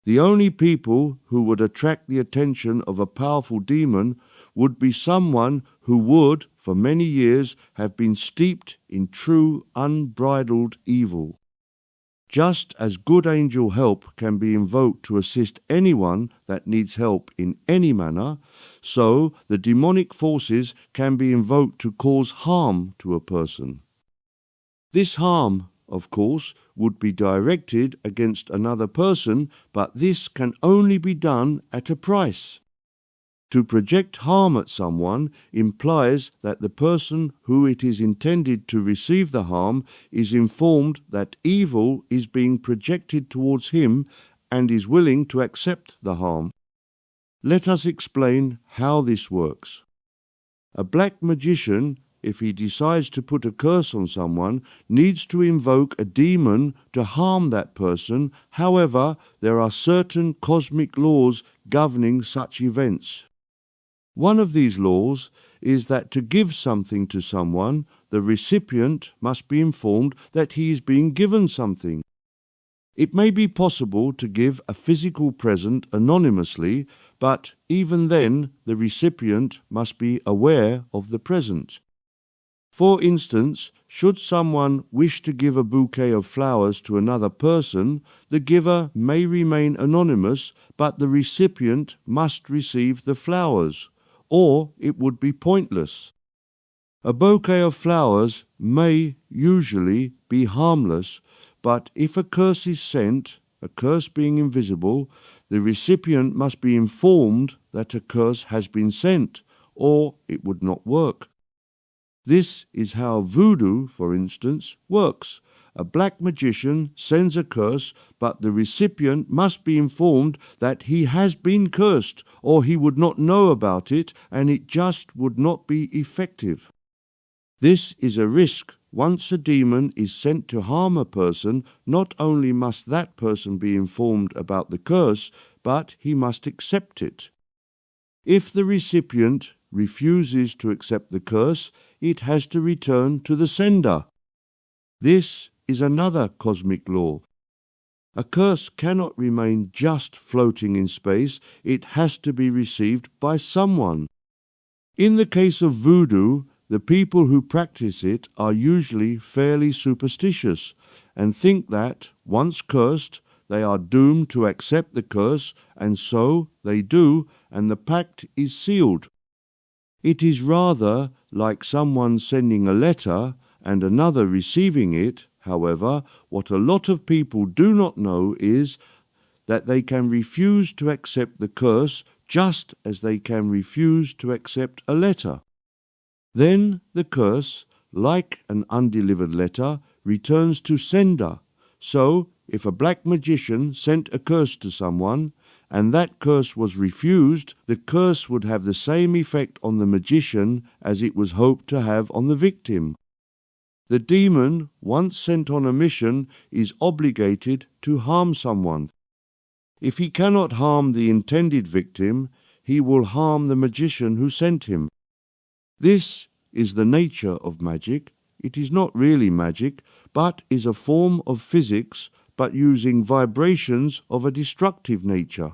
The only people who would attract the attention of a powerful demon would be someone who would, for many years, have been steeped in true unbridled evil. Just as good angel help can be invoked to assist anyone that needs help in any manner, so the demonic forces can be invoked to cause harm to a person. This harm, of course, would be directed against another person, but this can only be done at a price. To project harm at someone implies that the person who it is intended to receive the harm is informed that evil is being projected towards him and is willing to accept the harm. Let us explain how this works. A black magician, if he decides to put a curse on someone, needs to invoke a demon to harm that person. However, there are certain cosmic laws governing such events. One of these laws is that to give something to someone, the recipient must be informed that he is being given something. It may be possible to give a physical present anonymously, but even then the recipient must be aware of the present. For instance, should someone wish to give a bouquet of flowers to another person, the giver may remain anonymous, but the recipient must receive the flowers, or it would be pointless. A bouquet of flowers may usually be harmless, but if a curse is sent, a curse being invisible, the recipient must be informed that a curse has been sent, or it would not work. This is how voodoo, for instance, works. A black magician sends a curse, but the recipient must be informed that he has been cursed, or he would not know about it, and it just would not be effective. This is a risk. Once a demon is sent to harm a person, not only must that person be informed about the curse, but he must accept it. If the recipient refuses to accept the curse, it has to return to the sender. This is another cosmic law. A curse cannot remain just floating in space, it has to be received by someone. In the case of voodoo, the people who practice it are usually fairly superstitious and think that, once cursed, they are doomed to accept the curse, and so they do, and the pact is sealed. It is rather like someone sending a letter and another receiving it. However, what a lot of people do not know is that they can refuse to accept the curse just as they can refuse to accept a letter. Then the curse, like an undelivered letter, returns to sender. So, if a black magician sent a curse to someone, and that curse was refused, the curse would have the same effect on the magician as it was hoped to have on the victim. The demon, once sent on a mission, is obligated to harm someone. If he cannot harm the intended victim, he will harm the magician who sent him. This is the nature of magic. It is not really magic, but is a form of physics, but using vibrations of a destructive nature.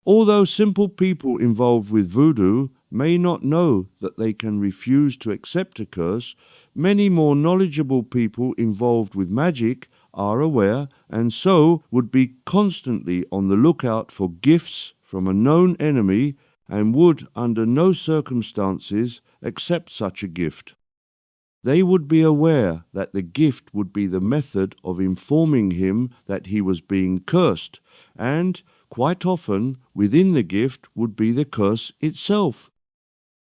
Although simple people involved with voodoo may not know that they can refuse to accept a curse, many more knowledgeable people involved with magic are aware and so would be constantly on the lookout for gifts from a known enemy and would under no circumstances accept such a gift. They would be aware that the gift would be the method of informing him that he was being cursed, and quite often within the gift would be the curse itself.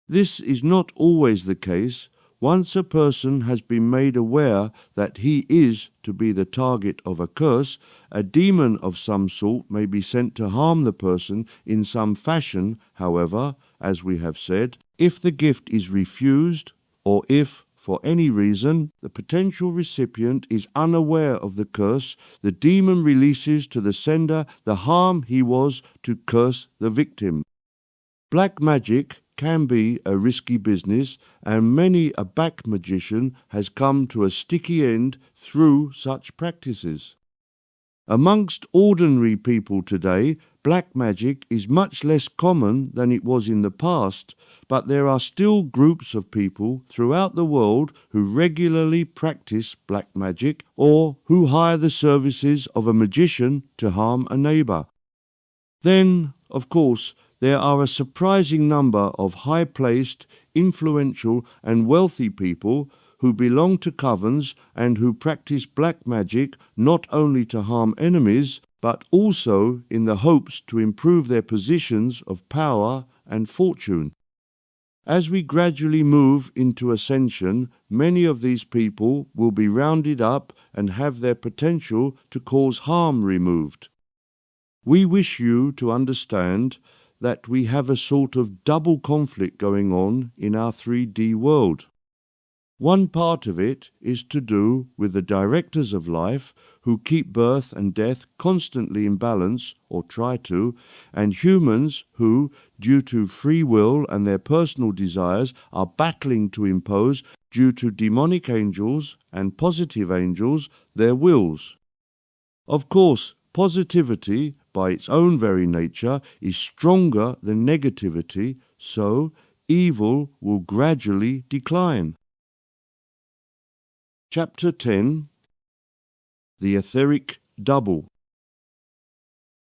This is not always the case. Once a person has been made aware that he is to be the target of a curse, a demon of some sort may be sent to harm the person in some fashion. However, as we have said, if the gift is refused, or if, for any reason, the potential recipient is unaware of the curse, the demon releases to the sender the harm he was to curse the victim. Black magic can be a risky business, and many a back magician has come to a sticky end through such practices. Amongst ordinary people today, black magic is much less common than it was in the past, but there are still groups of people throughout the world who regularly practice black magic or who hire the services of a magician to harm a neighbour. Then, of course, there are a surprising number of high-placed, influential and wealthy people who belong to covens and who practice black magic not only to harm enemies, but also in the hopes to improve their positions of power and fortune. As we gradually move into ascension, many of these people will be rounded up and have their potential to cause harm removed. We wish you to understand that we have a sort of double conflict going on in our 3D world. One part of it is to do with the directors of life who keep birth and death constantly in balance, or try to, and humans who, due to free will and their personal desires, are battling to impose, due to demonic angels and positive angels, their wills. Of course, positivity, by its own very nature, is stronger than negativity, so evil will gradually decline. Chapter 10. The Etheric Double.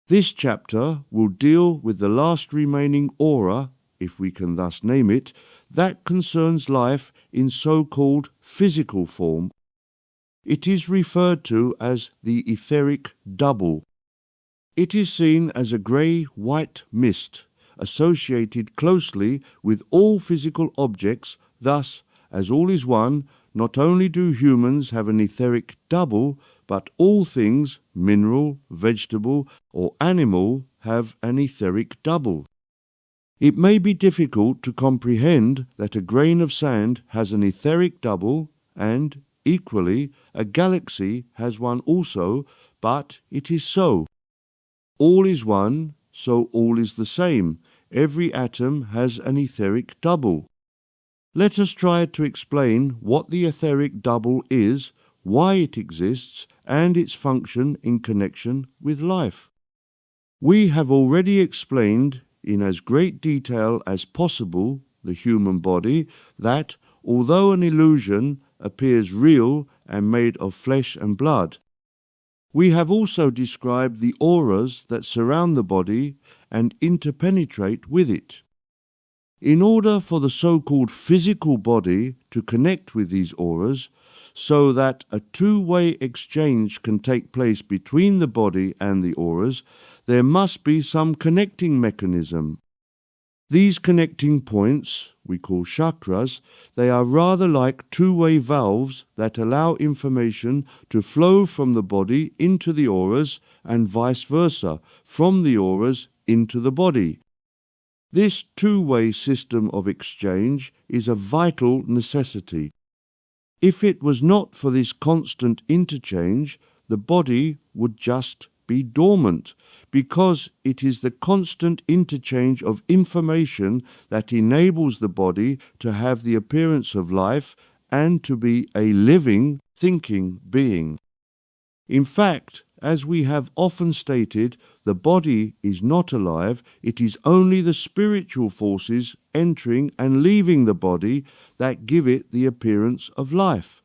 This chapter will deal with the last remaining aura, if we can thus name it, that concerns life in so-called physical form. It is referred to as the etheric double. It is seen as a grey-white mist, associated closely with all physical objects. Thus, as all is one, not only do humans have an etheric double, but all things, mineral, vegetable, or animal, have an etheric double. It may be difficult to comprehend that a grain of sand has an etheric double, and, equally, a galaxy has one also, but it is so. All is one, so all is the same. Every atom has an etheric double. Let us try to explain what the etheric double is, why it exists, and its function in connection with life. We have already explained in as great detail as possible the human body that, although an illusion, appears real and made of flesh and blood. We have also described the auras that surround the body and interpenetrate with it. In order for the so-called physical body to connect with these auras, so that a two-way exchange can take place between the body and the auras, there must be some connecting mechanism. These connecting points, we call chakras, they are rather like two-way valves that allow information to flow from the body into the auras and vice versa, from the auras into the body. This two-way system of exchange is a vital necessity. If it was not for this constant interchange, the body would just be dormant, because it is the constant interchange of information that enables the body to have the appearance of life and to be a living, thinking being. In fact, as we have often stated, the body is not alive, it is only the spiritual forces entering and leaving the body that give it the appearance of life.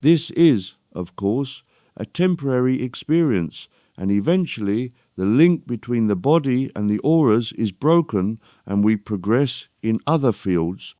This is, of course, a temporary experience, and eventually the link between the body and the auras is broken and we progress in other fields.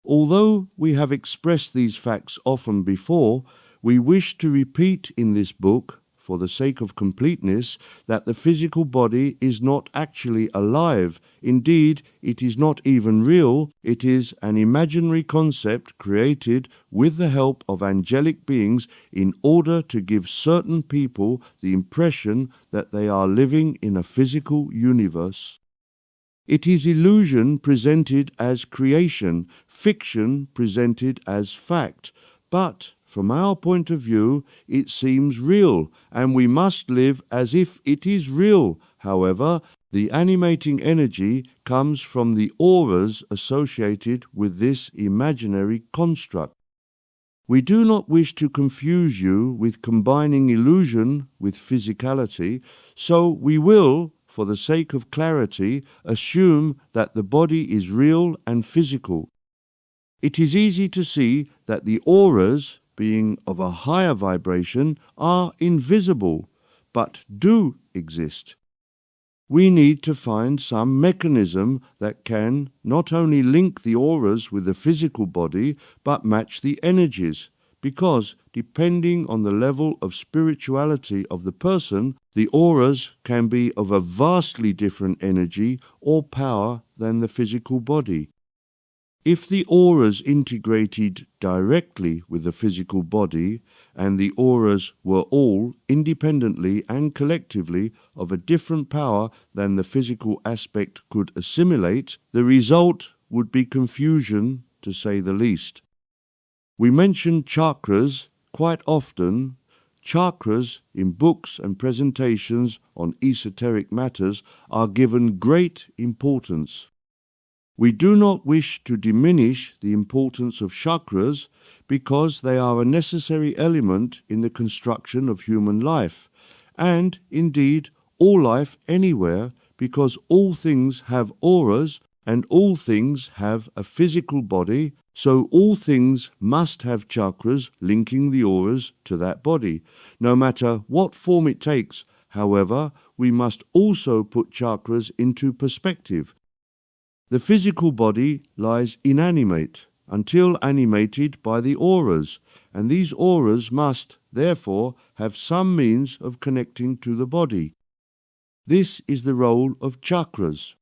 Although we have expressed these facts often before, we wish to repeat in this book, for the sake of completeness, that the physical body is not actually alive. Indeed, it is not even real. It is an imaginary concept created with the help of angelic beings in order to give certain people the impression that they are living in a physical universe. It is illusion presented as creation, fiction presented as fact, but from our point of view, it seems real, and we must live as if it is real. However, the animating energy comes from the auras associated with this imaginary construct. We do not wish to confuse you with combining illusion with physicality, so we will, for the sake of clarity, assume that the body is real and physical. It is easy to see that the auras, being of a higher vibration, are invisible, but do exist. We need to find some mechanism that can not only link the auras with the physical body, but match the energies, because depending on the level of spirituality of the person, the auras can be of a vastly different energy or power than the physical body. If the auras integrated directly with the physical body, and the auras were all independently and collectively of a different power than the physical aspect could assimilate, the result would be confusion, to say the least. We mention chakras quite often. Chakras in books and presentations on esoteric matters are given great importance. We do not wish to diminish the importance of chakras because they are a necessary element in the construction of human life, and indeed all life anywhere, because all things have auras and all things have a physical body, so all things must have chakras linking the auras to that body. No matter what form it takes, however, we must also put chakras into perspective. The physical body lies inanimate until animated by the auras, and these auras must, therefore, have some means of connecting to the body. This is the role of chakras.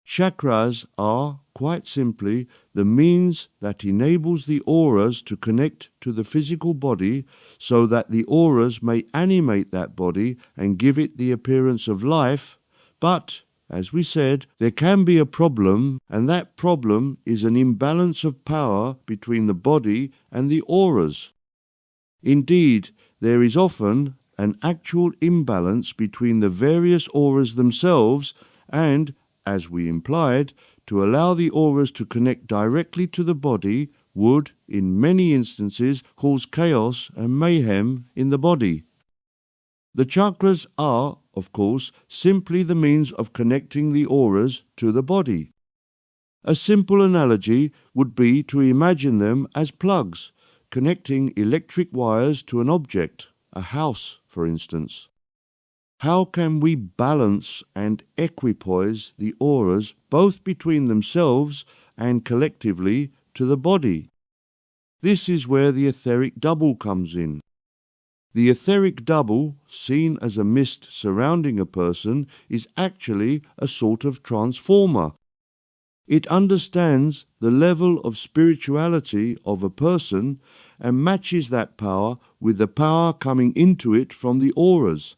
Chakras are, quite simply, the means that enables the auras to connect to the physical body so that the auras may animate that body and give it the appearance of life, but as we said, there can be a problem, and that problem is an imbalance of power between the body and the auras. Indeed, there is often an actual imbalance between the various auras themselves, and, as we implied, to allow the auras to connect directly to the body would, in many instances, cause chaos and mayhem in the body. The chakras are, of course, simply the means of connecting the auras to the body. A simple analogy would be to imagine them as plugs, connecting electric wires to an object, a house, for instance. How can we balance and equipoise the auras both between themselves and collectively to the body? This is where the etheric double comes in. The etheric double, seen as a mist surrounding a person, is actually a sort of transformer. It understands the level of spirituality of a person and matches that power with the power coming into it from the auras.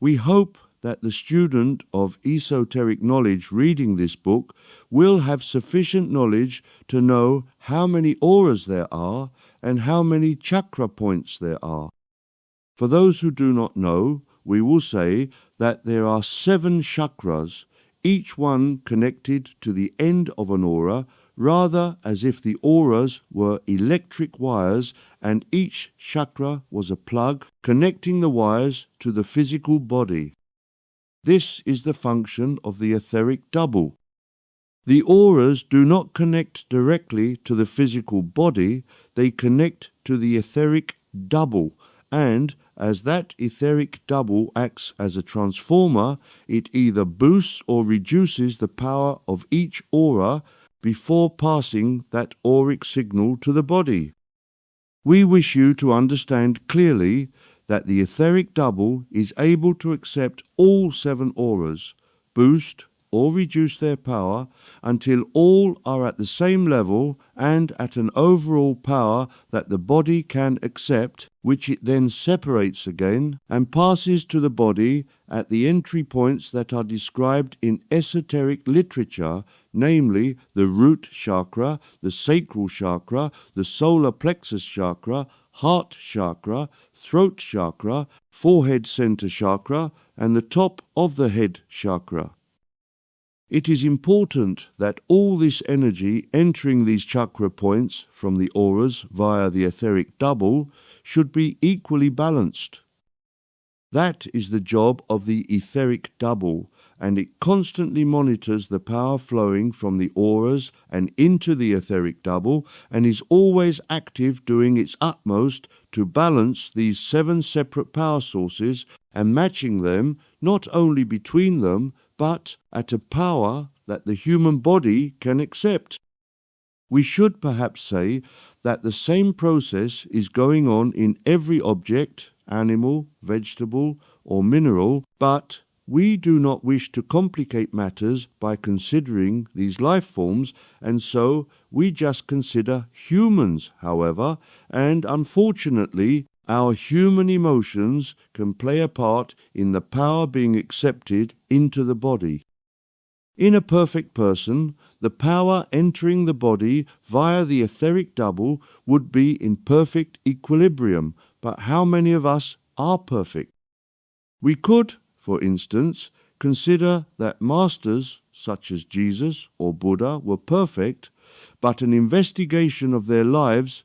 We hope that the student of esoteric knowledge reading this book will have sufficient knowledge to know how many auras there are and how many chakra points there are. For those who do not know, we will say that there are 7 chakras, each one connected to the end of an aura, rather as if the auras were electric wires and each chakra was a plug connecting the wires to the physical body. This is the function of the etheric double. The auras do not connect directly to the physical body, they connect to the etheric double, and as that etheric double acts as a transformer, it either boosts or reduces the power of each aura before passing that auric signal to the body. We wish you to understand clearly that the etheric double is able to accept all 7 auras, boost or reduce their power until all are at the same level and at an overall power that the body can accept, which it then separates again and passes to the body at the entry points that are described in esoteric literature, namely the root chakra, the sacral chakra, the solar plexus chakra, heart chakra, throat chakra, forehead center chakra, and the top of the head chakra. It is important that all this energy entering these chakra points from the auras via the etheric double should be equally balanced. That is the job of the etheric double, and it constantly monitors the power flowing from the auras and into the etheric double, and is always active doing its utmost to balance these 7 separate power sources and matching them not only between them, but at a power that the human body can accept. We should perhaps say that the same process is going on in every object, animal, vegetable, or mineral, but we do not wish to complicate matters by considering these life forms, and so we just consider humans, however, and unfortunately our human emotions can play a part in the power being accepted into the body. In a perfect person, the power entering the body via the etheric double would be in perfect equilibrium, but how many of us are perfect? We could, for instance, consider that masters such as Jesus or Buddha were perfect, but an investigation of their lives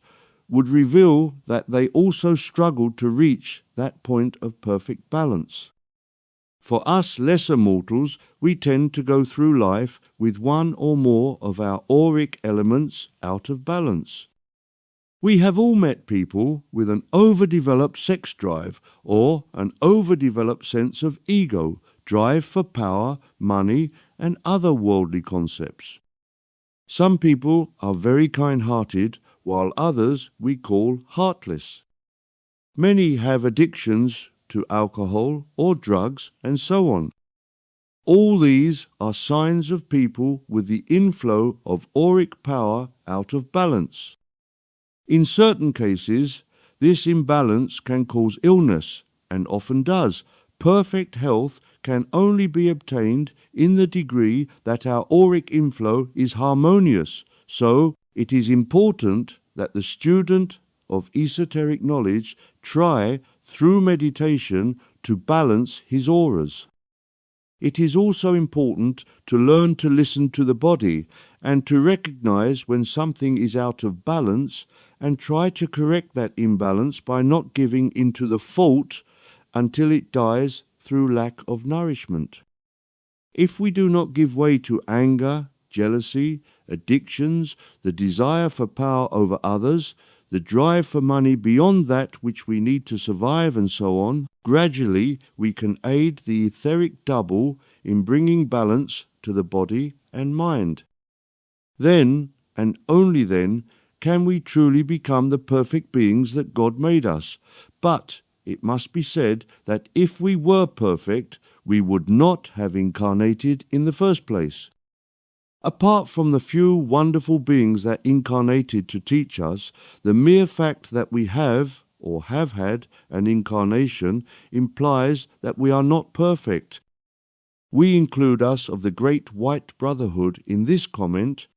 would reveal that they also struggled to reach that point of perfect balance. For us lesser mortals, we tend to go through life with one or more of our auric elements out of balance. We have all met people with an overdeveloped sex drive or an overdeveloped sense of ego, drive for power, money, and other worldly concepts. Some people are very kind-hearted, while others we call heartless. Many have addictions to alcohol or drugs, and so on. All these are signs of people with the inflow of auric power out of balance. In certain cases, this imbalance can cause illness, and often does. Perfect health can only be obtained in the degree that our auric inflow is harmonious, so it is important that the student of esoteric knowledge try, through meditation, to balance his auras. It is also important to learn to listen to the body and to recognize when something is out of balance and try to correct that imbalance by not giving into the fault until it dies through lack of nourishment. If we do not give way to anger, jealousy, addictions, the desire for power over others, the drive for money beyond that which we need to survive, and so on, gradually we can aid the etheric double in bringing balance to the body and mind. Then, and only then, can we truly become the perfect beings that God made us. But it must be said that if we were perfect, we would not have incarnated in the first place. Apart from the few wonderful beings that incarnated to teach us, the mere fact that we have, or have had, an incarnation implies that we are not perfect. We include us of the great white Brotherhood in this comment.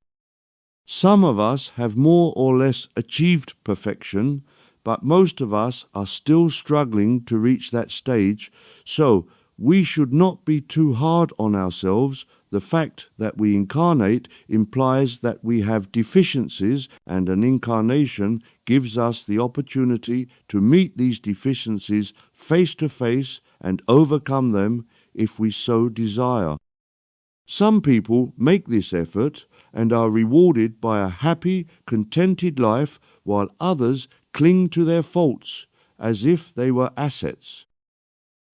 Some of us have more or less achieved perfection, but most of us are still struggling to reach that stage, so we should not be too hard on ourselves. The fact that we incarnate implies that we have deficiencies, and an incarnation gives us the opportunity to meet these deficiencies face to face and overcome them if we so desire. Some people make this effort and are rewarded by a happy, contented life, while others cling to their faults as if they were assets.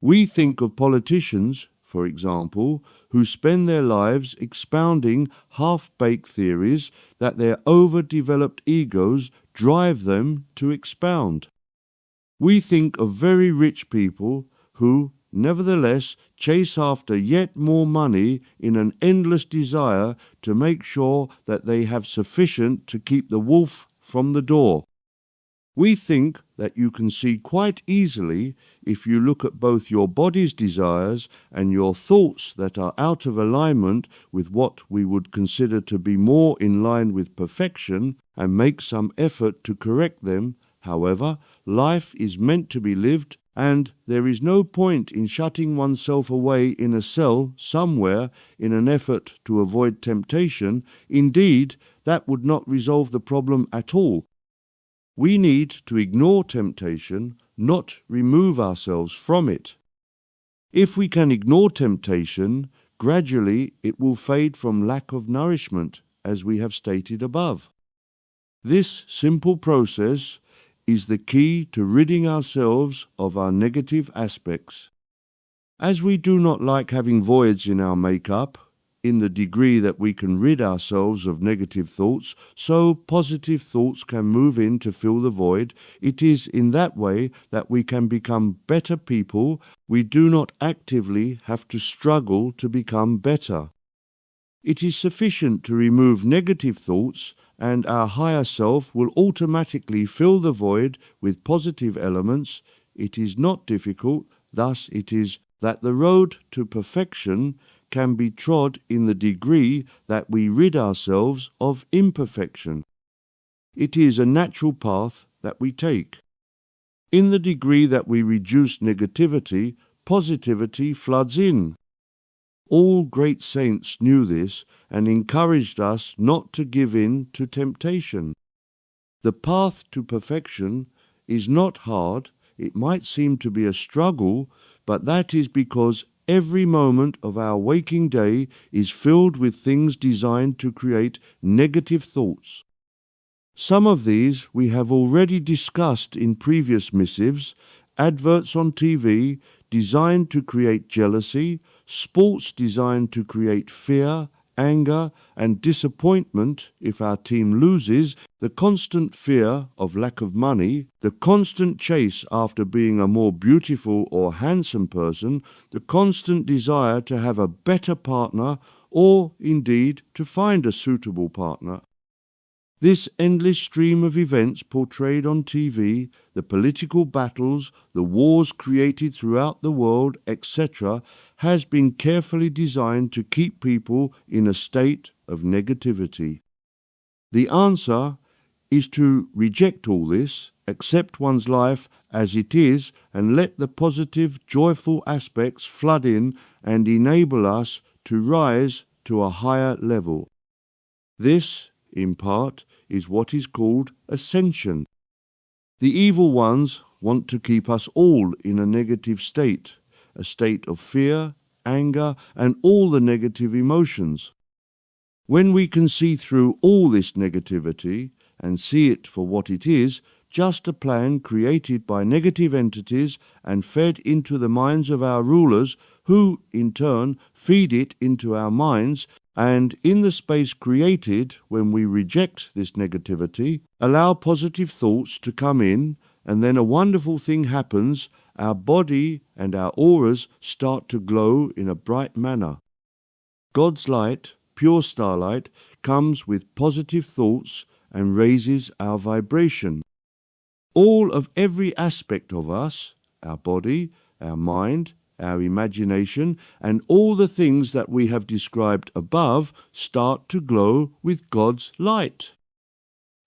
We think of politicians, for example, who spend their lives expounding half-baked theories that their overdeveloped egos drive them to expound. We think of very rich people who, nevertheless, chase after yet more money in an endless desire to make sure that they have sufficient to keep the wolf from the door. We think that you can see quite easily, if you look at both your body's desires and your thoughts that are out of alignment with what we would consider to be more in line with perfection, and make some effort to correct them. However, life is meant to be lived, and there is no point in shutting oneself away in a cell somewhere in an effort to avoid temptation. Indeed, that would not resolve the problem at all. We need to ignore temptation, not remove ourselves from it. If we can ignore temptation, gradually it will fade from lack of nourishment, as we have stated above. This simple process is the key to ridding ourselves of our negative aspects. As we do not like having voids in our makeup, in the degree that we can rid ourselves of negative thoughts, so positive thoughts can move in to fill the void. It is in that way that we can become better people. We do not actively have to struggle to become better. It is sufficient to remove negative thoughts, and our higher self will automatically fill the void with positive elements. It is not difficult. Thus it is that the road to perfection can be trod in the degree that we rid ourselves of imperfection. It is a natural path that we take. In the degree that we reduce negativity, positivity floods in. All great saints knew this and encouraged us not to give in to temptation. The path to perfection is not hard. It might seem to be a struggle, but that is because every moment of our waking day is filled with things designed to create negative thoughts. Some of these we have already discussed in previous missives: adverts on TV designed to create jealousy, sports designed to create fear, anger, and disappointment if our team loses, the constant fear of lack of money, the constant chase after being a more beautiful or handsome person, the constant desire to have a better partner, or indeed to find a suitable partner. This endless stream of events portrayed on TV, the political battles, the wars created throughout the world, etc., has been carefully designed to keep people in a state of negativity. The answer is to reject all this, accept one's life as it is, and let the positive, joyful aspects flood in and enable us to rise to a higher level. This, in part, is what is called ascension. The evil ones want to keep us all in a negative state, a state of fear, anger, and all the negative emotions. When we can see through all this negativity and see it for what it is, just a plan created by negative entities and fed into the minds of our rulers, who, in turn, feed it into our minds, and in the space created when we reject this negativity, allow positive thoughts to come in, and then a wonderful thing happens. Our body and our auras start to glow in a bright manner. God's light, pure starlight, comes with positive thoughts and raises our vibration. All of every aspect of us, our body, our mind, our imagination, and all the things that we have described above start to glow with God's light.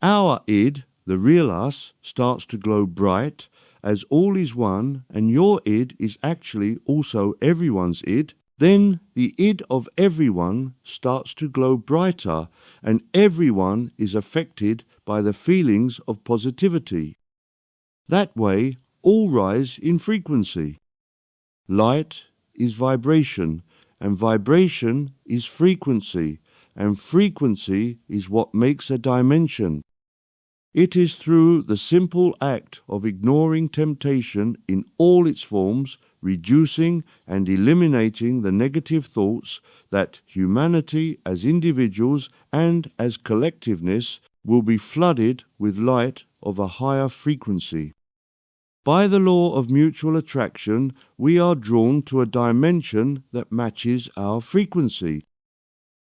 Our id, the real us, starts to glow bright, as all is one, and your id is actually also everyone's id. Then the id of everyone starts to glow brighter, and everyone is affected by the feelings of positivity. That way, all rise in frequency. Light is vibration, and vibration is frequency, and frequency is what makes a dimension. It is through the simple act of ignoring temptation in all its forms, reducing and eliminating the negative thoughts, that humanity as individuals and as collectiveness will be flooded with light of a higher frequency. By the law of mutual attraction, we are drawn to a dimension that matches our frequency.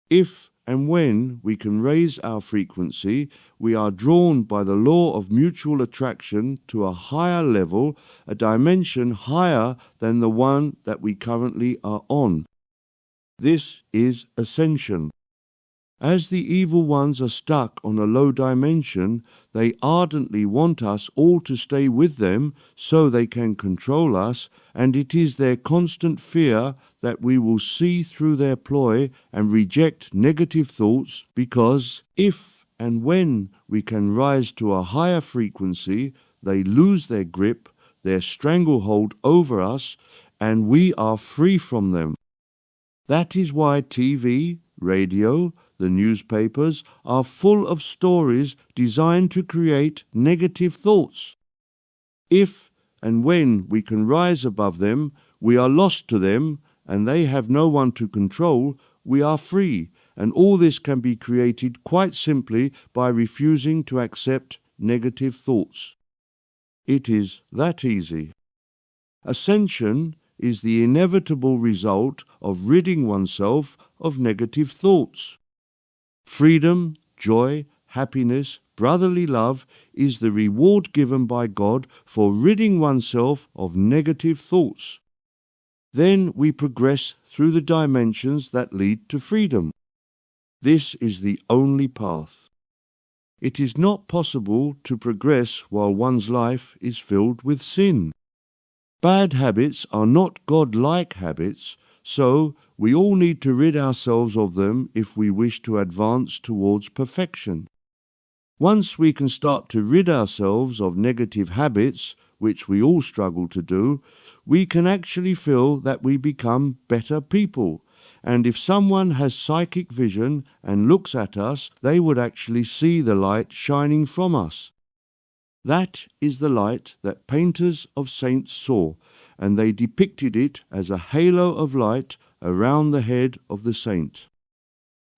If and when we can raise our frequency, we are drawn by the law of mutual attraction to a higher level, a dimension higher than the one that we currently are on. This is ascension. As the evil ones are stuck on a low dimension, they ardently want us all to stay with them so they can control us, and it is their constant fear that we will see through their ploy and reject negative thoughts, because if and when we can rise to a higher frequency, they lose their grip, their stranglehold over us, and we are free from them. That is why TV, radio, the newspapers are full of stories designed to create negative thoughts. If and when we can rise above them, we are lost to them, and they have no one to control, we are free, and all this can be created quite simply by refusing to accept negative thoughts. It is that easy. Ascension is the inevitable result of ridding oneself of negative thoughts. Freedom, joy, happiness, brotherly love is the reward given by God for ridding oneself of negative thoughts. Then we progress through the dimensions that lead to freedom. This is the only path. It is not possible to progress while one's life is filled with sin. Bad habits are not God-like habits, so we all need to rid ourselves of them if we wish to advance towards perfection. Once we can start to rid ourselves of negative habits, which we all struggle to do, we can actually feel that we become better people. And if someone has psychic vision and looks at us, they would actually see the light shining from us. That is the light that painters of saints saw, and they depicted it as a halo of light around the head of the saint.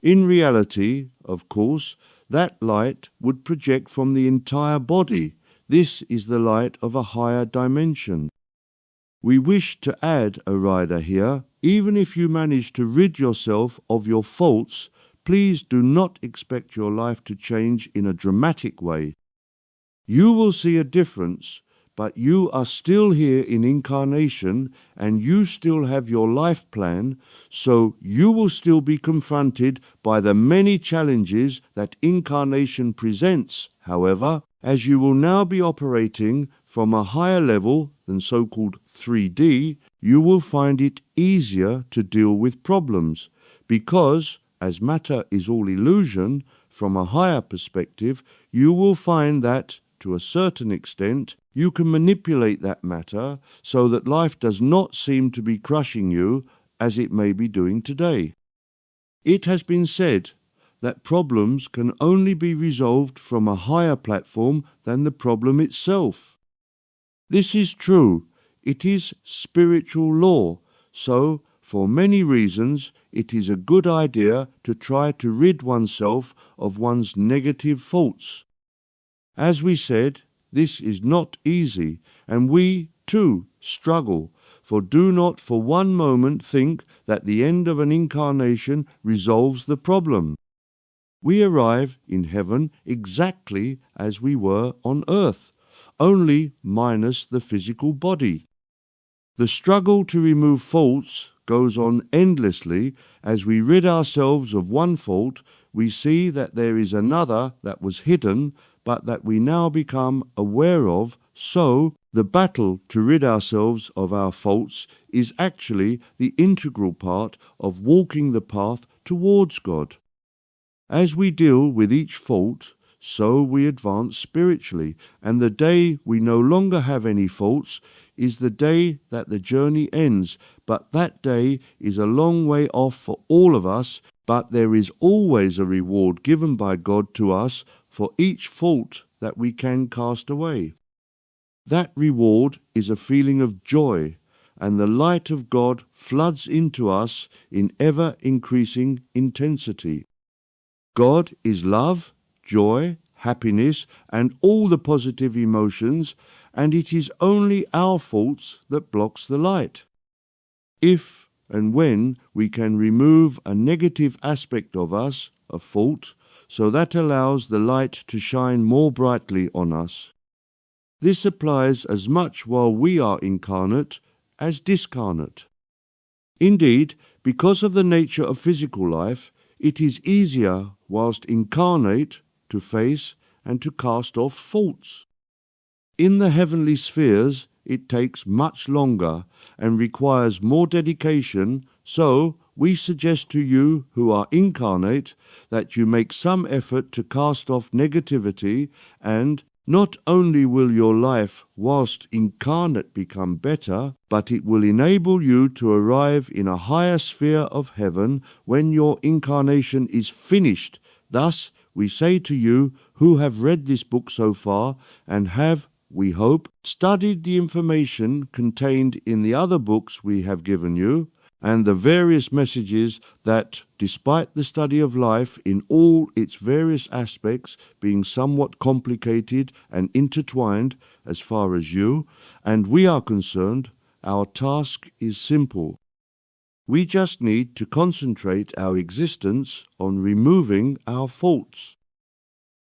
In reality, of course, that light would project from the entire body. This is the light of a higher dimension. We wish to add a rider here. Even if you manage to rid yourself of your faults, please do not expect your life to change in a dramatic way. You will see a difference, but you are still here in incarnation and you still have your life plan, so you will still be confronted by the many challenges that incarnation presents. However, as you will now be operating from a higher level than so-called 3D, you will find it easier to deal with problems, because, as matter is all illusion, from a higher perspective, you will find that, to a certain extent, you can manipulate that matter so that life does not seem to be crushing you as it may be doing today. It has been said that problems can only be resolved from a higher platform than the problem itself. This is true. It is spiritual law, so for many reasons it is a good idea to try to rid oneself of one's negative faults. As we said, this is not easy, and we, too, struggle, for do not for one moment think that the end of an incarnation resolves the problem. We arrive in heaven exactly as we were on earth, only minus the physical body. The struggle to remove faults goes on endlessly. As we rid ourselves of one fault, we see that there is another that was hidden, but that we now become aware of, so the battle to rid ourselves of our faults is actually the integral part of walking the path towards God. As we deal with each fault, so we advance spiritually, and the day we no longer have any faults is the day that the journey ends, but that day is a long way off for all of us, but there is always a reward given by God to us for each fault that we can cast away. That reward is a feeling of joy, and the light of God floods into us in ever-increasing intensity. God is love, joy, happiness, and all the positive emotions, and it is only our faults that blocks the light. If and when we can remove a negative aspect of us, a fault, so that allows the light to shine more brightly on us. This applies as much while we are incarnate as discarnate. Indeed, because of the nature of physical life, it is easier whilst incarnate to face and to cast off faults. In the heavenly spheres, it takes much longer and requires more dedication, so we suggest to you who are incarnate that you make some effort to cast off negativity, and not only will your life whilst incarnate become better, but it will enable you to arrive in a higher sphere of heaven when your incarnation is finished. Thus, we say to you who have read this book so far and have, we hope, studied the information contained in the other books we have given you, and the various messages that, despite the study of life in all its various aspects being somewhat complicated and intertwined as far as you and we are concerned, our task is simple. We just need to concentrate our existence on removing our faults.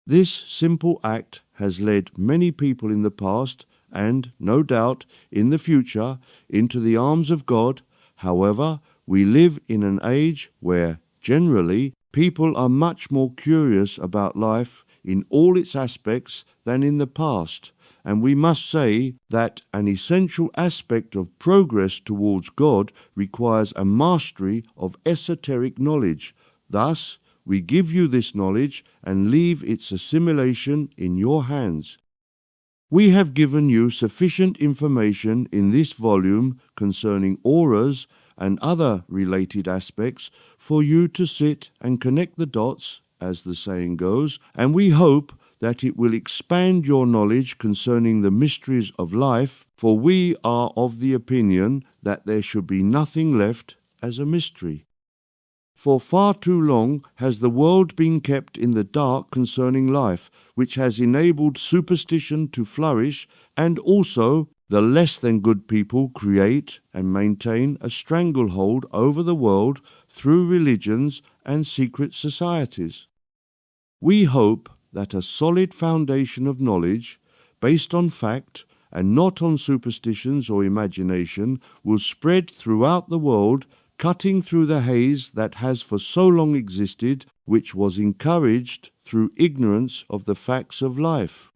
This simple act has led many people in the past and, no doubt, in the future, into the arms of God. However, we live in an age where, generally, people are much more curious about life in all its aspects than in the past, and we must say that an essential aspect of progress towards God requires a mastery of esoteric knowledge. Thus, we give you this knowledge and leave its assimilation in your hands. We have given you sufficient information in this volume concerning auras and other related aspects for you to sit and connect the dots, as the saying goes, and we hope that it will expand your knowledge concerning the mysteries of life, for we are of the opinion that there should be nothing left as a mystery. For far too long has the world been kept in the dark concerning life, which has enabled superstition to flourish, and also the less than good people create and maintain a stranglehold over the world through religions and secret societies. We hope that a solid foundation of knowledge, based on fact and not on superstitions or imagination, will spread throughout the world, cutting through the haze that has for so long existed, which was encouraged through ignorance of the facts of life.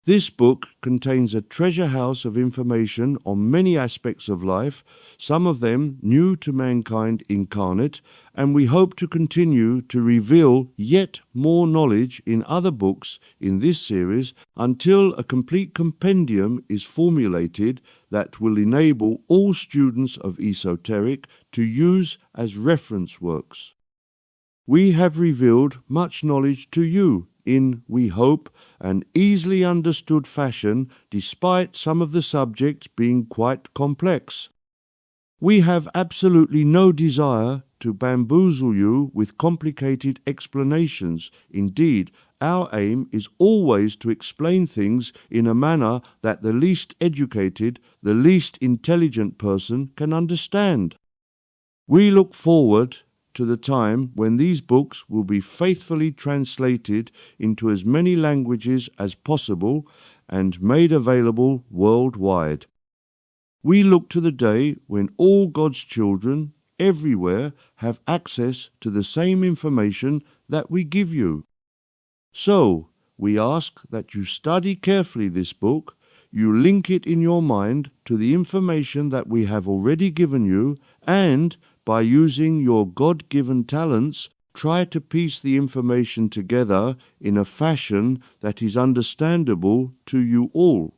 This book contains a treasure house of information on many aspects of life, some of them new to mankind incarnate, and we hope to continue to reveal yet more knowledge in other books in this series until a complete compendium is formulated that will enable all students of esoteric to use as reference works. We have revealed much knowledge to you in, we hope, an easily understood fashion, despite some of the subjects being quite complex. We have absolutely no desire to bamboozle you with complicated explanations. Indeed, our aim is always to explain things in a manner that the least educated, the least intelligent person can understand. We look forward to the time when these books will be faithfully translated into as many languages as possible and made available worldwide. We look to the day when all God's children everywhere have access to the same information that we give you. So, we ask that you study carefully this book, you link it in your mind to the information that we have already given you, and by using your God-given talents, try to piece the information together in a fashion that is understandable to you all.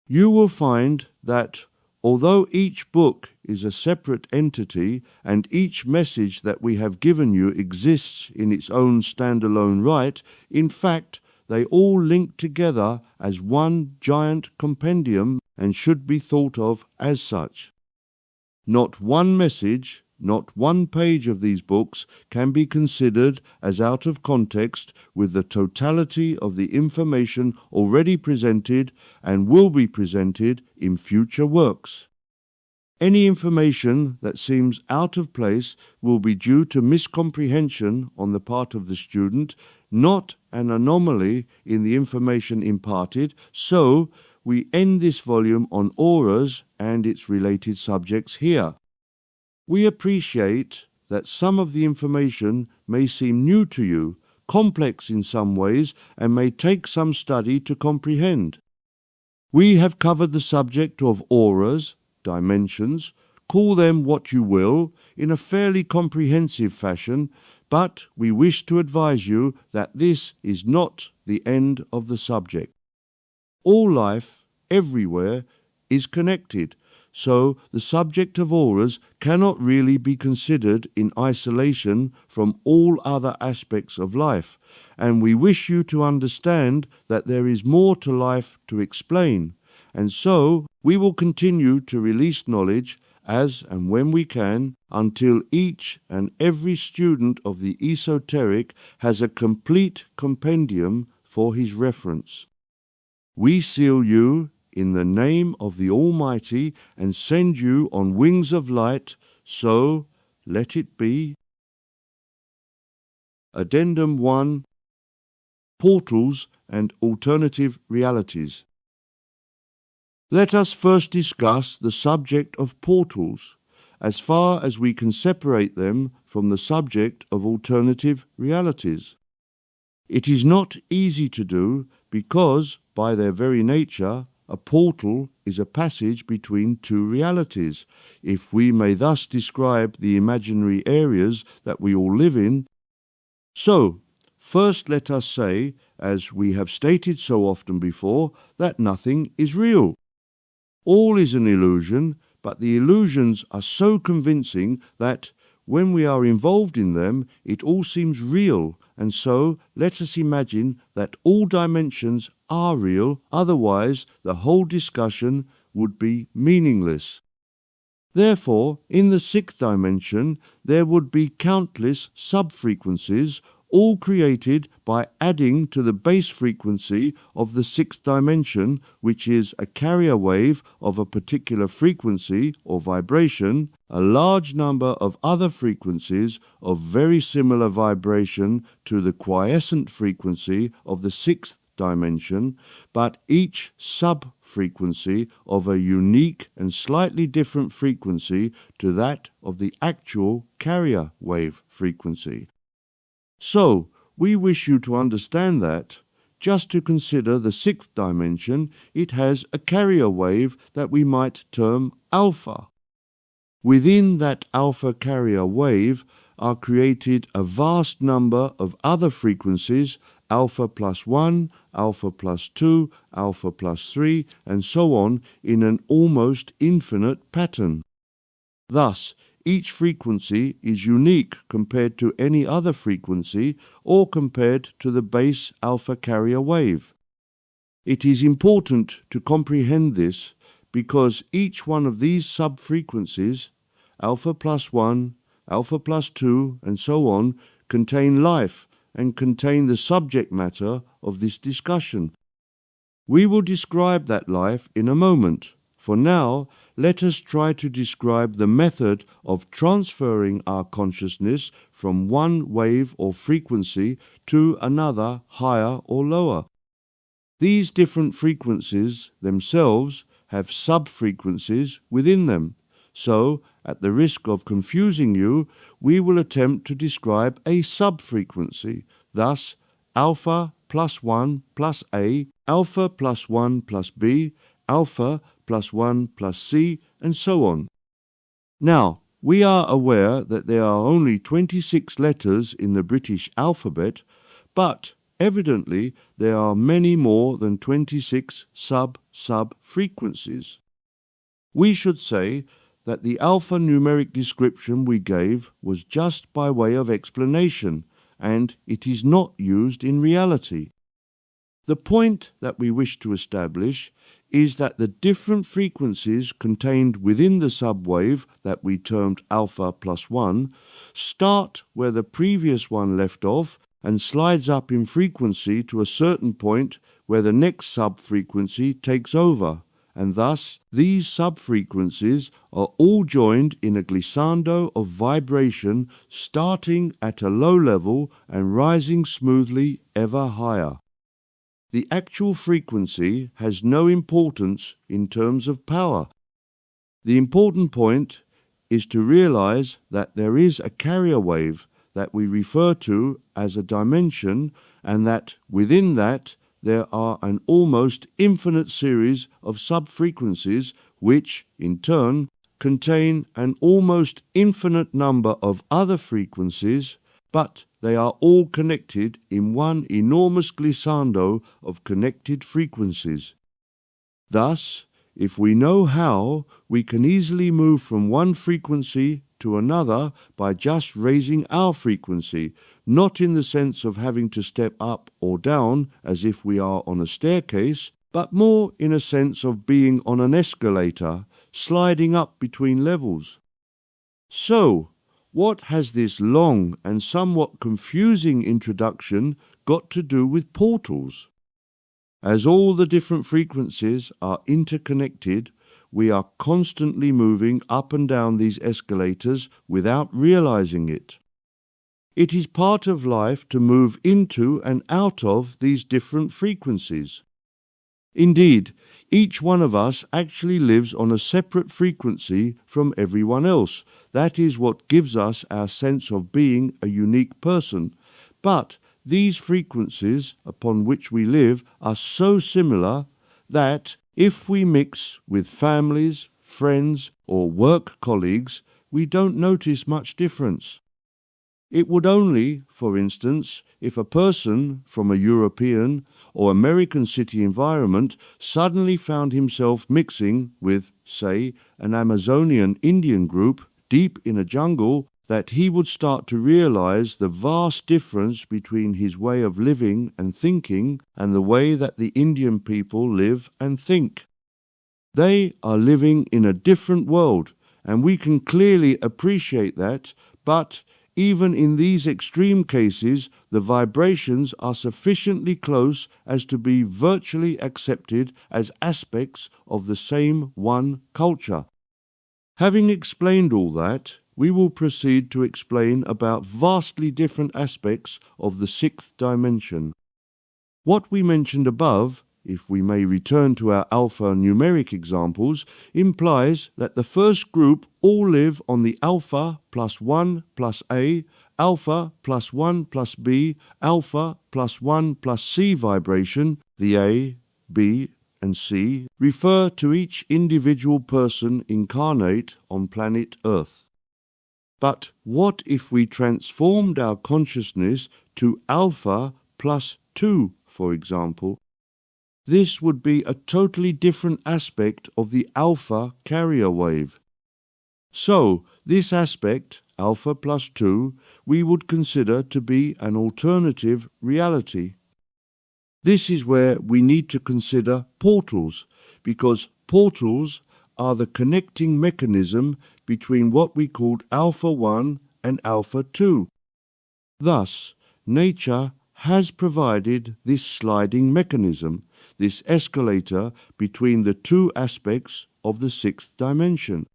You will find that, although each book is a separate entity and each message that we have given you exists in its own standalone right, in fact, they all link together as one giant compendium and should be thought of as such. Not one message, not one page of these books can be considered as out of context with the totality of the information already presented and will be presented in future works. Any information that seems out of place will be due to miscomprehension on the part of the student, not an anomaly in the information imparted. So, we end this volume on auras and its related subjects here. We appreciate that some of the information may seem new to you, complex in some ways, and may take some study to comprehend. We have covered the subject of auras, dimensions, call them what you will, in a fairly comprehensive fashion, but we wish to advise you that this is not the end of the subject. All life, everywhere, is connected, so the subject of auras cannot really be considered in isolation from all other aspects of life, and we wish you to understand that there is more to life to explain, and so we will continue to release knowledge as and when we can until each and every student of the esoteric has a complete compendium for his reference. We seal you in the name of the Almighty and send you on wings of light, so let it be. Addendum 1. Portals and Alternative Realities. Let us first discuss the subject of portals, as far as we can separate them from the subject of alternative realities. It is not easy to do because, by their very nature, a portal is a passage between two realities, if we may thus describe the imaginary areas that we all live in. So, first let us say, as we have stated so often before, that nothing is real. All is an illusion, but the illusions are so convincing that, when we are involved in them, it all seems real, and so let us imagine that all dimensions are real, otherwise the whole discussion would be meaningless. Therefore, in the sixth dimension, there would be countless sub-frequencies, all created by adding to the base frequency of the sixth dimension, which is a carrier wave of a particular frequency or vibration, a large number of other frequencies of very similar vibration to the quiescent frequency of the sixth dimension, but each sub-frequency of a unique and slightly different frequency to that of the actual carrier wave frequency. So, we wish you to understand that, just to consider the sixth dimension, it has a carrier wave that we might term alpha. Within that alpha carrier wave are created a vast number of other frequencies, alpha plus 1, alpha plus 2, alpha plus 3, and so on, in an almost infinite pattern. Thus, each frequency is unique compared to any other frequency or compared to the base alpha carrier wave. It is important to comprehend this because each one of these sub-frequencies, alpha plus 1, alpha plus 2, and so on, contain life and contain the subject matter of this discussion. We will describe that life in a moment. For now, let us try to describe the method of transferring our consciousness from one wave or frequency to another higher or lower. These different frequencies themselves have sub-frequencies within them. So, at the risk of confusing you, we will attempt to describe a sub-frequency. Thus, alpha plus 1 plus A, alpha plus 1 plus B, alpha plus 1 plus C, and so on. Now, we are aware that there are only 26 letters in the British alphabet, but evidently there are many more than 26 sub-frequencies. We should say that the alpha numeric description we gave was just by way of explanation, and it is not used in reality. The point that we wish to establish is that the different frequencies contained within the subwave that we termed alpha plus 1 start where the previous one left off and slides up in frequency to a certain point where the next sub-frequency takes over, and thus these sub-frequencies are all joined in a glissando of vibration starting at a low level and rising smoothly ever higher. The actual frequency has no importance in terms of power. The important point is to realize that there is a carrier wave that we refer to as a dimension, and that within that there are an almost infinite series of sub-frequencies which, in turn, contain an almost infinite number of other frequencies, but they are all connected in one enormous glissando of connected frequencies. Thus, if we know how, we can easily move from one frequency to another by just raising our frequency, not in the sense of having to step up or down as if we are on a staircase, but more in a sense of being on an escalator, sliding up between levels. So, what has this long and somewhat confusing introduction got to do with portals? As all the different frequencies are interconnected, we are constantly moving up and down these escalators without realizing it. It is part of life to move into and out of these different frequencies. Indeed, each one of us actually lives on a separate frequency from everyone else. That is what gives us our sense of being a unique person. But these frequencies upon which we live are so similar that if we mix with families, friends, or work colleagues, we don't notice much difference. It would only, for instance, if a person from a European or American city environment suddenly found himself mixing with, say, an Amazonian Indian group deep in a jungle, that he would start to realize the vast difference between his way of living and thinking and the way that the Indian people live and think. They are living in a different world, and we can clearly appreciate that, but even in these extreme cases, the vibrations are sufficiently close as to be virtually accepted as aspects of the same one culture. Having explained all that, we will proceed to explain about vastly different aspects of the sixth dimension. What we mentioned above, if we may return to our alpha numeric examples, implies that the first group all live on the alpha plus 1 plus A, alpha plus 1 plus B, alpha plus 1 plus C vibration. The A, B, and C refer to each individual person incarnate on planet Earth. But what if we transformed our consciousness to alpha plus 2, for example? This would be a totally different aspect of the alpha carrier wave. So, this aspect, alpha plus 2, we would consider to be an alternative reality. This is where we need to consider portals, because portals are the connecting mechanism between what we called alpha 1 and alpha 2. Thus, nature has provided this sliding mechanism, this escalator between the two aspects of the sixth dimension.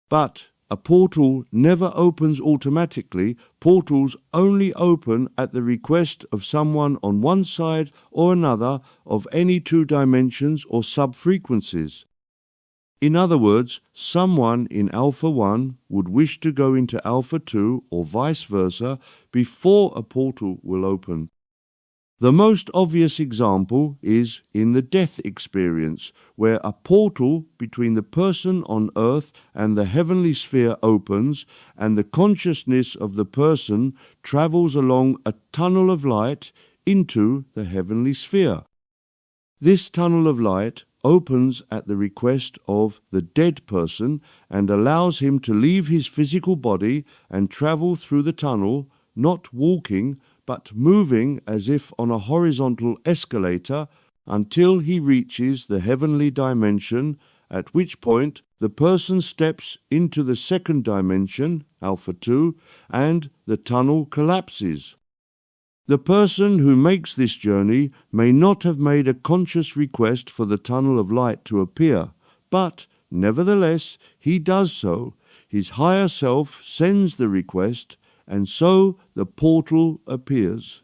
But a portal never opens automatically. Portals only open at the request of someone on one side or another of any two dimensions or sub-frequencies. In other words, someone in alpha 1 would wish to go into alpha 2 or vice versa before a portal will open. The most obvious example is in the death experience, where a portal between the person on earth and the heavenly sphere opens, and the consciousness of the person travels along a tunnel of light into the heavenly sphere. This tunnel of light opens at the request of the dead person and allows him to leave his physical body and travel through the tunnel, not walking, but moving as if on a horizontal escalator until he reaches the heavenly dimension, at which point the person steps into the second dimension, Alpha 2, and the tunnel collapses. The person who makes this journey may not have made a conscious request for the tunnel of light to appear, but nevertheless he does so. His higher self sends the request, and so the portal appears.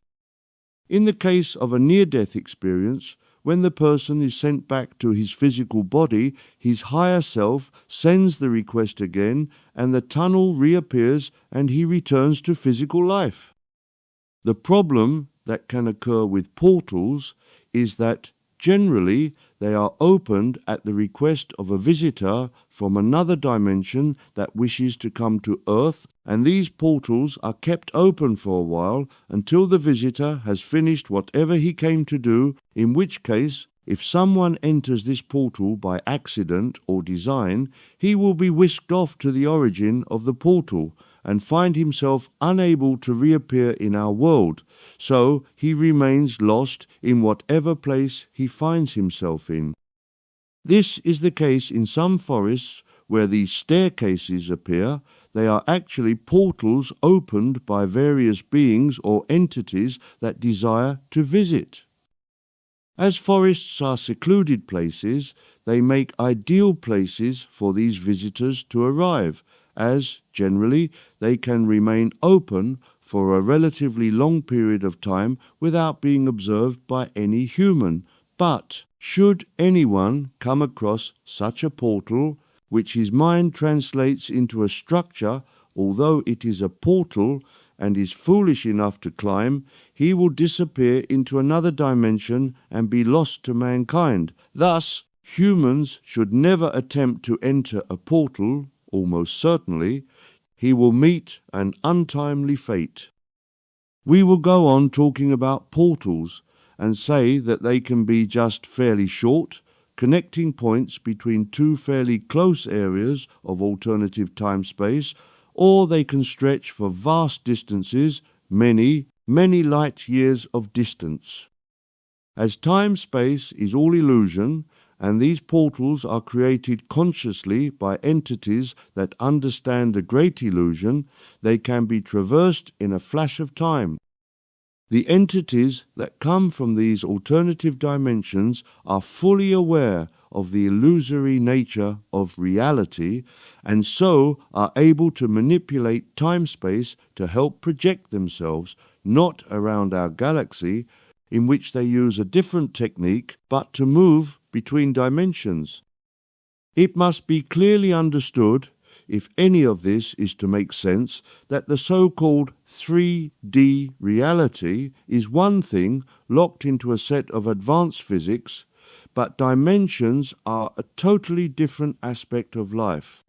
In the case of a near-death experience, when the person is sent back to his physical body, his higher self sends the request again, and the tunnel reappears and he returns to physical life. The problem that can occur with portals is that generally they are opened at the request of a visitor from another dimension that wishes to come to Earth, and these portals are kept open for a while until the visitor has finished whatever he came to do, in which case, if someone enters this portal by accident or design, he will be whisked off to the origin of the portal and find himself unable to reappear in our world, so he remains lost in whatever place he finds himself in. This is the case in some forests where these staircases appear. They are actually portals opened by various beings or entities that desire to visit. As forests are secluded places, they make ideal places for these visitors to arrive, as generally they can remain open for a relatively long period of time without being observed by any human. But should anyone come across such a portal, which his mind translates into a structure, although it is a portal, and is foolish enough to climb, he will disappear into another dimension and be lost to mankind. Thus, humans should never attempt to enter a portal. Almost certainly, he will meet an untimely fate. We will go on talking about portals and say that they can be just fairly short, connecting points between two fairly close areas of alternative time-space, or they can stretch for vast distances, many light years of distance. As time-space is all illusion, and these portals are created consciously by entities that understand the great illusion, they can be traversed in a flash of time. The entities that come from these alternative dimensions are fully aware of the illusory nature of reality, and so are able to manipulate time-space to help project themselves, not around our galaxy, in which they use a different technique, but to move between dimensions. It must be clearly understood, if any of this is to make sense, that the so-called 3D reality is one thing locked into a set of advanced physics, but dimensions are a totally different aspect of life.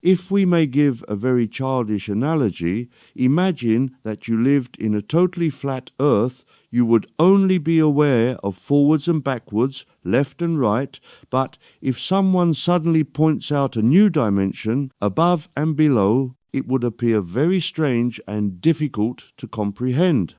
If we may give a very childish analogy, imagine that you lived in a totally flat Earth. You would only be aware of forwards and backwards, left and right, but if someone suddenly points out a new dimension, above and below, it would appear very strange and difficult to comprehend.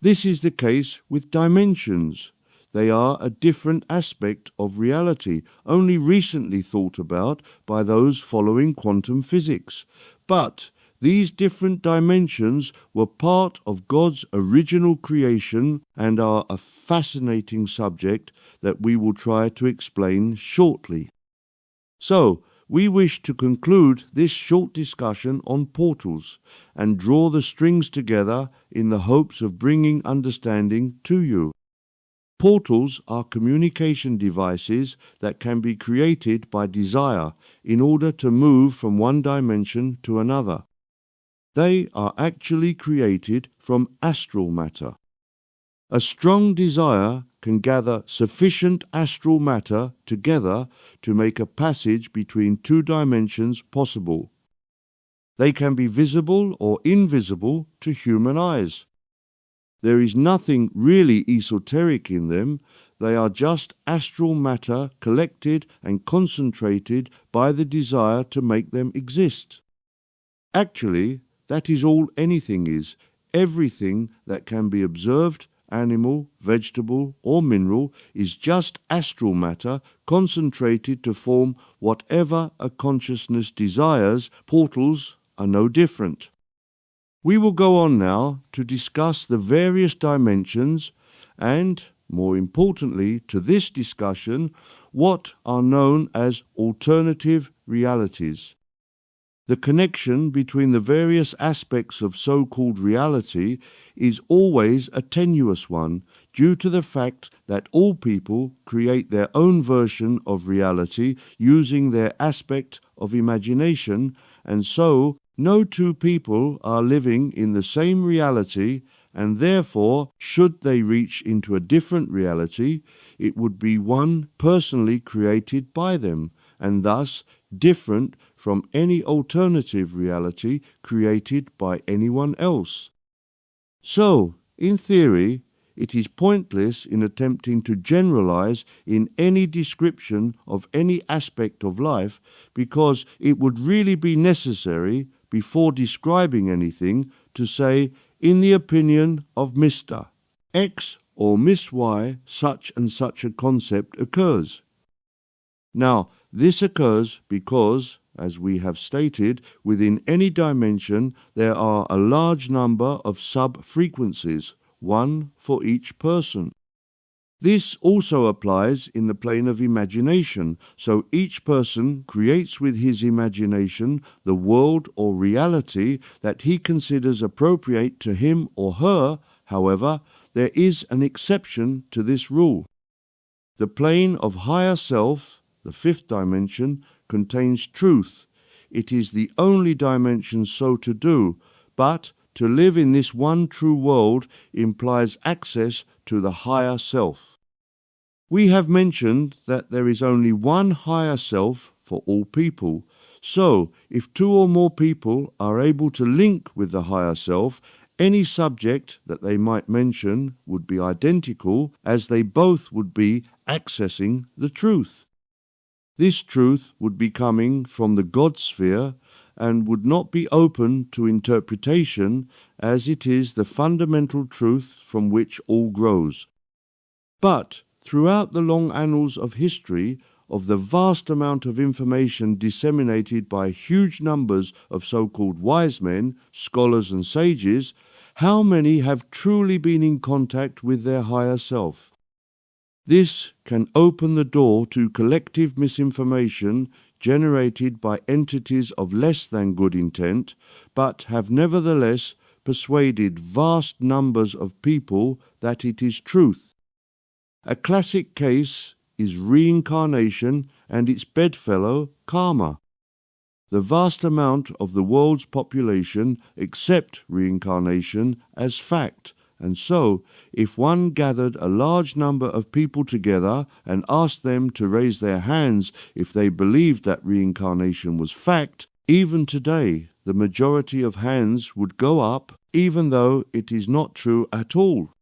This is the case with dimensions. They are a different aspect of reality, only recently thought about by those following quantum physics. But these different dimensions were part of God's original creation and are a fascinating subject that we will try to explain shortly. So, we wish to conclude this short discussion on portals and draw the strings together in the hopes of bringing understanding to you. Portals are communication devices that can be created by desire in order to move from one dimension to another. They are actually created from astral matter. A strong desire can gather sufficient astral matter together to make a passage between two dimensions possible. They can be visible or invisible to human eyes. There is nothing really esoteric in them. They are just astral matter collected and concentrated by the desire to make them exist. Actually, that is all anything is. everything that can be observed, animal, vegetable, or mineral, is just astral matter concentrated to form whatever a consciousness desires, portals are no different. We will go on now to discuss the various dimensions and, more importantly to this discussion, what are known as alternative realities. The connection between the various aspects of so-called reality is always a tenuous one, due to the fact that all people create their own version of reality using their aspect of imagination, and so no two people are living in the same reality, and therefore, should they reach into a different reality, it would be one personally created by them, and thus different from any alternative reality created by anyone else. So, in theory, it is pointless in attempting to generalize in any description of any aspect of life, because it would really be necessary, before describing anything, to say, in the opinion of Mr. X or Miss Y, such and such a concept occurs. Now, this occurs because, as we have stated, within any dimension there are a large number of sub-frequencies, one for each person. This also applies in the plane of imagination, so each person creates with his imagination the world or reality that he considers appropriate to him or her. However, there is an exception to this rule. The plane of higher self, the fifth dimension, contains truth. It is the only dimension so to do, but to live in this one true world implies access to the higher self. We have mentioned that there is only one higher self for all people, so if two or more people are able to link with the higher self, any subject that they might mention would be identical, as they both would be accessing the truth. This truth would be coming from the God sphere and would not be open to interpretation, as it is the fundamental truth from which all grows. But throughout the long annals of history, of the vast amount of information disseminated by huge numbers of so-called wise men, scholars and sages, how many have truly been in contact with their higher self? This can open the door to collective misinformation generated by entities of less than good intent, but have nevertheless persuaded vast numbers of people that it is truth. A classic case is reincarnation and its bedfellow karma. The vast amount of the world's population accept reincarnation as fact, and so, if one gathered a large number of people together and asked them to raise their hands if they believed that reincarnation was fact, even today the majority of hands would go up, even though it is not true at all.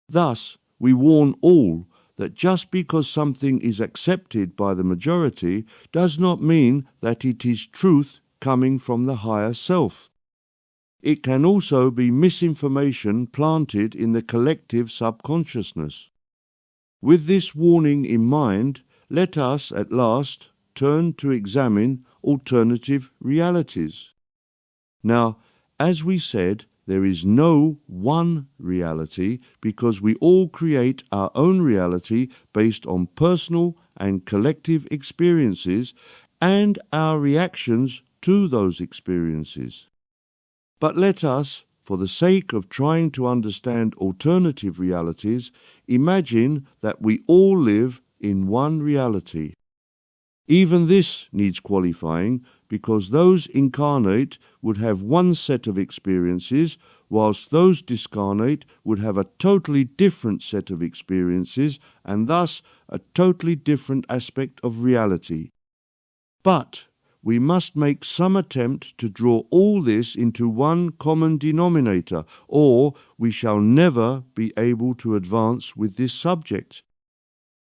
Thus, we warn all that just because something is accepted by the majority does not mean that it is truth coming from the higher self. It can also be misinformation planted in the collective subconsciousness. With this warning in mind, let us at last turn to examine alternative realities. Now, as we said, there is no one reality, because we all create our own reality based on personal and collective experiences and our reactions to those experiences. But let us, for the sake of trying to understand alternative realities, imagine that we all live in one reality. Even this needs qualifying, because those incarnate would have one set of experiences, whilst those discarnate would have a totally different set of experiences, and thus a totally different aspect of reality. But we must make some attempt to draw all this into one common denominator, or we shall never be able to advance with this subject.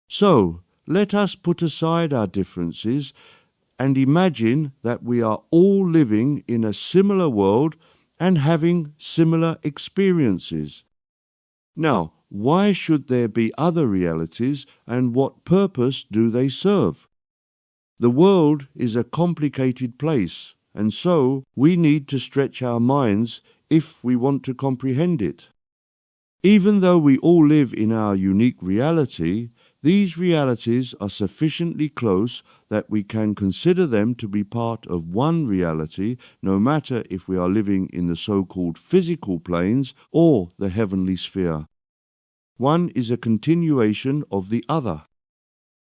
So, let us put aside our differences and imagine that we are all living in a similar world, and having similar experiences. Now, why should there be other realities, and what purpose do they serve? The world is a complicated place, and so we need to stretch our minds if we want to comprehend it. Even though we all live in our unique reality, these realities are sufficiently close that we can consider them to be part of one reality, no matter if we are living in the so-called physical planes or the heavenly sphere. One is a continuation of the other.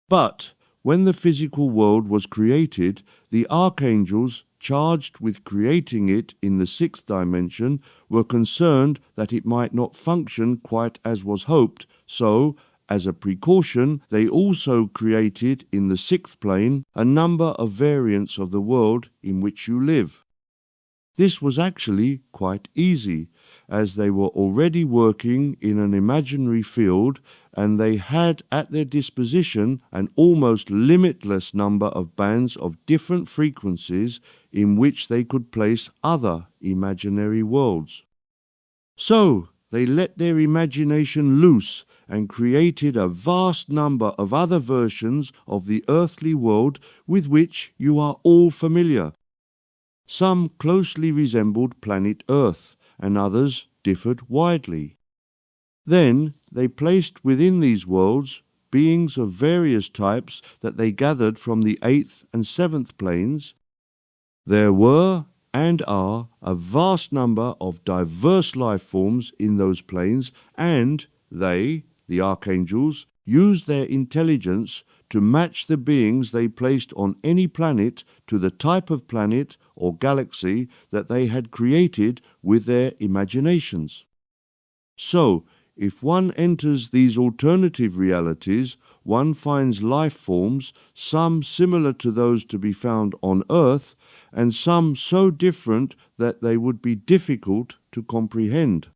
But when the physical world was created, the archangels charged with creating it in the sixth dimension were concerned that it might not function quite as was hoped, so, as a precaution, they also created in the sixth plane a number of variants of the world in which you live. This was actually quite easy, as they were already working in an imaginary field, and they had at their disposition an almost limitless number of bands of different frequencies in which they could place other imaginary worlds. So they let their imagination loose and created a vast number of other versions of the earthly world with which you are all familiar. Some closely resembled planet Earth, and others differed widely. Then they placed within these worlds beings of various types that they gathered from the eighth and seventh planes. There were and are a vast number of diverse life forms in those planes, and they, the archangels, used their intelligence to match the beings they placed on any planet to the type of planet or galaxy that they had created with their imaginations. So, if one enters these alternative realities, one finds life forms, some similar to those to be found on Earth, and some so different that they would be difficult to comprehend.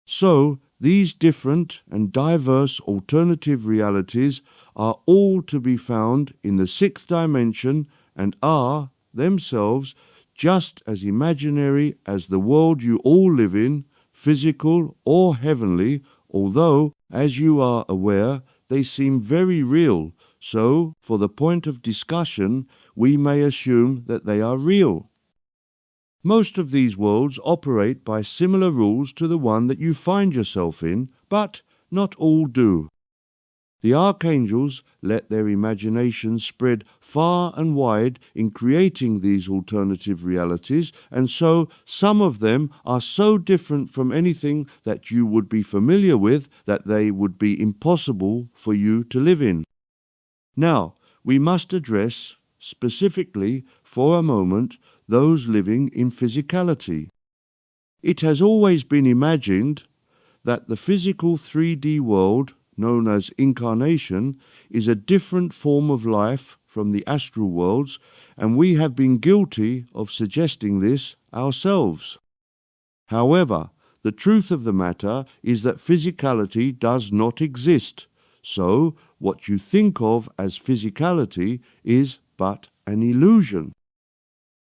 So, these different and diverse alternative realities are all to be found in the sixth dimension and are, themselves, just as imaginary as the world you all live in, physical or heavenly, although, as you are aware, they seem very real, so, for the point of discussion, we may assume that they are real. Most of these worlds operate by similar rules to the one that you find yourself in, but not all do. The archangels let their imaginations spread far and wide in creating these alternative realities, and so some of them are so different from anything that you would be familiar with that they would be impossible for you to live in. Now, we must address, specifically for a moment, those living in physicality. It has always been imagined that the physical 3D world, known as incarnation, is a different form of life from the astral worlds, and we have been guilty of suggesting this ourselves. However, the truth of the matter is that physicality does not exist, so what you think of as physicality is but an illusion.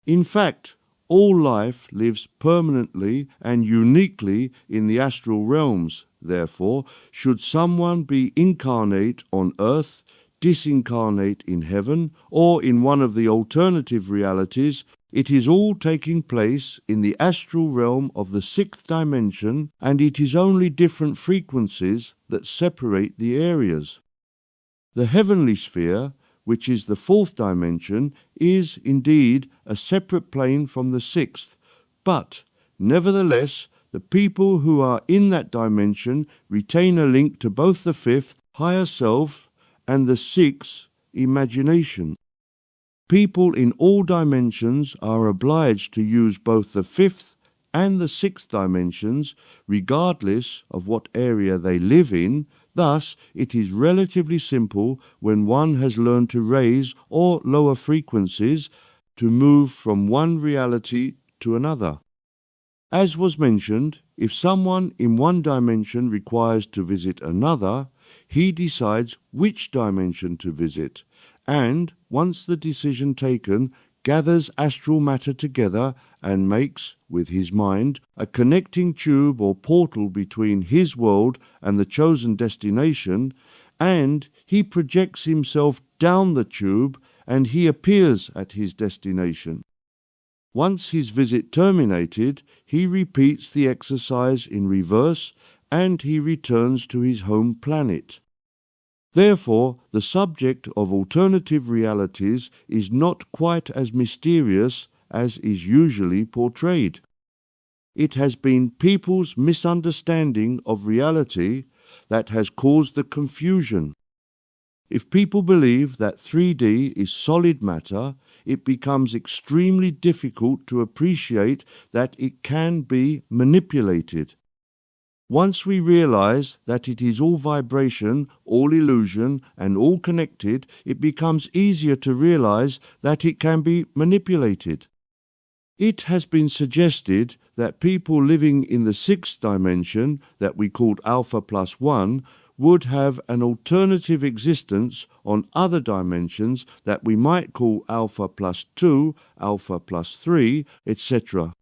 In fact, all life lives permanently and uniquely in the astral realms. Therefore, should someone be incarnate on earth, disincarnate in heaven, or in one of the alternative realities, it is all taking place in the astral realm of the sixth dimension, and it is only different frequencies that separate the areas. The heavenly sphere, which is the fourth dimension, is indeed a separate plane from the sixth, but nevertheless the people who are in that dimension retain a link to both the fifth, higher self, and the sixth, imagination. People in all dimensions are obliged to use both the fifth and the sixth dimensions, regardless of what area they live in. Thus, it is relatively simple when one has learned to raise or lower frequencies to move from one reality to another. As was mentioned, if someone in one dimension requires to visit another, he decides which dimension to visit, and, once the decision taken, gathers astral matter together and makes, with his mind, a connecting tube or portal between his world and the chosen destination, and he projects himself down the tube and he appears at his destination. Once his visit terminated, he repeats the exercise in reverse and he returns to his home planet. Therefore, the subject of alternative realities is not quite as mysterious as is usually portrayed. It has been people's misunderstanding of reality that has caused the confusion. If people believe that 3D is solid matter, it becomes extremely difficult to appreciate that it can be manipulated. Once we realize that it is all vibration, all illusion, and all connected, it becomes easier to realize that it can be manipulated. It has been suggested that people living in the sixth dimension, that we called Alpha plus 1, would have an alternative existence on other dimensions that we might call Alpha plus 2, Alpha plus 3, etc.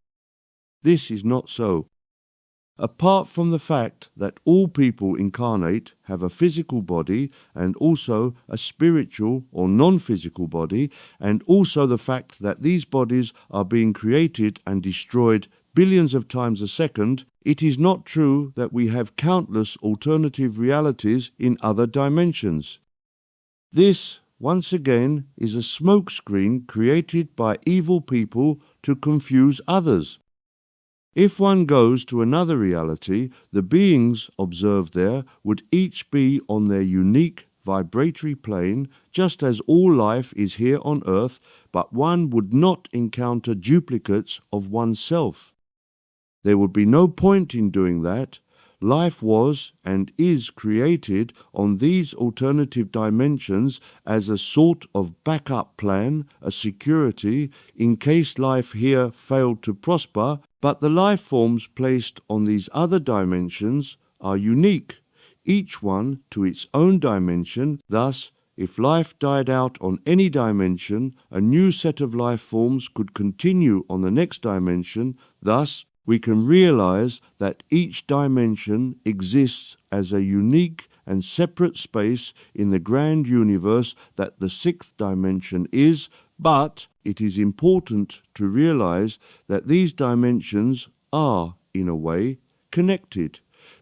This is not so. Apart from the fact that all people incarnate have a physical body and also a spiritual or non-physical body, and also the fact that these bodies are being created and destroyed billions of times a second, it is not true that we have countless alternative realities in other dimensions. This, once again, is a smokescreen created by evil people to confuse others. If one goes to another reality, the beings observed there would each be on their unique vibratory plane, just as all life is here on Earth, but one would not encounter duplicates of oneself. There would be no point in doing that. Life was and is created on these alternative dimensions as a sort of backup plan, a security, in case life here failed to prosper, but the life forms placed on these other dimensions are unique, each one to its own dimension. Thus, if life died out on any dimension, a new set of life forms could continue on the next dimension. Thus, we can realize that each dimension exists as a unique and separate space in the grand universe that the sixth dimension is, but it is important to realize that these dimensions are, in a way, connected,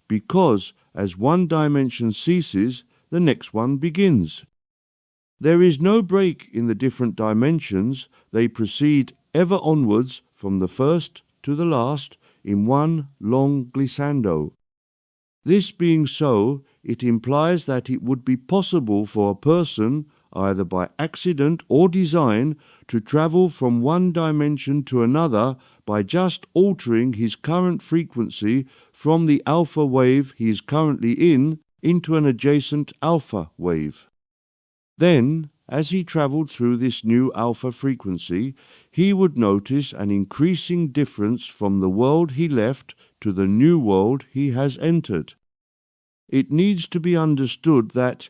because as one dimension ceases, the next one begins. There is no break in the different dimensions. They proceed ever onwards from the first to the last in one long glissando. This being so, it implies that it would be possible for a person, either by accident or design, to travel from one dimension to another by just altering his current frequency from the alpha wave he is currently in into an adjacent alpha wave. Then, as he travelled through this new alpha frequency, he would notice an increasing difference from the world he left to the new world he has entered. It needs to be understood that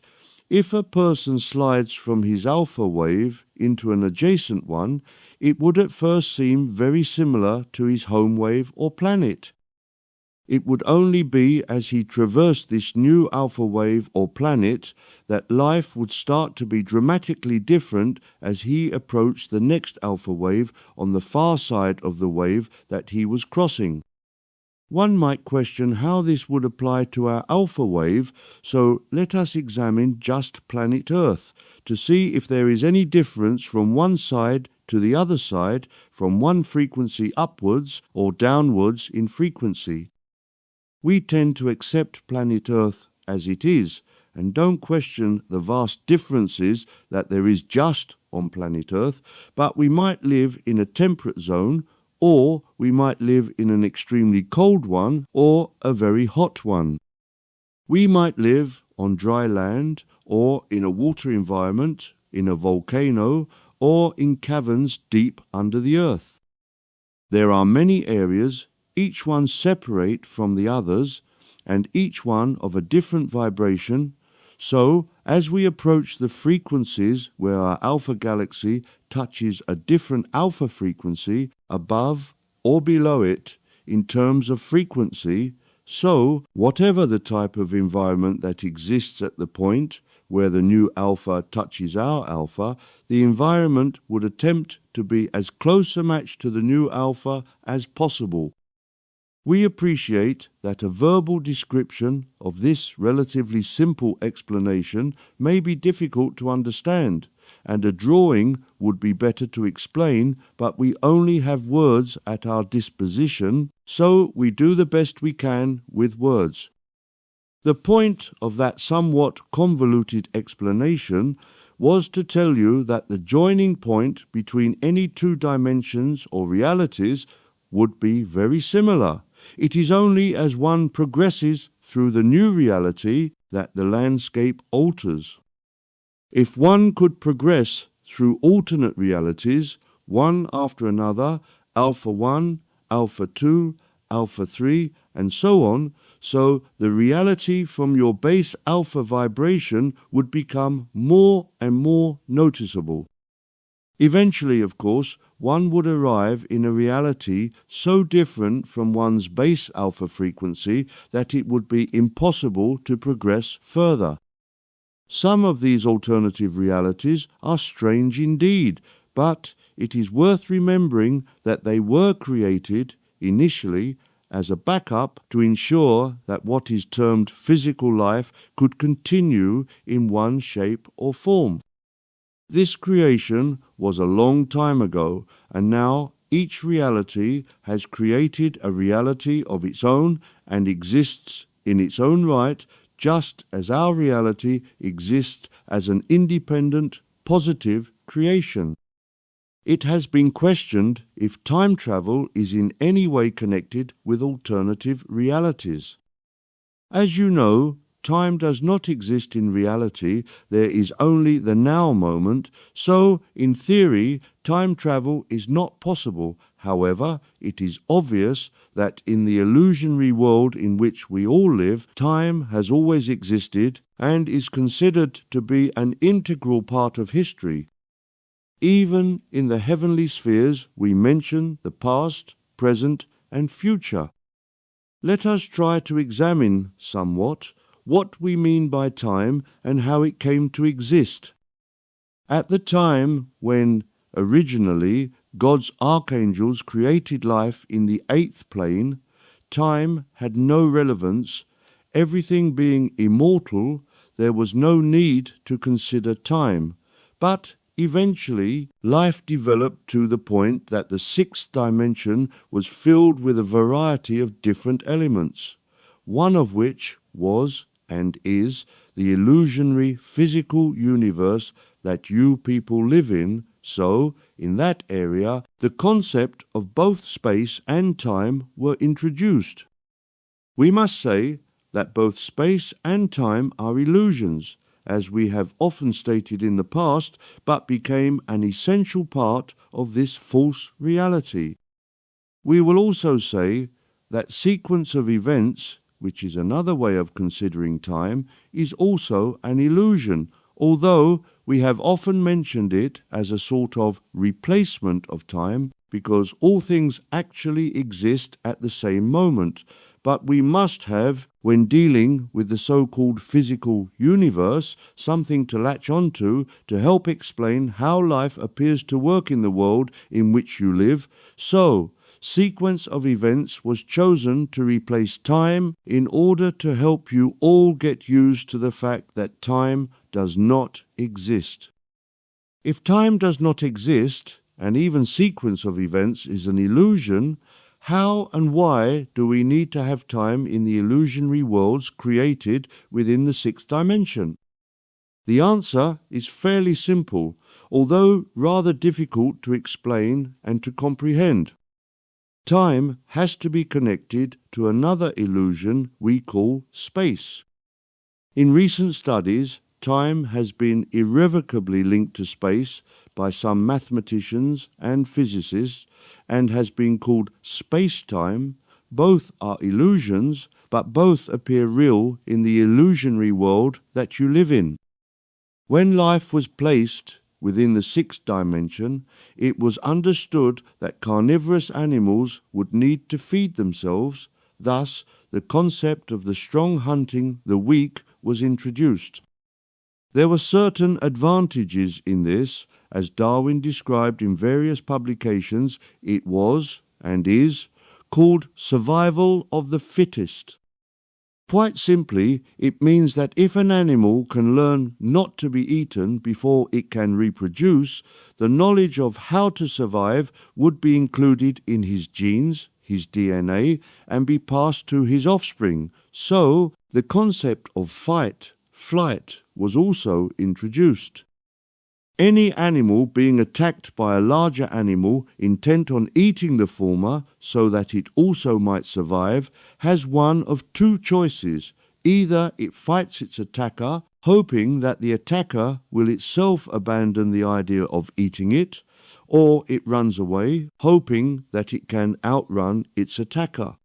if a person slides from his alpha wave into an adjacent one, it would at first seem very similar to his home wave or planet. It would only be as he traversed this new alpha wave or planet that life would start to be dramatically different as he approached the next alpha wave on the far side of the wave that he was crossing. One might question how this would apply to our alpha wave, so let us examine just planet Earth to see if there is any difference from one side to the other side, from one frequency upwards or downwards in frequency. We tend to accept planet Earth as it is and don't question the vast differences that there is just on planet Earth, but we might live in a temperate zone, or we might live in an extremely cold one or a very hot one. We might live on dry land or in a water environment, in a volcano, or in caverns deep under the earth. There are many areas, each one separate from the others, and each one of a different vibration, So, as we approach the frequencies where our alpha galaxy touches a different alpha frequency above or below it in terms of frequency, so whatever the type of environment that exists at the point where the new alpha touches our alpha, the environment would attempt to be as close a match to the new alpha as possible. We appreciate that a verbal description of this relatively simple explanation may be difficult to understand, and a drawing would be better to explain, but we only have words at our disposition, so we do the best we can with words. The point of that somewhat convoluted explanation was to tell you that the joining point between any two dimensions or realities would be very similar. It is only as one progresses through the new reality that the landscape alters. If one could progress through alternate realities, one after another, Alpha 1, Alpha 2, Alpha 3, and so on, so the reality from your base alpha vibration would become more and more noticeable. Eventually, of course, one would arrive in a reality so different from one's base alpha frequency that it would be impossible to progress further. Some of these alternative realities are strange indeed, but it is worth remembering that they were created initially as a backup to ensure that what is termed physical life could continue in one shape or form. This creation was a long time ago, and now each reality has created a reality of its own and exists in its own right, just as our reality exists as an independent, positive creation. It has been questioned if time travel is in any way connected with alternative realities. As you know, time does not exist in reality, there is only the now moment, so, in theory, time travel is not possible. However, it is obvious that in the illusionary world in which we all live, time has always existed and is considered to be an integral part of history. Even in the heavenly spheres, we mention the past, present, and future. Let us try to examine somewhat what we mean by time and how it came to exist. At the time when, originally, God's archangels created life in the eighth plane, time had no relevance. Everything being immortal, there was no need to consider time. But eventually, life developed to the point that the sixth dimension was filled with a variety of different elements, one of which was and is the illusionary physical universe that you people live in. So, in that area, the concept of both space and time were introduced. We must say that both space and time are illusions, as we have often stated in the past, but became an essential part of this false reality. We will also say that sequence of events, which is another way of considering time, is also an illusion, although we have often mentioned it as a sort of replacement of time, because all things actually exist at the same moment. But we must have, when dealing with the so-called physical universe, something to latch onto to help explain how life appears to work in the world in which you live. So, sequence of events was chosen to replace time in order to help you all get used to the fact that time does not exist. If time does not exist, and even sequence of events is an illusion, how and why do we need to have time in the illusionary worlds created within the sixth dimension? The answer is fairly simple, although rather difficult to explain and to comprehend. Time has to be connected to another illusion we call space. In recent studies, time has been irrevocably linked to space by some mathematicians and physicists and has been called space-time. Both are illusions, but both appear real in the illusionary world that you live in. When life was placed within the sixth dimension, it was understood that carnivorous animals would need to feed themselves. Thus, the concept of the strong hunting the weak was introduced. There were certain advantages in this. As Darwin described in various publications, it was, and is, called survival of the fittest. Quite simply, it means that if an animal can learn not to be eaten before it can reproduce, the knowledge of how to survive would be included in his genes, his DNA, and be passed to his offspring. So, the concept of fight, flight was also introduced. Any animal being attacked by a larger animal intent on eating the former so that it also might survive has one of two choices. Either it fights its attacker, hoping that the attacker will itself abandon the idea of eating it, or it runs away, hoping that it can outrun its attacker.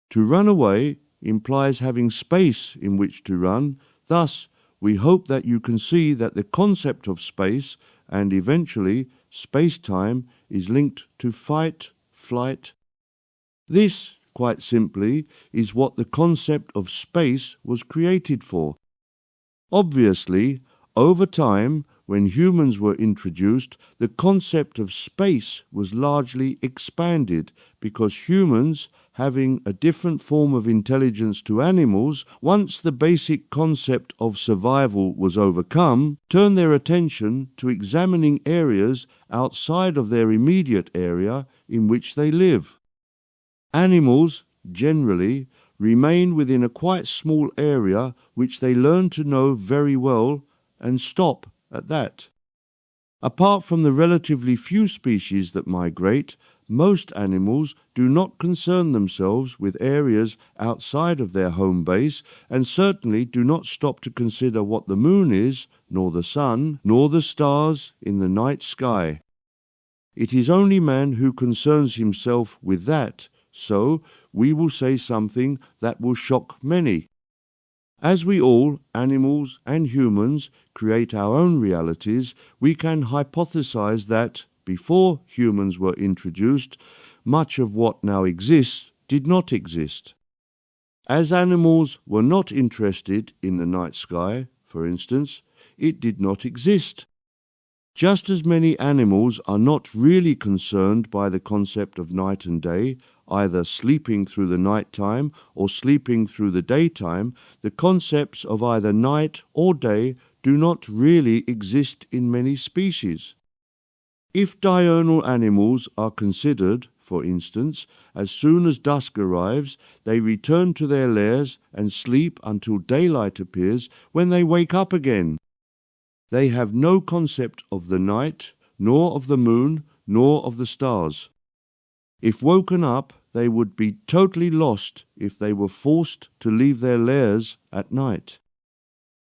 To run away implies having space in which to run. Thus, we hope that you can see that the concept of space, and eventually space-time, is linked to fight, flight. This, quite simply, is what the concept of space was created for. Obviously, over time, when humans were introduced, the concept of space was largely expanded because humans, having a different form of intelligence to animals, once the basic concept of survival was overcome, turned their attention to examining areas outside of their immediate area in which they live. Animals, generally, remain within a quite small area which they learn to know very well and stop at that. Apart from the relatively few species that migrate, most animals do not concern themselves with areas outside of their home base, and certainly do not stop to consider what the moon is, nor the sun, nor the stars in the night sky. It is only man who concerns himself with that, so we will say something that will shock many. As we all, animals and humans, create our own realities, we can hypothesize that, before humans were introduced, much of what now exists did not exist. As animals were not interested in the night sky, for instance, it did not exist. Just as many animals are not really concerned by the concept of night and day, either sleeping through the night time or sleeping through the daytime, the concepts of either night or day do not really exist in many species. If diurnal animals are considered, for instance, as soon as dusk arrives, they return to their lairs and sleep until daylight appears, when they wake up again. They have no concept of the night, nor of the moon, nor of the stars. If woken up, they would be totally lost if they were forced to leave their lairs at night.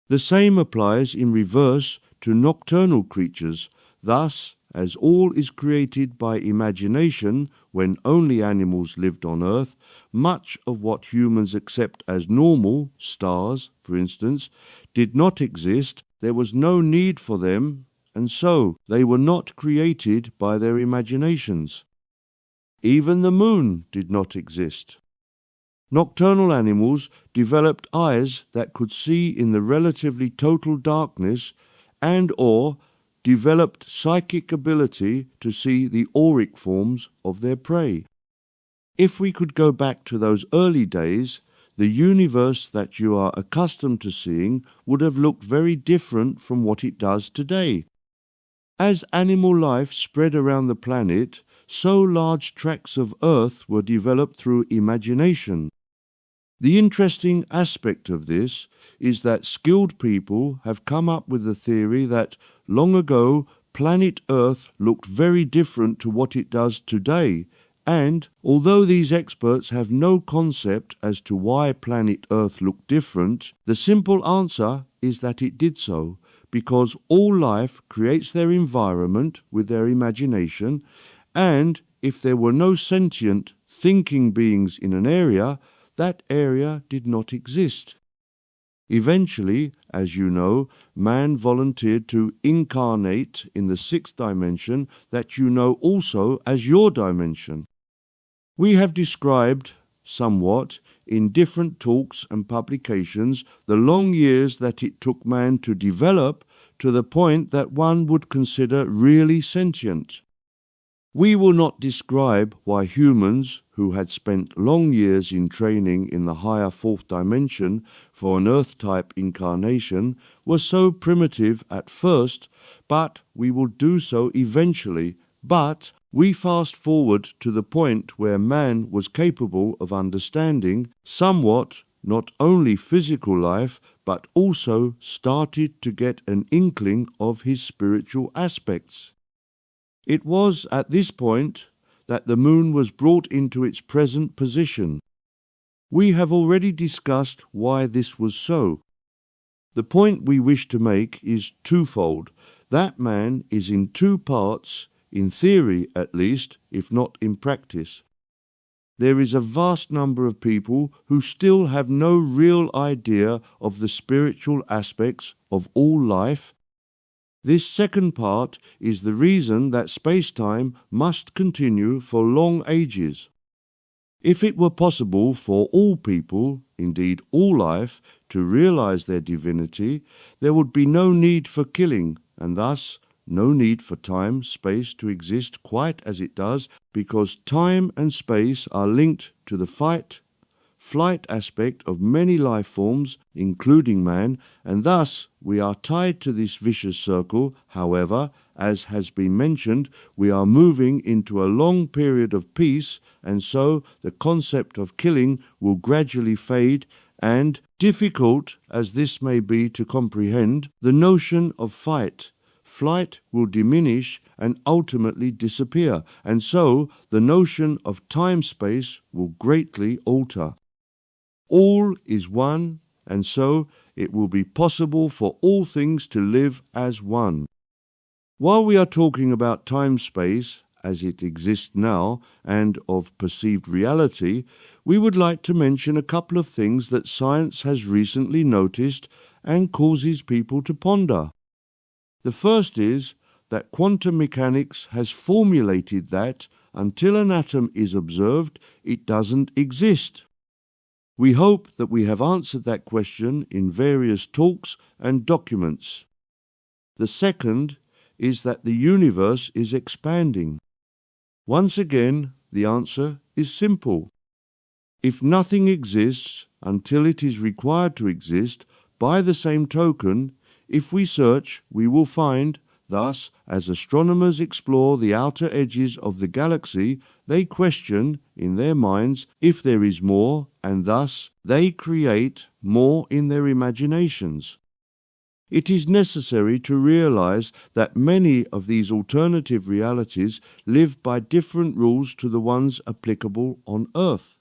The same applies in reverse to nocturnal creatures. Thus, as all is created by imagination when only animals lived on Earth, much of what humans accept as normal, stars, for instance, did not exist. There was no need for them, and so they were not created by their imaginations. Even the moon did not exist. Nocturnal animals developed eyes that could see in the relatively total darkness, and/or developed psychic ability to see the auric forms of their prey. If we could go back to those early days, the universe that you are accustomed to seeing would have looked very different from what it does today. As animal life spread around the planet, so large tracts of Earth were developed through imagination. The interesting aspect of this is that skilled people have come up with the theory that long ago planet Earth looked very different to what it does today, and although these experts have no concept as to why planet Earth looked different, the simple answer is that it did so, because all life creates their environment with their imagination, and if there were no sentient, thinking beings in an area, that area did not exist. Eventually, as you know, man volunteered to incarnate in the sixth dimension that you know also as your dimension. We have described somewhat in different talks and publications the long years that it took man to develop to the point that one would consider really sentient. We will not describe why humans, who had spent long years in training in the higher fourth dimension for an Earth-type incarnation, were so primitive at first, but we will do so eventually. But we fast forward to the point where man was capable of understanding somewhat not only physical life, but also started to get an inkling of his spiritual aspects. It was at this point that the moon was brought into its present position. We have already discussed why this was so. The point we wish to make is twofold. That man is in two parts, in theory at least, if not in practice. There is a vast number of people who still have no real idea of the spiritual aspects of all life. This second part is the reason that space-time must continue for long ages. If it were possible for all people, indeed all life, to realize their divinity, there would be no need for killing, and thus no need for time, space to exist quite as it does, because time and space are linked to the flight aspect of many life forms, including man, and thus we are tied to this vicious circle. However, as has been mentioned, we are moving into a long period of peace, and so the concept of killing will gradually fade, and, difficult as this may be to comprehend, the notion of flight will diminish and ultimately disappear, and so the notion of time-space will greatly alter. All is one, and so it will be possible for all things to live as one. While we are talking about time-space as it exists now and of perceived reality, we would like to mention a couple of things that science has recently noticed and causes people to ponder. The first is that quantum mechanics has formulated that until an atom is observed, it doesn't exist. We hope that we have answered that question in various talks and documents. The second is that the universe is expanding. Once again, the answer is simple. If nothing exists until it is required to exist, by the same token, if we search, we will find. Thus, as astronomers explore the outer edges of the galaxy, they question in their minds if there is more, and thus they create more in their imaginations. It is necessary to realize that many of these alternative realities live by different rules to the ones applicable on Earth.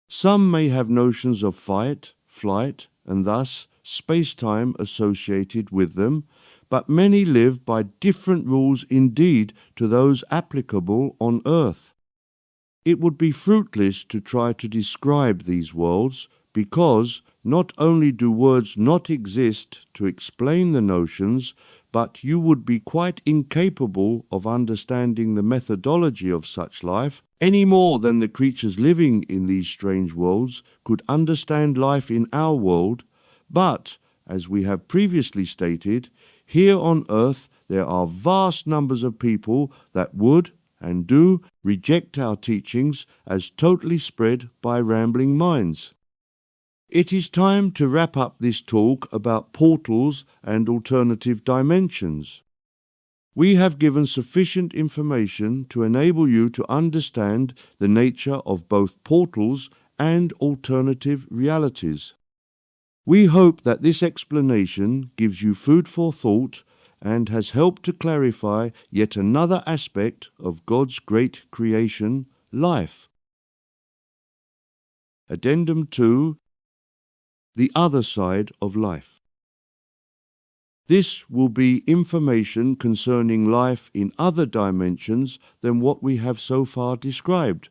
Some may have notions of fight, flight, and thus space-time associated with them, but many live by different rules indeed to those applicable on Earth. It would be fruitless to try to describe these worlds, because not only do words not exist to explain the notions, but you would be quite incapable of understanding the methodology of such life, any more than the creatures living in these strange worlds could understand life in our world. But, as we have previously stated, here on Earth there are vast numbers of people that would and do reject our teachings as totally spread by rambling minds. It is time to wrap up this talk about portals and alternative dimensions. We have given sufficient information to enable you to understand the nature of both portals and alternative realities. We hope that this explanation gives you food for thought and has helped to clarify yet another aspect of God's great creation, life. Addendum 2. The other side of life. This will be information concerning life in other dimensions than what we have so far described.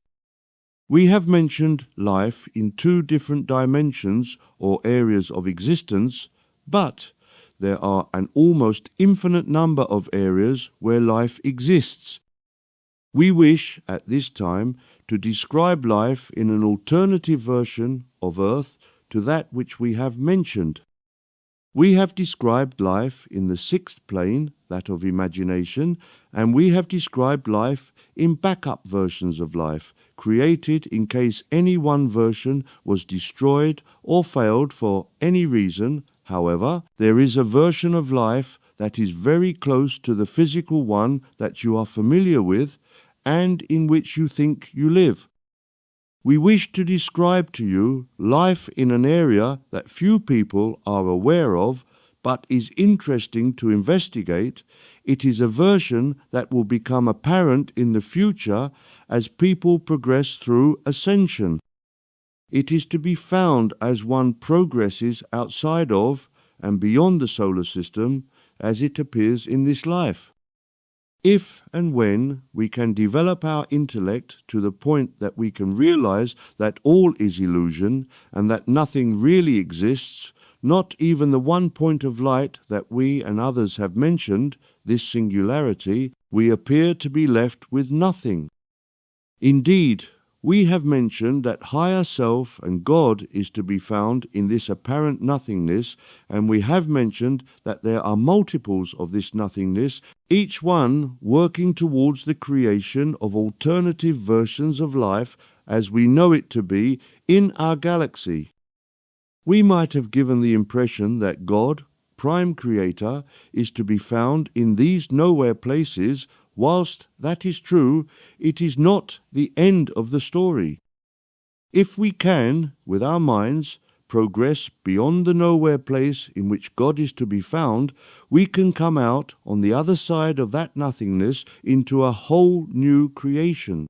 We have mentioned life in two different dimensions or areas of existence, but there are an almost infinite number of areas where life exists. We wish, at this time, to describe life in an alternative version of Earth to that which we have mentioned. We have described life in the sixth plane, that of imagination, and we have described life in backup versions of life, created in case any one version was destroyed or failed for any reason. However, there is a version of life that is very close to the physical one that you are familiar with and in which you think you live. We wish to describe to you life in an area that few people are aware of, but is interesting to investigate. It is a version that will become apparent in the future as people progress through ascension. It is to be found as one progresses outside of and beyond the solar system as it appears in this life. If and when we can develop our intellect to the point that we can realize that all is illusion and that nothing really exists, not even the one point of light that we and others have mentioned, this singularity, we appear to be left with nothing. Indeed, we have mentioned that higher self and God is to be found in this apparent nothingness, and we have mentioned that there are multiples of this nothingness, each one working towards the creation of alternative versions of life as we know it to be in our galaxy. We might have given the impression that God, Prime Creator, is to be found in these nowhere places. Whilst that is true, it is not the end of the story. If we can, with our minds, progress beyond the nowhere place in which God is to be found, we can come out on the other side of that nothingness into a whole new creation.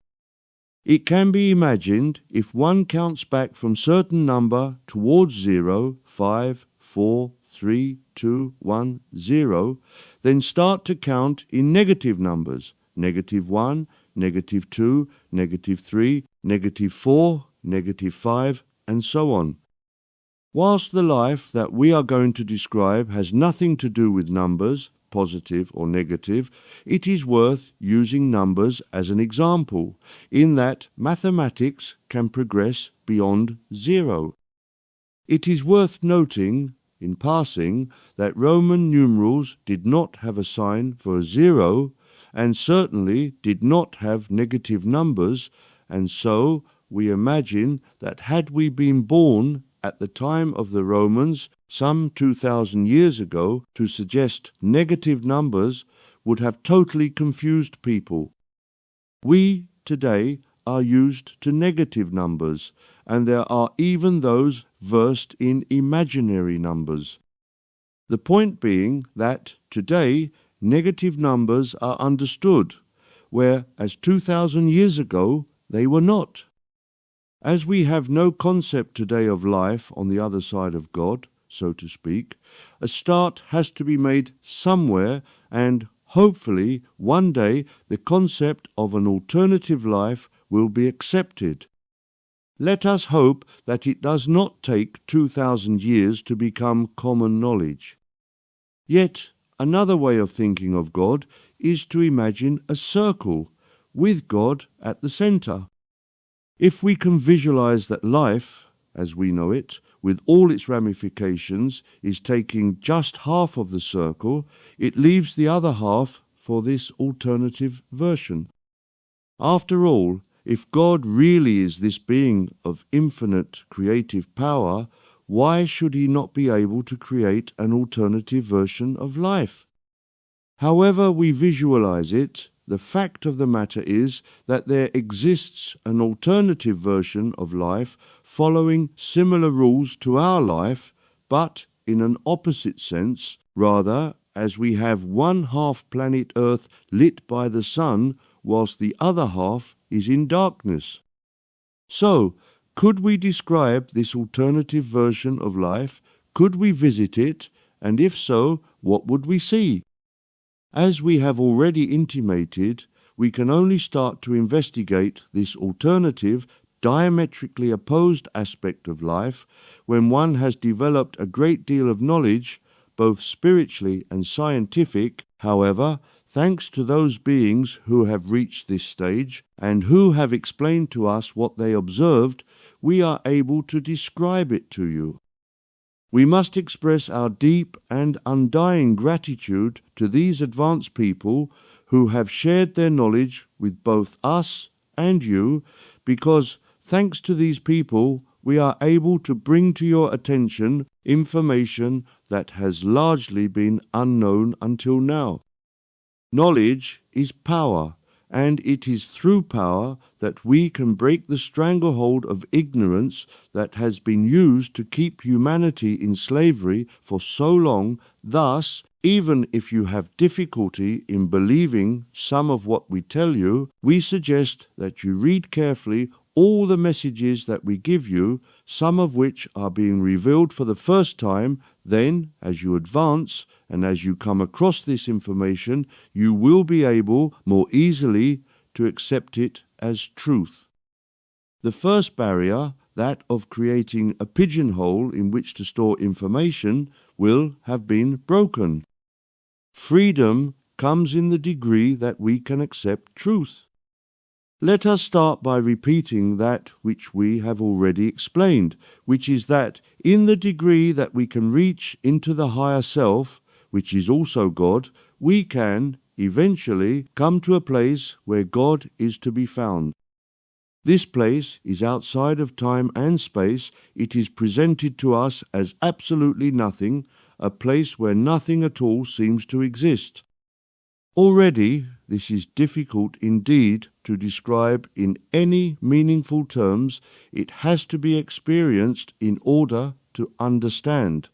It can be imagined if one counts back from certain number towards 0, 5, 4, 3, 2, 1, 0, then start to count in negative numbers, -1, -2, -3, -4, -5, and so on. Whilst the life that we are going to describe has nothing to do with numbers, positive or negative, it is worth using numbers as an example, in that mathematics can progress beyond 0. It is worth noting, in passing, that Roman numerals did not have a sign for a 0, and certainly did not have negative numbers, and so we imagine that had we been born at the time of the Romans, some 2,000 years ago, to suggest negative numbers would have totally confused people. We, today, are used to negative numbers, and there are even those versed in imaginary numbers. The point being that, today, negative numbers are understood, whereas 2,000 years ago they were not. As we have no concept today of life on the other side of God, so to speak, a start has to be made somewhere, and hopefully one day the concept of an alternative life will be accepted. Let us hope that it does not take 2,000 years to become common knowledge. Yet another way of thinking of God is to imagine a circle with God at the center. If we can visualize that life, as we know it, with all its ramifications, is taking just half of the circle, it leaves the other half for this alternative version. After all, if God really is this being of infinite creative power, why should he not be able to create an alternative version of life? However we visualize it, the fact of the matter is that there exists an alternative version of life following similar rules to our life, but in an opposite sense, rather as we have one half planet Earth lit by the sun, whilst the other half is in darkness. So, could we describe this alternative version of life? Could we visit it? And if so, what would we see? As we have already intimated, we can only start to investigate this alternative diametrically opposed aspect of life, when one has developed a great deal of knowledge, both spiritually and scientific. However, thanks to those beings who have reached this stage and who have explained to us what they observed, we are able to describe it to you. We must express our deep and undying gratitude to these advanced people who have shared their knowledge with both us and you, because thanks to these people, we are able to bring to your attention information that has largely been unknown until now. Knowledge is power, and it is through power that we can break the stranglehold of ignorance that has been used to keep humanity in slavery for so long. Thus, even if you have difficulty in believing some of what we tell you, we suggest that you read carefully all the messages that we give you, some of which are being revealed for the first time. Then, as you advance and as you come across this information, you will be able more easily to accept it as truth. The first barrier, that of creating a pigeonhole in which to store information, will have been broken. Freedom comes in the degree that we can accept truth. Let us start by repeating that which we have already explained, which is that in the degree that we can reach into the higher self, which is also God, we can eventually come to a place where God is to be found. This place is outside of time and space. It is presented to us as absolutely nothing, a place where nothing at all seems to exist. Already, this is difficult indeed to describe in any meaningful terms. It has to be experienced in order to understand.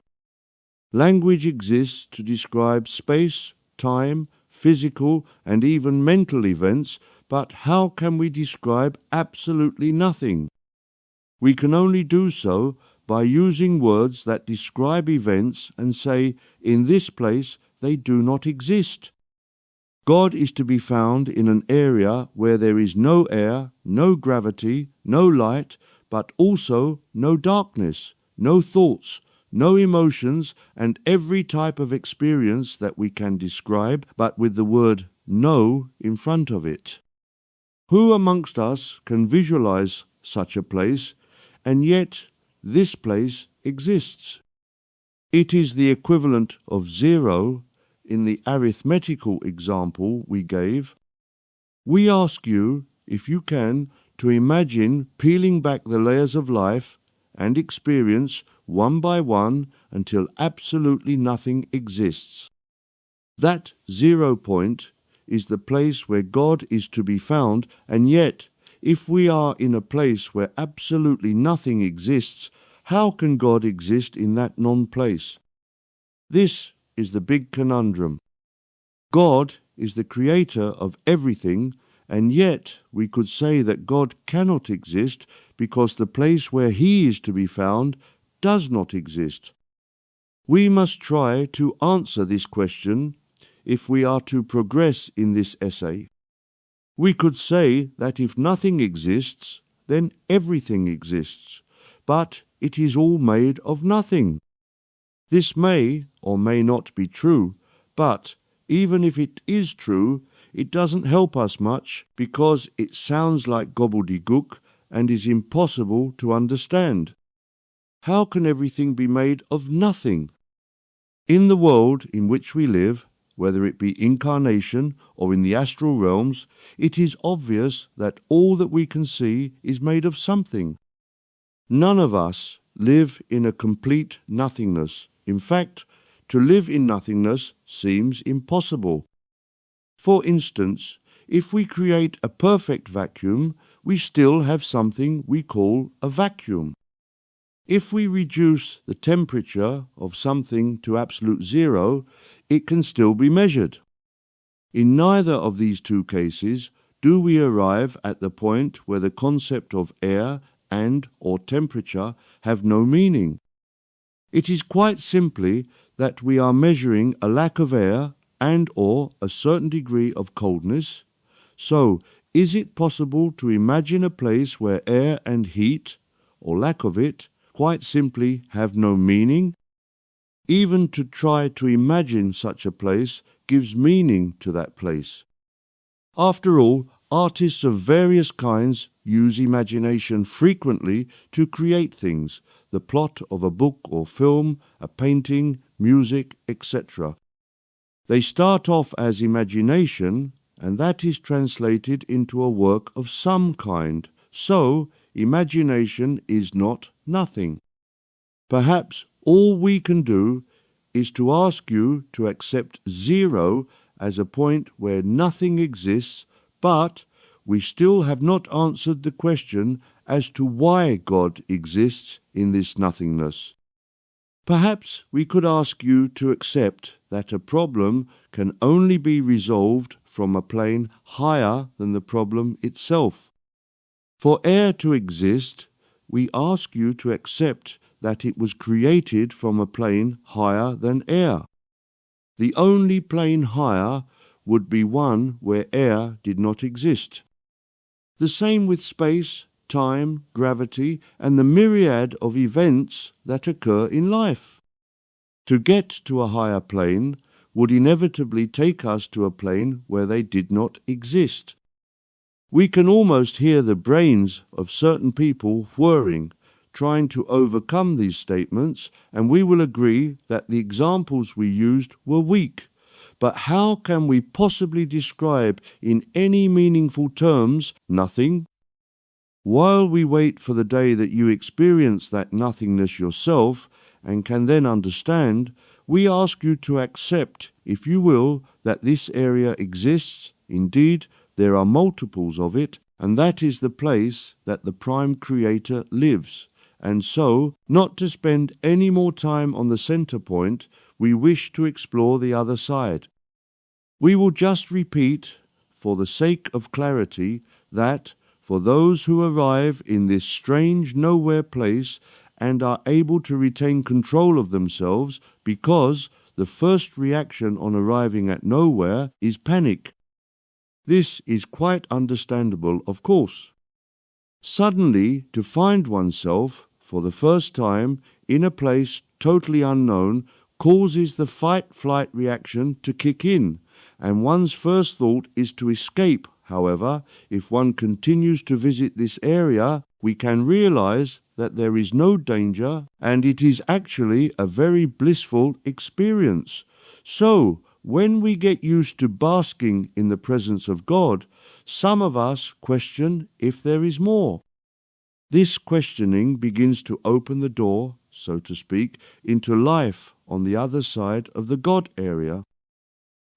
Language exists to describe space, time, physical, and even mental events, but how can we describe absolutely nothing? We can only do so by using words that describe events and say, in this place they do not exist. God is to be found in an area where there is no air, no gravity, no light, but also no darkness, no thoughts, no emotions, and every type of experience that we can describe, but with the word no in front of it. Who amongst us can visualize such a place, and yet this place exists? It is the equivalent of zero in the arithmetical example we gave. We ask you, if you can, to imagine peeling back the layers of life and experience one by one until absolutely nothing exists. That 0 point is the place where God is to be found, and yet, if we are in a place where absolutely nothing exists, how can God exist in that non-place? This is the big conundrum. God is the creator of everything, and yet we could say that God cannot exist because the place where He is to be found does not exist. We must try to answer this question if we are to progress in this essay. We could say that if nothing exists, then everything exists, but it is all made of nothing. This may or may not be true, but even if it is true, it doesn't help us much because it sounds like gobbledygook and is impossible to understand. How can everything be made of nothing? In the world in which we live, whether it be incarnation or in the astral realms, it is obvious that all that we can see is made of something. None of us live in a complete nothingness. In fact, to live in nothingness seems impossible. For instance, if we create a perfect vacuum, we still have something we call a vacuum. If we reduce the temperature of something to absolute zero, it can still be measured. In neither of these two cases do we arrive at the point where the concept of air and or temperature have no meaning. It is quite simply that we are measuring a lack of air and or a certain degree of coldness. So, Is it possible to imagine a place where air and heat, or lack of it, quite simply have no meaning? Even to try to imagine such a place gives meaning to that place. After all, artists of various kinds use imagination frequently to create things, the plot of a book or film, a painting, music, etc. They start off as imagination, and that is translated into a work of some kind. So, imagination is not nothing. Perhaps all we can do is to ask you to accept zero as a point where nothing exists, but we still have not answered the question as to why God exists in this nothingness. Perhaps we could ask you to accept that a problem can only be resolved from a plane higher than the problem itself. For air to exist, we ask you to accept that it was created from a plane higher than air. The only plane higher would be one where air did not exist. The same with space, time, gravity, and the myriad of events that occur in life. To get to a higher plane would inevitably take us to a plane where they did not exist. We can almost hear the brains of certain people whirring, trying to overcome these statements, and we will agree that the examples we used were weak. But how can we possibly describe in any meaningful terms nothing? While we wait for the day that you experience that nothingness yourself and can then understand, we ask you to accept, if you will, that this area exists. Indeed, there are multiples of it, and that is the place that the Prime Creator lives. And so, not to spend any more time on the center point, we wish to explore the other side. We will just repeat, for the sake of clarity, that for those who arrive in this strange nowhere place and are able to retain control of themselves, because the first reaction on arriving at nowhere is panic. This is quite understandable, of course. Suddenly, to find oneself, for the first time, in a place totally unknown, causes the fight-flight reaction to kick in, and one's first thought is to escape. However, if one continues to visit this area, we can realize that there is no danger, and it is actually a very blissful experience. So, when we get used to basking in the presence of God, some of us question if there is more. This questioning begins to open the door, so to speak, into life on the other side of the God area.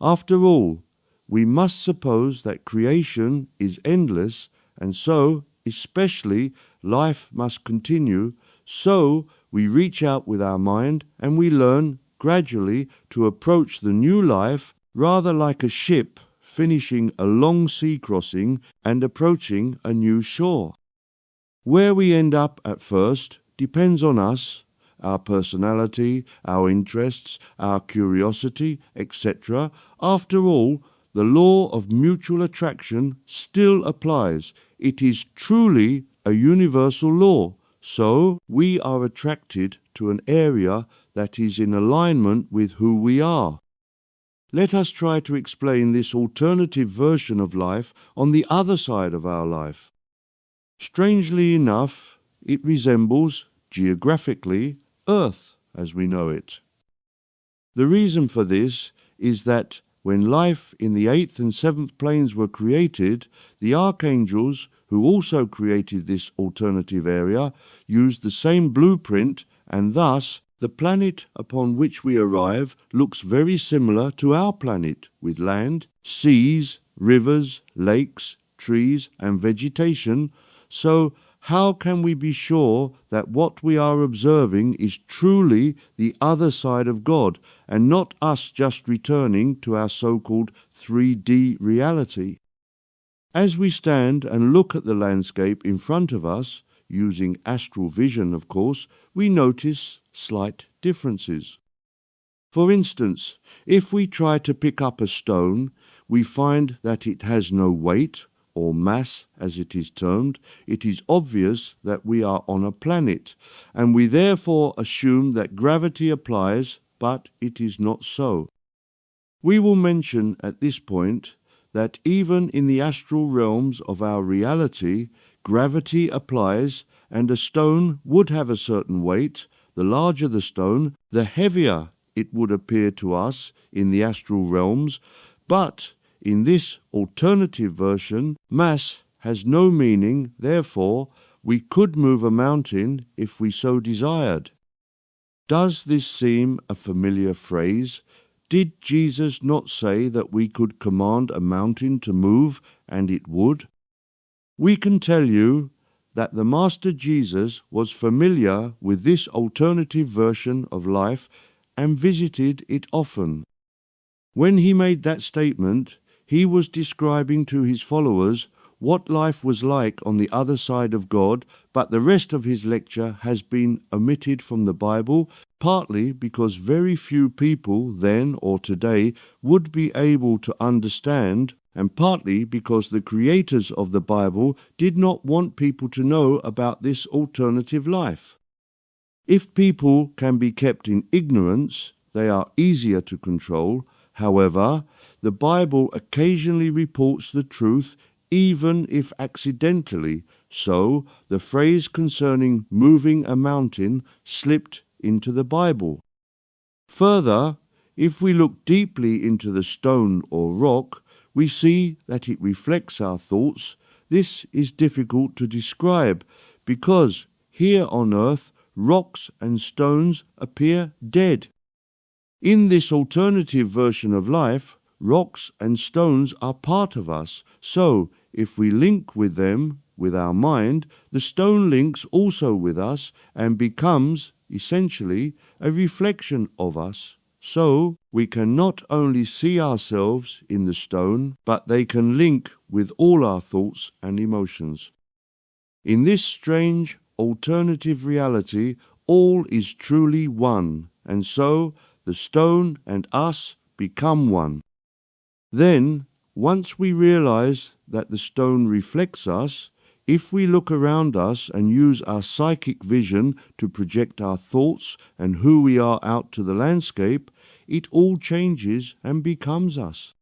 After all, we must suppose that creation is endless, and so, especially, life must continue. So, we reach out with our mind and we learn gradually to approach the new life rather like a ship finishing a long sea crossing and approaching a new shore. Where we end up at first depends on us, our personality, our interests, our curiosity, etc. After all, the law of mutual attraction still applies. It is truly a universal law. So we are attracted to an area that is in alignment with who we are. Let us try to explain this alternative version of life on the other side of our life. Strangely enough, it resembles, geographically, Earth as we know it. The reason for this is that when life in the 8th and 7th planes were created, the archangels, who also created this alternative area, used the same blueprint, and thus the planet upon which we arrive looks very similar to our planet, with land, seas, rivers, lakes, trees, and vegetation. So, how can we be sure that what we are observing is truly the other side of God, and not us just returning to our so-called 3D reality? As we stand and look at the landscape in front of us, using astral vision, of course, we notice slight differences. For instance, if we try to pick up a stone, we find that it has no weight, or mass as it is termed, it is obvious that we are on a planet, and we therefore assume that gravity applies, but it is not so. We will mention at this point that even in the astral realms of our reality, gravity applies, and a stone would have a certain weight. The larger the stone, the heavier it would appear to us in the astral realms, but in this alternative version, mass has no meaning, therefore we could move a mountain if we so desired. Does this seem a familiar phrase? Did Jesus not say that we could command a mountain to move and it would? We can tell you that the Master Jesus was familiar with this alternative version of life and visited it often. When he made that statement, he was describing to his followers what life was like on the other side of God, but the rest of his lecture has been omitted from the Bible, partly because very few people then or today would be able to understand, and partly because the creators of the Bible did not want people to know about this alternative life. If people can be kept in ignorance, they are easier to control. However, the Bible occasionally reports the truth, even if accidentally, so the phrase concerning moving a mountain slipped into the Bible. Further, if we look deeply into the stone or rock, we see that it reflects our thoughts. This is difficult to describe because here on earth, rocks and stones appear dead. In this alternative version of life, rocks and stones are part of us, so if we link with them with our mind, the stone links also with us and becomes, essentially, a reflection of us. So we can not only see ourselves in the stone, but they can link with all our thoughts and emotions. In this strange alternative reality, all is truly one, and so the stone and us become one. Then, once we realize that the stone reflects us, if we look around us and use our psychic vision to project our thoughts and who we are out to the landscape, it all changes and becomes us.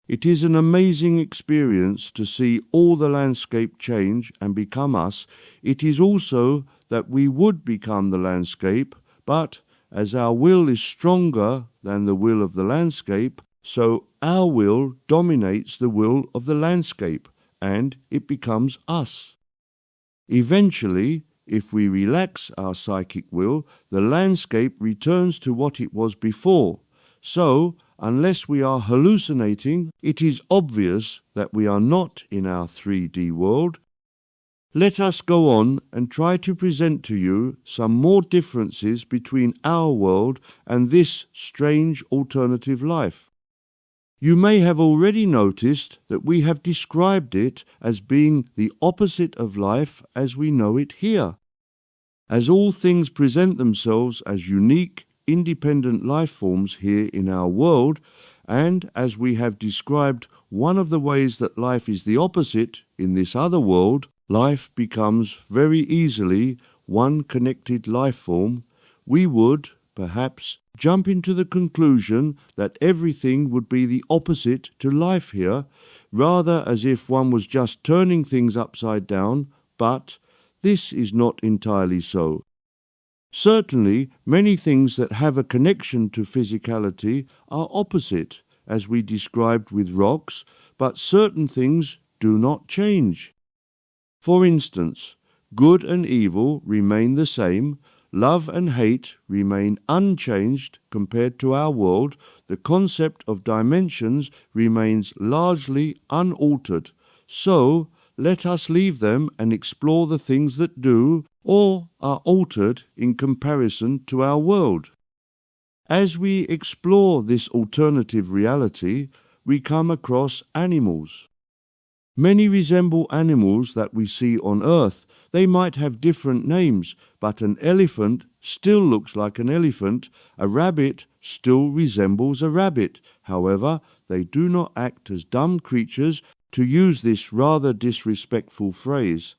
It is an amazing experience to see all the landscape change and become us. It is also that we would become the landscape, but as our will is stronger than the will of the landscape, so our will dominates the will of the landscape, and it becomes us. Eventually, if we relax our psychic will, the landscape returns to what it was before. So, unless we are hallucinating, it is obvious that we are not in our 3D world. Let us go on and try to present to you some more differences between our world and this strange alternative life. You may have already noticed that we have described it as being the opposite of life as we know it here. As all things present themselves as unique, independent life forms here in our world, and as we have described one of the ways that life is the opposite in this other world, life becomes very easily one connected life form, we would, perhaps, jump into the conclusion that everything would be the opposite to life here, rather as if one was just turning things upside down, but this is not entirely so. Certainly, many things that have a connection to physicality are opposite, as we described with rocks, but certain things do not change. For instance, good and evil remain the same, love and hate remain unchanged compared to our world, the concept of dimensions remains largely unaltered. So, let us leave them and explore the things that do or are altered in comparison to our world. As we explore this alternative reality, we come across animals. Many resemble animals that we see on Earth. They might have different names, but an elephant still looks like an elephant. A rabbit still resembles a rabbit. However, they do not act as dumb creatures, to use this rather disrespectful phrase.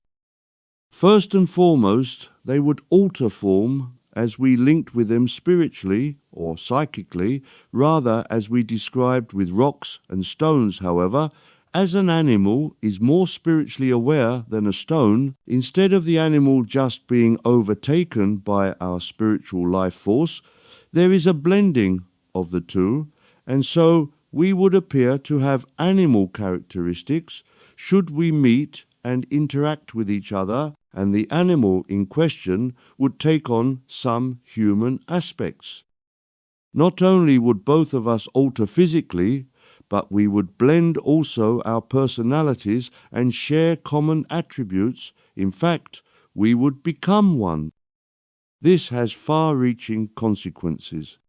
First and foremost, they would alter form as we linked with them spiritually or psychically, rather as we described with rocks and stones. However, as an animal is more spiritually aware than a stone, instead of the animal just being overtaken by our spiritual life force, there is a blending of the two, and so we would appear to have animal characteristics should we meet and interact with each other, and the animal in question would take on some human aspects. Not only would both of us alter physically, but we would blend also our personalities and share common attributes. In fact, we would become one. This has far-reaching consequences.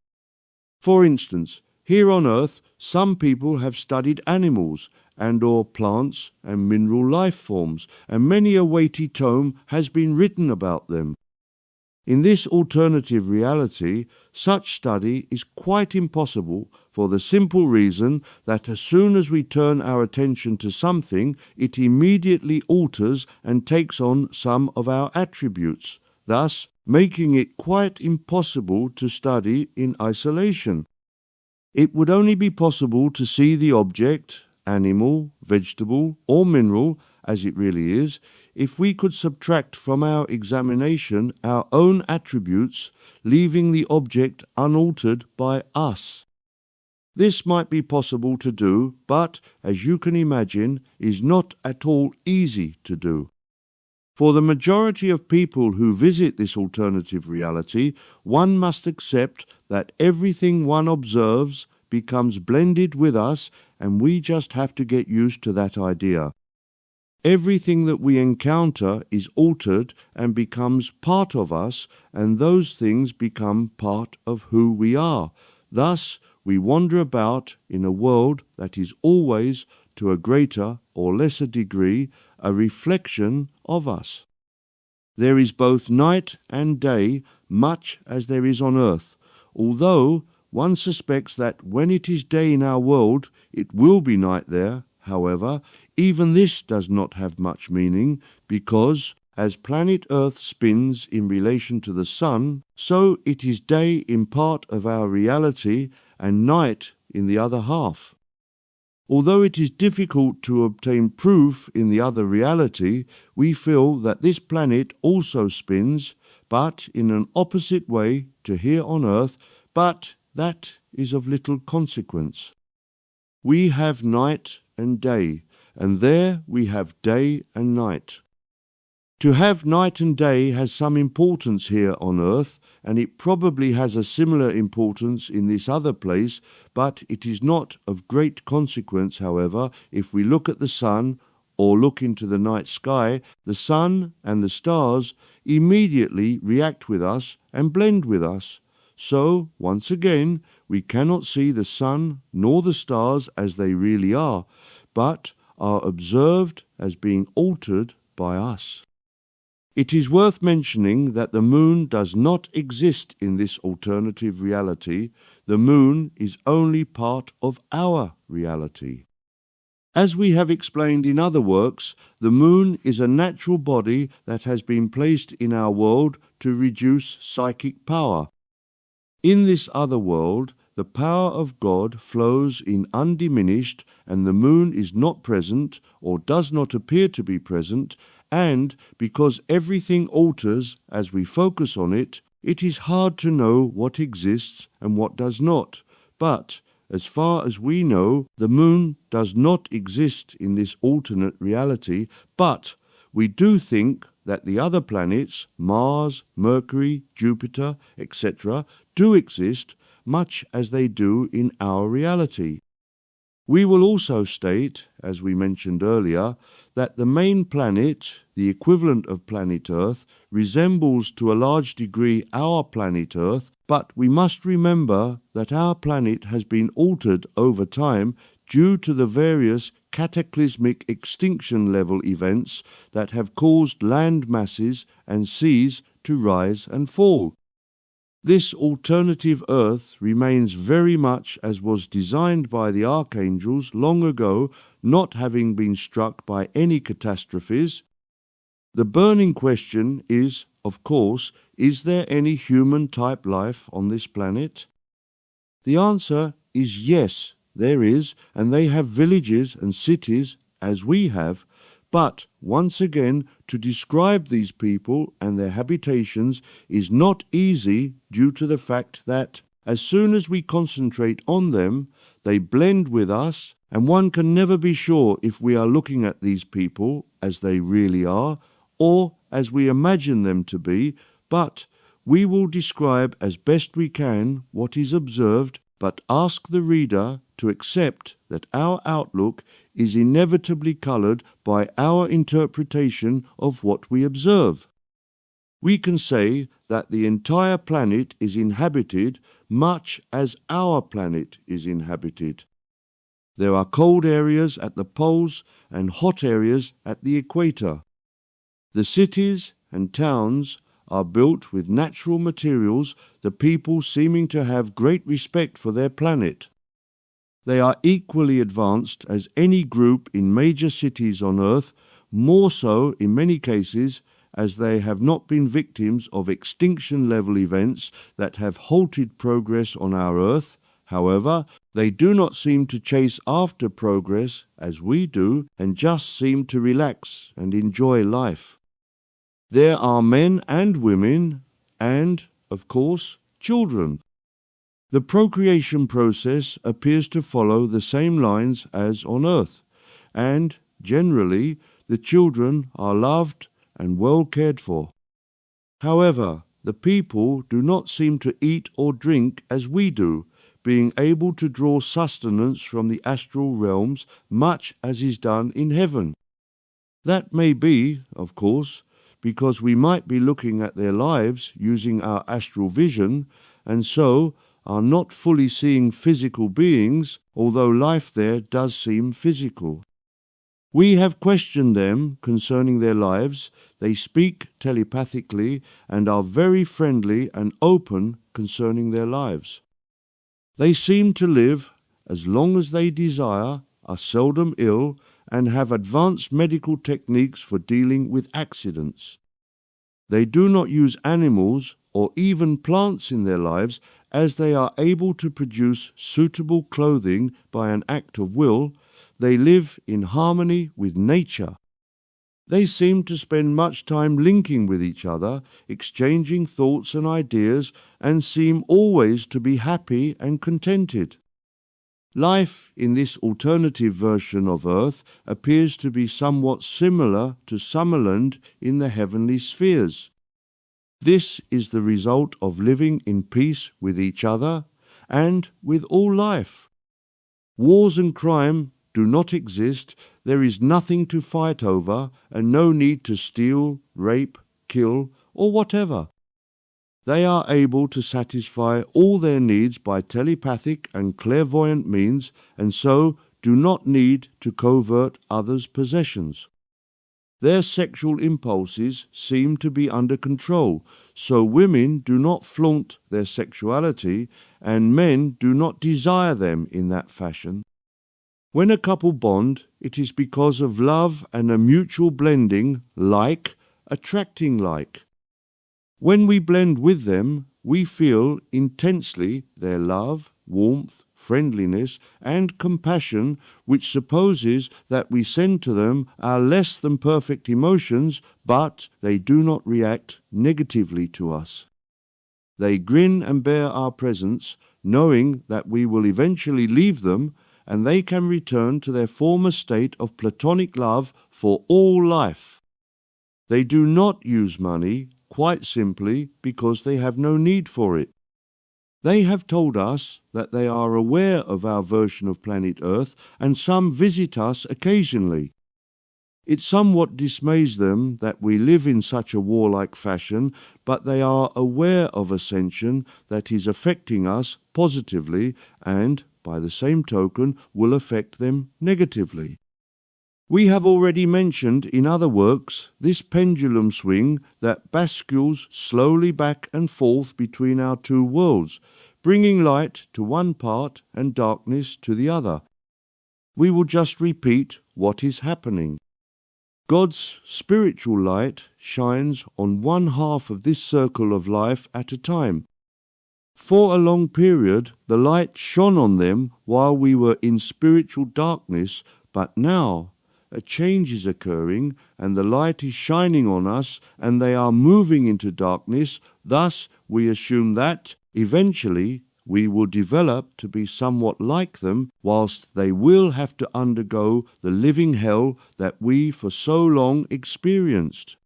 For instance, here on Earth, some people have studied animals and/or plants and mineral life forms, and many a weighty tome has been written about them. In this alternative reality, such study is quite impossible for the simple reason that as soon as we turn our attention to something, it immediately alters and takes on some of our attributes, thus making it quite impossible to study in isolation. It would only be possible to see the object, animal, vegetable, or mineral, as it really is, if we could subtract from our examination our own attributes, leaving the object unaltered by us. This might be possible to do, but, as you can imagine, is not at all easy to do. For the majority of people who visit this alternative reality, one must accept that everything one observes becomes blended with us, and we just have to get used to that idea. Everything that we encounter is altered and becomes part of us, and those things become part of who we are. Thus, we wander about in a world that is always, to a greater or lesser degree, a reflection of us. There is both night and day, much as there is on earth, although one suspects that when it is day in our world, it will be night there. However, even this does not have much meaning, because, as planet Earth spins in relation to the sun, so it is day in part of our reality and night in the other half. Although it is difficult to obtain proof in the other reality, we feel that this planet also spins, but in an opposite way to here on Earth, but that is of little consequence. We have night and day, and there we have day and night. To have night and day has some importance here on earth, and it probably has a similar importance in this other place, but it is not of great consequence, however, if we look at the sun or look into the night sky. The sun and the stars immediately react with us and blend with us. So, once again, we cannot see the sun nor the stars as they really are, but are observed as being altered by us. It is worth mentioning that the moon does not exist in this alternative reality. The moon is only part of our reality. As we have explained in other works, the moon is a natural body that has been placed in our world to reduce psychic power. In this other world, the power of God flows in undiminished, and the moon is not present or does not appear to be present, and because everything alters as we focus on it, it is hard to know what exists and what does not. But, as far as we know, the moon does not exist in this alternate reality, but we do think that the other planets, Mars, Mercury, Jupiter, etc., do exist, much as they do in our reality. We will also state, as we mentioned earlier, that the main planet, the equivalent of planet Earth, resembles to a large degree our planet Earth, but we must remember that our planet has been altered over time due to the various cataclysmic extinction level events that have caused land masses and seas to rise and fall. This alternative Earth remains very much as was designed by the archangels long ago, not having been struck by any catastrophes. The burning question is, of course, is there any human-type life on this planet? The answer is yes, there is, and they have villages and cities, as we have. But, once again, to describe these people and their habitations is not easy due to the fact that, as soon as we concentrate on them, they blend with us, and one can never be sure if we are looking at these people as they really are, or as we imagine them to be, but we will describe as best we can what is observed, but ask the reader to accept that our outlook is inevitably coloured by our interpretation of what we observe. We can say that the entire planet is inhabited much as our planet is inhabited. There are cold areas at the poles and hot areas at the equator. The cities and towns are built with natural materials, the people seeming to have great respect for their planet. They are equally advanced as any group in major cities on Earth, more so in many cases as they have not been victims of extinction-level events that have halted progress on our Earth. However, they do not seem to chase after progress as we do and just seem to relax and enjoy life. There are men and women and, of course, children. The procreation process appears to follow the same lines as on Earth, and, generally, the children are loved and well cared for. However, the people do not seem to eat or drink as we do, being able to draw sustenance from the astral realms much as is done in heaven. That may be, of course, because we might be looking at their lives using our astral vision, and so are not fully seeing physical beings, although life there does seem physical. We have questioned them concerning their lives. They speak telepathically and are very friendly and open concerning their lives. They seem to live as long as they desire, are seldom ill, and have advanced medical techniques for dealing with accidents. They do not use animals or even plants in their lives, as they are able to produce suitable clothing by an act of will. They live in harmony with nature. They seem to spend much time linking with each other, exchanging thoughts and ideas, and seem always to be happy and contented. Life in this alternative version of Earth appears to be somewhat similar to Summerland in the heavenly spheres. This is the result of living in peace with each other and with all life. Wars and crime do not exist. There is nothing to fight over and no need to steal, rape, kill, or whatever. They are able to satisfy all their needs by telepathic and clairvoyant means, and so do not need to covert others' possessions. Their sexual impulses seem to be under control, so women do not flaunt their sexuality, and men do not desire them in that fashion. When a couple bond, it is because of love and a mutual blending, like attracting like. When we blend with them, we feel intensely their love, warmth, friendliness, and compassion, which supposes that we send to them our less than perfect emotions, but they do not react negatively to us. They grin and bear our presence, knowing that we will eventually leave them, and they can return to their former state of platonic love for all life. They do not use money, quite simply because they have no need for it. They have told us that they are aware of our version of planet Earth, and some visit us occasionally. It somewhat dismays them that we live in such a warlike fashion, but they are aware of ascension that is affecting us positively and, by the same token, will affect them negatively. We have already mentioned in other works this pendulum swing that bascules slowly back and forth between our two worlds, bringing light to one part and darkness to the other. We will just repeat what is happening. God's spiritual light shines on one half of this circle of life at a time. For a long period, the light shone on them while we were in spiritual darkness, but now a change is occurring and the light is shining on us and they are moving into darkness. Thus, we assume that, eventually, we will develop to be somewhat like them, whilst they will have to undergo the living hell that we for so long experienced.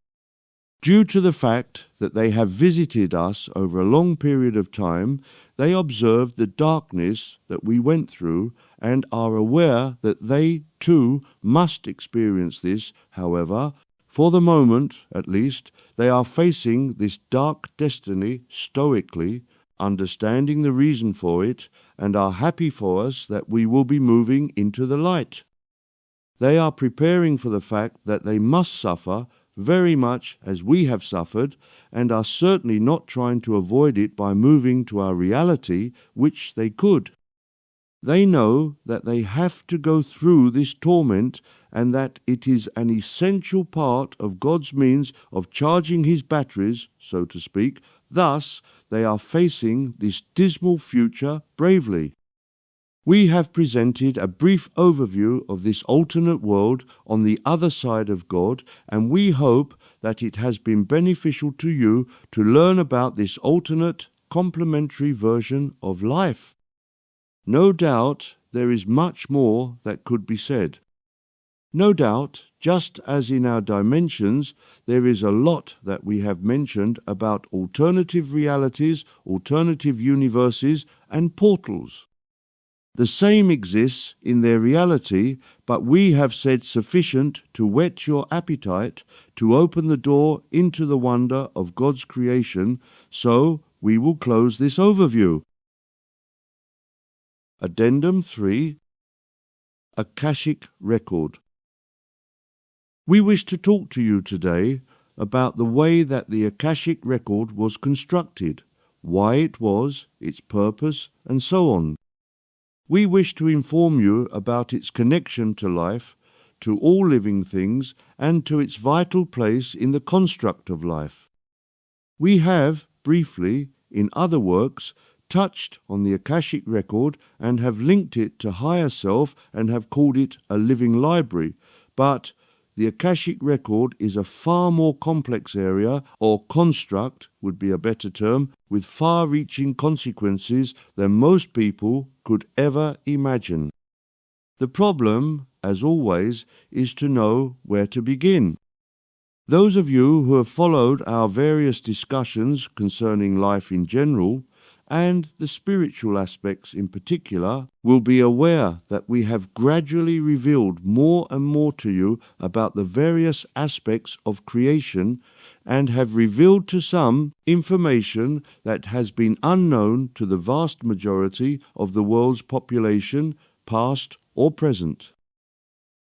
Due to the fact that they have visited us over a long period of time, they observed the darkness that we went through and are aware that they too must experience this. However, for the moment at least, they are facing this dark destiny stoically, understanding the reason for it, and are happy for us that we will be moving into the light. They are preparing for the fact that they must suffer very much as we have suffered, and are certainly not trying to avoid it by moving to our reality, which they could. They know that they have to go through this torment and that it is an essential part of God's means of charging his batteries, so to speak. Thus, they are facing this dismal future bravely. We have presented a brief overview of this alternate world on the other side of God, and we hope that it has been beneficial to you to learn about this alternate, complementary version of life. No doubt there is much more that could be said. No doubt, just as in our dimensions, there is a lot that we have mentioned about alternative realities, alternative universes, and portals. The same exists in their reality, but we have said sufficient to whet your appetite, to open the door into the wonder of God's creation, so we will close this overview. Addendum 3, Akashic Record. We wish to talk to you today about the way that the Akashic Record was constructed, why it was, its purpose, and so on. We wish to inform you about its connection to life, to all living things, and to its vital place in the construct of life. We have, briefly, in other works, touched on the Akashic Record and have linked it to higher self and have called it a living library, but the Akashic Record is a far more complex area, or construct would be a better term, with far-reaching consequences than most people could ever imagine. The problem, as always, is to know where to begin. Those of you who have followed our various discussions concerning life in general, and the spiritual aspects in particular, will be aware that we have gradually revealed more and more to you about the various aspects of creation, and have revealed to some information that has been unknown to the vast majority of the world's population, past or present.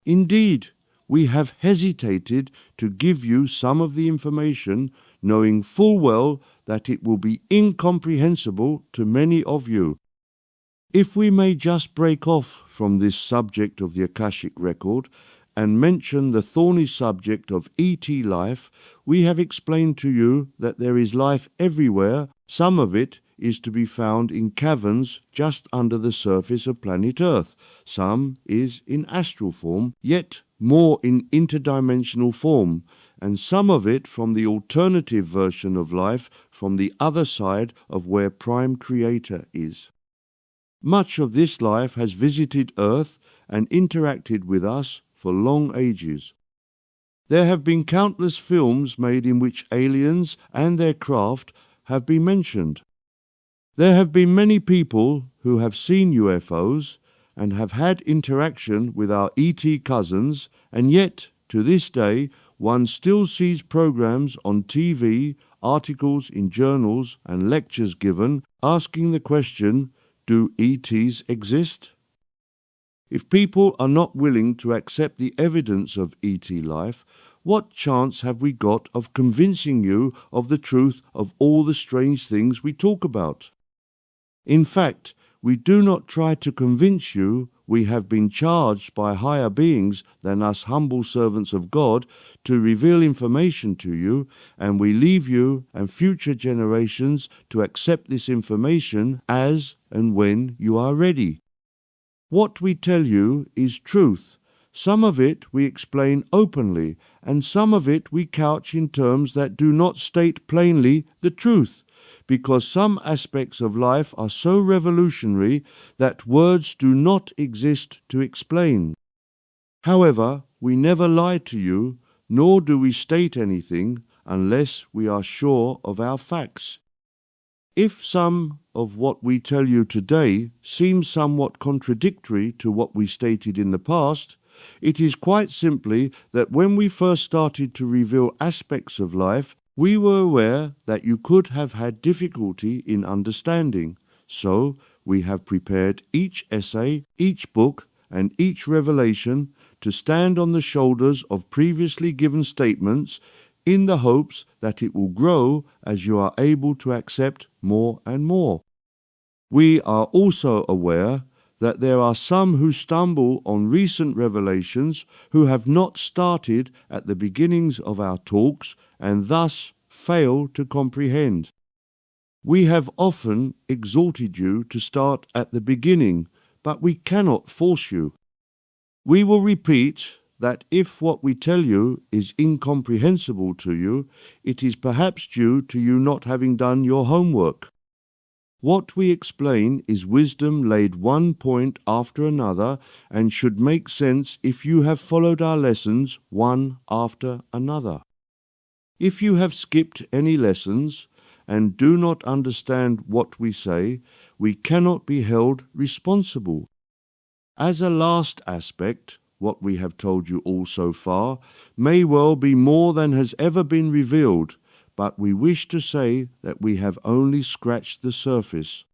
Indeed, we have hesitated to give you some of the information, knowing full well that it will be incomprehensible to many of you. If we may just break off from this subject of the Akashic Record and mention the thorny subject of ET life, we have explained to you that there is life everywhere. Some of it is to be found in caverns just under the surface of planet Earth. Some is in astral form, yet more in interdimensional form, and some of it from the alternative version of life from the other side of where Prime Creator is. Much of this life has visited Earth and interacted with us for long ages. There have been countless films made in which aliens and their craft have been mentioned. There have been many people who have seen UFOs and have had interaction with our ET cousins, and yet, to this day, one still sees programs on TV, articles in journals, and lectures given asking the question, do ETs exist? If people are not willing to accept the evidence of ET life, what chance have we got of convincing you of the truth of all the strange things we talk about? In fact, we do not try to convince you. We have been charged by higher beings than us humble servants of God to reveal information to you, and we leave you and future generations to accept this information as and when you are ready. What we tell you is truth. Some of it we explain openly, and some of it we couch in terms that do not state plainly the truth, because some aspects of life are so revolutionary that words do not exist to explain. However, we never lie to you, nor do we state anything unless we are sure of our facts. If some of what we tell you today seems somewhat contradictory to what we stated in the past, it is quite simply that when we first started to reveal aspects of life, we were aware that you could have had difficulty in understanding. So we have prepared each essay, each book, and each revelation to stand on the shoulders of previously given statements in the hopes that it will grow as you are able to accept more and more. We are also aware that there are some who stumble on recent revelations who have not started at the beginnings of our talks and thus fail to comprehend. We have often exhorted you to start at the beginning, but we cannot force you. We will repeat that if what we tell you is incomprehensible to you, it is perhaps due to you not having done your homework. What we explain is wisdom laid one point after another and should make sense if you have followed our lessons one after another. If you have skipped any lessons and do not understand what we say, we cannot be held responsible. As a last aspect, what we have told you all so far may well be more than has ever been revealed, but we wish to say that we have only scratched the surface.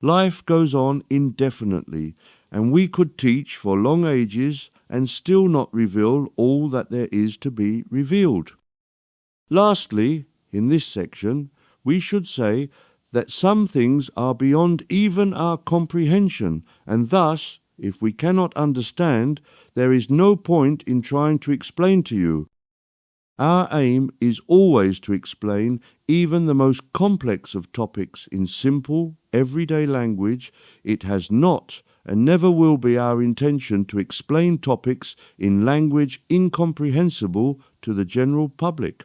Life goes on indefinitely, and we could teach for long ages and still not reveal all that there is to be revealed. Lastly, in this section, we should say that some things are beyond even our comprehension, and thus, if we cannot understand, there is no point in trying to explain to you. Our aim is always to explain even the most complex of topics in simple, everyday language. It has not and never will be our intention to explain topics in language incomprehensible to the general public.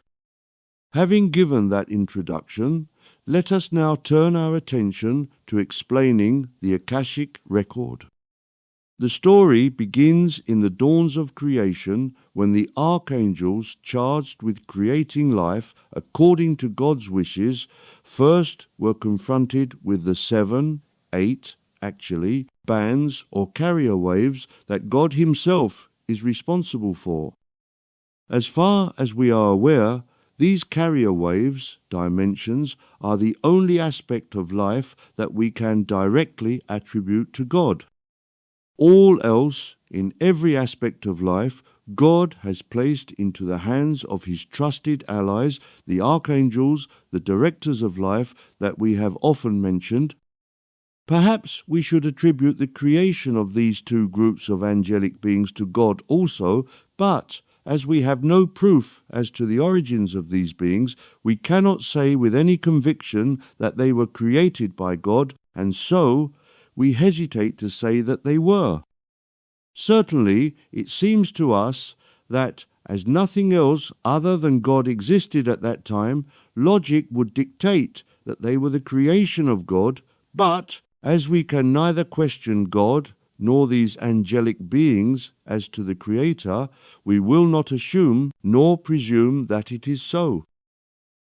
Having given that introduction, let us now turn our attention to explaining the Akashic record. The story begins in the dawns of creation when the archangels charged with creating life according to God's wishes first were confronted with the 8 bands or carrier waves that God Himself is responsible for. As far as we are aware, these carrier waves, dimensions, are the only aspect of life that we can directly attribute to God. All else, in every aspect of life, God has placed into the hands of His trusted allies, the archangels, the directors of life that we have often mentioned. Perhaps we should attribute the creation of these two groups of angelic beings to God also, but as we have no proof as to the origins of these beings, we cannot say with any conviction that they were created by God, and so we hesitate to say that they were. Certainly, it seems to us that, as nothing else other than God existed at that time, logic would dictate that they were the creation of God, but as we can neither question God nor these angelic beings as to the Creator, we will not assume nor presume that it is so.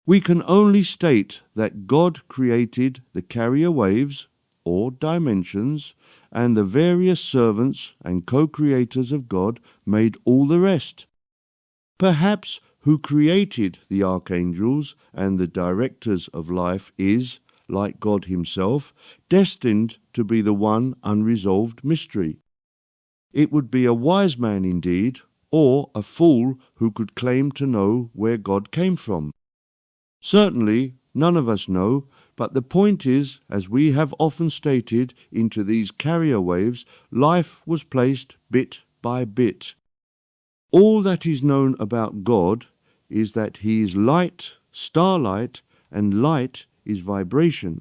We can only state that God created the carrier waves, or dimensions, and the various servants and co-creators of God made all the rest. Perhaps who created the archangels and the directors of life is, like God Himself, destined to be the one unresolved mystery. It would be a wise man indeed, or a fool who could claim to know where God came from. Certainly, none of us know, but the point is, as we have often stated, into these carrier waves, life was placed bit by bit. All that is known about God is that He is light, starlight, and light is vibration.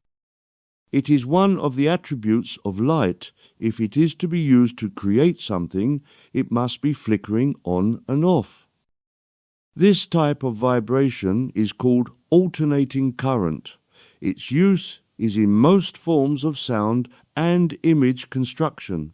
It is one of the attributes of light. If it is to be used to create something, it must be flickering on and off. This type of vibration is called alternating current. Its use is in most forms of sound and image construction.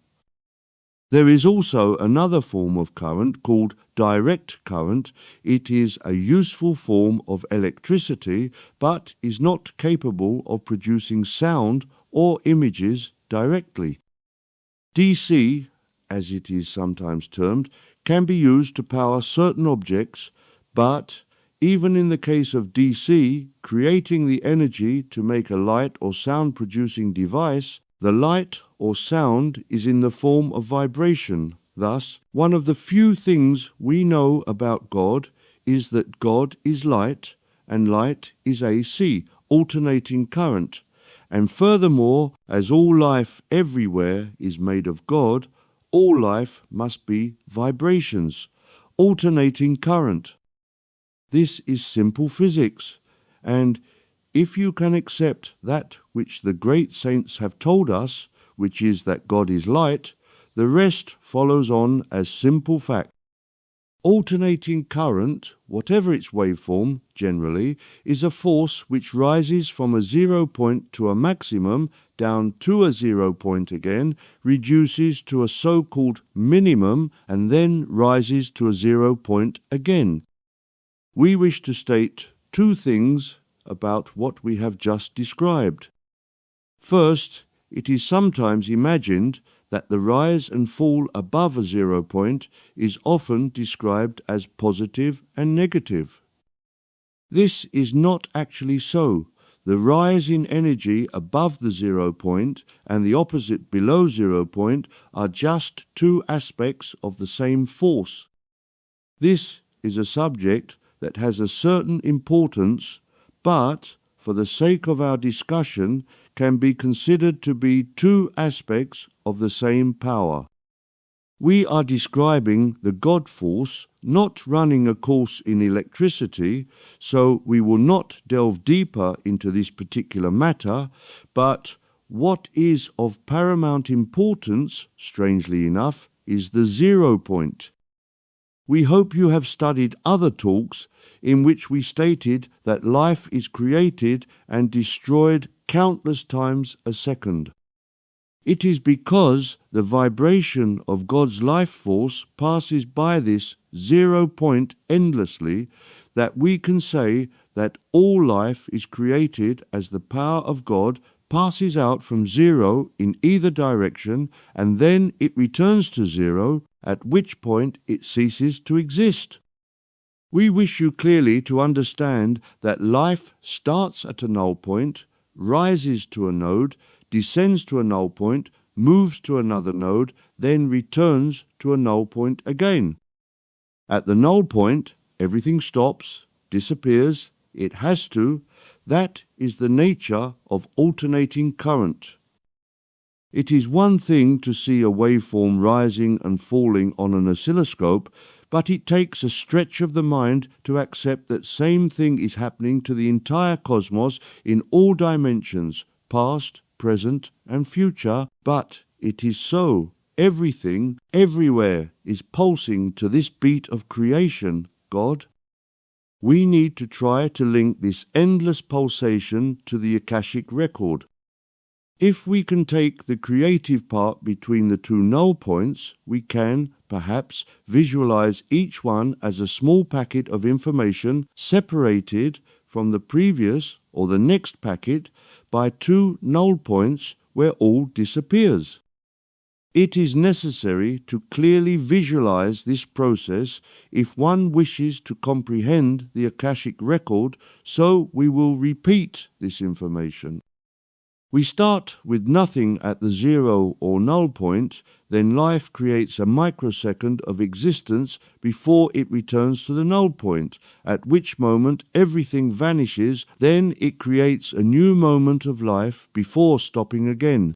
There is also another form of current called direct current. It is a useful form of electricity, but is not capable of producing sound or images directly. DC, as it is sometimes termed, can be used to power certain objects, but even in the case of DC, creating the energy to make a light or sound producing device, the light or sound is in the form of vibration. Thus, one of the few things we know about God is that God is light, and light is AC, alternating current. And furthermore, as all life everywhere is made of God, all life must be vibrations, alternating current. This is simple physics, and if you can accept that which the great saints have told us, which is that God is light, the rest follows on as simple fact. Alternating current, whatever its waveform, generally, is a force which rises from a 0 point to a maximum, down to a 0 point again, reduces to a so-called minimum, and then rises to a 0 point again. We wish to state two things about what we have just described. First, it is sometimes imagined that the rise and fall above a 0 point is often described as positive and negative. This is not actually so. The rise in energy above the 0 point and the opposite below 0 point are just two aspects of the same force. This is a subject that has a certain importance, but for the sake of our discussion can be considered to be two aspects of the same power. We are describing the God force, not running a course in electricity, so we will not delve deeper into this particular matter, but what is of paramount importance, strangely enough, is the 0 point. We hope you have studied other talks in which we stated that life is created and destroyed countless times a second. It is because the vibration of God's life force passes by this 0 point endlessly that we can say that all life is created as the power of God passes out from 0 in either direction, and then it returns to 0, at which point it ceases to exist. We wish you clearly to understand that life starts at a null point, rises to a node, descends to a null point, moves to another node, then returns to a null point again. At the null point, everything stops, disappears, it has to. That is the nature of alternating current. It is one thing to see a waveform rising and falling on an oscilloscope, but it takes a stretch of the mind to accept that same thing is happening to the entire cosmos in all dimensions, past, present, and future, but it is so. Everything, everywhere, is pulsing to this beat of creation, God. We need to try to link this endless pulsation to the Akashic record. If we can take the creative part between the two null points, we can, perhaps, visualize each one as a small packet of information separated from the previous or the next packet by two null points where all disappears. It is necessary to clearly visualize this process if one wishes to comprehend the Akashic record, so we will repeat this information. We start with nothing at the zero or null point, then life creates a microsecond of existence before it returns to the null point, at which moment everything vanishes, then it creates a new moment of life before stopping again.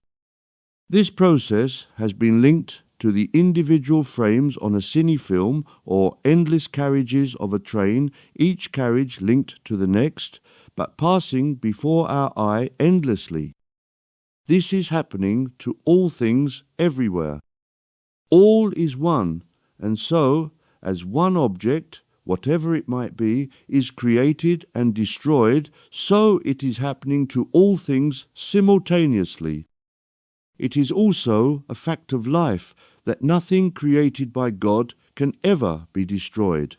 This process has been linked to the individual frames on a cine film or endless carriages of a train, each carriage linked to the next, but passing before our eye endlessly. This is happening to all things everywhere. All is one, and so, as one object, whatever it might be, is created and destroyed, so it is happening to all things simultaneously. It is also a fact of life that nothing created by God can ever be destroyed.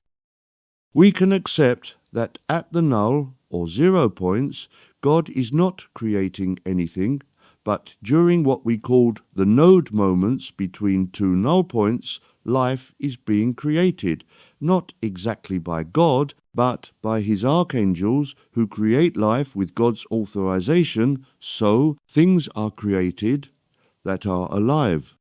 We can accept that at the null or 0 points, God is not creating anything, but during what we called the node moments between two null points, life is being created, not exactly by God, but by his archangels who create life with God's authorization, so things are created that are alive.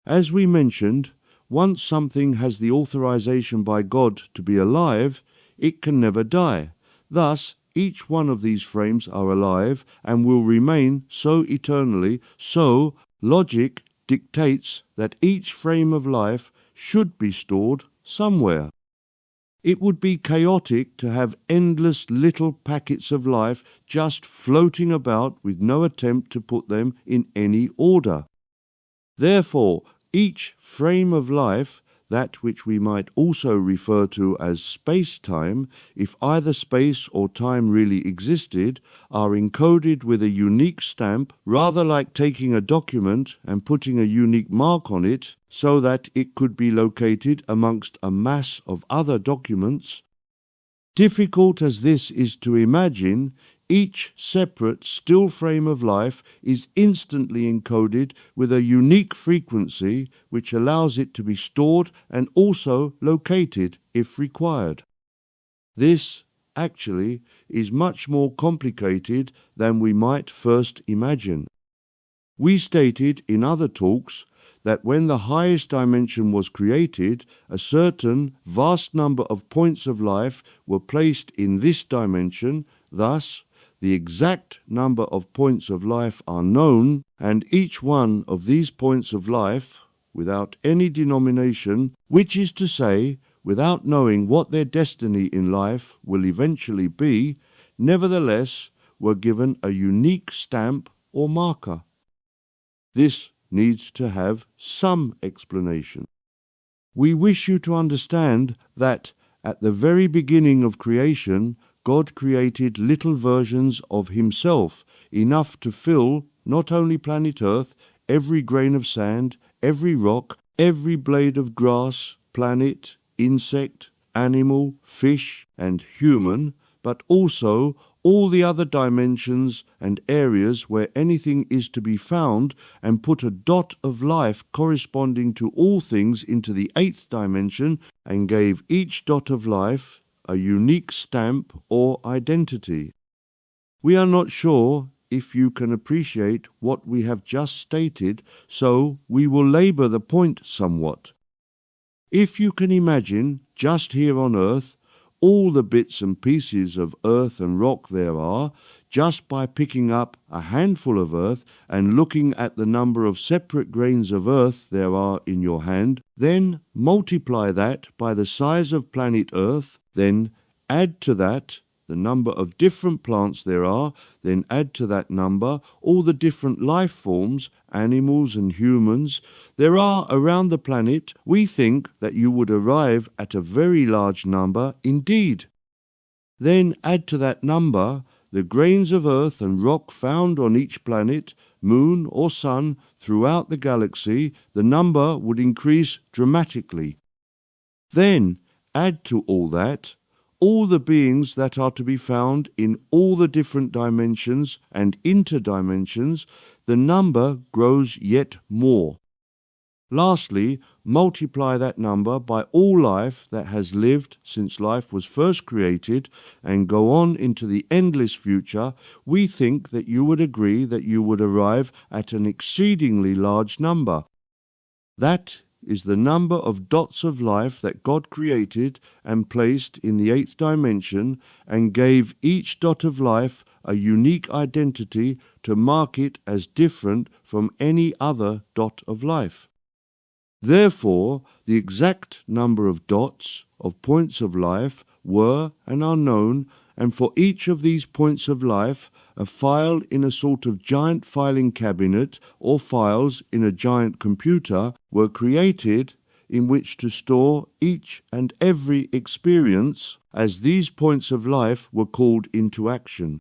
As we mentioned, once something has the authorization by God to be alive, it can never die. Thus, each one of these frames are alive and will remain so eternally, so logic dictates that each frame of life should be stored somewhere. It would be chaotic to have endless little packets of life just floating about with no attempt to put them in any order. Therefore, each frame of life, that which we might also refer to as space-time, if either space or time really existed, are encoded with a unique stamp, rather like taking a document and putting a unique mark on it, so that it could be located amongst a mass of other documents. Difficult as this is to imagine, each separate still frame of life is instantly encoded with a unique frequency which allows it to be stored and also located if required. This, actually, is much more complicated than we might first imagine. We stated in other talks that when the highest dimension was created, a certain vast number of points of life were placed in this dimension. Thus, the exact number of points of life are known, and each one of these points of life, without any denomination, which is to say, without knowing what their destiny in life will eventually be, nevertheless were given a unique stamp or marker. This needs to have some explanation. We wish you to understand that at the very beginning of creation, God created little versions of himself, enough to fill not only planet Earth, every grain of sand, every rock, every blade of grass, planet, insect, animal, fish, and human, but also all the other dimensions and areas where anything is to be found, and put a dot of life corresponding to all things into the 8th dimension, and gave each dot of life a unique stamp or identity. We are not sure if you can appreciate what we have just stated, so we will labour the point somewhat. If you can imagine, just here on Earth, all the bits and pieces of earth and rock there are, just by picking up a handful of earth and looking at the number of separate grains of earth there are in your hand, then multiply that by the size of planet Earth, then add to that the number of different plants there are, then add to that number all the different life forms, animals and humans, there are around the planet, we think that you would arrive at a very large number indeed. Then add to that number the grains of earth and rock found on each planet, moon or sun throughout the galaxy, the number would increase dramatically. Then add to all that all the beings that are to be found in all the different dimensions and interdimensions, the number grows yet more. Lastly, multiply that number by all life that has lived since life was first created and go on into the endless future. We think that you would agree that you would arrive at an exceedingly large number. That is the number of dots of life that God created and placed in the 8th dimension and gave each dot of life a unique identity to mark it as different from any other dot of life. Therefore, the exact number of dots, of points of life, were and are known, and for each of these points of life, a file in a sort of giant filing cabinet or files in a giant computer were created in which to store each and every experience as these points of life were called into action.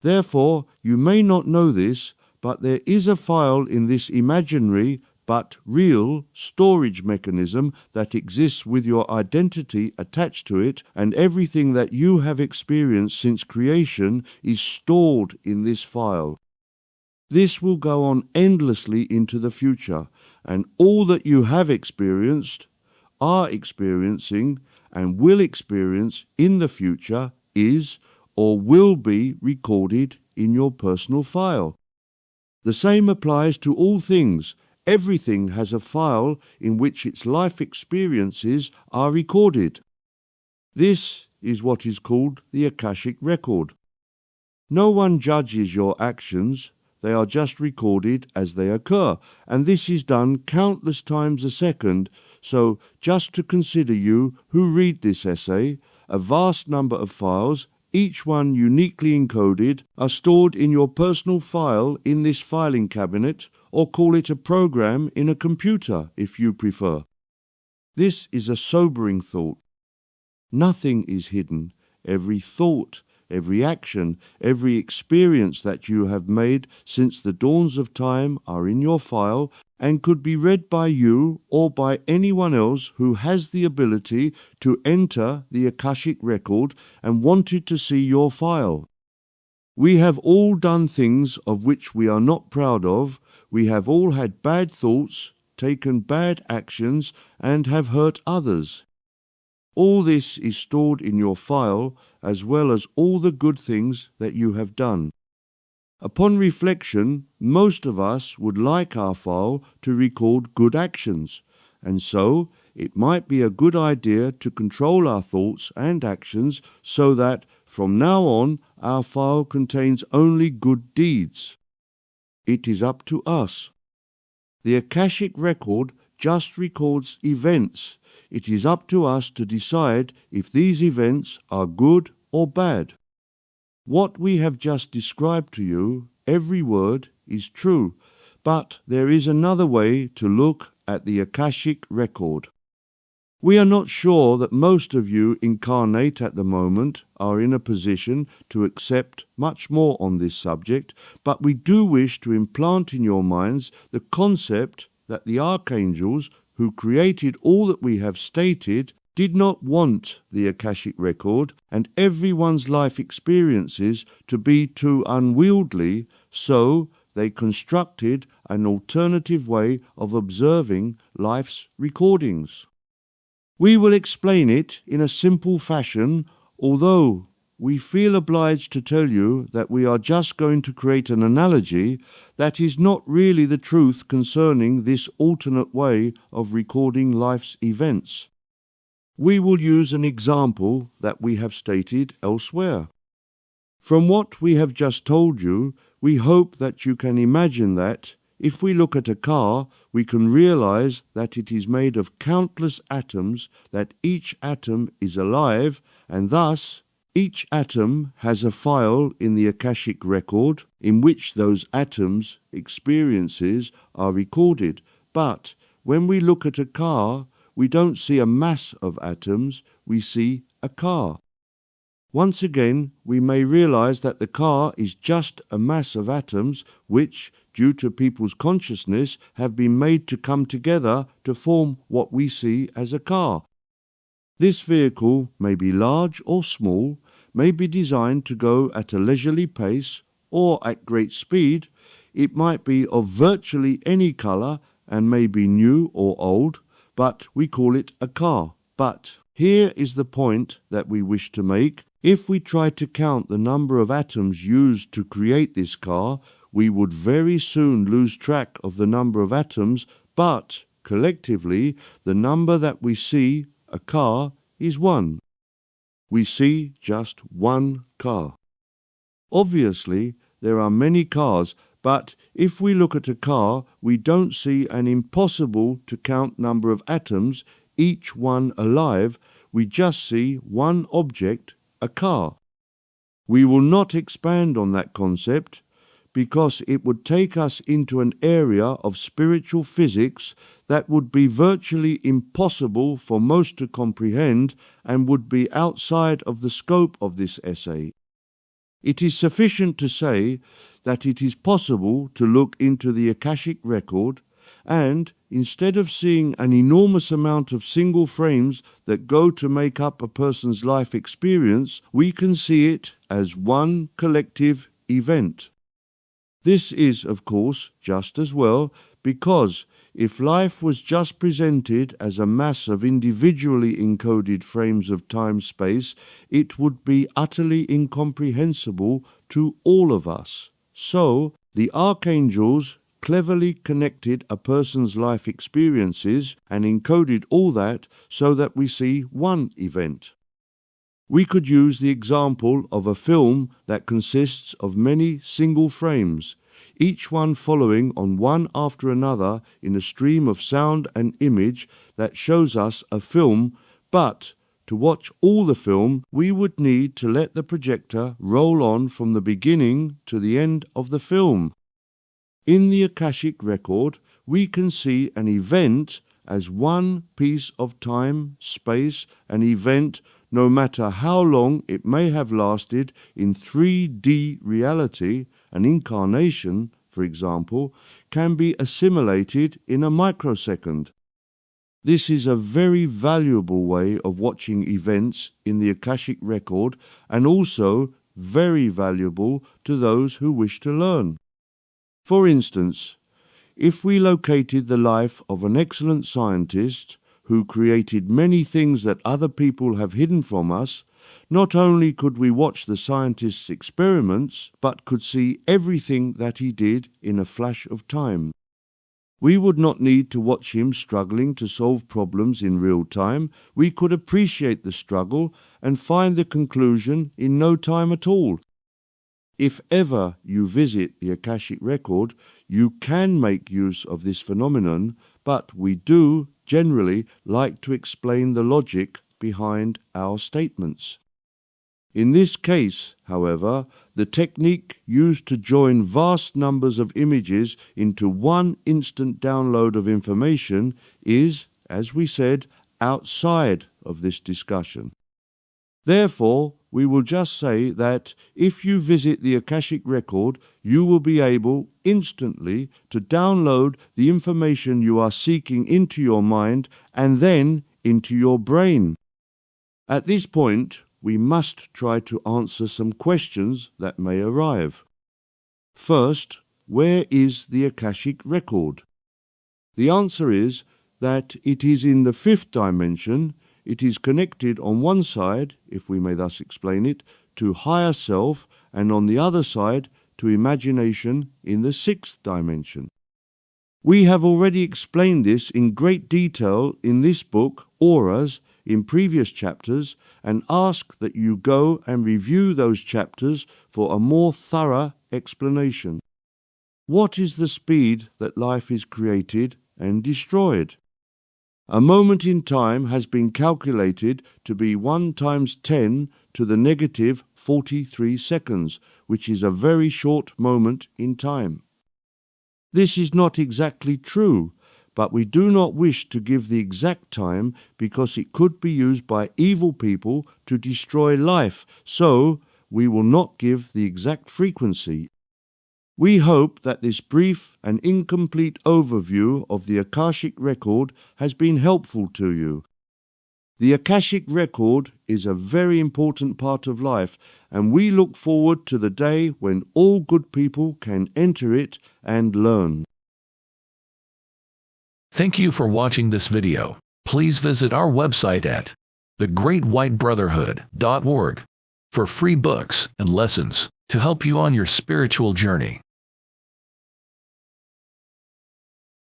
Therefore, you may not know this, but there is a file in this imaginary but real storage mechanism that exists with your identity attached to it, and everything that you have experienced since creation is stored in this file. This will go on endlessly into the future, and all that you have experienced, are experiencing, and will experience in the future is or will be recorded in your personal file. The same applies to all things. Everything has a file in which its life experiences are recorded. This is what is called the Akashic record. No one judges your actions, they are just recorded as they occur, and this is done countless times a second, so just to consider you who read this essay, a vast number of files, each one uniquely encoded, are stored in your personal file in this filing cabinet, or call it a program in a computer if you prefer. This is a sobering thought. Nothing is hidden. Every thought, every action, every experience that you have made since the dawns of time are in your file and could be read by you or by anyone else who has the ability to enter the Akashic record and wanted to see your file. We have all done things of which we are not proud of. We have all had bad thoughts, taken bad actions, and have hurt others. All this is stored in your file, as well as all the good things that you have done. Upon reflection, most of us would like our file to record good actions, and so it might be a good idea to control our thoughts and actions so that from now on our file contains only good deeds. It is up to us. The Akashic record just records events. It is up to us to decide if these events are good or bad. What we have just described to you, every word, is true, but there is another way to look at the Akashic record. We are not sure that most of you incarnate at the moment are in a position to accept much more on this subject, but we do wish to implant in your minds the concept that the archangels who created all that we have stated did not want the Akashic record and everyone's life experiences to be too unwieldy, so they constructed an alternative way of observing life's recordings. We will explain it in a simple fashion, although we feel obliged to tell you that we are just going to create an analogy that is not really the truth concerning this alternate way of recording life's events. We will use an example that we have stated elsewhere. From what we have just told you, we hope that you can imagine that, if we look at a car, we can realize that it is made of countless atoms, that each atom is alive, and thus each atom has a file in the Akashic record in which those atoms' experiences are recorded. But when we look at a car, we don't see a mass of atoms, we see a car. Once again, we may realize that the car is just a mass of atoms which, due to people's consciousness, have been made to come together to form what we see as a car. This vehicle may be large or small, may be designed to go at a leisurely pace or at great speed. It might be of virtually any color and may be new or old, but we call it a car. But here is the point that we wish to make. If we try to count the number of atoms used to create this car, we would very soon lose track of the number of atoms, but collectively, the number that we see, a car, is one. We see just one car. Obviously, there are many cars, but if we look at a car, we don't see an impossible to count number of atoms, each one alive. We just see one object, a car. We will not expand on that concept because it would take us into an area of spiritual physics that would be virtually impossible for most to comprehend and would be outside of the scope of this essay. It is sufficient to say that it is possible to look into the Akashic record and, instead of seeing an enormous amount of single frames that go to make up a person's life experience, we can see it as one collective event. This is, of course, just as well, because if life was just presented as a mass of individually encoded frames of time-space, it would be utterly incomprehensible to all of us. So, the archangels cleverly connected a person's life experiences and encoded all that so that we see one event. We could use the example of a film that consists of many single frames, each one following on one after another in a stream of sound and image that shows us a film, but to watch all the film, we would need to let the projector roll on from the beginning to the end of the film. In the Akashic record, we can see an event as one piece of time, space, an event, no matter how long it may have lasted in 3D reality. An incarnation, for example, can be assimilated in a microsecond. This is a very valuable way of watching events in the Akashic record and also very valuable to those who wish to learn. For instance, if we located the life of an excellent scientist who created many things that other people have hidden from us, not only could we watch the scientist's experiments, but could see everything that he did in a flash of time. We would not need to watch him struggling to solve problems in real time. We could appreciate the struggle and find the conclusion in no time at all. If ever you visit the Akashic record, you can make use of this phenomenon, but we do generally like to explain the logic behind our statements. In this case, however, the technique used to join vast numbers of images into one instant download of information is, as we said, outside of this discussion. Therefore, we will just say that if you visit the Akashic record, you will be able instantly to download the information you are seeking into your mind and then into your brain. At this point, we must try to answer some questions that may arrive. First, where is the Akashic record? The answer is that it is in the fifth dimension. It is connected on one side, if we may thus explain it, to higher self, and on the other side to imagination in the sixth dimension. We have already explained this in great detail in this book, Auras, in previous chapters, and ask that you go and review those chapters for a more thorough explanation. What is the speed that life is created and destroyed? A moment in time has been calculated to be 1 × 10 to the negative 43 seconds, which is a very short moment in time. This is not exactly true, but we do not wish to give the exact time because it could be used by evil people to destroy life, so we will not give the exact frequency. We hope that this brief and incomplete overview of the Akashic record has been helpful to you. The Akashic record is a very important part of life, and we look forward to the day when all good people can enter it and learn. Thank you for watching this video. Please visit our website at thegreatwhitebrotherhood.org for free books and lessons to help you on your spiritual journey.